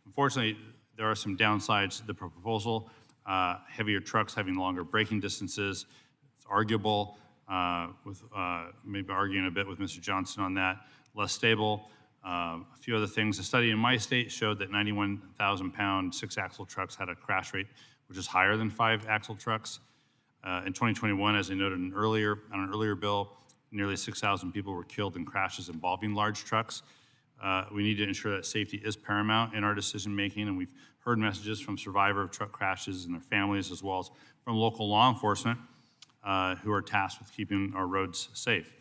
Unfortunately, there are some downsides to the proposal. Heavier trucks having longer braking distances. It's arguable, with maybe arguing a bit with Mr. Johnson on that. Less stable. A few other things. A study in my state showed that 91,000-pound six-axle trucks had a crash rate which is higher than five-axle trucks. In 2021, as I noted on an earlier bill, nearly 6,000 people were killed in crashes involving large trucks. We need to ensure that safety is paramount in our decision-making, and we've heard messages from survivors of truck crashes and their families, as well as from local law enforcement who are tasked with keeping our roads safe.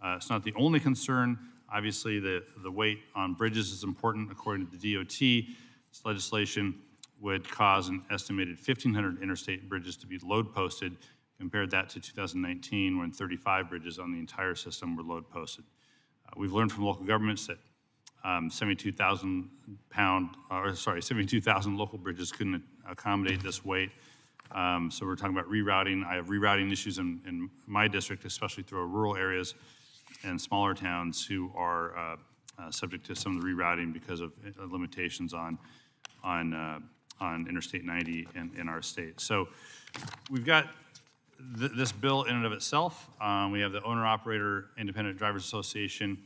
It's not the only concern. Obviously, the weight on bridges is important. According to the DOT, this legislation would cause an estimated 1,500 interstate bridges to be load posted. Compared that to 2019, when 35 bridges on the entire system were load posted. We've learned from local governments that 72,000 local bridges couldn't accommodate this weight. So we're talking about rerouting. I have rerouting issues in my district, especially through our rural areas and smaller towns who are subject to some of the rerouting because of limitations on Interstate 90 in our state. So we've got this bill in and of itself. We have the Owner-Operator Independent Drivers Association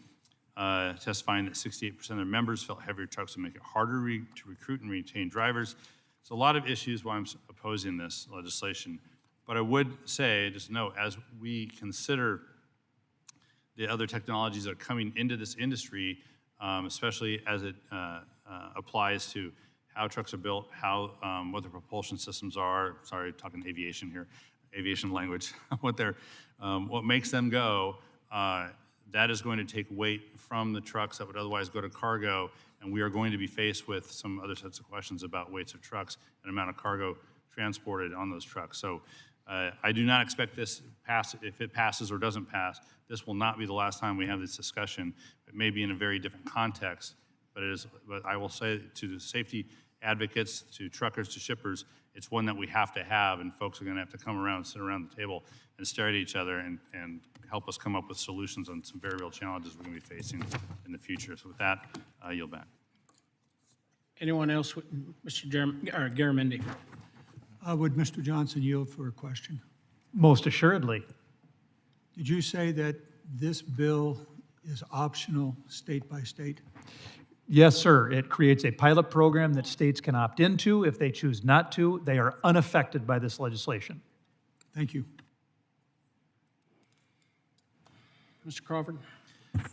testifying that 68% of their members felt heavier trucks would make it harder to recruit and retain drivers. There's a lot of issues why I'm opposing this legislation. But I would say, just note, as we consider the other technologies that are coming into this industry, especially as it applies to how trucks are built, how what the propulsion systems are. Sorry, talking aviation here, aviation language. what makes them go. That is going to take weight from the trucks that would otherwise go to cargo, and we are going to be faced with some other sets of questions about weights of trucks and amount of cargo transported on those trucks. So I do not expect this pass. If it passes or doesn't pass, this will not be the last time we have this discussion. It may be in a very different context, but it is. But I will say to the safety advocates, to truckers, to shippers, it's one that we have to have, and folks are going to have to come around, sit around the table, and stare at each other and help us come up with solutions on some very real challenges we're going to be facing in the future. So with that, I yield back. Anyone else, Mr. Garamendi? Would Mr. Johnson yield for a question? Most assuredly. Did you say that this bill is optional state by state? Yes, sir. It creates a pilot program that states can opt into. If they choose not to, they are unaffected by this legislation. Thank you. Mr. Crawford?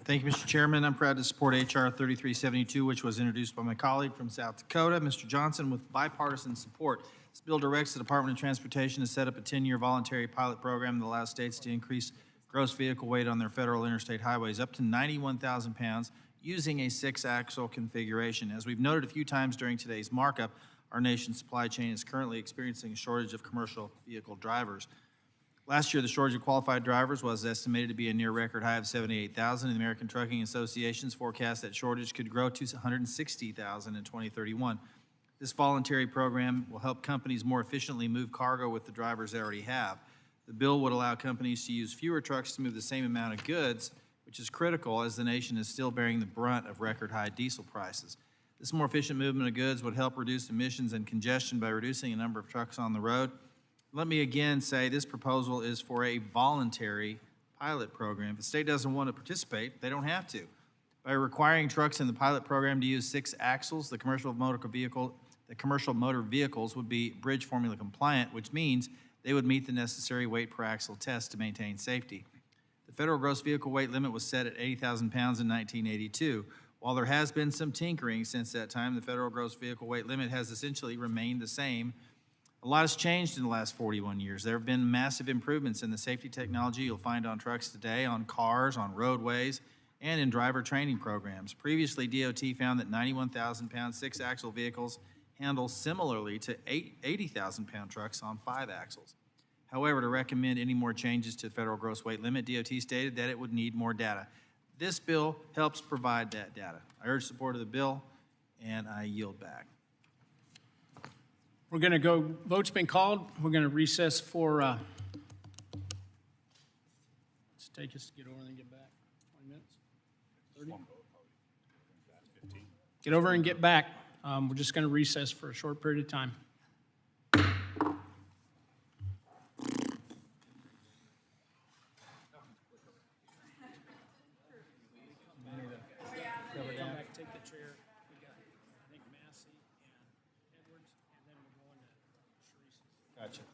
Thank you, Mr. Chairman. I'm proud to support H.R. 3372, which was introduced by my colleague from South Dakota, Mr. Johnson, with bipartisan support. This bill directs the Department of Transportation to set up a 10-year voluntary pilot program that allows states to increase gross vehicle weight on their federal interstate highways up to 91,000 pounds using a 6-axle configuration. As we've noted a few times during today's markup, our nation's supply chain is currently experiencing a shortage of commercial vehicle drivers. Last year, the shortage of qualified drivers was estimated to be a near record high of 78,000. The American Trucking Association's forecast that shortage could grow to 160,000 in 2031. This voluntary program will help companies more efficiently move cargo with the drivers they already have. The bill would allow companies to use fewer trucks to move the same amount of goods, which is critical as the nation is still bearing the brunt of record high diesel prices. This more efficient movement of goods would help reduce emissions and congestion by reducing the number of trucks on the road. Let me again say this proposal is for a voluntary pilot program. If the state doesn't want to participate, they don't have to. By requiring trucks in the pilot program to use 6 axles, the commercial motor vehicles would be bridge formula compliant, which means they would meet the necessary weight per axle test to maintain safety. The federal gross vehicle weight limit was set at 80,000 pounds in 1982. While there has been some tinkering since that time, the federal gross vehicle weight limit has essentially remained the same. A lot has changed in the last 41 years. There have been massive improvements in the safety technology you'll find on trucks today, on cars, on roadways, and in driver training programs. Previously, DOT found that 91,000-pound 6-axle vehicles handle similarly to 80,000-pound trucks on 5 axles. However, to recommend any more changes to the federal gross weight limit, DOT stated that it would need more data. This bill helps provide that data. I urge support of the bill, and I yield back. We're going to go, vote's been called. We're going to recess for, let's take us to get over and get back. 20 minutes? 30? Get over and get back. We're just going to recess for a short period of time. Take the chair. We got, I think, Massey and Edwards, and then we're going to Sharice's. Gotcha.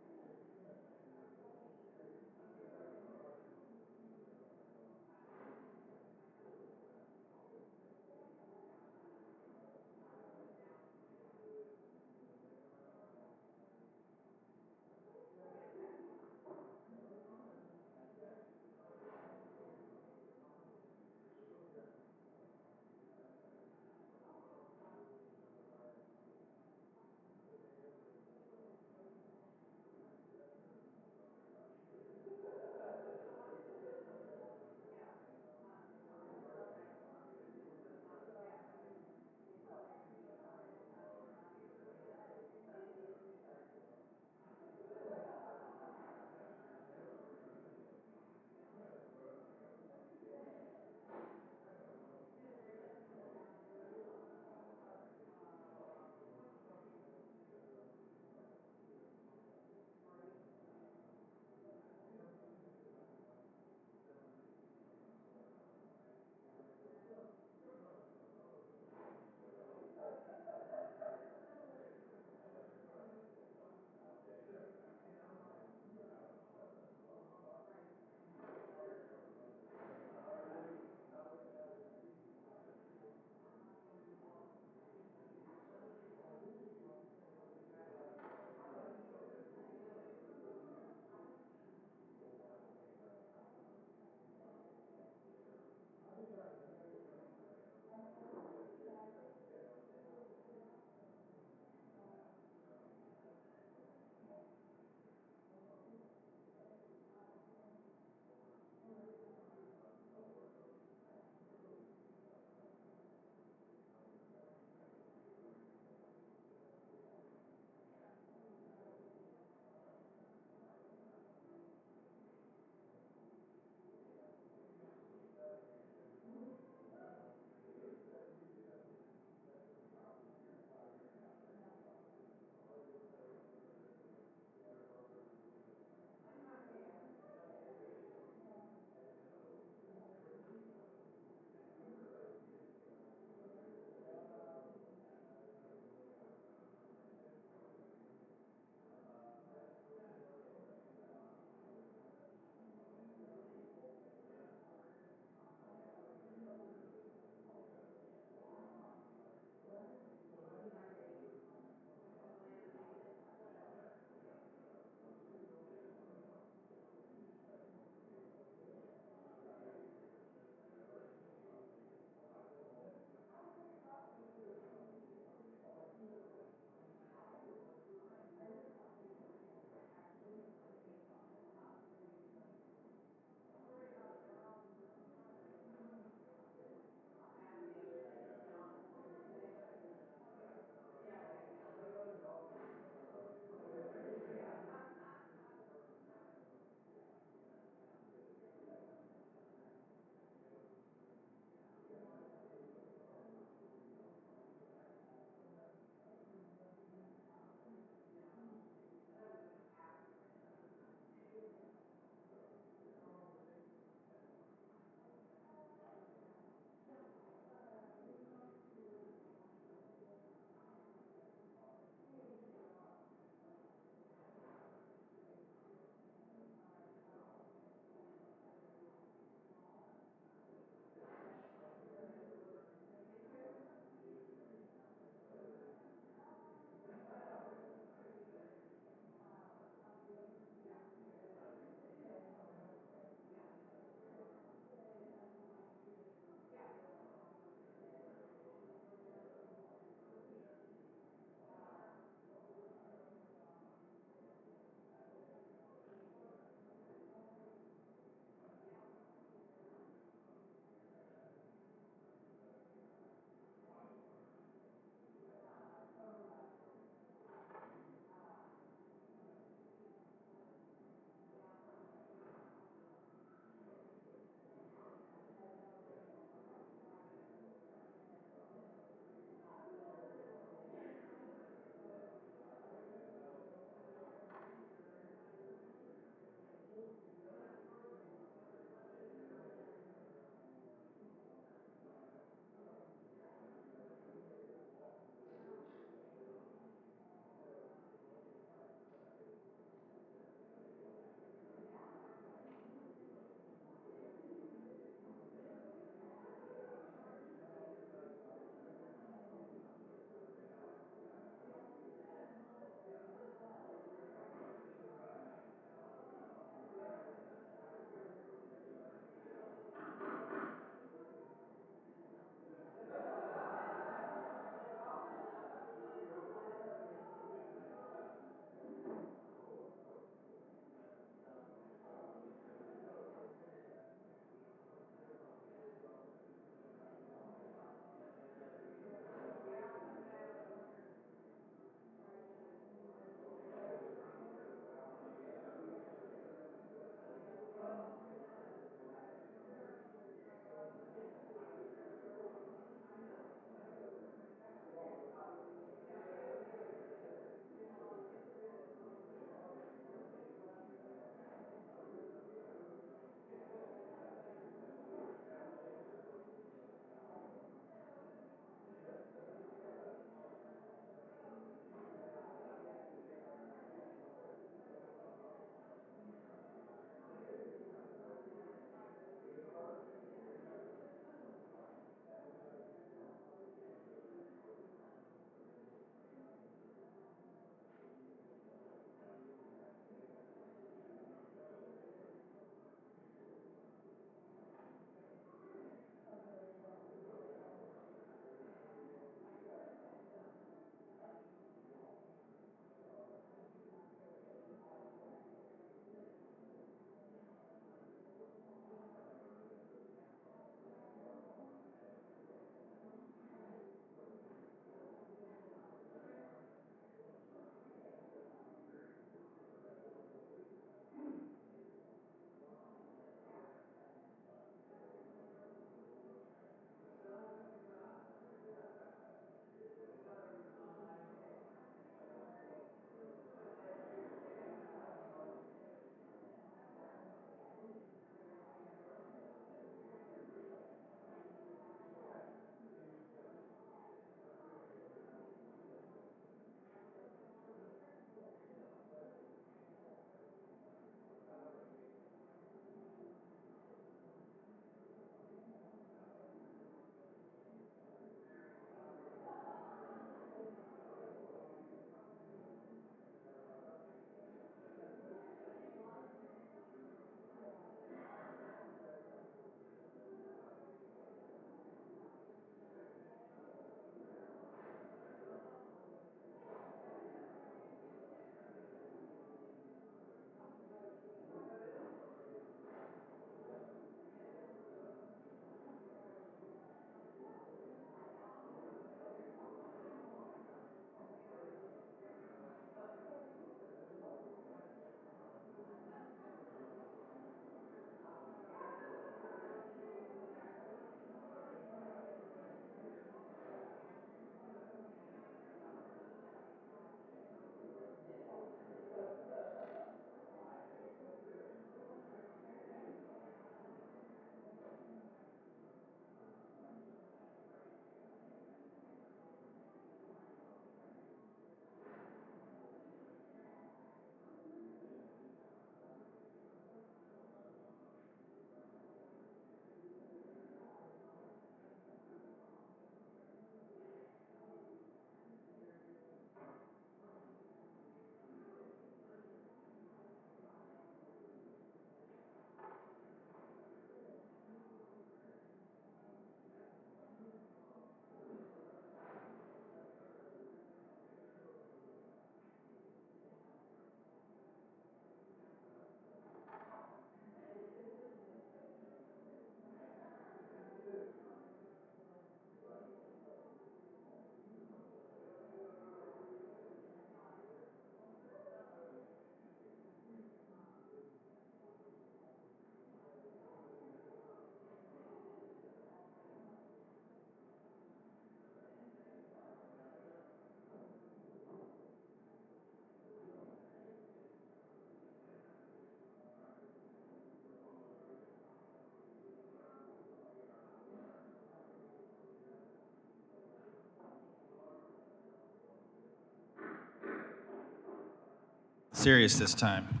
serious this time.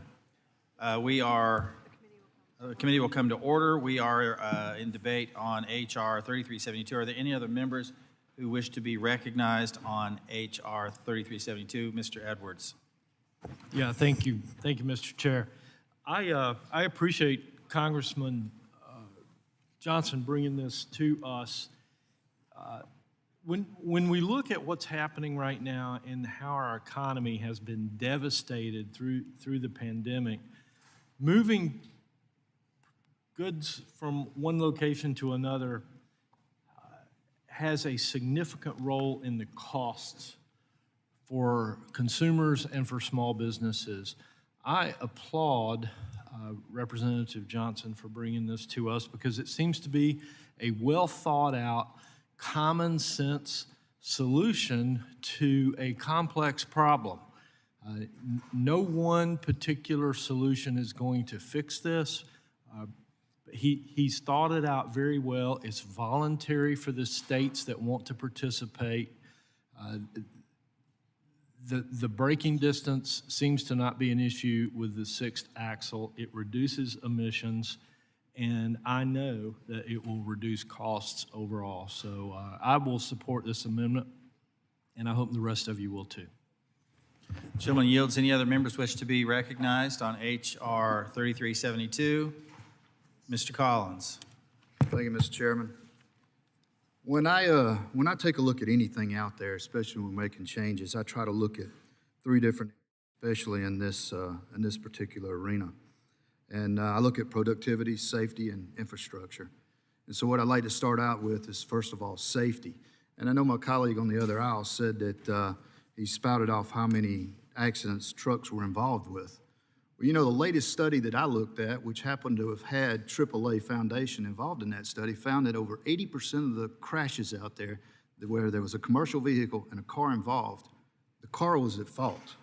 The committee will come to order. We are in debate on H.R. 3372. Are there any other members who wish to be recognized on H.R. 3372? Mr. Edwards. Yeah, thank you. Thank you, Mr. Chair. I appreciate Congressman Johnson bringing this to us. When we look at what's happening right now and how our economy has been devastated through the pandemic, moving goods from one location to another has a significant role in the costs for consumers and for small businesses. I applaud Representative Johnson for bringing this to us because it seems to be a well thought out, common sense solution to a complex problem. No one particular solution is going to fix this. He's thought it out very well. It's voluntary for the states that want to participate. The braking distance seems to not be an issue with the sixth axle. It reduces emissions, and I know that it will reduce costs overall. So I will support this amendment, and I hope the rest of you will too. Gentleman yields. Any other members wish to be recognized on H.R. 3372? Mr. Collins. Thank you, Mr. Chairman. When I take a look at anything out there, especially when we're making changes, I try to look at three different, especially in this particular arena. And I look at productivity, safety, and infrastructure. And so what I'd like to start out with is, first of all, safety. And I know my colleague on the other aisle said that he spouted off how many accidents trucks were involved with. Well, you know, the latest study that I looked at, which happened to have had AAA Foundation involved in that study, found that over 80% of the crashes out there where there was a commercial vehicle and a car involved, the car was at fault.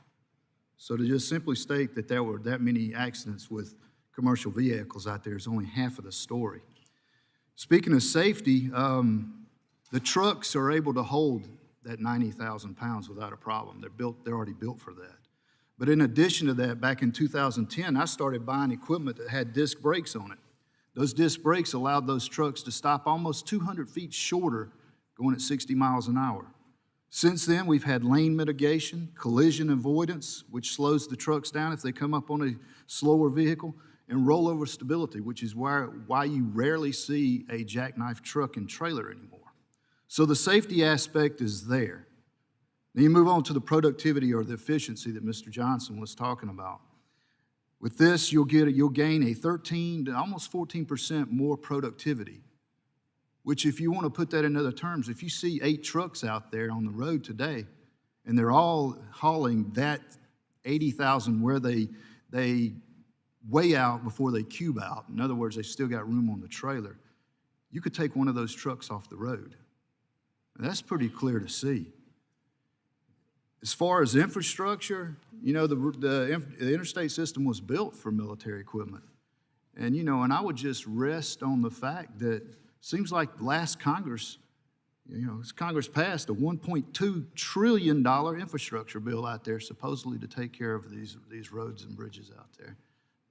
So to just simply state that there were that many accidents with commercial vehicles out there is only half of the story. Speaking of safety, the trucks are able to hold that 90,000 pounds without a problem. They're already built for that. But in addition to that, back in 2010, I started buying equipment that had disc brakes on it. Those disc brakes allowed those trucks to stop almost 200 feet shorter going at 60 miles an hour. Since then, we've had lane mitigation, collision avoidance, which slows the trucks down if they come up on a slower vehicle, and rollover stability, which is why you rarely see a jackknife truck and trailer anymore. So the safety aspect is there. Then you move on to the productivity or the efficiency that Mr. Johnson was talking about. With this, you'll gain a 13 to almost 14% more productivity, which if you want to put that in other terms, if you see 8 trucks out there on the road today, and they're all hauling that 80,000 where they weigh out before they cube out, in other words, they still got room on the trailer, you could take one of those trucks off the road. And that's pretty clear to see. As far as infrastructure, you know, the interstate system was built for military equipment. And, you know, and I would just rest on the fact that seems like last Congress, you know, this Congress passed a $1.2 trillion infrastructure bill out there supposedly to take care of these roads and bridges out there.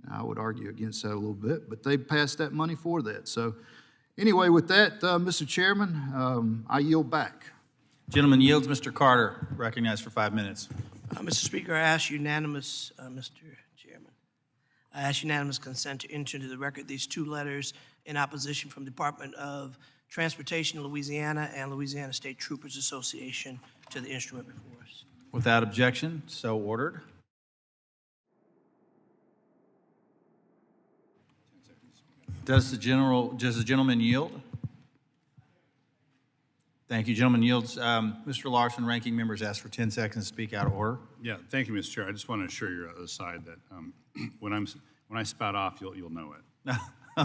Now, I would argue against that a little bit, but they passed that money for that. So anyway, with that, Mr. Chairman, I yield back. Gentleman yields. Mr. Carter, recognized for 5 minutes. Mr. Speaker, I ask unanimous, Mr. Chairman, I ask unanimous consent to enter into the record these 2 letters in opposition from Department of Transportation of Louisiana and Louisiana State Troopers Association to the instrument before us. Without objection, so ordered. Does the gentleman yield? Thank you. Gentleman yields. Mr. Larson, ranking members ask for 10 seconds to speak out of order. Yeah, thank you, Mr. Chair. I just want to assure your other side that when I spout off, you'll know it.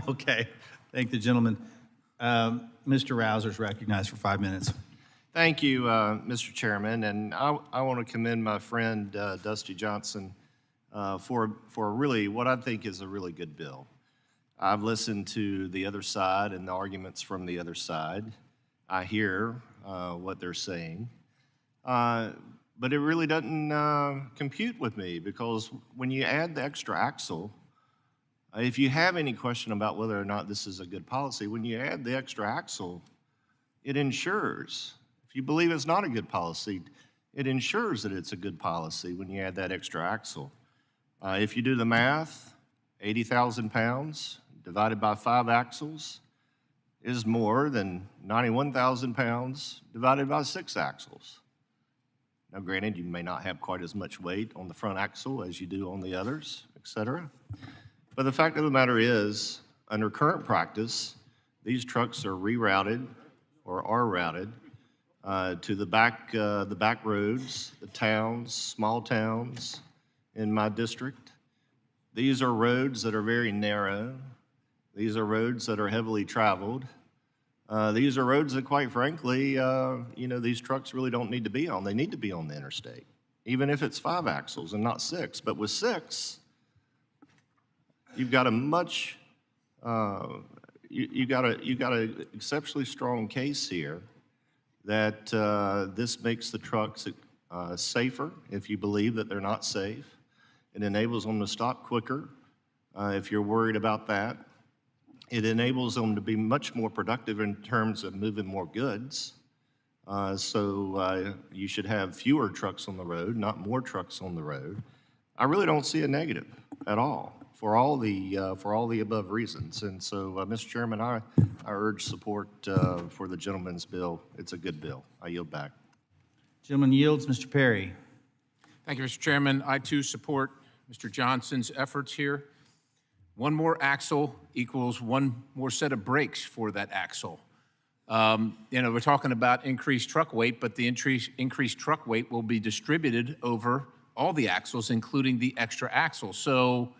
Okay. Thank the gentleman. Mr. Rouser is recognized for 5 minutes. Thank you, Mr. Chairman, and I want to commend my friend Dusty Johnson for really what I think is a really good bill. I've listened to the other side and the arguments from the other side. I hear what they're saying. but it really doesn't compute with me, because when you add the extra axle, if you have any question about whether or not this is a good policy, when you add the extra axle, it ensures, if you believe it's not a good policy, it ensures that it's a good policy when you add that extra axle. If you do the math, 80,000 pounds divided by 5 axles is more than 91,000 pounds divided by 6 axles. Now, granted, you may not have quite as much weight on the front axle as you do on the others, et cetera. But the fact of the matter is, under current practice, these trucks are rerouted or are routed to the back roads, the towns, small towns in my district. These are roads that are very narrow. These are roads that are heavily traveled. These are roads that, quite frankly, these trucks really don't need to be on. They need to be on the interstate, even if it's 5 axles and not 6. But with 6, you've got a much, you got an exceptionally strong case here that this makes the trucks safer if you believe that they're not safe. It enables them to stop quicker if you're worried about that. It enables them to be much more productive in terms of moving more goods. So you should have fewer trucks on the road, not more trucks on the road. I really don't see a negative at all for all the above reasons. And so, Mr. Chairman, I urge support for the gentleman's bill. It's a good bill. I yield back. Gentleman yields. Mr. Perry. Thank you, Mr. Chairman. I too support Mr. Johnson's efforts here. One more axle equals one more set of brakes for that axle. We're talking about increased truck weight, but the increased truck weight will be distributed over all the axles, including the extra axle. So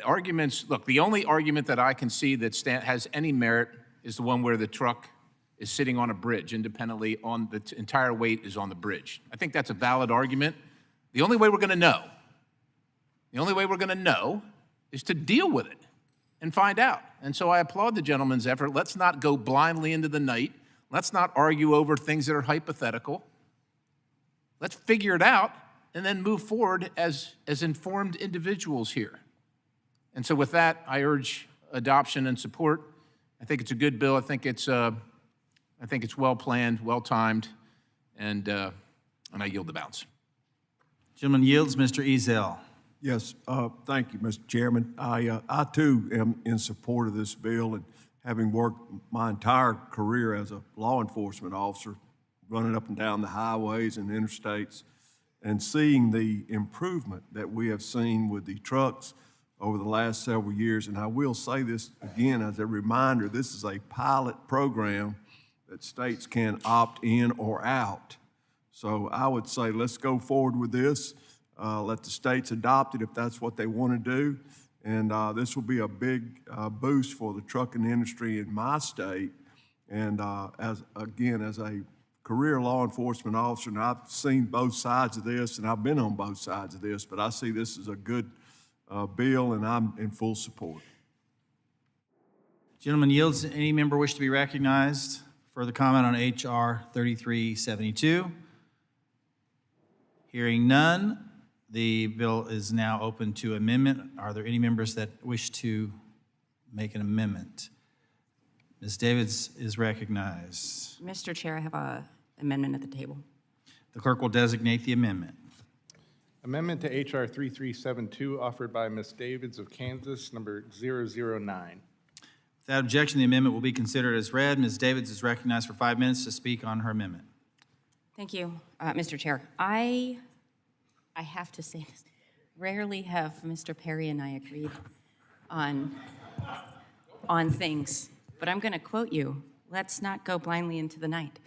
arguments, look, the only argument that I can see that has any merit is the one where the truck is sitting on a bridge independently, on the entire weight is on the bridge. I think that's a valid argument. The only way we're going to know is to deal with it and find out. And so I applaud the gentleman's effort. Let's not go blindly into the night. Let's not argue over things that are hypothetical. Let's figure it out and then move forward as informed individuals here. And so with that, I urge adoption and support. I think it's a good bill. I think it's well planned, well timed, and I yield the balance. Gentleman yields. Mr. Ezell. Yes, thank you, Mr. Chairman. I too am in support of this bill, and having worked my entire career as a law enforcement officer, running up and down the highways and interstates, and seeing the improvement that we have seen with the trucks over the last several years. And I will say this again as a reminder, this is a pilot program that states can opt in or out. So I would say let's go forward with this. Let the states adopt it if that's what they want to do. And this will be a big boost for the trucking industry in my state. And as a career law enforcement officer, and I've seen both sides of this, and I've been on both sides of this, but I see this as a good bill, and I'm in full support. Gentleman yields. Any member wish to be recognized? Further comment on H.R. 3372? Hearing none, the bill is now open to amendment. Are there any members that wish to make an amendment? Ms. Davids is recognized. Mr. Chair, I have an amendment at the table. The clerk will designate the amendment. Amendment to H.R. 3372, offered by Ms. Davids of Kansas, number 009. Without objection, the amendment will be considered as read. Ms. Davids is recognized for 5 minutes to speak on her amendment. Thank you, Mr. Chair. I have to say this. Rarely have Mr. Perry and I agreed on things, but I'm going to quote you. Let's not go blindly into the night.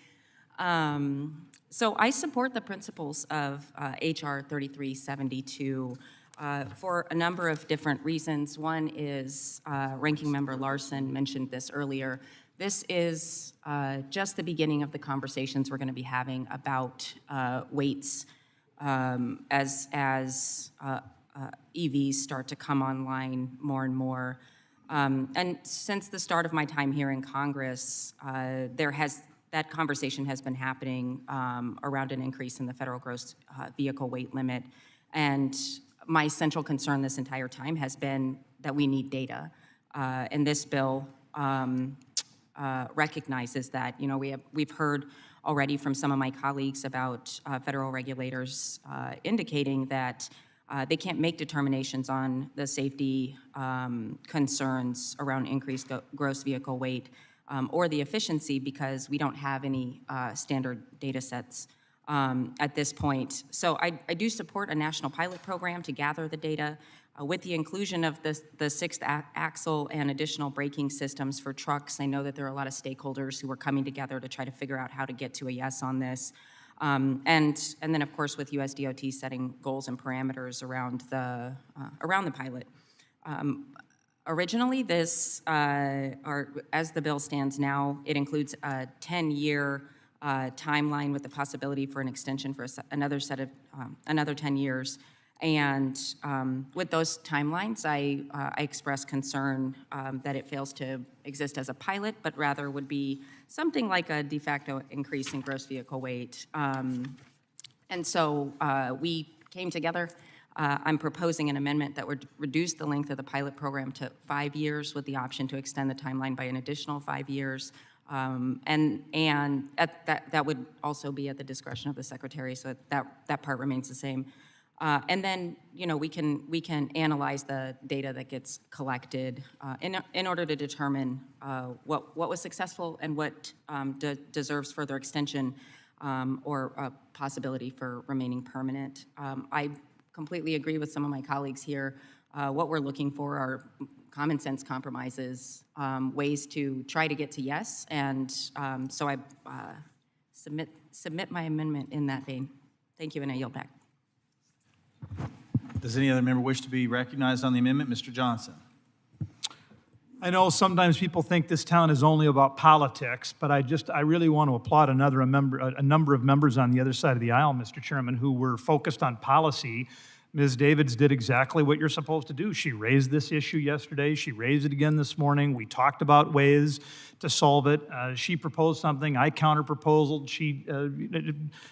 So I support the principles of H.R. 3372 for a number of different reasons. One is, Ranking Member Larson mentioned this earlier, this is just the beginning of the conversations we're going to be having about weights as EVs start to come online more and more. And since the start of my time here in Congress, there has that conversation has been happening around an increase in the federal gross vehicle weight limit. And my central concern this entire time has been that we need data. And this bill recognizes that. You know, we've heard already from some of my colleagues about federal regulators indicating that they can't make determinations on the safety concerns around increased gross vehicle weight or the efficiency because we don't have any standard data sets at this point. So I do support a national pilot program to gather the data with the inclusion of the sixth axle and additional braking systems for trucks. I know that there are a lot of stakeholders who are coming together to try to figure out how to get to a yes on this. And then, of course, with USDOT setting goals and parameters around the pilot. Originally, this, as the bill stands now, it includes a 10-year timeline with the possibility for an extension for another 10 years. And with those timelines, I express concern that it fails to exist as a pilot, but rather would be something like a de facto increase in gross vehicle weight. And so we came together. I'm proposing an amendment that would reduce the length of the pilot program to 5 years with the option to extend the timeline by an additional 5 years. And that would also be at the discretion of the secretary, so that part remains the same. And then, you know, we can analyze the data that gets collected in order to determine what was successful and what deserves further extension or a possibility for remaining permanent. I completely agree with some of my colleagues here. What we're looking for are common sense compromises, ways to try to get to yes, and so I submit my amendment in that vein. Thank you, and I yield back. Does any other member wish to be recognized on the amendment? Mr. Johnson. I know sometimes people think this town is only about politics, but I really want to applaud a number of members on the other side of the aisle, Mr. Chairman, who were focused on policy. Ms. Davids did exactly what you're supposed to do. She raised this issue yesterday. She raised it again this morning. We talked about ways to solve it. She proposed something. I counter-proposed. She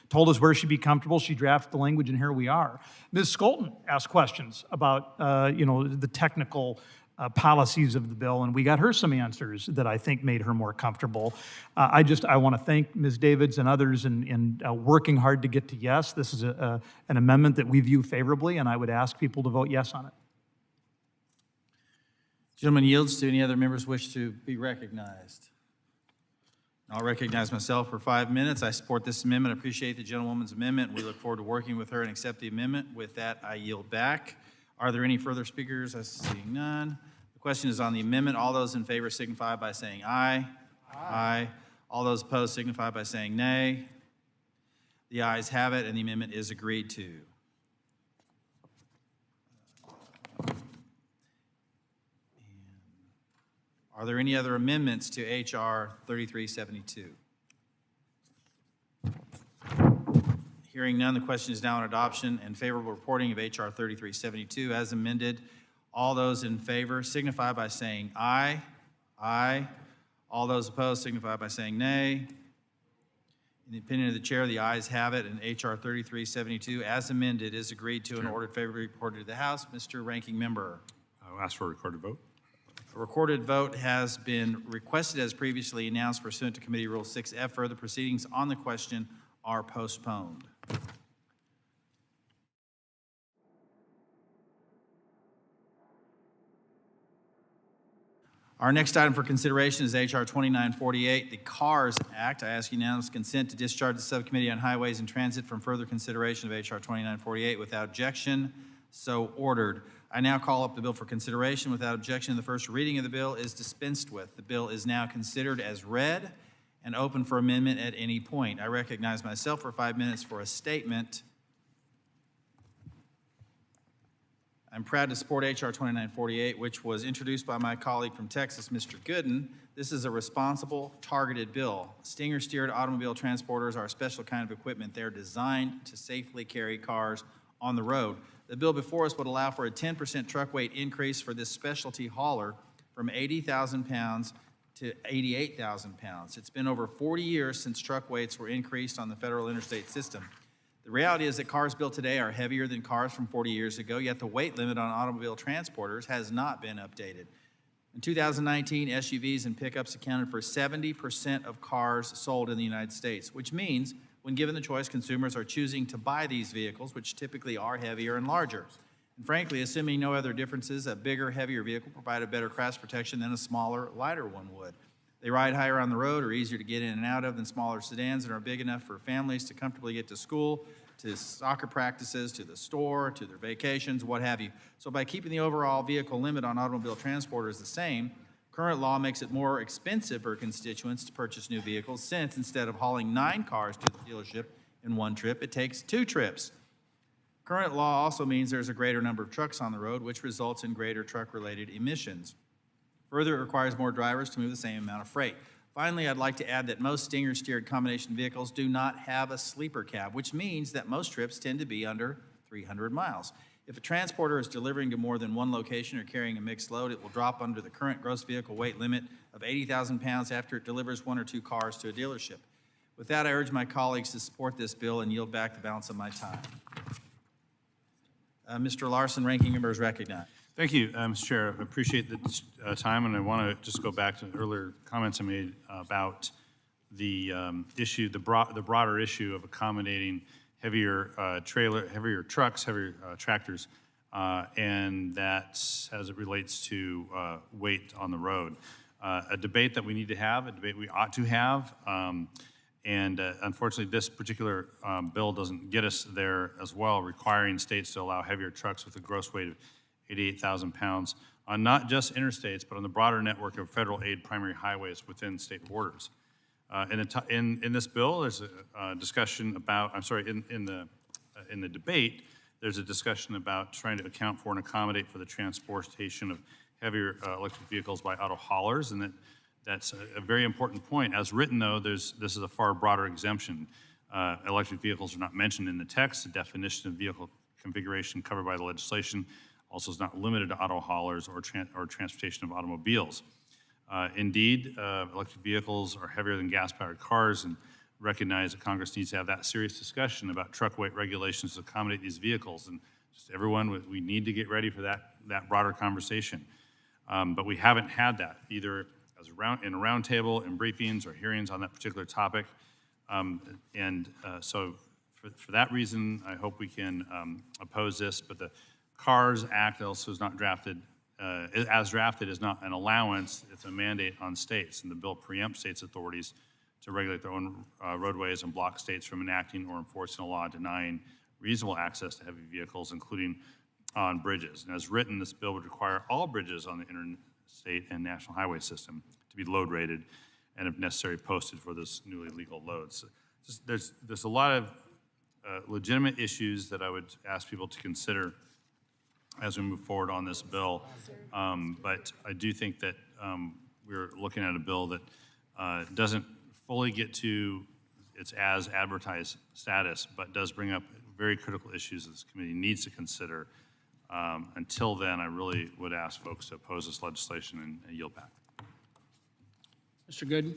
told us where she'd be comfortable. She drafted the language, and here we are. Ms. Skolton asked questions about the technical policies of the bill, and we got her some answers that I think made her more comfortable. I want to thank Ms. Davids and others in working hard to get to yes. This is an amendment that we view favorably, and I would ask people to vote yes on it. Gentleman yields. Do any other members wish to be recognized? I'll recognize myself for 5 minutes. I support this amendment. I appreciate the gentlewoman's amendment. We look forward to working with her and accept the amendment. With that, I yield back. Are there any further speakers? I see none. The question is on the amendment. All those in favor signify by saying aye. Aye. All those opposed signify by saying nay. The ayes have it, and the amendment is agreed to. Are there any other amendments to H.R. 3372? Hearing none, the question is now on adoption and favorable reporting of H.R. 3372 as amended. All those in favor signify by saying aye. Aye. All those opposed signify by saying nay. In the opinion of the chair, the ayes have it, and H.R. 3372 as amended is agreed to and ordered favorably reported to the House. Mr. Ranking Member. I'll ask for a recorded vote. A recorded vote has been requested as previously announced pursuant to Committee Rule 6F. Further proceedings on the question are postponed. Our next item for consideration is H.R. 2948, the CARS Act. I ask unanimous consent to discharge the Subcommittee on Highways and Transit from further consideration of H.R. 2948 without objection. So ordered. I now call up the bill for consideration. Without objection, the first reading of the bill is dispensed with. The bill is now considered as read and open for amendment at any point. I recognize myself for 5 minutes for a statement. I'm proud to support H.R. 2948, which was introduced by my colleague from Texas, Mr. Gooden. This is a responsible, targeted bill. Stinger-steered automobile transporters are a special kind of equipment. They're designed to safely carry cars on the road. The bill before us would allow for a 10% truck weight increase for this specialty hauler from 80,000 pounds to 88,000 pounds. It's been over 40 years since truck weights were increased on the federal interstate system. The reality is that cars built today are heavier than cars from 40 years ago, yet the weight limit on automobile transporters has not been updated. In 2019, SUVs and pickups accounted for 70% of cars sold in the United States, which means when given the choice, consumers are choosing to buy these vehicles, which typically are heavier and larger. And frankly, assuming no other differences, a bigger, heavier vehicle provides better crash protection than a smaller, lighter one would. They ride higher on the road, are easier to get in and out of than smaller sedans, and are big enough for families to comfortably get to school, to soccer practices, to the store, to their vacations, what have you. So by keeping the overall vehicle limit on automobile transporters the same, current law makes it more expensive for constituents to purchase new vehicles, since instead of hauling 9 cars to the dealership in one trip, it takes 2 trips. Current law also means there's a greater number of trucks on the road, which results in greater truck-related emissions. Further, it requires more drivers to move the same amount of freight. Finally, I'd like to add that most Stinger-steered combination vehicles do not have a sleeper cab, which means that most trips tend to be under 300 miles. If a transporter is delivering to more than one location or carrying a mixed load, it will drop under the current gross vehicle weight limit of 80,000 pounds after it delivers 1 or 2 cars to a dealership. With that, I urge my colleagues to support this bill and yield back the balance of my time. Mr. Larson, ranking member, is recognized. Thank you, Mr. Chair. I appreciate the time, and I want to just go back to earlier comments I made about the issue, the broader issue of accommodating heavier heavier trucks, heavier tractors, and that as it relates to weight on the road. A debate that we need to have, a debate we ought to have, and unfortunately this particular bill doesn't get us there as well, requiring states to allow heavier trucks with a gross weight of 88,000 pounds on not just interstates, but on the broader network of federal aid primary highways within state borders. In this bill, there's a discussion about, in the debate, there's a discussion about trying to account for and accommodate for the transportation of heavier electric vehicles by auto haulers, and that's a very important point. As written, though, this is a far broader exemption. Electric vehicles are not mentioned in the text. The definition of vehicle configuration covered by the legislation also is not limited to auto haulers or transportation of automobiles. Indeed, electric vehicles are heavier than gas-powered cars, and recognize that Congress needs to have that serious discussion about truck weight regulations to accommodate these vehicles. And just everyone, we need to get ready for that broader conversation. But we haven't had that, either as in a roundtable, in briefings, or hearings on that particular topic. So for that reason, I hope we can oppose this. But the CARS Act also is not drafted, as drafted, is not an allowance, it's a mandate on states. And the bill preempts states' authorities to regulate their own roadways and block states from enacting or enforcing a law denying reasonable access to heavy vehicles, including on bridges. And as written, this bill would require all bridges on the interstate and national highway system to be load rated and, if necessary, posted for this newly legal loads. So there's a lot of legitimate issues that I would ask people to consider as we move forward on this bill. But I do think that we're looking at a bill that doesn't fully get to its as advertised status, but does bring up very critical issues that this committee needs to consider. Until then, I really would ask folks to oppose this legislation and yield back. Mr. Gooden?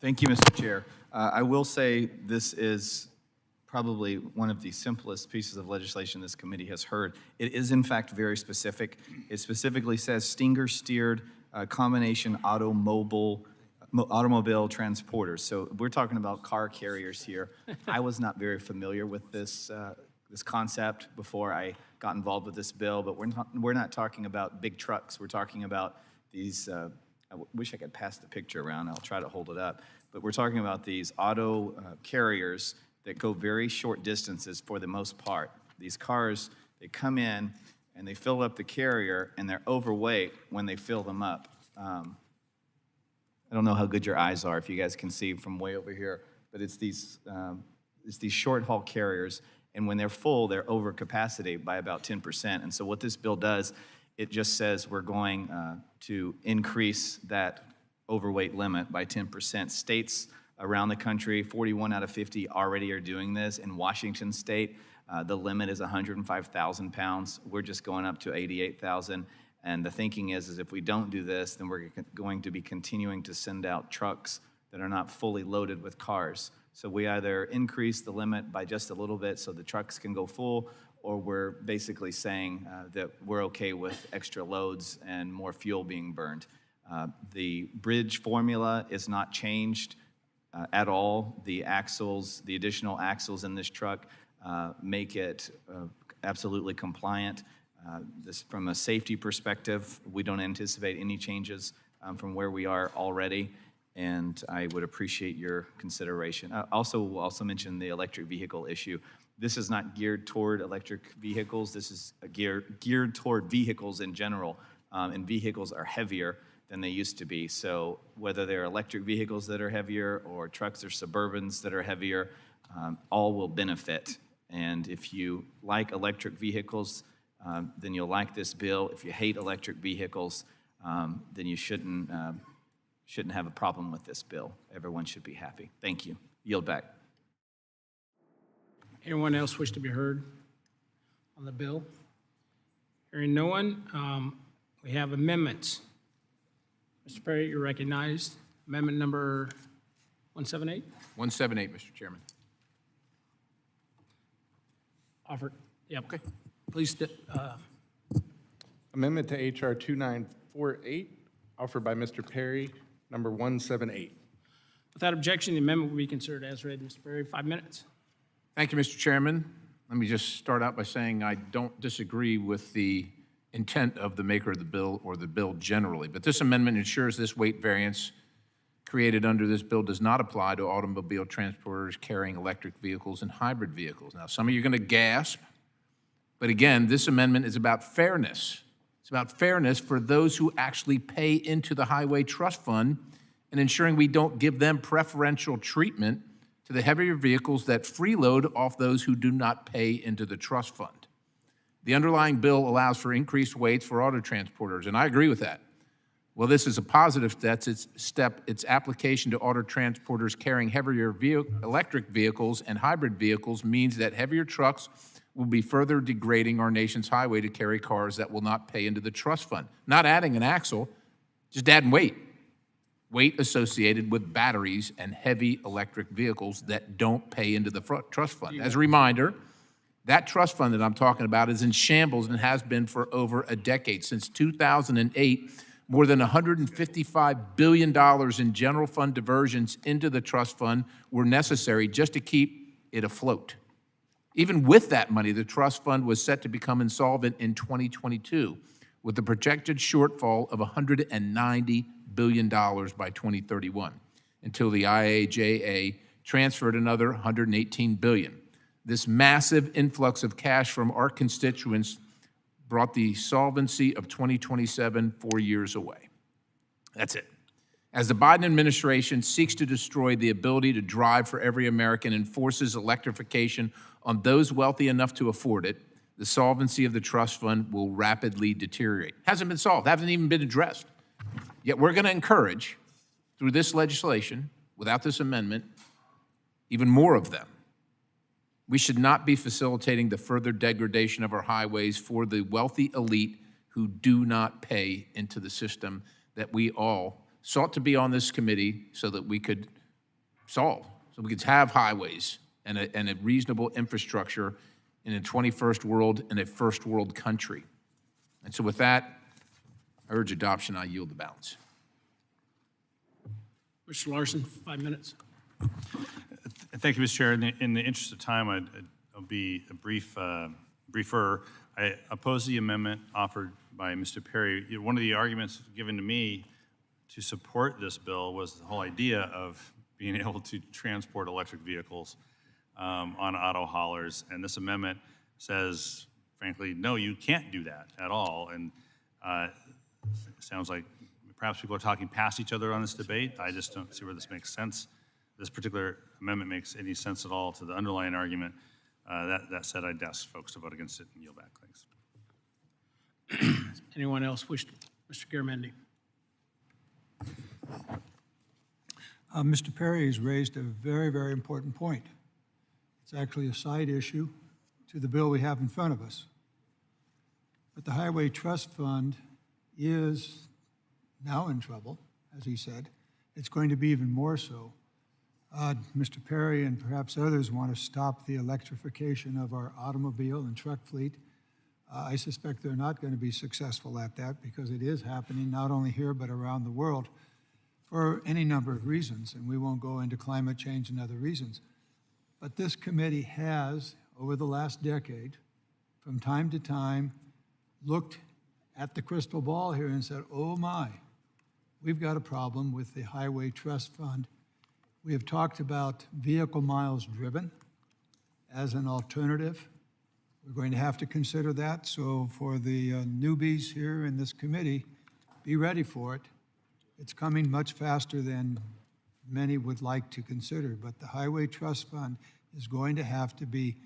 Thank you, Mr. Chair. I will say this is probably one of the simplest pieces of legislation this committee has heard. It is, in fact, very specific. It specifically says Stinger-steered combination automobile transporters. So we're talking about car carriers here. I was not very familiar with this concept before I got involved with this bill, but we're not talking about big trucks. We're talking about these, I wish I could pass the picture around. I'll try to hold it up. But we're talking about these auto carriers that go very short distances for the most part. These cars, they come in and they fill up the carrier, and they're overweight when they fill them up. I don't know how good your eyes are, if you guys can see from way over here, but it's these short haul carriers, and when they're full, they're over capacity by about 10%. And so what this bill does, it just says we're going to increase that overweight limit by 10%. States around the country, 41 out of 50 already are doing this. In Washington State, the limit is 105,000 pounds. We're just going up to 88,000. And the thinking is if we don't do this, then we're going to be continuing to send out trucks that are not fully loaded with cars. So we either increase the limit by just a little bit so the trucks can go full, or we're basically saying that we're okay with extra loads and more fuel being burned. The bridge formula is not changed at all. The axles, the additional axles in this truck make it absolutely compliant. From a safety perspective, we don't anticipate any changes from where we are already, and I would appreciate your consideration. We'll also mention the electric vehicle issue. This is not geared toward electric vehicles. This is geared toward vehicles in general, and vehicles are heavier than they used to be. So whether they're electric vehicles that are heavier or trucks or Suburbans that are heavier, all will benefit. And if you like electric vehicles, then you'll like this bill. If you hate electric vehicles, then you shouldn't have a problem with this bill. Everyone should be happy. Thank you. Yield back. Anyone else wish to be heard on the bill? Hearing no one, we have amendments. Mr. Perry, you're recognized. Amendment number 178. 178, Mr. Chairman. Offered. Yep. Okay. Please. Amendment to H.R. 2948, offered by Mr. Perry, number 178. Without objection, the amendment will be considered as read. Mr. Perry, 5 minutes. Thank you, Mr. Chairman. Let me just start out by saying I don't disagree with the intent of the maker of the bill or the bill generally, but this amendment ensures this weight variance created under this bill does not apply to automobile transporters carrying electric vehicles and hybrid vehicles. Now, some of you are going to gasp, but again, this amendment is about fairness. It's about fairness for those who actually pay into the Highway Trust Fund and ensuring we don't give them preferential treatment to the heavier vehicles that freeload off those who do not pay into the trust fund. The underlying bill allows for increased weights for auto transporters, and I agree with that. Well, this is a positive step. Its application to auto transporters carrying heavier electric vehicles and hybrid vehicles means that heavier trucks will be further degrading our nation's highway to carry cars that will not pay into the trust fund. Not adding an axle, just adding weight. Weight associated with batteries and heavy electric vehicles that don't pay into the trust fund. As a reminder, that trust fund that I'm talking about is in shambles and has been for over a decade. Since 2008, more than $155 billion in general fund diversions into the trust fund were necessary just to keep it afloat. Even with that money, the trust fund was set to become insolvent in 2022, with a projected shortfall of $190 billion by 2031, until the IAJA transferred another $118 billion. This massive influx of cash from our constituents brought the solvency of 2027 4 years away. That's it. As the Biden administration seeks to destroy the ability to drive for every American and forces electrification on those wealthy enough to afford it, the solvency of the trust fund will rapidly deteriorate. Hasn't been solved, hasn't even been addressed. Yet we're going to encourage, through this legislation, without this amendment, even more of them. We should not be facilitating the further degradation of our highways for the wealthy elite who do not pay into the system that we all sought to be on this committee so that we could solve, so we could have highways and a reasonable infrastructure in a 21st world and a first world country. And so with that, I urge adoption. I yield the balance. Mr. Larson, 5 minutes. Thank you, Mr. Chair. In the interest of time, I'll be a briefer. I oppose the amendment offered by Mr. Perry. One of the arguments given to me to support this bill was the whole idea of being able to transport electric vehicles on auto haulers. And this amendment says, frankly, no, you can't do that at all. And it sounds like perhaps people are talking past each other on this debate. I just don't see where this makes sense. This particular amendment makes any sense at all to the underlying argument. That said, I'd ask folks to vote against it and yield back. Thanks. Anyone else wish to? Mr. Garamendi. Mr. Perry has raised a very, very important point. It's actually a side issue to the bill we have in front of us. But the Highway Trust Fund is now in trouble, as he said. It's going to be even more so. Mr. Perry and perhaps others want to stop the electrification of our automobile and truck fleet. I suspect they're not going to be successful at that because it is happening not only here but around the world for any number of reasons, and we won't go into climate change and other reasons. But this committee has, over the last decade, from time to time, looked at the crystal ball here and said, oh my, we've got a problem with the Highway Trust Fund. We have talked about vehicle miles driven as an alternative. We're going to have to consider that. So for the newbies here in this committee, be ready for it. It's coming much faster than many would like to consider, but the Highway Trust Fund is going to have to be,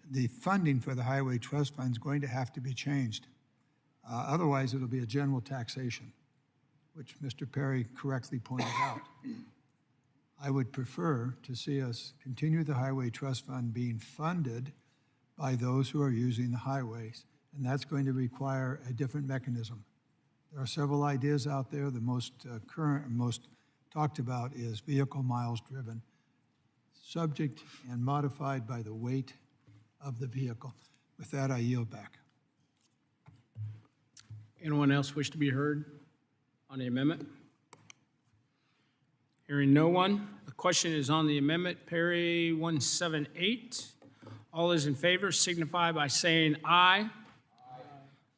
the funding for the Highway Trust Fund is going to have to be changed. Otherwise, it'll be a general taxation, which Mr. Perry correctly pointed out. I would prefer to see us continue the Highway Trust Fund being funded by those who are using the highways, and that's going to require a different mechanism. There are several ideas out there. The most current and most talked about is vehicle miles driven, subject and modified by the weight of the vehicle. With that, I yield back. Anyone else wish to be heard on the amendment? Hearing no one, the question is on the amendment. Perry 178. All those in favor signify by saying aye.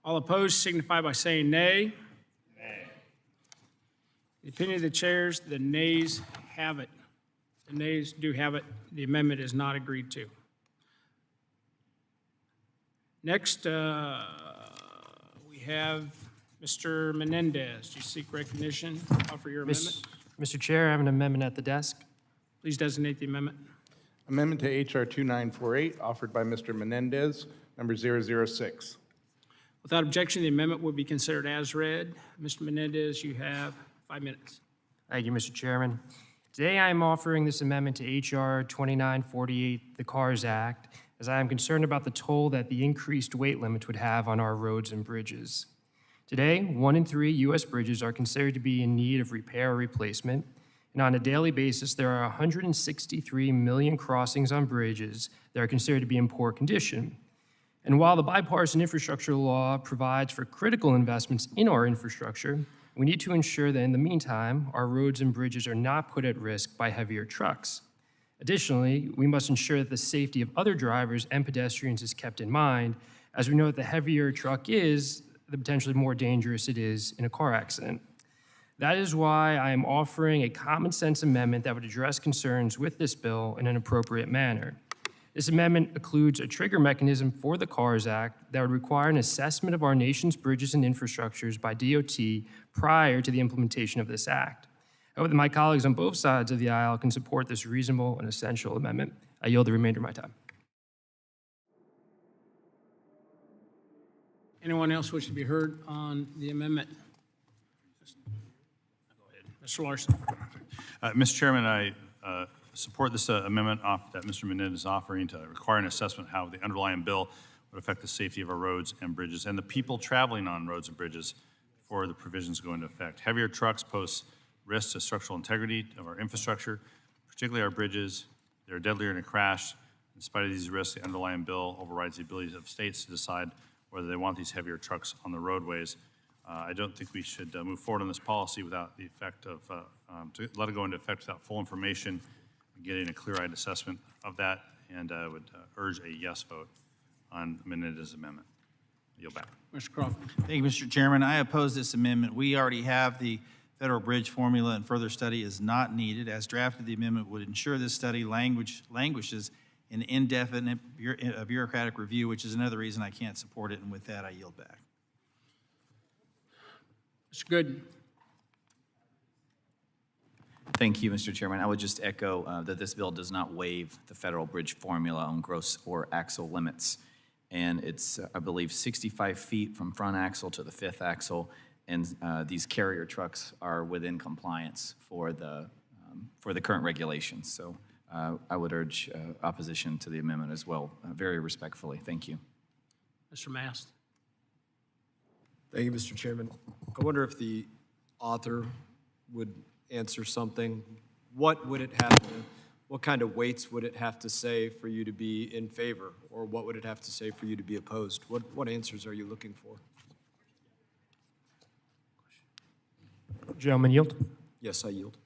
All opposed signify by saying nay. Nay. The opinion of the chairs, the nays have it. The nays do have it. The amendment is not agreed to. Next, we have Mr. Menendez. Do you seek recognition? Offer your amendment. Mr. Chair, I have an amendment at the desk. Please designate the amendment. Amendment to H.R. 2948, offered by Mr. Menendez, number 006. Without objection, the amendment will be considered as read. Mr. Menendez, you have 5 minutes. Thank you, Mr. Chairman. Today, I am offering this amendment to H.R. 2948, the CARS Act, as I am concerned about the toll that the increased weight limit would have on our roads and bridges. Today, 1 in 3 U.S. bridges are considered to be in need of repair or replacement, and on a daily basis, there are 163 million crossings on bridges that are considered to be in poor condition. And while the bipartisan infrastructure law provides for critical investments in our infrastructure, we need to ensure that in the meantime, our roads and bridges are not put at risk by heavier trucks. Additionally, we must ensure that the safety of other drivers and pedestrians is kept in mind, as we know that the heavier a truck is, the potentially more dangerous it is in a car accident. That is why I am offering a common sense amendment that would address concerns with this bill in an appropriate manner. This amendment includes a trigger mechanism for the CARS Act that would require an assessment of our nation's bridges and infrastructures by DOT prior to the implementation of this act. I hope that my colleagues on both sides of the aisle can support this reasonable and essential amendment. I yield the remainder of my time. Anyone else wish to be heard on the amendment? Go ahead. Mr. Larson. Mr. Chairman, I support this amendment that Mr. Menendez is offering to require an assessment of how the underlying bill would affect the safety of our roads and bridges and the people traveling on roads and bridges before the provisions go into effect. Heavier trucks pose risks to structural integrity of our infrastructure, particularly our bridges. They're deadlier in a crash. In spite of these risks, the underlying bill overrides the ability of states to decide whether they want these heavier trucks on the roadways. I don't think we should move forward on this policy without the effect of, to let it go into effect without full information and getting a clear-eyed assessment of that, and I would urge a yes vote on Menendez's amendment. Yield back. Mr. Crawford. Thank you, Mr. Chairman. I oppose this amendment. We already have the federal bridge formula, and further study is not needed. As drafted, the amendment would ensure this study languishes in indefinite bureaucratic review, which is another reason I can't support it, and with that, I yield back. Mr. Gooden. Thank you, Mr. Chairman. I would just echo that this bill does not waive the federal bridge formula on gross or axle limits. And it's, I believe, 65 feet from front axle to the fifth axle, and these carrier trucks are within compliance for the current regulations. So I would urge opposition to the amendment as well, very respectfully. Thank you. Mr. Mast. Thank you, Mr. Chairman. I wonder if the author would answer something. What would it have to, what kind of weights would it have to say for you to be in favor? Or what would it have to say for you to be opposed? What answers are you looking for? Gentleman yield. Yes, I yield.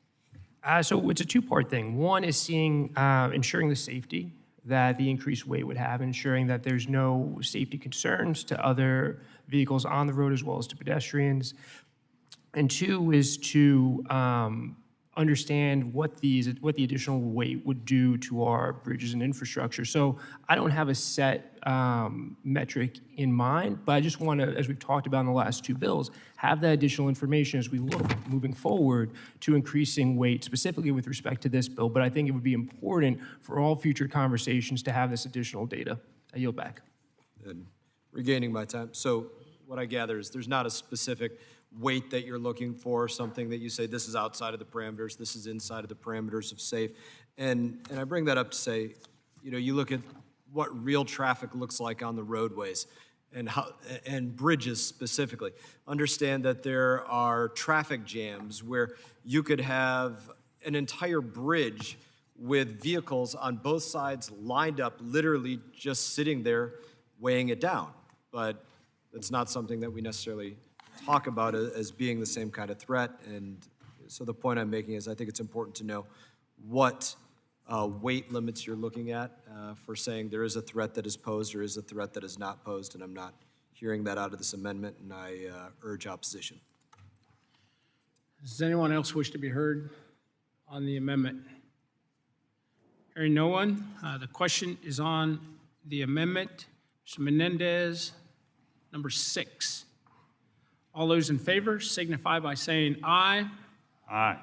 So it's a two-part thing. One is seeing, ensuring the safety that the increased weight would have, ensuring that there's no safety concerns to other vehicles on the road as well as to pedestrians. And two is to understand what the additional weight would do to our bridges and infrastructure. So I don't have a set metric in mind, but I just want to, as we've talked about in the last two bills, have that additional information as we look moving forward to increasing weight, specifically with respect to this bill. But I think it would be important for all future conversations to have this additional data. I yield back. And regaining my time. So what I gather is there's not a specific weight that you're looking for, something that you say this is outside of the parameters, this is inside of the parameters of safe. And I bring that up to say, you know, you look at what real traffic looks like on the roadways and bridges specifically. Understand that there are traffic jams where you could have an entire bridge with vehicles on both sides lined up, literally just sitting there weighing it down. But it's not something that we necessarily talk about as being the same kind of threat. And so the point I'm making is I think it's important to know what weight limits you're looking at for saying there is a threat that is posed or is a threat that is not posed, and I'm not hearing that out of this amendment, and I urge opposition. Does anyone else wish to be heard on the amendment? Hearing no one, the question is on the amendment. Mr. Menendez, number 6. All those in favor signify by saying aye. Aye.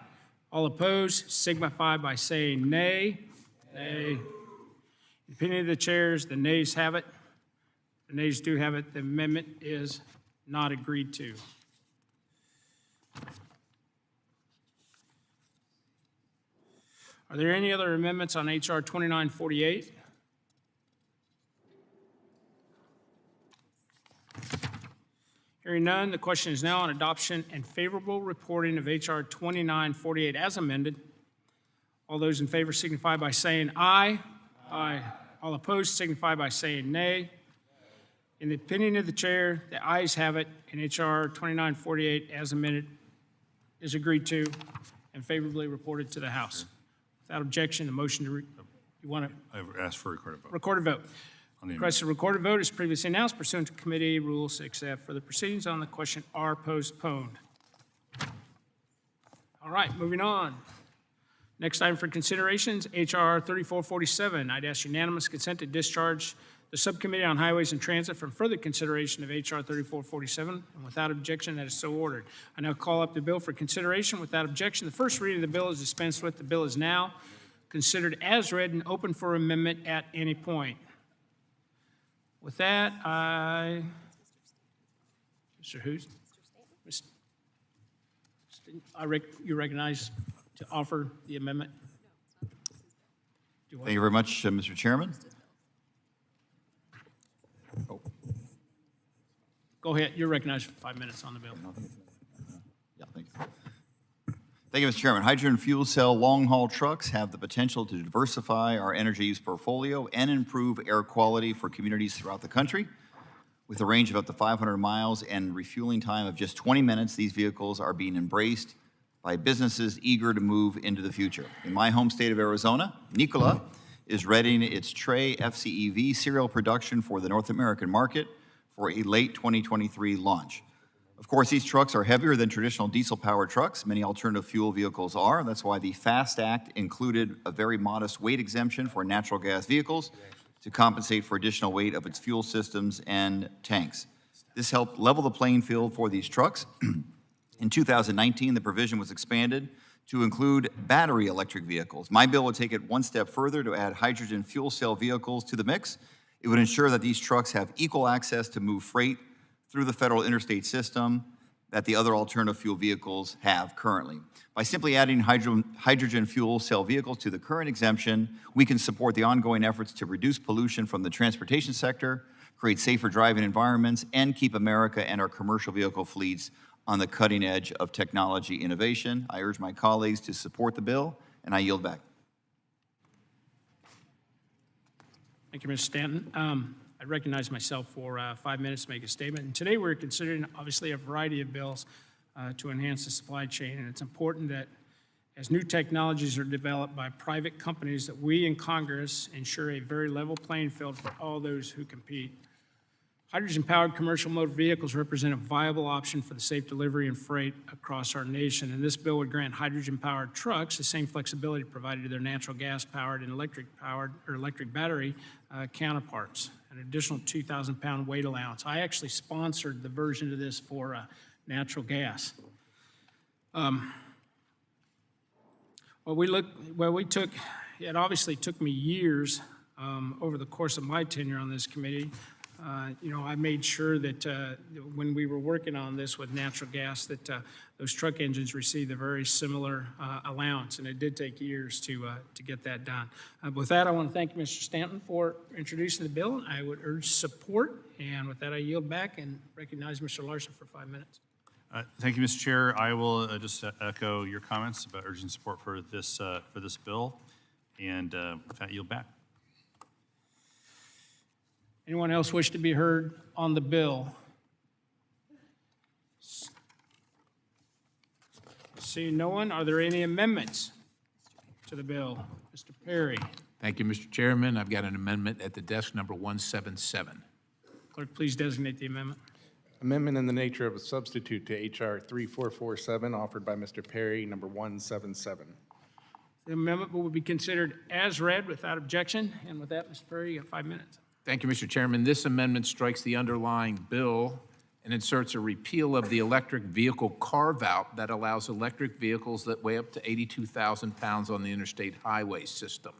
All opposed signify by saying nay. Nay. In the opinion of the chairs, the nays have it. The nays do have it. The amendment is not agreed to. Are there any other amendments on H.R. 2948? Hearing none, the question is now on adoption and favorable reporting of H.R. 2948 as amended. All those in favor signify by saying aye. Aye. All opposed signify by saying nay. In the opinion of the chair, the ayes have it, and H.R. 2948 as amended is agreed to and favorably reported to the House. Without objection, the motion to, you want to? I've asked for a recorded vote. Recorded vote. On the Request a recorded vote is previously announced pursuant to Committee Rule 6F. Further proceedings on the question are postponed. All right, moving on. Next item for consideration is H.R. 3447. I'd ask unanimous consent to discharge the Subcommittee on Highways and Transit from further consideration of H.R. 3447, and without objection, that is so ordered. I now call up the bill for consideration. Without objection, the first reading of the bill is dispensed with. The bill is now considered as read and open for amendment at any point. With that, Mr. Hoos? You recognize to offer the amendment? Thank you very much, Mr. Chairman. Go ahead. You're recognized for 5 minutes on the bill. Yeah, thank you. Thank you, Mr. Chairman. Hydrogen fuel cell long-haul trucks have the potential to diversify our energy use portfolio and improve air quality for communities throughout the country. With a range of up to 500 miles and refueling time of just 20 minutes, these vehicles are being embraced by businesses eager to move into the future. In my home state of Arizona, Nikola is readying its Trey FCEV serial production for the North American market for a late 2023 launch. Of course, these trucks are heavier than traditional diesel-powered trucks. Many alternative fuel vehicles are. That's why the FAST Act included a very modest weight exemption for natural gas vehicles to compensate for additional weight of its fuel systems and tanks. This helped level the playing field for these trucks. In 2019, the provision was expanded to include battery electric vehicles. My bill would take it one step further to add hydrogen fuel cell vehicles to the mix. It would ensure that these trucks have equal access to move freight through the federal interstate system that the other alternative fuel vehicles have currently. By simply adding hydrogen fuel cell vehicles to the current exemption, we can support the ongoing efforts to reduce pollution from the transportation sector, create safer driving environments, and keep America and our commercial vehicle fleets on the cutting edge of technology innovation. I urge my colleagues to support the bill, and I yield back. Thank you, Mr. Stanton. I recognize myself for 5 minutes to make a statement. And today we're considering, obviously, a variety of bills to enhance the supply chain. And it's important that as new technologies are developed by private companies, that we in Congress ensure a very level playing field for all those who compete. Hydrogen-powered commercial motor vehicles represent a viable option for the safe delivery and freight across our nation, and this bill would grant hydrogen-powered trucks the same flexibility provided to their natural gas-powered and electric-powered or electric battery counterparts, an additional 2,000-pound weight allowance. I actually sponsored the version of this for natural gas. It obviously took me years over the course of my tenure on this committee. I made sure that when we were working on this with natural gas, that those truck engines received a very similar allowance, and it did take years to get that done. With that, I want to thank Mr. Stanton for introducing the bill, and I would urge support. And with that, I yield back and recognize Mr. Larson for 5 minutes. Thank you, Mr. Chair. I will just echo your comments about urging support for this bill, and with that, yield back. Anyone else wish to be heard on the bill? Seeing no one, are there any amendments to the bill? Mr. Perry. Thank you, Mr. Chairman. I've got an amendment at the desk, number 177. Clerk, please designate the amendment. Amendment in the nature of a substitute to H.R. 3447, offered by Mr. Perry, number 177. The amendment will be considered as read without objection. And with that, Mr. Perry, you have 5 minutes. Thank you, Mr. Chairman. This amendment strikes the underlying bill and inserts a repeal of the electric vehicle carve-out that allows electric vehicles that weigh up to 82,000 pounds on the interstate highway system.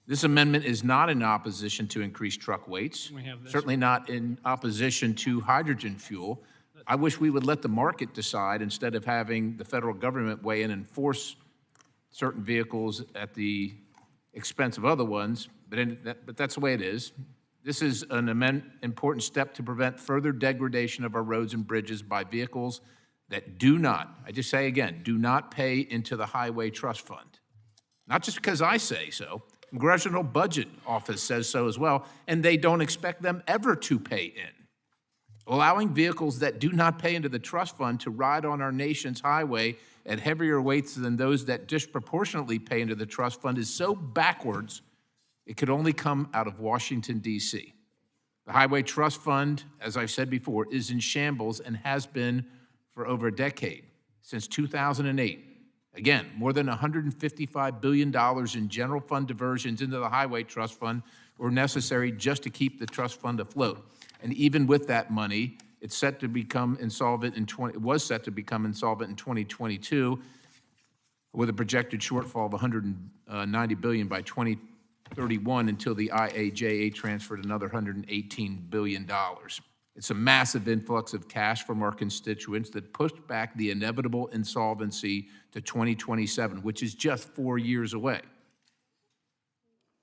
This amendment is not in opposition to increased truck weights, certainly not in opposition to hydrogen fuel. I wish we would let the market decide instead of having the federal government weigh in and force certain vehicles at the expense of other ones, but that's the way it is. This is an important step to prevent further degradation of our roads and bridges by vehicles that do not, I just say again, do not pay into the Highway Trust Fund. Not just because I say so. Congressional Budget Office says so as well, and they don't expect them ever to pay in. Allowing vehicles that do not pay into the trust fund to ride on our nation's highway at heavier weights than those that disproportionately pay into the trust fund is so backwards, it could only come out of Washington, D.C. The Highway Trust Fund, as I've said before, is in shambles and has been for over a decade, since 2008. Again, more than $155 billion in general fund diversions into the Highway Trust Fund were necessary just to keep the trust fund afloat. And even with that money, it's set to become insolvent it was set to become insolvent in 2022 with a projected shortfall of $190 billion by 2031 until the IAJA transferred another $118 billion. It's a massive influx of cash from our constituents that pushed back the inevitable insolvency to 2027, which is just 4 years away.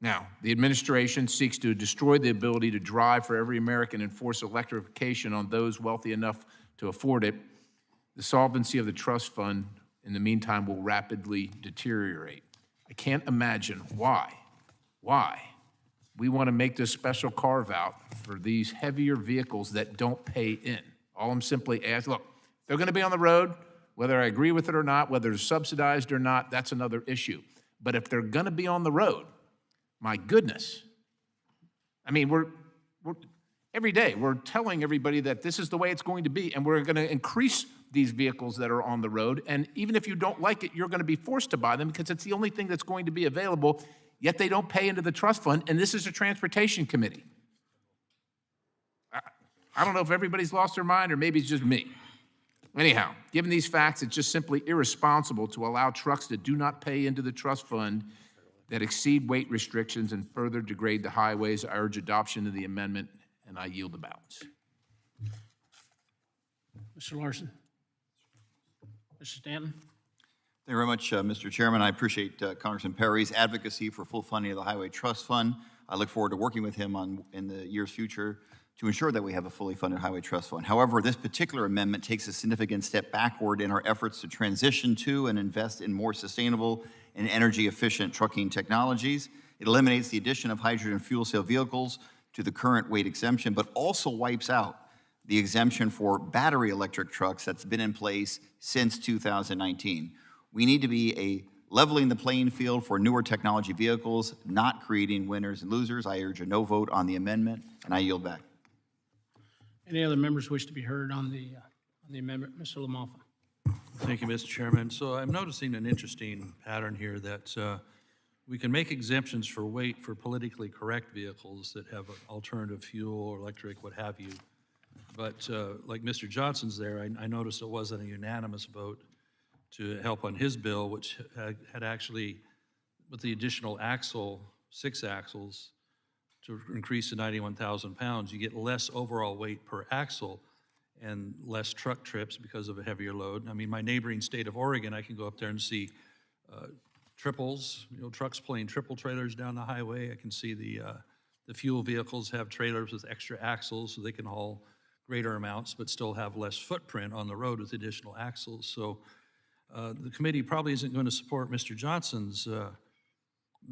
Now, the administration seeks to destroy the ability to drive for every American and force electrification on those wealthy enough to afford it. The solvency of the trust fund, in the meantime, will rapidly deteriorate. I can't imagine why we want to make this special carve-out for these heavier vehicles that don't pay in. All I'm simply asking, look, they're going to be on the road, whether I agree with it or not, whether it's subsidized or not, that's another issue. But if they're going to be on the road, my goodness. I mean, we're every day we're telling everybody that this is the way it's going to be, and we're going to increase these vehicles that are on the road. And even if you don't like it, you're going to be forced to buy them because it's the only thing that's going to be available, yet they don't pay into the trust fund, and this is a transportation committee. I don't know if everybody's lost their mind or maybe it's just me. Anyhow, given these facts, it's just simply irresponsible to allow trucks that do not pay into the trust fund that exceed weight restrictions and further degrade the highways. I urge adoption of the amendment, and I yield the balance. Mr. Larson. Mr. Stanton. Thank you very much, Mr. Chairman. I appreciate Congressman Perry's advocacy for full funding of the Highway Trust Fund. I look forward to working with him in the year's future to ensure that we have a fully funded highway trust fund. However, this particular amendment takes a significant step backward in our efforts to transition to and invest in more sustainable and energy-efficient trucking technologies. It eliminates the addition of hydrogen fuel cell vehicles to the current weight exemption, but also wipes out the exemption for battery electric trucks that's been in place since 2019. We need to be leveling the playing field for newer technology vehicles, not creating winners and losers. I urge a no vote on the amendment, and I yield back. Any other members wish to be heard on the amendment? Mr. LaMalfa. Thank you, Mr. Chairman. So I'm noticing an interesting pattern here that we can make exemptions for weight for politically correct vehicles that have alternative fuel or electric, what have you. But like Mr. Johnson's there, I noticed it wasn't a unanimous vote to help on his bill, which had actually, with the additional axle, 6 axles, to increase to 91,000 pounds, you get less overall weight per axle and less truck trips because of a heavier load. I mean, my neighboring state of Oregon, I can go up there and see triples, trucks pulling triple trailers down the highway. I can see the fuel vehicles have trailers with extra axles so they can haul greater amounts but still have less footprint on the road with additional axles. So the committee probably isn't going to support Mr. Johnson's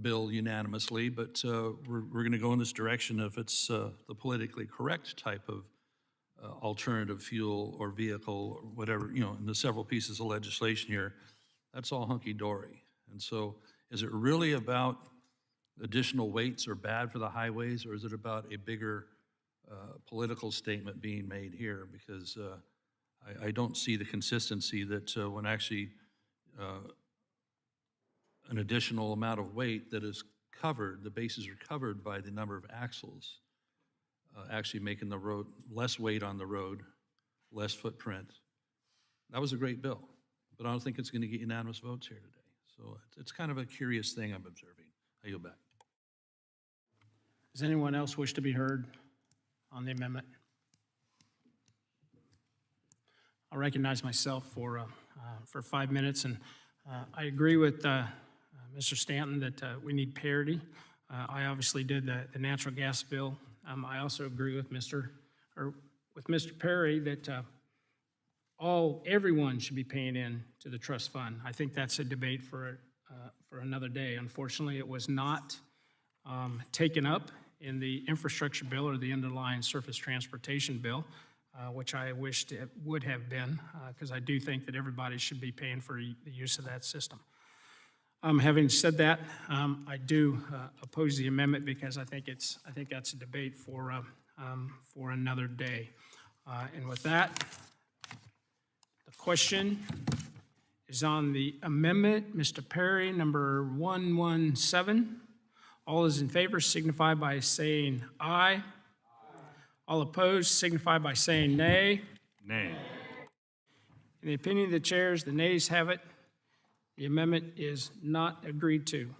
bill unanimously, but we're going to go in this direction if it's the politically correct type of alternative fuel or vehicle or whatever, in the several pieces of legislation here. That's all hunky-dory. And so is it really about additional weights are bad for the highways, or is it about a bigger political statement being made here? Because I don't see the consistency that when actually an additional amount of weight that is covered, the bases are covered by the number of axles, actually making the road, less weight on the road, less footprint. That was a great bill, but I don't think it's going to get unanimous votes here today. So it's kind of a curious thing I'm observing. I yield back. Does anyone else wish to be heard on the amendment? I'll recognize myself for 5 minutes, and I agree with Mr. Stanton that we need parity. I obviously did the natural gas bill. I also agree with Mr. Perry that everyone should be paying in to the trust fund. I think that's a debate for another day. Unfortunately, it was not taken up in the infrastructure bill or the underlying surface transportation bill, which I wished it would have been, because I do think that everybody should be paying for the use of that system. Having said that, I do oppose the amendment because I think that's a debate for another day. And with that, the question is on the amendment. Mr. Perry, number 117. All those in favor signify by saying aye. All opposed signify by saying nay. Nay. In the opinion of the chairs, the nays have it. The amendment is not agreed to.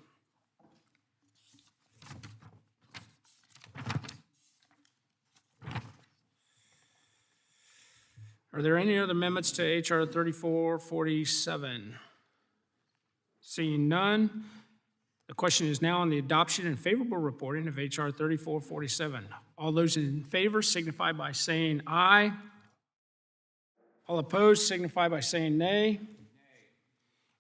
Are there any other amendments to H.R. 3447? Seeing none, the question is now on the adoption and favorable reporting of H.R. 3447. All those in favor signify by saying aye. All opposed signify by saying nay.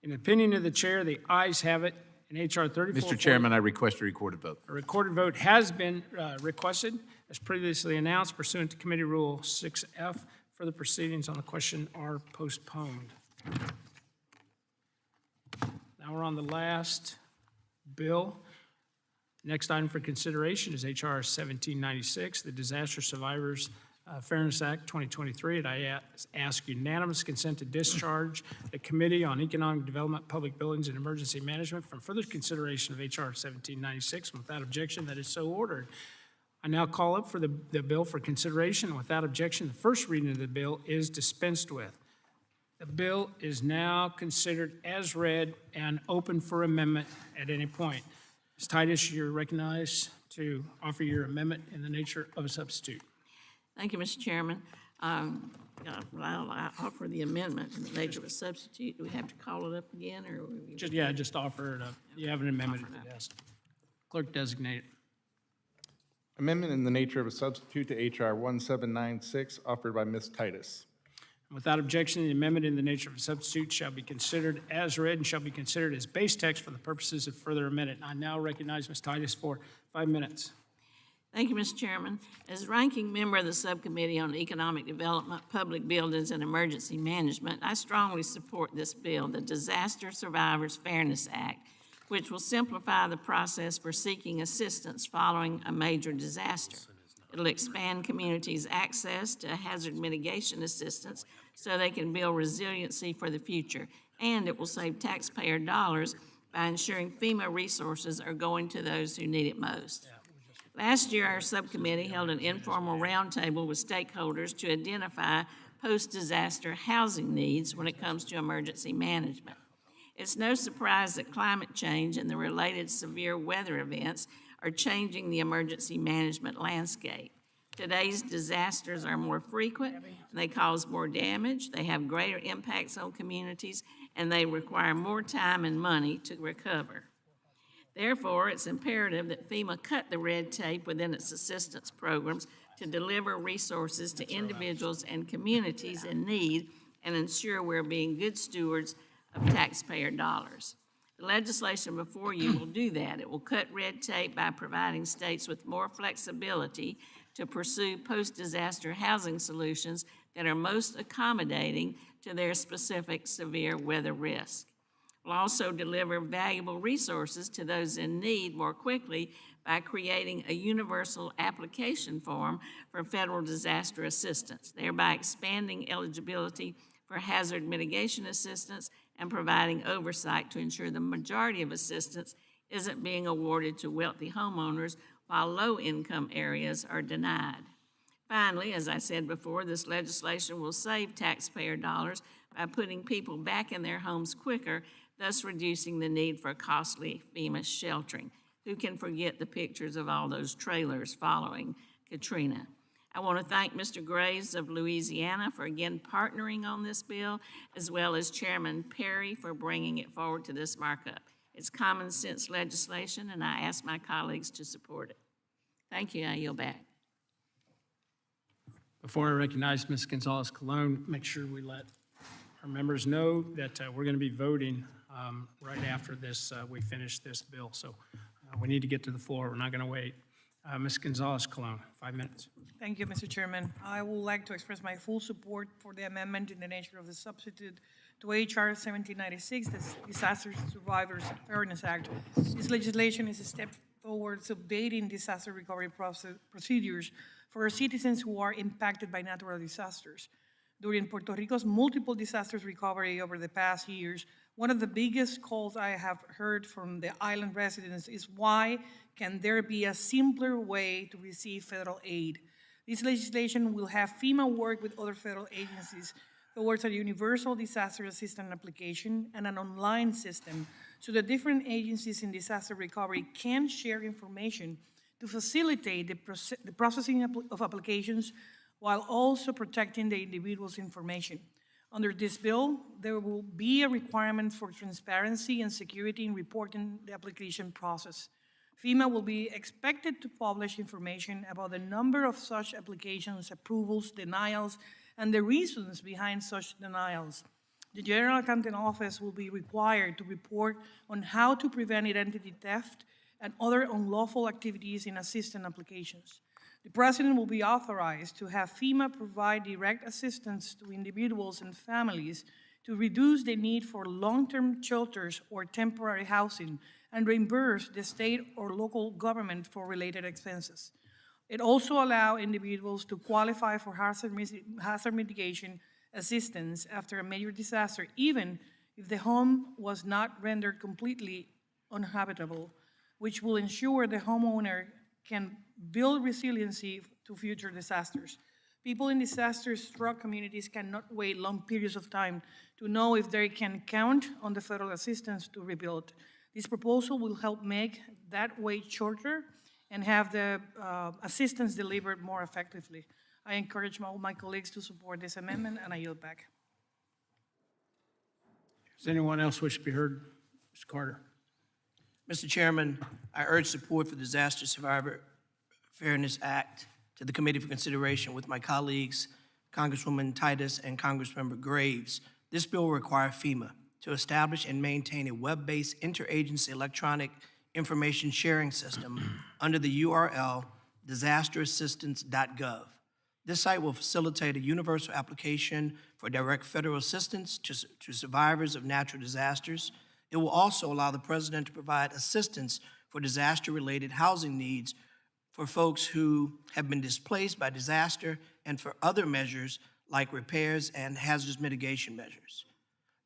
In the opinion of the chair, the ayes have it. In H.R. 3447. Mr. Chairman, I request a recorded vote. A recorded vote has been requested, as previously announced, pursuant to Committee Rule 6F. Further proceedings on the question are postponed. Now we're on the last bill. Next item for consideration is H.R. 1796, the Disaster Survivors Fairness Act 2023, and I ask unanimous consent to discharge the Committee on Economic Development, Public Buildings, and Emergency Management from further consideration of H.R. 1796. And without objection, that is so ordered. I now call up for the bill for consideration. Without objection, the first reading of the bill is dispensed with. The bill is now considered as read and open for amendment at any point. Ms. Titus, you're recognized to offer your amendment in the nature of a substitute. Thank you, Mr. Chairman. I'll offer the amendment in the nature of a substitute. Do we have to call it up again, or? Just offer it up. You have an amendment at the desk. Clerk designate it. Amendment in the nature of a substitute to H.R. 1796, offered by Ms. Titus. Without objection, the amendment in the nature of a substitute shall be considered as read and shall be considered as base text for the purposes of further amendment. I now recognize Ms. Titus for 5 minutes. Thank you, Mr. Chairman. As ranking member of the Subcommittee on Economic Development, Public Buildings, and Emergency Management, I strongly support this bill, the Disaster Survivors Fairness Act, which will simplify the process for seeking assistance following a major disaster. It'll expand communities' access to hazard mitigation assistance so they can build resiliency for the future, and it will save taxpayer dollars by ensuring FEMA resources are going to those who need it most. Last year, our subcommittee held an informal roundtable with stakeholders to identify post-disaster housing needs when it comes to emergency management. It's no surprise that climate change and the related severe weather events are changing the emergency management landscape. Today's disasters are more frequent, and they cause more damage, they have greater impacts on communities, and they require more time and money to recover. Therefore, it's imperative that FEMA cut the red tape within its assistance programs to deliver resources to individuals and communities in need and ensure we're being good stewards of taxpayer dollars. The legislation before you will do that. It will cut red tape by providing states with more flexibility to pursue post-disaster housing solutions that are most accommodating to their specific severe weather risk. Will also deliver valuable resources to those in need more quickly by creating a universal application form for federal disaster assistance, thereby expanding eligibility for hazard mitigation assistance and providing oversight to ensure the majority of assistance isn't being awarded to wealthy homeowners while low-income areas are denied. Finally, as I said before, this legislation will save taxpayer dollars by putting people back in their homes quicker, thus reducing the need for costly FEMA sheltering. Who can forget the pictures of all those trailers following Katrina? I want to thank Mr. Graves of Louisiana for again partnering on this bill, as well as Chairman Perry for bringing it forward to this markup. It's common sense legislation, and I ask my colleagues to support it. Thank you. I yield back. Before I recognize Ms. Gonzalez-Colon, make sure we let our members know that we're going to be voting right after this, we finish this bill. So we need to get to the floor. We're not going to wait. Ms. Gonzalez-Colon, 5 minutes. Thank you, Mr. Chairman. I would like to express my full support for the amendment in the nature of the substitute to H.R. 1796, the Disaster Survivors Fairness Act. This legislation is a step towards updating disaster recovery procedures for citizens who are impacted by natural disasters. During Puerto Rico's multiple disasters recovery over the past years, one of the biggest calls I have heard from the island residents is why can there be a simpler way to receive federal aid? This legislation will have FEMA work with other federal agencies towards a universal disaster assistance application and an online system so that different agencies in disaster recovery can share information to facilitate the processing of applications while also protecting the individual's information. Under this bill, there will be a requirement for transparency and security in reporting the application process. FEMA will be expected to publish information about the number of such applications, approvals, denials, and the reasons behind such denials. The General Accounting Office will be required to report on how to prevent identity theft and other unlawful activities in assistance applications. The President will be authorized to have FEMA provide direct assistance to individuals and families to reduce the need for long-term shelters or temporary housing and reimburse the state or local government for related expenses. It also allows individuals to qualify for hazard mitigation assistance after a major disaster, even if the home was not rendered completely uninhabitable, which will ensure the homeowner can build resiliency to future disasters. People in disaster-struck communities cannot wait long periods of time to know if they can count on the federal assistance to rebuild. This proposal will help make that wait shorter and have the assistance delivered more effectively. I encourage all my colleagues to support this amendment, and I yield back. Does anyone else wish to be heard? Mr. Carter. Mr. Chairman, I urge support for Disaster Survivor Fairness Act to the committee for consideration with my colleagues, Congresswoman Titus and Congressmember Graves. This bill will require FEMA to establish and maintain a web-based interagency electronic information sharing system under the URL disasterassistance.gov. This site will facilitate a universal application for direct federal assistance to survivors of natural disasters. It will also allow the president to provide assistance for disaster-related housing needs for folks who have been displaced by disaster and for other measures like repairs and hazardous mitigation measures.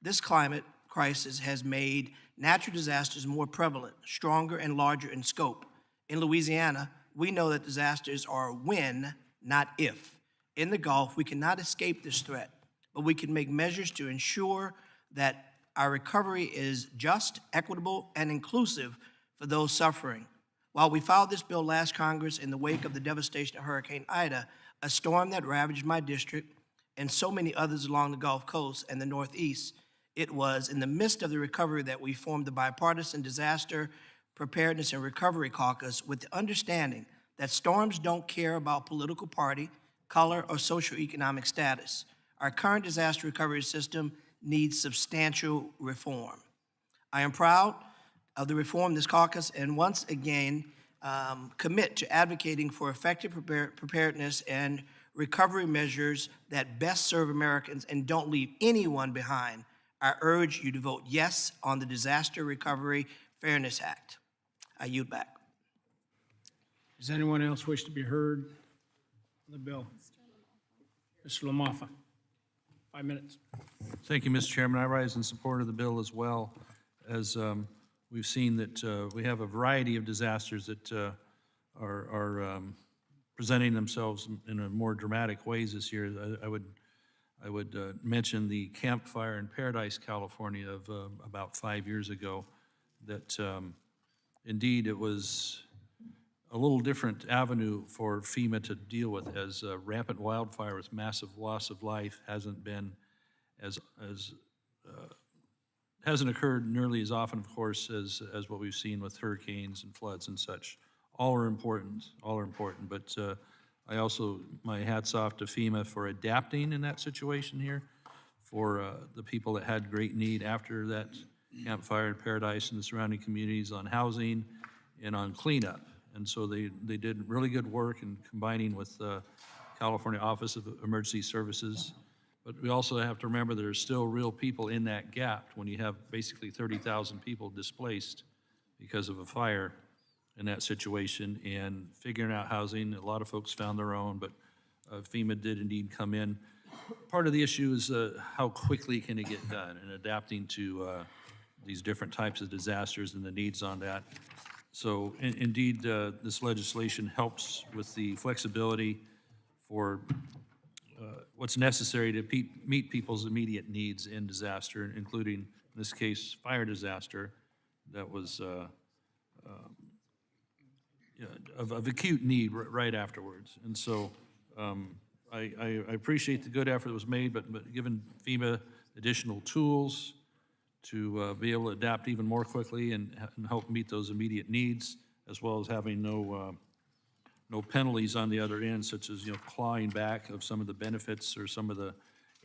This climate crisis has made natural disasters more prevalent, stronger, and larger in scope. In Louisiana, we know that disasters are when, not if. In the Gulf, we cannot escape this threat, but we can make measures to ensure that our recovery is just, equitable, and inclusive for those suffering. While we filed this bill last Congress in the wake of the devastation of Hurricane Ida, a storm that ravaged my district and so many others along the Gulf Coast and the Northeast, it was in the midst of the recovery that we formed the Bipartisan Disaster Preparedness and Recovery Caucus with the understanding that storms don't care about political party, color, or socioeconomic status. Our current disaster recovery system needs substantial reform. I am proud of the reform this caucus and once again commit to advocating for effective preparedness and recovery measures that best serve Americans and don't leave anyone behind. I urge you to vote yes on the Disaster Recovery Fairness Act. I yield back. Does anyone else wish to be heard on the bill? Mr. Lamoffa, 5 minutes. Thank you, Mr. Chairman. I rise in support of the bill as well, as we've seen that we have a variety of disasters that are presenting themselves in a more dramatic ways this year. I would mention the Camp Fire in Paradise, California of about 5 years ago, that indeed it was a little different avenue for FEMA to deal with, as rampant wildfire with massive loss of life hasn't been hasn't occurred nearly as often, of course, as what we've seen with hurricanes and floods and such. All are important, but I also, my hat's off to FEMA for adapting in that situation here, for the people that had great need after that Camp Fire in Paradise and the surrounding communities on housing and on cleanup. And so they did really good work in combining with California Office of Emergency Services. But we also have to remember there's still real people in that gap when you have basically 30,000 people displaced because of a fire in that situation, and figuring out housing. A lot of folks found their own, but FEMA did indeed come in. Part of the issue is how quickly can it get done, and adapting to these different types of disasters and the needs on that. So indeed, this legislation helps with the flexibility for what's necessary to meet people's immediate needs in disaster, including, in this case, fire disaster that was of acute need right afterwards. And so I appreciate the good effort that was made, but given FEMA additional tools to be able to adapt even more quickly and help meet those immediate needs, as well as having no penalties on the other end, such as clawing back of some of the benefits or some of the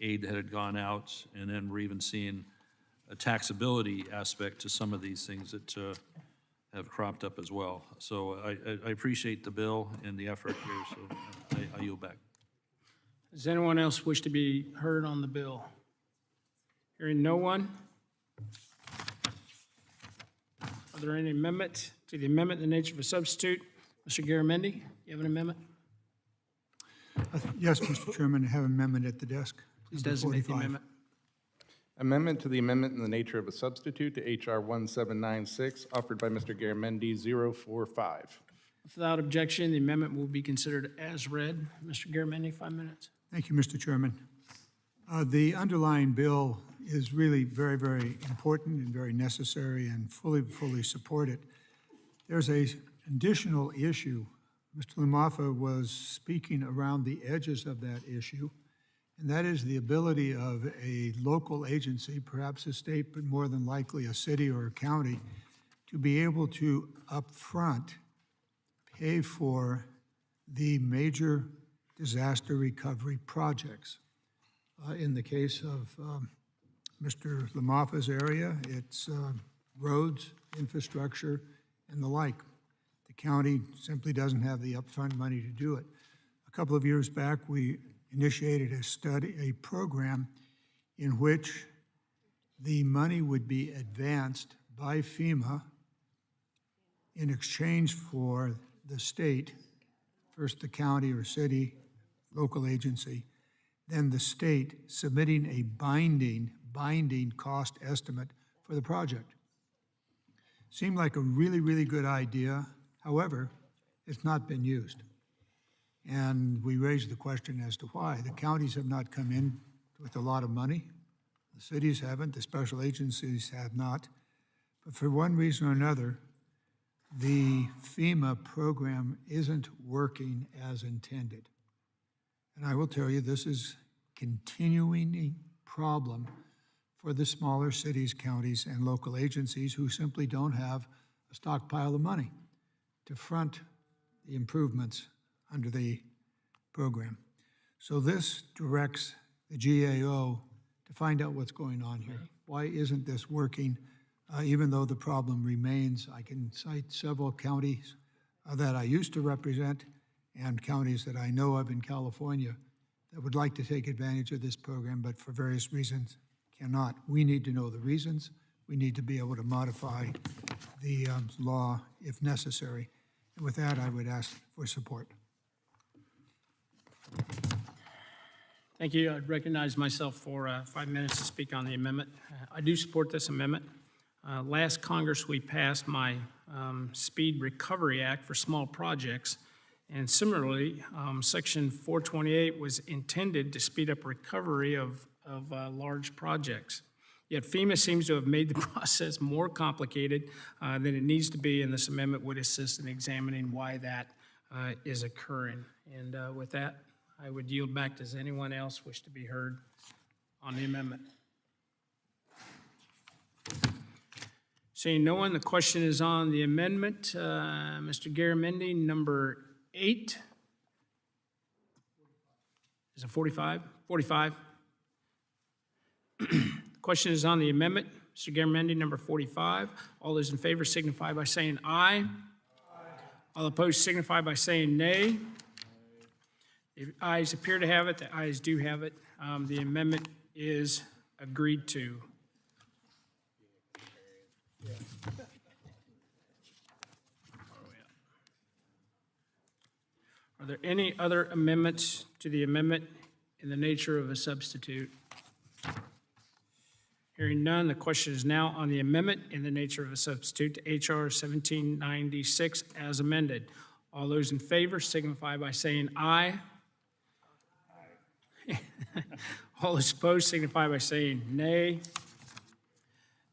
aid that had gone out, and then we're even seeing a taxability aspect to some of these things that have cropped up as well. So I appreciate the bill and the effort here, so I yield back. Does anyone else wish to be heard on the bill? Hearing no one. Are there any amendments to the amendment in the nature of a substitute? Mr. Garamendi, you have an amendment? Yes, Mr. Chairman, I have an amendment at the desk. Please Number designate the 45. amendment. Amendment to the amendment in the nature of a substitute to H.R. 1796, offered by Mr. Garamendi, 045. Without objection, the amendment will be considered as read. Mr. Garamendi, 5 minutes. Thank you, Mr. Chairman. The underlying bill is really very, very important and very necessary, and fully support it. There's an additional issue. Mr. Lamoffa was speaking around the edges of that issue, and that is the ability of a local agency, perhaps a state, but more than likely a city or a county, to be able to upfront pay for the major disaster recovery projects. In the case of Mr. Lamoffa's area, it's roads, infrastructure, and the like. The county simply doesn't have the upfront money to do it. A couple of years back, we initiated a program in which the money would be advanced by FEMA in exchange for the state, first the county or city, local agency, then the state submitting a binding cost estimate for the project. Seemed like a really, really good idea. However, it's not been used. And we raised the question as to why. The counties have not come in with a lot of money. The cities haven't, the special agencies have not. But for one reason or another, the FEMA program isn't working as intended. And I will tell you, this is continuing problem for the smaller cities, counties, and local agencies who simply don't have a stockpile of money to front the improvements under the program. So this directs the GAO to find out what's going on here. Why isn't this working, even though the problem remains? I can cite several counties that I used to represent and counties that I know of in California that would like to take advantage of this program, but for various reasons cannot. We need to know the reasons. We need to be able to modify the law if necessary. And with that, I would ask for support. Thank you. I'd recognize myself for 5 minutes to speak on the amendment. I do support this amendment. Last Congress, we passed my Speed Recovery Act for small projects. And similarly, Section 428 was intended to speed up recovery of large projects. Yet FEMA seems to have made the process more complicated than it needs to be, and this amendment would assist in examining why that is occurring. And with that, I would yield back. Does anyone else wish to be heard on the amendment? Seeing no one, the question is on the amendment. Mr. Garamendi, number 8. Is it 45? 45. The question is on the amendment. Mr. Garamendi, number 45. All those in favor signify by saying aye. All opposed signify by saying nay. The ayes appear to have it. The ayes do have it. The amendment is agreed to. Are there any other amendments to the amendment in the nature of a substitute? Hearing none, the question is now on the amendment in the nature of a substitute to H.R. 1796 as amended. All those in favor signify by saying aye. All those opposed signify by saying nay.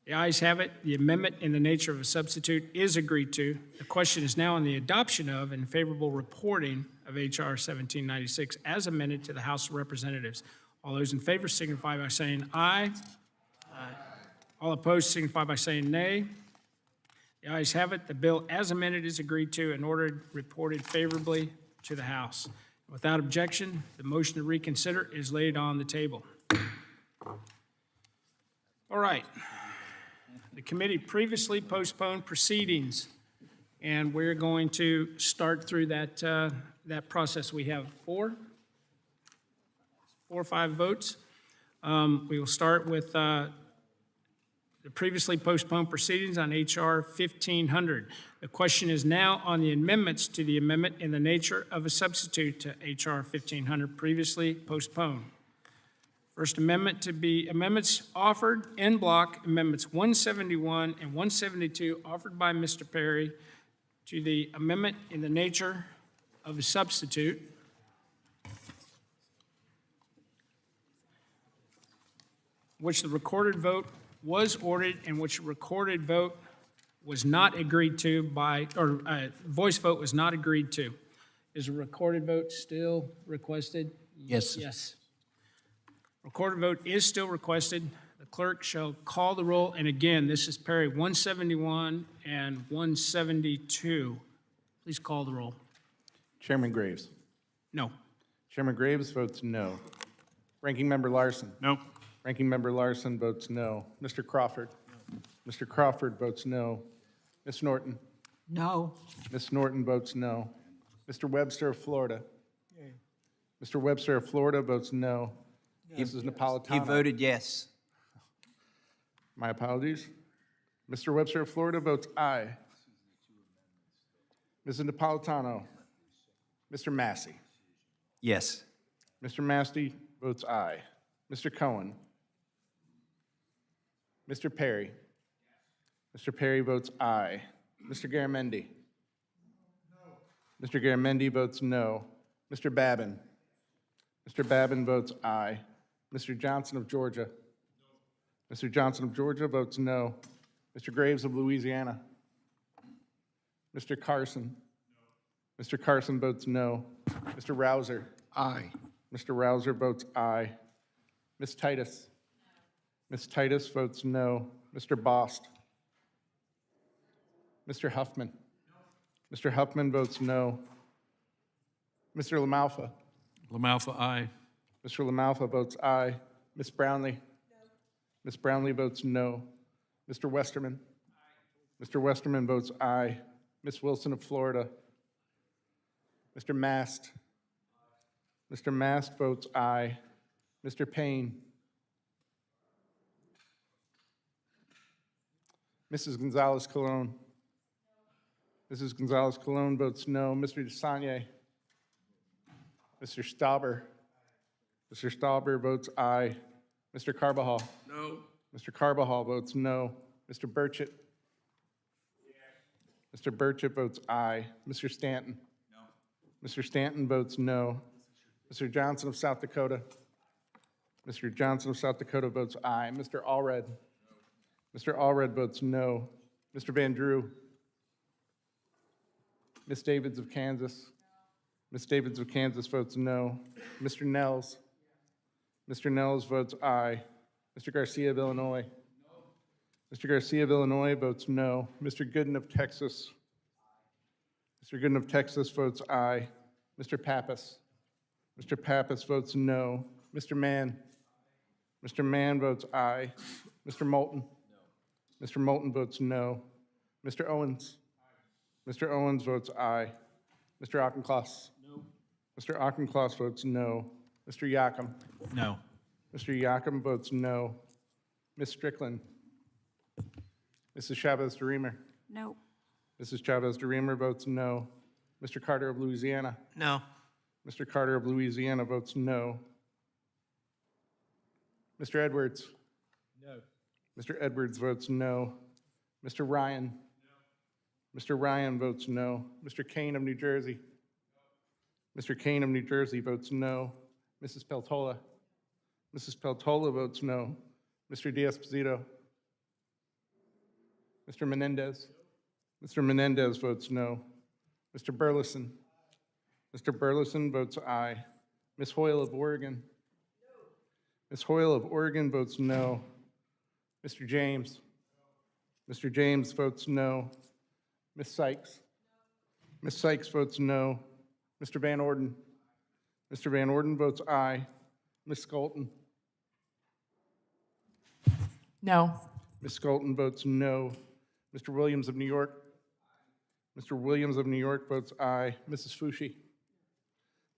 The ayes have it. The amendment in the nature of a substitute is agreed to. The question is now on the adoption of and favorable reporting of H.R. 1796 as amended to the House of Representatives. All those in favor signify by saying aye. Aye. All opposed signify by saying nay. The ayes have it. The bill as amended is agreed to and ordered reported favorably to the House. Without objection, the motion to reconsider is laid on the table. All right. The committee previously postponed proceedings, and we're going to start through that process. We have four or five votes. We will start with the previously postponed proceedings on H.R. 1500. The question is now on the amendments to the amendment in the nature of a substitute to H.R. 1500, previously postponed. First amendment to be amendments offered en bloc, amendments 171 and 172 offered by Mr. Perry to the amendment in the nature of a substitute. Which the recorded vote was ordered and which a recorded vote was not agreed to by, or voice vote was not agreed to. Is a recorded vote still requested? Yes. Yes. Recorded vote is still requested. The clerk shall call the roll. And again, this is Perry 171 and 172. Please call the roll. Chairman Graves. No. Chairman Graves votes no. Ranking Member Larson. No. Ranking Member Larson votes no. Mr. Crawford. Mr. Crawford votes no. Ms. Norton. No. Ms. Norton votes no. Mr. Webster of Florida. Mr. Webster of Florida votes no. Mrs. Napolitano. He voted yes. My apologies. Mr. Webster of Florida votes aye. Mrs. Napolitano. Mr. Massey. Yes. Mr. Massey votes aye. Mr. Cohen. Mr. Perry. Mr. Perry votes aye. Mr. Garamendi. Mr. Garamendi votes no. Mr. Babin. Mr. Babin votes aye. Mr. Johnson of Georgia. Mr. Johnson of Georgia votes no. Mr. Graves of Louisiana. Mr. Carson. Mr. Carson votes no. Mr. Rouser. Aye. Mr. Rouser votes aye. Ms. Titus. Ms. Titus votes no. Mr. Bost. Mr. Huffman. Mr. Huffman votes no. Mr. LaMalfa. LaMalfa, aye. Mr. LaMalfa votes aye. Ms. Brownlee. Ms. Brownlee votes no. Mr. Westerman. Mr. Westerman votes aye. Ms. Wilson of Florida. Mr. Mast. Mr. Mast votes aye. Mr. Payne. Mrs. Gonzalez-Colon. Mrs. Gonzalez-Colon votes no. Mr. DeSagne. Mr. Stauber. Mr. Stauber votes aye. Mr. Carbajal. No. Mr. Carbajal votes no. Mr. Burchett. Mr. Burchett votes aye. Mr. Stanton. No. Mr. Stanton votes no. Mr. Johnson of South Dakota. Mr. Johnson of South Dakota votes aye. Mr. Allred. Mr. Allred votes no. Mr. Van Drew. Ms. Davids of Kansas. Ms. Davids of Kansas votes no. Mr. Nels. Mr. Nels votes aye. Mr. Garcia of Illinois. Mr. Garcia of Illinois votes no. Mr. Gooden of Texas. Mr. Gooden of Texas votes aye. Mr. Pappas. Mr. Pappas votes no. Mr. Mann. Mr. Mann votes aye. Mr. Moulton. Mr. Moulton votes no. Mr. Owens. Mr. Owens votes aye. Mr. Auchincloss. No. Mr. Auchincloss votes no. Mr. Yakum. No. Mr. Yakum votes no. Ms. Strickland. Mrs. Chavez-DeRemer. No. Mrs. Chavez-DeRemer votes no. Mr. Carter of Louisiana. No. Mr. Carter of Louisiana votes no. Mr. Edwards. No. Mr. Edwards votes no. Mr. Ryan. No. Mr. Ryan votes no. Mr. Kane of New Jersey. No. Mr. Kane of New Jersey votes no. Mrs. Peltola. Mrs. Peltola votes no. Mr. D'Esposito. Mr. Menendez. Mr. Menendez votes no. Mr. Burleson. Mr. Burleson votes aye. Ms. Hoyle of Oregon. Ms. Hoyle of Oregon votes no. Mr. James. Mr. James votes no. Ms. Sykes. Ms. Sykes votes no. Mr. Van Orden. Mr. Van Orden votes aye. Ms. Skolton. No. Ms. Skolton votes no. Mr. Williams of New York. Mr. Williams of New York votes aye. Mrs. Fushi.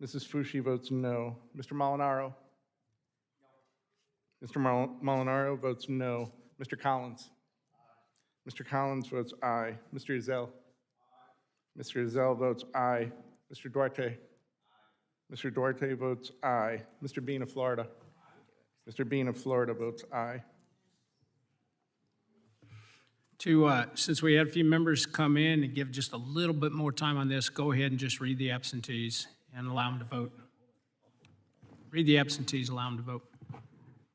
Mrs. Fushi votes no. Mr. Molinaro. Mr. Molinaro votes no. Mr. Collins. Mr. Collins votes aye. Mr. Ezell. Mr. Ezell votes aye. Mr. Duarte. Mr. Duarte votes aye. Mr. Bean of Florida. Mr. Bean of Florida votes aye. Since we had a few members come in and give just a little bit more time on this, go ahead and just read the absentees and allow them to vote. Read the absentees, allow them to vote.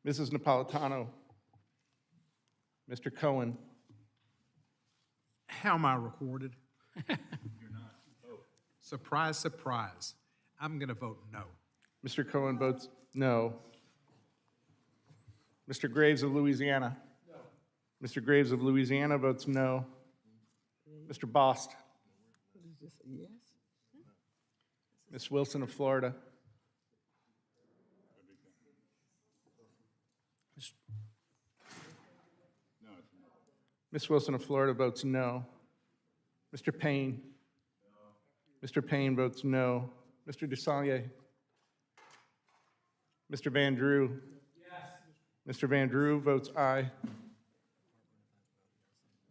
Mrs. Napolitano. Mr. Cohen. How am I recorded? You're not. Surprise, surprise. I'm going to vote no. Mr. Cohen votes no. Mr. Graves of Louisiana. No. Mr. Graves of Louisiana votes no. Mr. Bost. What is this, a yes? Ms. Wilson of Florida. Ms. Wilson of Florida votes no. Mr. Payne. Mr. Payne votes no. Mr. Desaulniers. Mr. Van Drew. Mr. Van Drew votes aye.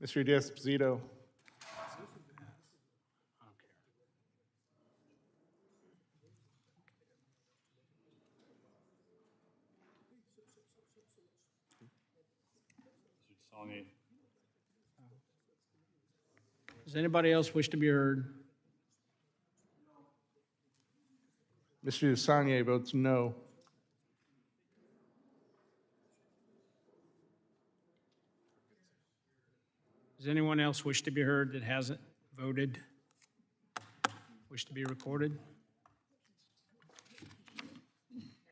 Mr. D'Esposito. Does anybody else wish to be heard? Mr. Desaulniers votes no. Does anyone else wish to be heard that hasn't voted? Wish to be recorded?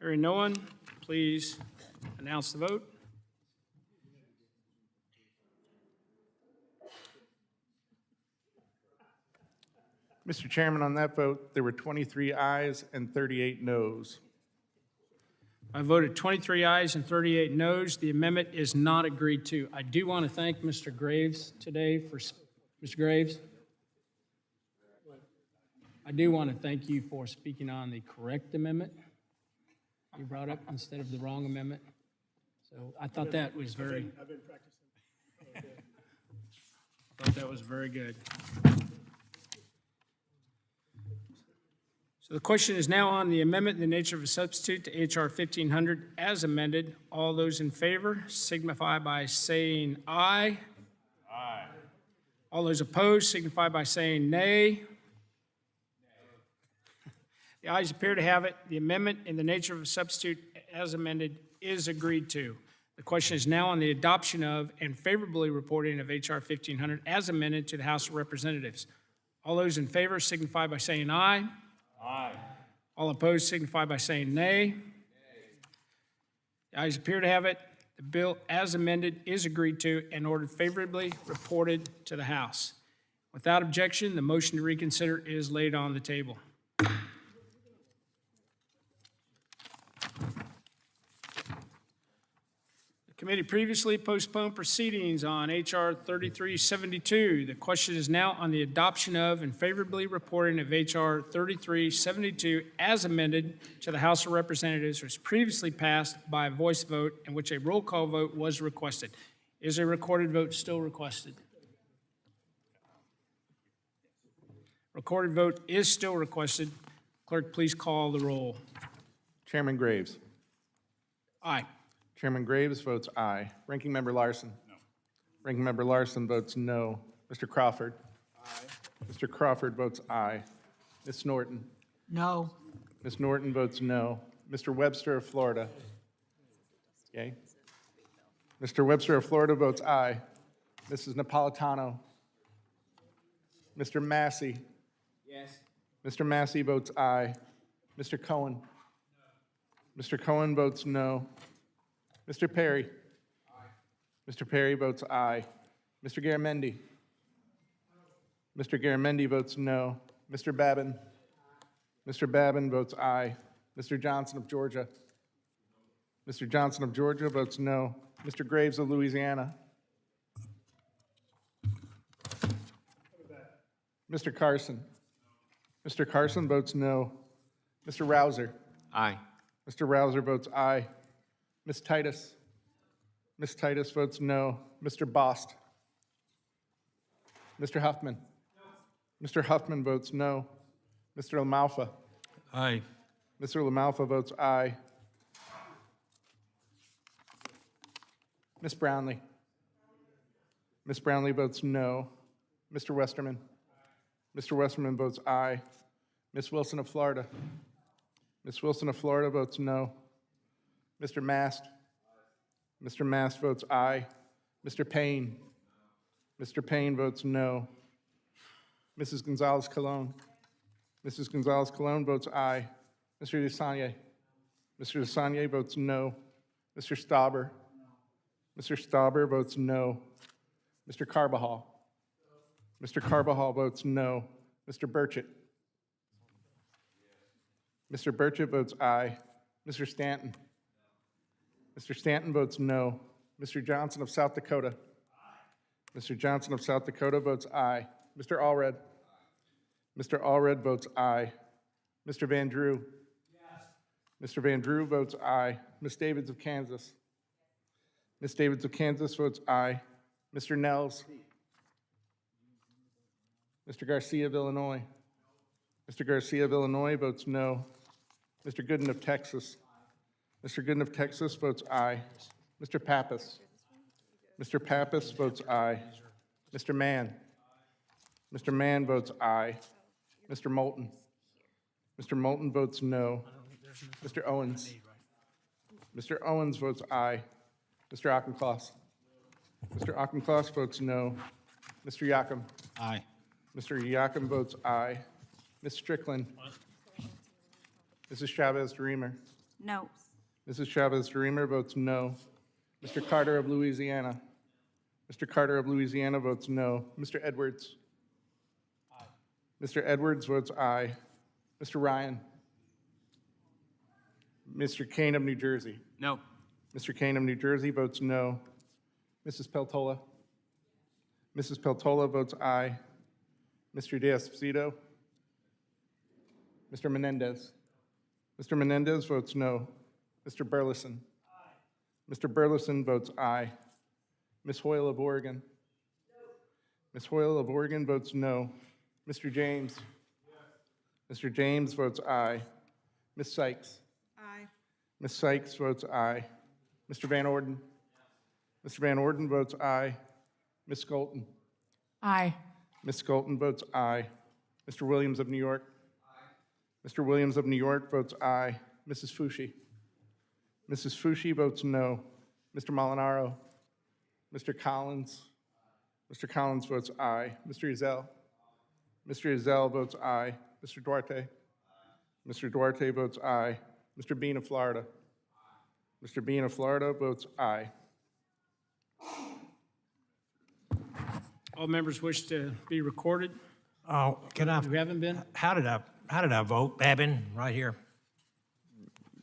Hearing no one, please announce the vote. Mr. Chairman, on that vote, there were 23 ayes and 38 noes. I voted 23 ayes and 38 noes. The amendment is not agreed to. I do want to thank Mr. Graves today for, Mr. Graves, I do want to thank you for speaking on the correct amendment you brought up instead of the wrong amendment. So I thought that was very, I've been practicing. I thought that was very good. So the question is now on the amendment in the nature of a substitute to H.R. 1500 as amended. All those in favor signify by saying aye. Aye. All those opposed signify by saying nay. The ayes appear to have it. The amendment in the nature of a substitute as amended is agreed to. The question is now on the adoption of and favorably reporting of H.R. 1500 as amended to the House of Representatives. All those in favor signify by saying aye. Aye. All opposed signify by saying nay. The ayes appear to have it. The bill as amended is agreed to and ordered favorably reported to the House. Without objection, the motion to reconsider is laid on the table. The committee previously postponed proceedings on H.R. 3372. The question is now on the adoption of and favorably reporting of H.R. 3372 as amended to the House of Representatives, was previously passed by a voice vote in which a roll call vote was requested. Is a recorded vote still requested? Recorded vote is still requested. Clerk, please call the roll. Chairman Graves. Aye. Chairman Graves votes aye. Ranking Member Larson. No. Ranking Member Larson votes no. Mr. Crawford. Aye. Mr. Crawford votes aye. Ms. Norton. No. Ms. Norton votes no. Mr. Webster of Florida. Yay. Mr. Webster of Florida votes aye. Mrs. Napolitano. Mr. Massey. Yes. Mr. Massey votes aye. Mr. Cohen. Mr. Cohen votes no. Mr. Perry. Aye. Mr. Perry votes aye. Mr. Garamendi. Mr. Garamendi votes no. Mr. Babin. Mr. Babin votes aye. Mr. Johnson of Georgia. Mr. Johnson of Georgia votes no. Mr. Graves of Louisiana. Mr. Carson. Mr. Carson votes no. Mr. Rouser. Aye. Mr. Rouser votes aye. Ms. Titus. Ms. Titus votes no. Mr. Bost. Mr. Huffman. Mr. Huffman votes no. Mr. LaMalfa. Aye. Mr. LaMalfa votes aye. Ms. Brownlee. Ms. Brownlee votes no. Mr. Westerman. Mr. Westerman votes aye. Ms. Wilson of Florida. Ms. Wilson of Florida votes no. Mr. Mast. Mr. Mast votes aye. Mr. Payne. Mr. Payne votes no. Mrs. Gonzalez-Colon. Mrs. Gonzalez-Colon votes aye. Mr. Desaulniers. Mr. Desaulniers votes no. Mr. Stauber. Mr. Stauber votes no. Mr. Carbajal. Mr. Carbajal votes no. Mr. Burchett. Mr. Burchett votes aye. Mr. Stanton? Mr. Stanton votes no. Mr. Johnson of South Dakota? Mr. Johnson of South Dakota votes aye. Mr. Allred? Mr. Allred votes aye. Mr. Van Drew? Mr. Van Drew votes aye. Ms. Davids of Kansas? Ms. Davids of Kansas votes aye. Mr. Nels? Mr. Garcia of Illinois? Mr. Garcia of Illinois votes no. Mr. Gooden of Texas? Mr. Gooden of Texas votes aye. Mr. Pappas? Mr. Pappas votes aye. Mr. Mann? Mr. Mann votes aye. Mr. Moulton? Mr. Moulton votes no. Mr. Owens? Mr. Owens votes aye. Mr. Auchincloss? Mr. Auchincloss votes no. Mr. Yakum? Aye. Mr. Yakum votes aye. Ms. Strickland? Mrs. Chavez-DeRemer? No. Mrs. Chavez-DeRemer votes no. Mr. Carter of Louisiana? Mr. Carter of Louisiana votes no. Mr. Edwards? Mr. Edwards votes aye. Mr. Ryan? Mr. Kane of New Jersey? No. Mr. Kane of New Jersey votes no. Mrs. Peltola? Mrs. Peltola votes aye. Mr. D'Esposito? Mr. Menendez? Mr. Menendez votes no. Mr. Burleson? Mr. Burleson votes aye. Ms. Hoyle of Oregon? Ms. Hoyle of Oregon votes no. Mr. James? Mr. James votes aye. Ms. Sykes? Aye. Ms. Sykes votes aye. Mr. Van Orden? Mr. Van Orden votes aye. Ms. Skolton? Aye. Ms. Skolton votes aye. Mr. Williams of New York? Mr. Williams of New York votes aye. Mrs. Fushi? Mrs. Fushi votes no. Mr. Molinaro? Mr. Collins? Mr. Collins votes aye. Mr. Ezell? Mr. Ezell votes aye. Mr. Duarte? Mr. Duarte votes aye. Mr. Bean of Florida? Mr. Bean of Florida votes aye. All members wish to be recorded. Oh, can I, Who haven't been? how did I vote? Babin, right here.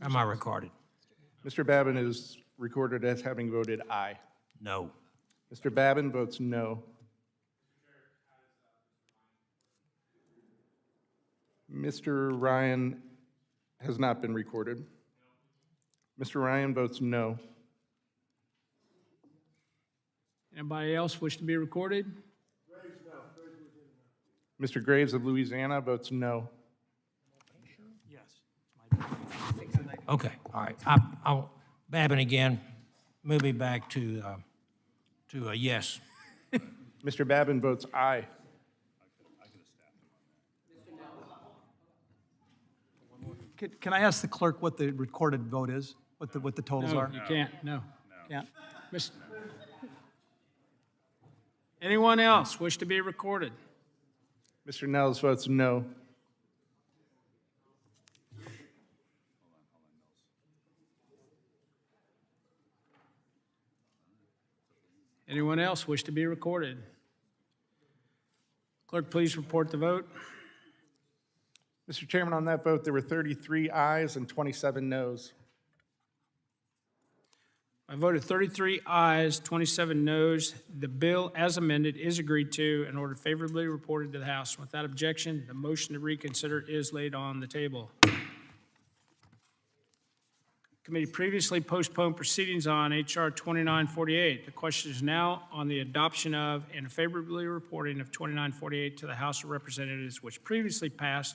Am I recorded? Mr. Babin is recorded as having voted aye. No. Mr. Babin votes no. Mr. Ryan has not been recorded. Mr. Ryan votes no. Anybody else wish to be recorded? Mr. Graves of Louisiana votes no. Okay, all right. I'll, Babin again, move me back to a yes. Mr. Babin votes aye. Can I ask the clerk what the recorded vote is, what the totals No, are? you can't, no. Can't. Anyone else wish to be recorded? Mr. Nels votes no. Anyone else wish to be recorded? Clerk, please report the vote. Mr. Chairman, on that vote, there were 33 ayes and 27 noes. I voted 33 ayes, 27 noes. The bill as amended is agreed to and ordered favorably reported to the House. Without objection, the motion to reconsider is laid on the table. Committee previously postponed proceedings on H.R. 2948. The question is now on the adoption of and favorably reporting of 2948 to the House of Representatives, which previously passed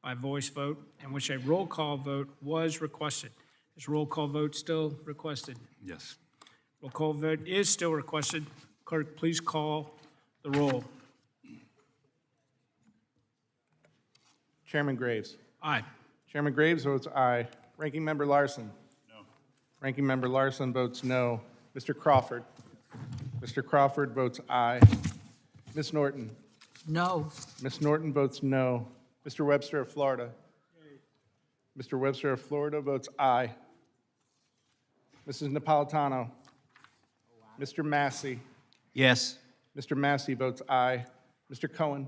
by voice vote and which a roll call vote was requested. Is roll call vote still requested? Yes. Roll call vote is still requested. Clerk, please call the roll. Chairman Graves. Aye. Chairman Graves votes aye. Ranking Member Larson. No. Ranking Member Larson votes no. Mr. Crawford. Mr. Crawford votes aye. Ms. Norton. No. Ms. Norton votes no. Mr. Webster of Florida. Mr. Webster of Florida votes aye. Mrs. Napolitano. Mr. Massey. Yes. Mr. Massey votes aye. Mr. Cohen.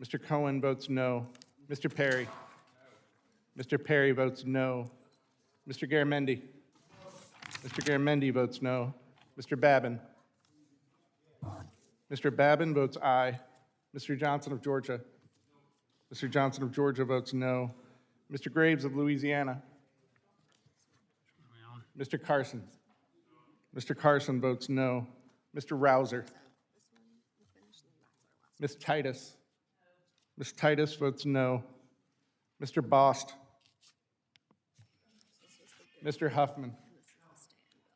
Mr. Cohen votes no. Mr. Perry. Mr. Perry votes no. Mr. Garamendi. Mr. Garamendi votes no. Mr. Babin. Mr. Babin votes aye. Mr. Johnson of Georgia. Mr. Johnson of Georgia votes no. Mr. Graves of Louisiana. Mr. Carson. Mr. Carson votes no. Mr. Rouser. Ms. Titus. Ms. Titus votes no. Mr. Bost. Mr. Huffman.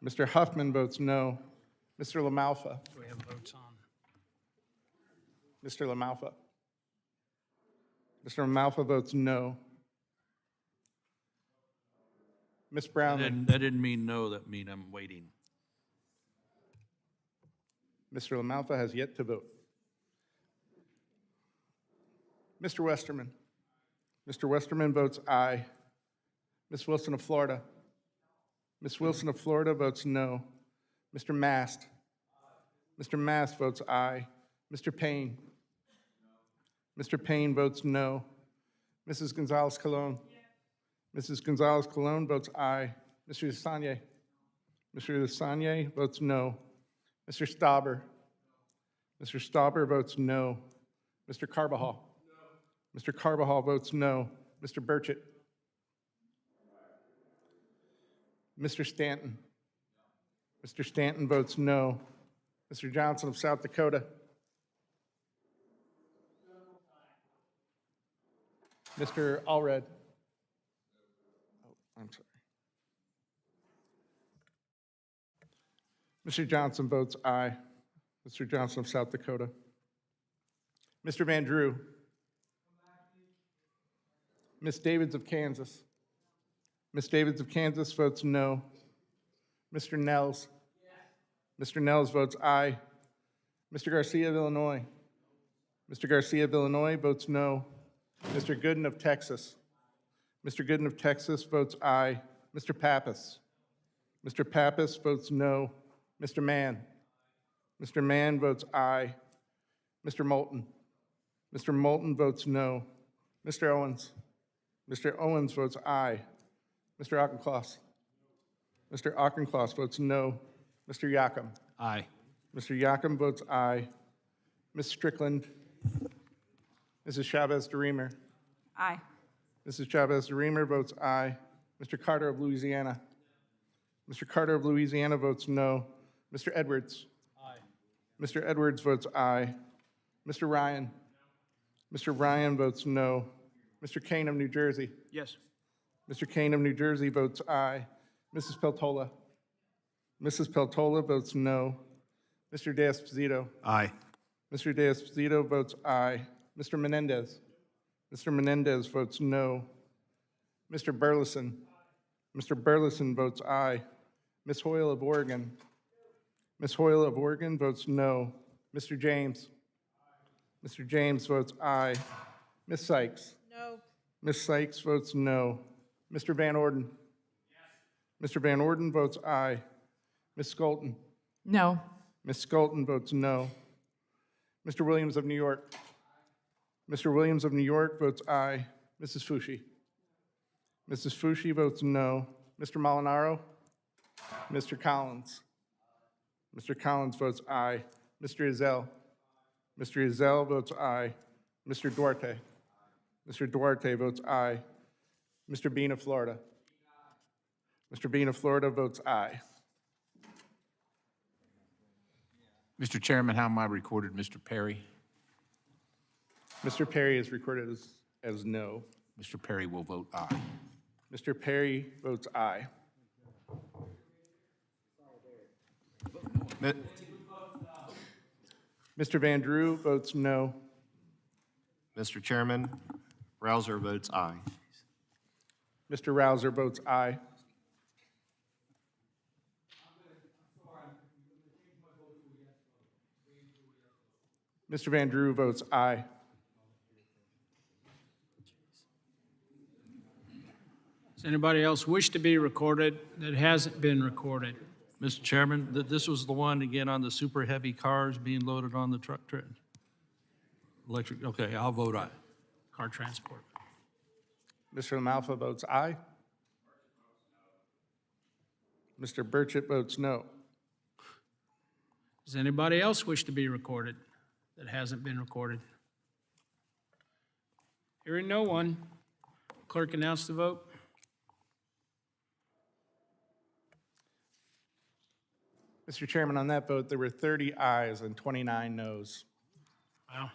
Mr. Huffman votes no. Mr. LaMalfa. Do we have votes on? Mr. LaMalfa. Mr. LaMalfa votes no. Ms. Brownlee. That didn't mean no, that mean I'm waiting. Mr. LaMalfa has yet to vote. Mr. Westerman. Mr. Westerman votes aye. Ms. Wilson of Florida. Ms. Wilson of Florida votes no. Mr. Mast. Mr. Mast votes aye. Mr. Payne. Mr. Payne votes no. Mrs. Gonzalez-Colon. Mrs. Gonzalez-Colon votes aye. Mr. Desanye. Mr. Desanye votes no. Mr. Stauber. Mr. Stauber votes no. Mr. Carbajal. Mr. Carbajal votes no. Mr. Burchett. Mr. Stanton. Mr. Stanton votes no. Mr. Johnson of South Dakota. Mr. Allred. Oh, I'm sorry. Mr. Johnson votes aye. Mr. Johnson of South Dakota. Mr. Van Drew. Ms. Davids of Kansas. Ms. Davids of Kansas votes no. Mr. Nels. Mr. Nels votes aye. Mr. Garcia of Illinois. Mr. Garcia of Illinois votes no. Mr. Gooden of Texas. Mr. Gooden of Texas votes aye. Mr. Pappas. Mr. Pappas votes no. Mr. Mann. Mr. Mann votes aye. Mr. Moulton. Mr. Moulton votes no. Mr. Owens. Mr. Owens votes aye. Mr. Auchincloss. Mr. Auchincloss votes no. Mr. Yacom. Aye. Mr. Yacom votes aye. Ms. Strickland. Mrs. Chavez-DeRemer. Aye. Mrs. Chavez-DeRemer votes aye. Mr. Carter of Louisiana. Mr. Carter of Louisiana votes no. Mr. Edwards. Aye. Mr. Edwards votes aye. Mr. Ryan. Mr. Ryan votes no. Mr. Kane of New Jersey. Yes. Mr. Kane of New Jersey votes aye. Mrs. Peltola. Mrs. Peltola votes no. Mr. De-Esposito. Aye. Mr. De-Esposito votes aye. Mr. Menendez. Mr. Menendez votes no. Mr. Burleson. Mr. Burleson votes aye. Ms. Hoyle of Oregon. Ms. Hoyle of Oregon votes no. Mr. James. Mr. James votes aye. Ms. Sykes. No. Ms. Sykes votes no. Mr. Van Orden. Mr. Van Orden votes aye. Ms. Skolton. No. Ms. Skolton votes no. Mr. Williams of New York. Mr. Williams of New York votes aye. Mrs. Fushi. Mrs. Fushi votes no. Mr. Molinaro. Mr. Collins. Mr. Collins votes aye. Mr. Ezell. Mr. Ezell votes aye. Mr. Duarte. Mr. Duarte votes aye. Mr. Bean of Florida. Mr. Bean of Florida votes aye. Mr. Chairman, how am I recorded, Mr. Perry? Mr. Perry is recorded as no. Mr. Perry will vote aye. Mr. Perry votes aye. Mi- Mr. Van Drew votes no. Mr. Chairman, Rouser votes aye. Mr. Rouser votes aye. Mr. Van Drew votes aye. Does anybody else wish to be recorded that hasn't been recorded? Mr. Chairman, this was the one again on the super heavy cars being loaded on the truck train? Electric, okay, I'll vote aye. Car transport. Mr. LaMalfa votes aye. Mr. Burchett votes no. Does anybody else wish to be recorded that hasn't been recorded? Hearing no one, clerk announce the vote. Mr. Chairman, on that vote, there were 30 ayes and 29 noes. Wow.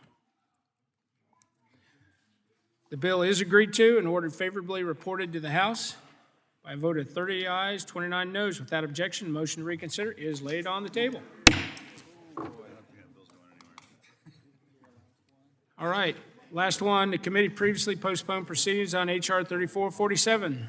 The bill is agreed to and ordered favorably reported to the House. By a vote of 30 ayes, 29 noes, without objection, the motion to reconsider is laid on the table. All right, last one. The committee previously postponed proceedings on H.R. 3447.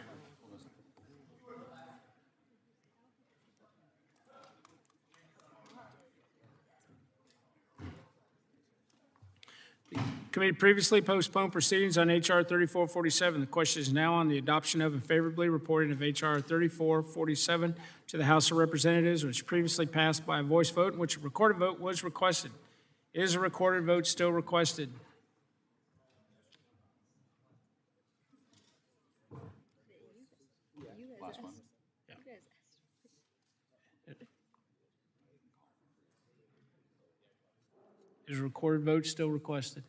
Committee previously postponed proceedings on H.R. 3447. The question is now on the adoption of and favorably reporting of H.R. 3447 to the House of Representatives, which previously passed by a voice vote in which a recorded vote was requested. Is a recorded vote still requested? Is a recorded vote still requested?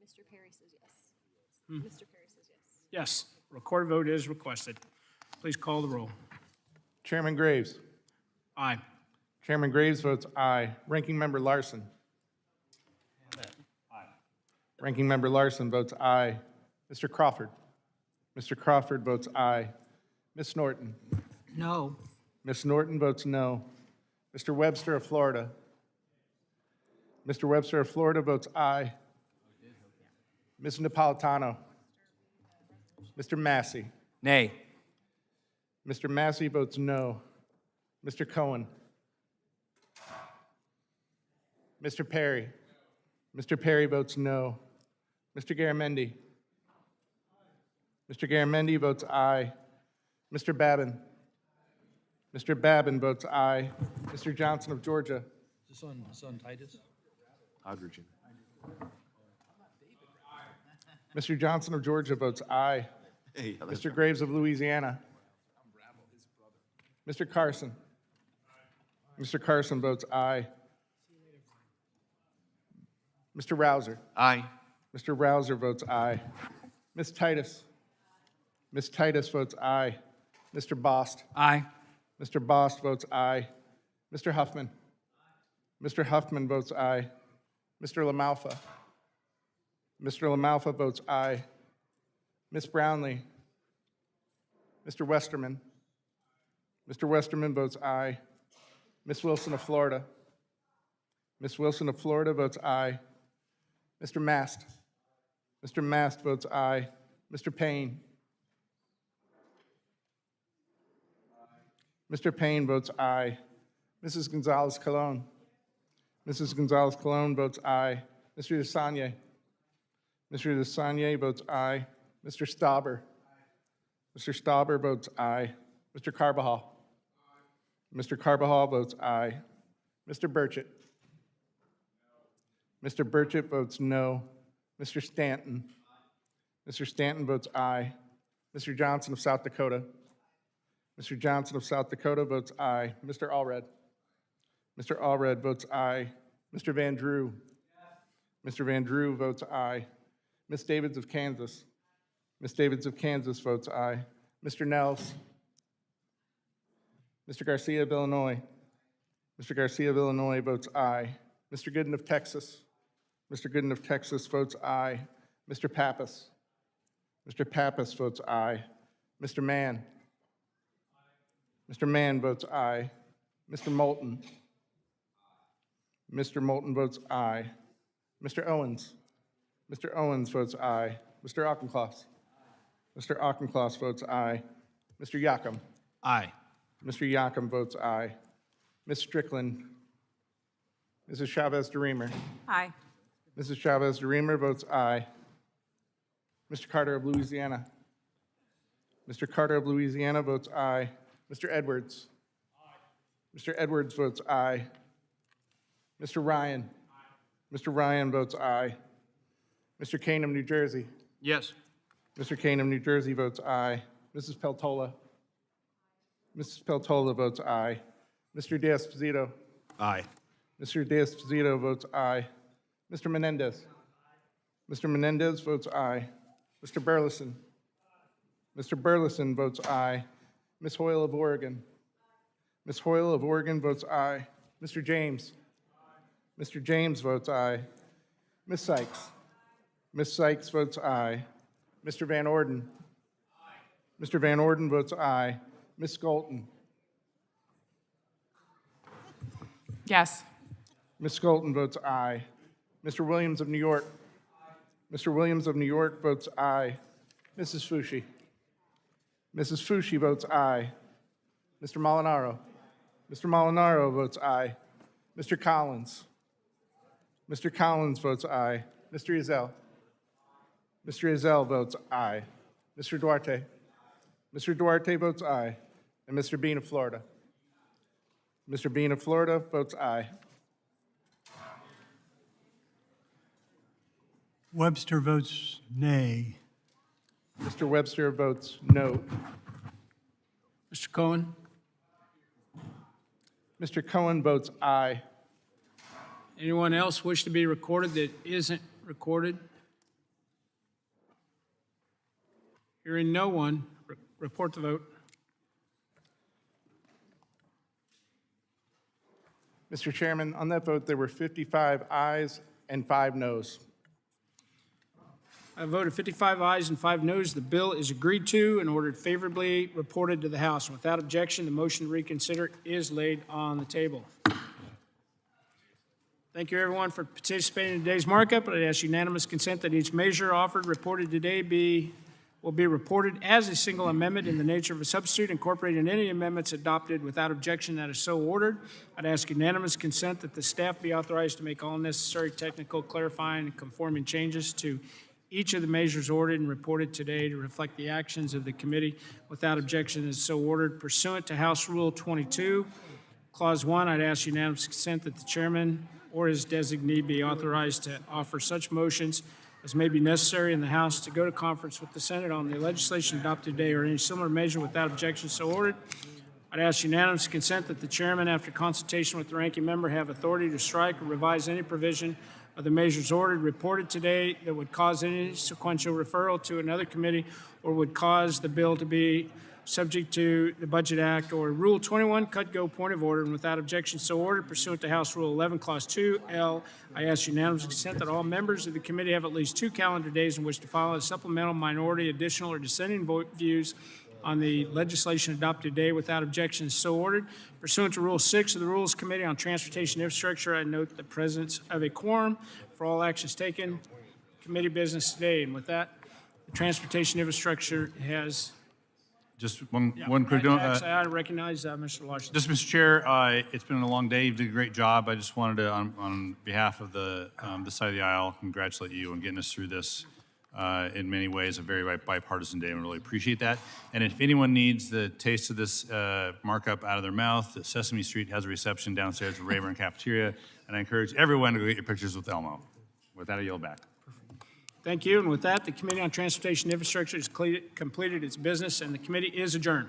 Mr. Perry says yes. Mr. Perry says yes. Yes, recorded vote is requested. Please call the roll. Chairman Graves. Aye. Chairman Graves votes aye. Ranking Member Larson. Aye. Ranking Member Larson votes aye. Mr. Crawford. Mr. Crawford votes aye. Ms. Norton. No. Ms. Norton votes no. Mr. Webster of Florida. Mr. Webster of Florida votes aye. Ms. Napolitano. Mr. Massey. Nay. Mr. Massey votes no. Mr. Cohen. Mr. Perry. Mr. Perry votes no. Mr. Garamendi. Mr. Garamendi votes aye. Mr. Babin. Mr. Babin votes aye. Mr. Johnson of Georgia. Is this on Titus? Hydrogen. Mr. Johnson of Georgia votes aye. Hey, Mr. Graves of Louisiana. Mr. Carson. Mr. Carson votes aye. Mr. Rouser. Aye. Mr. Rouser votes aye. Ms. Titus. Ms. Titus votes aye. Mr. Bost. Aye. Mr. Bost votes aye. Mr. Huffman. Mr. Huffman votes aye. Mr. LaMalfa. Mr. LaMalfa votes aye. Ms. Brownlee. Mr. Westerman. Mr. Westerman votes aye. Ms. Wilson of Florida. Ms. Wilson of Florida votes aye. Mr. Mast. Mr. Mast votes aye. Mr. Payne. Mr. Payne votes aye. Mrs. Gonzalez-Colon. Mrs. Gonzalez-Colon votes aye. Mr. DeSagne. Mr. DeSagne votes aye. Mr. Stauber. Mr. Stauber votes aye. Mr. Carbajal. Mr. Carbajal votes aye. Mr. Burchett. Mr. Burchett votes no. Mr. Stanton. Mr. Stanton votes aye. Mr. Johnson of South Dakota. Mr. Johnson of South Dakota votes aye. Mr. Allred. Mr. Allred votes aye. Mr. Van Drew. Mr. Van Drew votes aye. Ms. Davids of Kansas. Ms. Davids of Kansas votes aye. Mr. Nels. Mr. Garcia of Illinois. Mr. Garcia of Illinois votes aye. Mr. Gooden of Texas. Mr. Gooden of Texas votes aye. Mr. Pappas. Mr. Pappas votes aye. Mr. Mann. Mr. Mann votes aye. Mr. Moulton. Mr. Moulton votes aye. Mr. Owens. Mr. Owens votes aye. Mr. Auchincloss. Mr. Auchincloss votes aye. Mr. Yacom. Aye. Mr. Yacom votes aye. Ms. Strickland. Mrs. Chavez-DeRemer. Aye. Mrs. Chavez-DeRemer votes aye. Mr. Carter of Louisiana. Mr. Carter of Louisiana votes aye. Mr. Edwards. Mr. Edwards votes aye. Mr. Ryan. Mr. Ryan votes aye. Mr. Kane of New Jersey. Yes. Mr. Kane of New Jersey votes aye. Mrs. Peltola. Mrs. Peltola votes aye. Mr. D'Esposito. Aye. Mr. D'Esposito votes aye. Mr. Menendez. Mr. Menendez votes aye. Mr. Burleson. Mr. Burleson votes aye. Ms. Hoyle of Oregon. Ms. Hoyle of Oregon votes aye. Mr. James. Mr. James votes aye. Ms. Sykes. Ms. Sykes votes aye. Mr. Van Orden. Mr. Van Orden votes aye. Ms. Skolton. Yes. Ms. Skolton votes aye. Mr. Williams of New York. Mr. Williams of New York votes aye. Mrs. Fushi. Mrs. Fushi votes aye. Mr. Molinaro. Mr. Molinaro votes aye. Mr. Collins. Mr. Collins votes aye. Mr. Ezell. Mr. Ezell votes aye. Mr. Duarte. Mr. Duarte votes aye. And Mr. Bean of Florida. Mr. Bean of Florida votes aye. Webster votes nay. Mr. Webster votes no. Mr. Cohen? Mr. Cohen votes aye. Anyone else wish to be recorded that isn't recorded? Hearing no one, report the vote. Mr. Chairman, on that vote, there were 55 ayes and 5 noes. A vote of 55 ayes and 5 noes, the bill is agreed to and ordered favorably reported to the House. Without objection, the motion to reconsider is laid on the table. Thank you, everyone, for participating in today's markup. I'd ask unanimous consent that each measure offered reported today will be reported as a single amendment in the nature of a substitute, incorporating any amendments adopted without objection that is so ordered. I'd ask unanimous consent that the staff be authorized to make all necessary technical, clarifying, and conforming changes to each of the measures ordered and reported today to reflect the actions of the committee without objection is so ordered. Pursuant to House Rule 22, Clause 1, I'd ask unanimous consent that the chairman or his designee be authorized to offer such motions as may be necessary in the House to go to conference with the Senate on the legislation adopted today or any similar measure without objection so ordered. I'd ask unanimous consent that the chairman, after consultation with the ranking member, have authority to strike or revise any provision of the measures ordered reported today that would cause any sequential referral to another committee or would cause the bill to be subject to the Budget Act or Rule 21, cut-go point of order, and without objection so ordered pursuant to House Rule 11, Clause 2L. I ask unanimous consent that all members of the committee have at least 2 calendar days in which to file a supplemental, minority, additional, or dissenting views on the legislation adopted today without objection so ordered. Pursuant to Rule 6 of the Rules Committee on Transportation Infrastructure, I note the presence of a quorum for all actions taken committee business today. And with that, the Transportation Infrastructure has... Just one quick note. Actually, I recognize Mr. Larson. Just, Mr. Chair, it's been a long day. You did a great job. I just wanted to, on behalf of the this side of the aisle, congratulate you on getting us through this. In many ways, a very bipartisan day, and we really appreciate that. And if anyone needs the taste of this markup out of their mouth, Sesame Street has a reception downstairs at Rayburn Cafeteria, and I encourage everyone to go get your pictures with Elmo. With that, I yield back. Thank you. And with that, the Committee on Transportation Infrastructure has completed its business, and the committee is adjourned.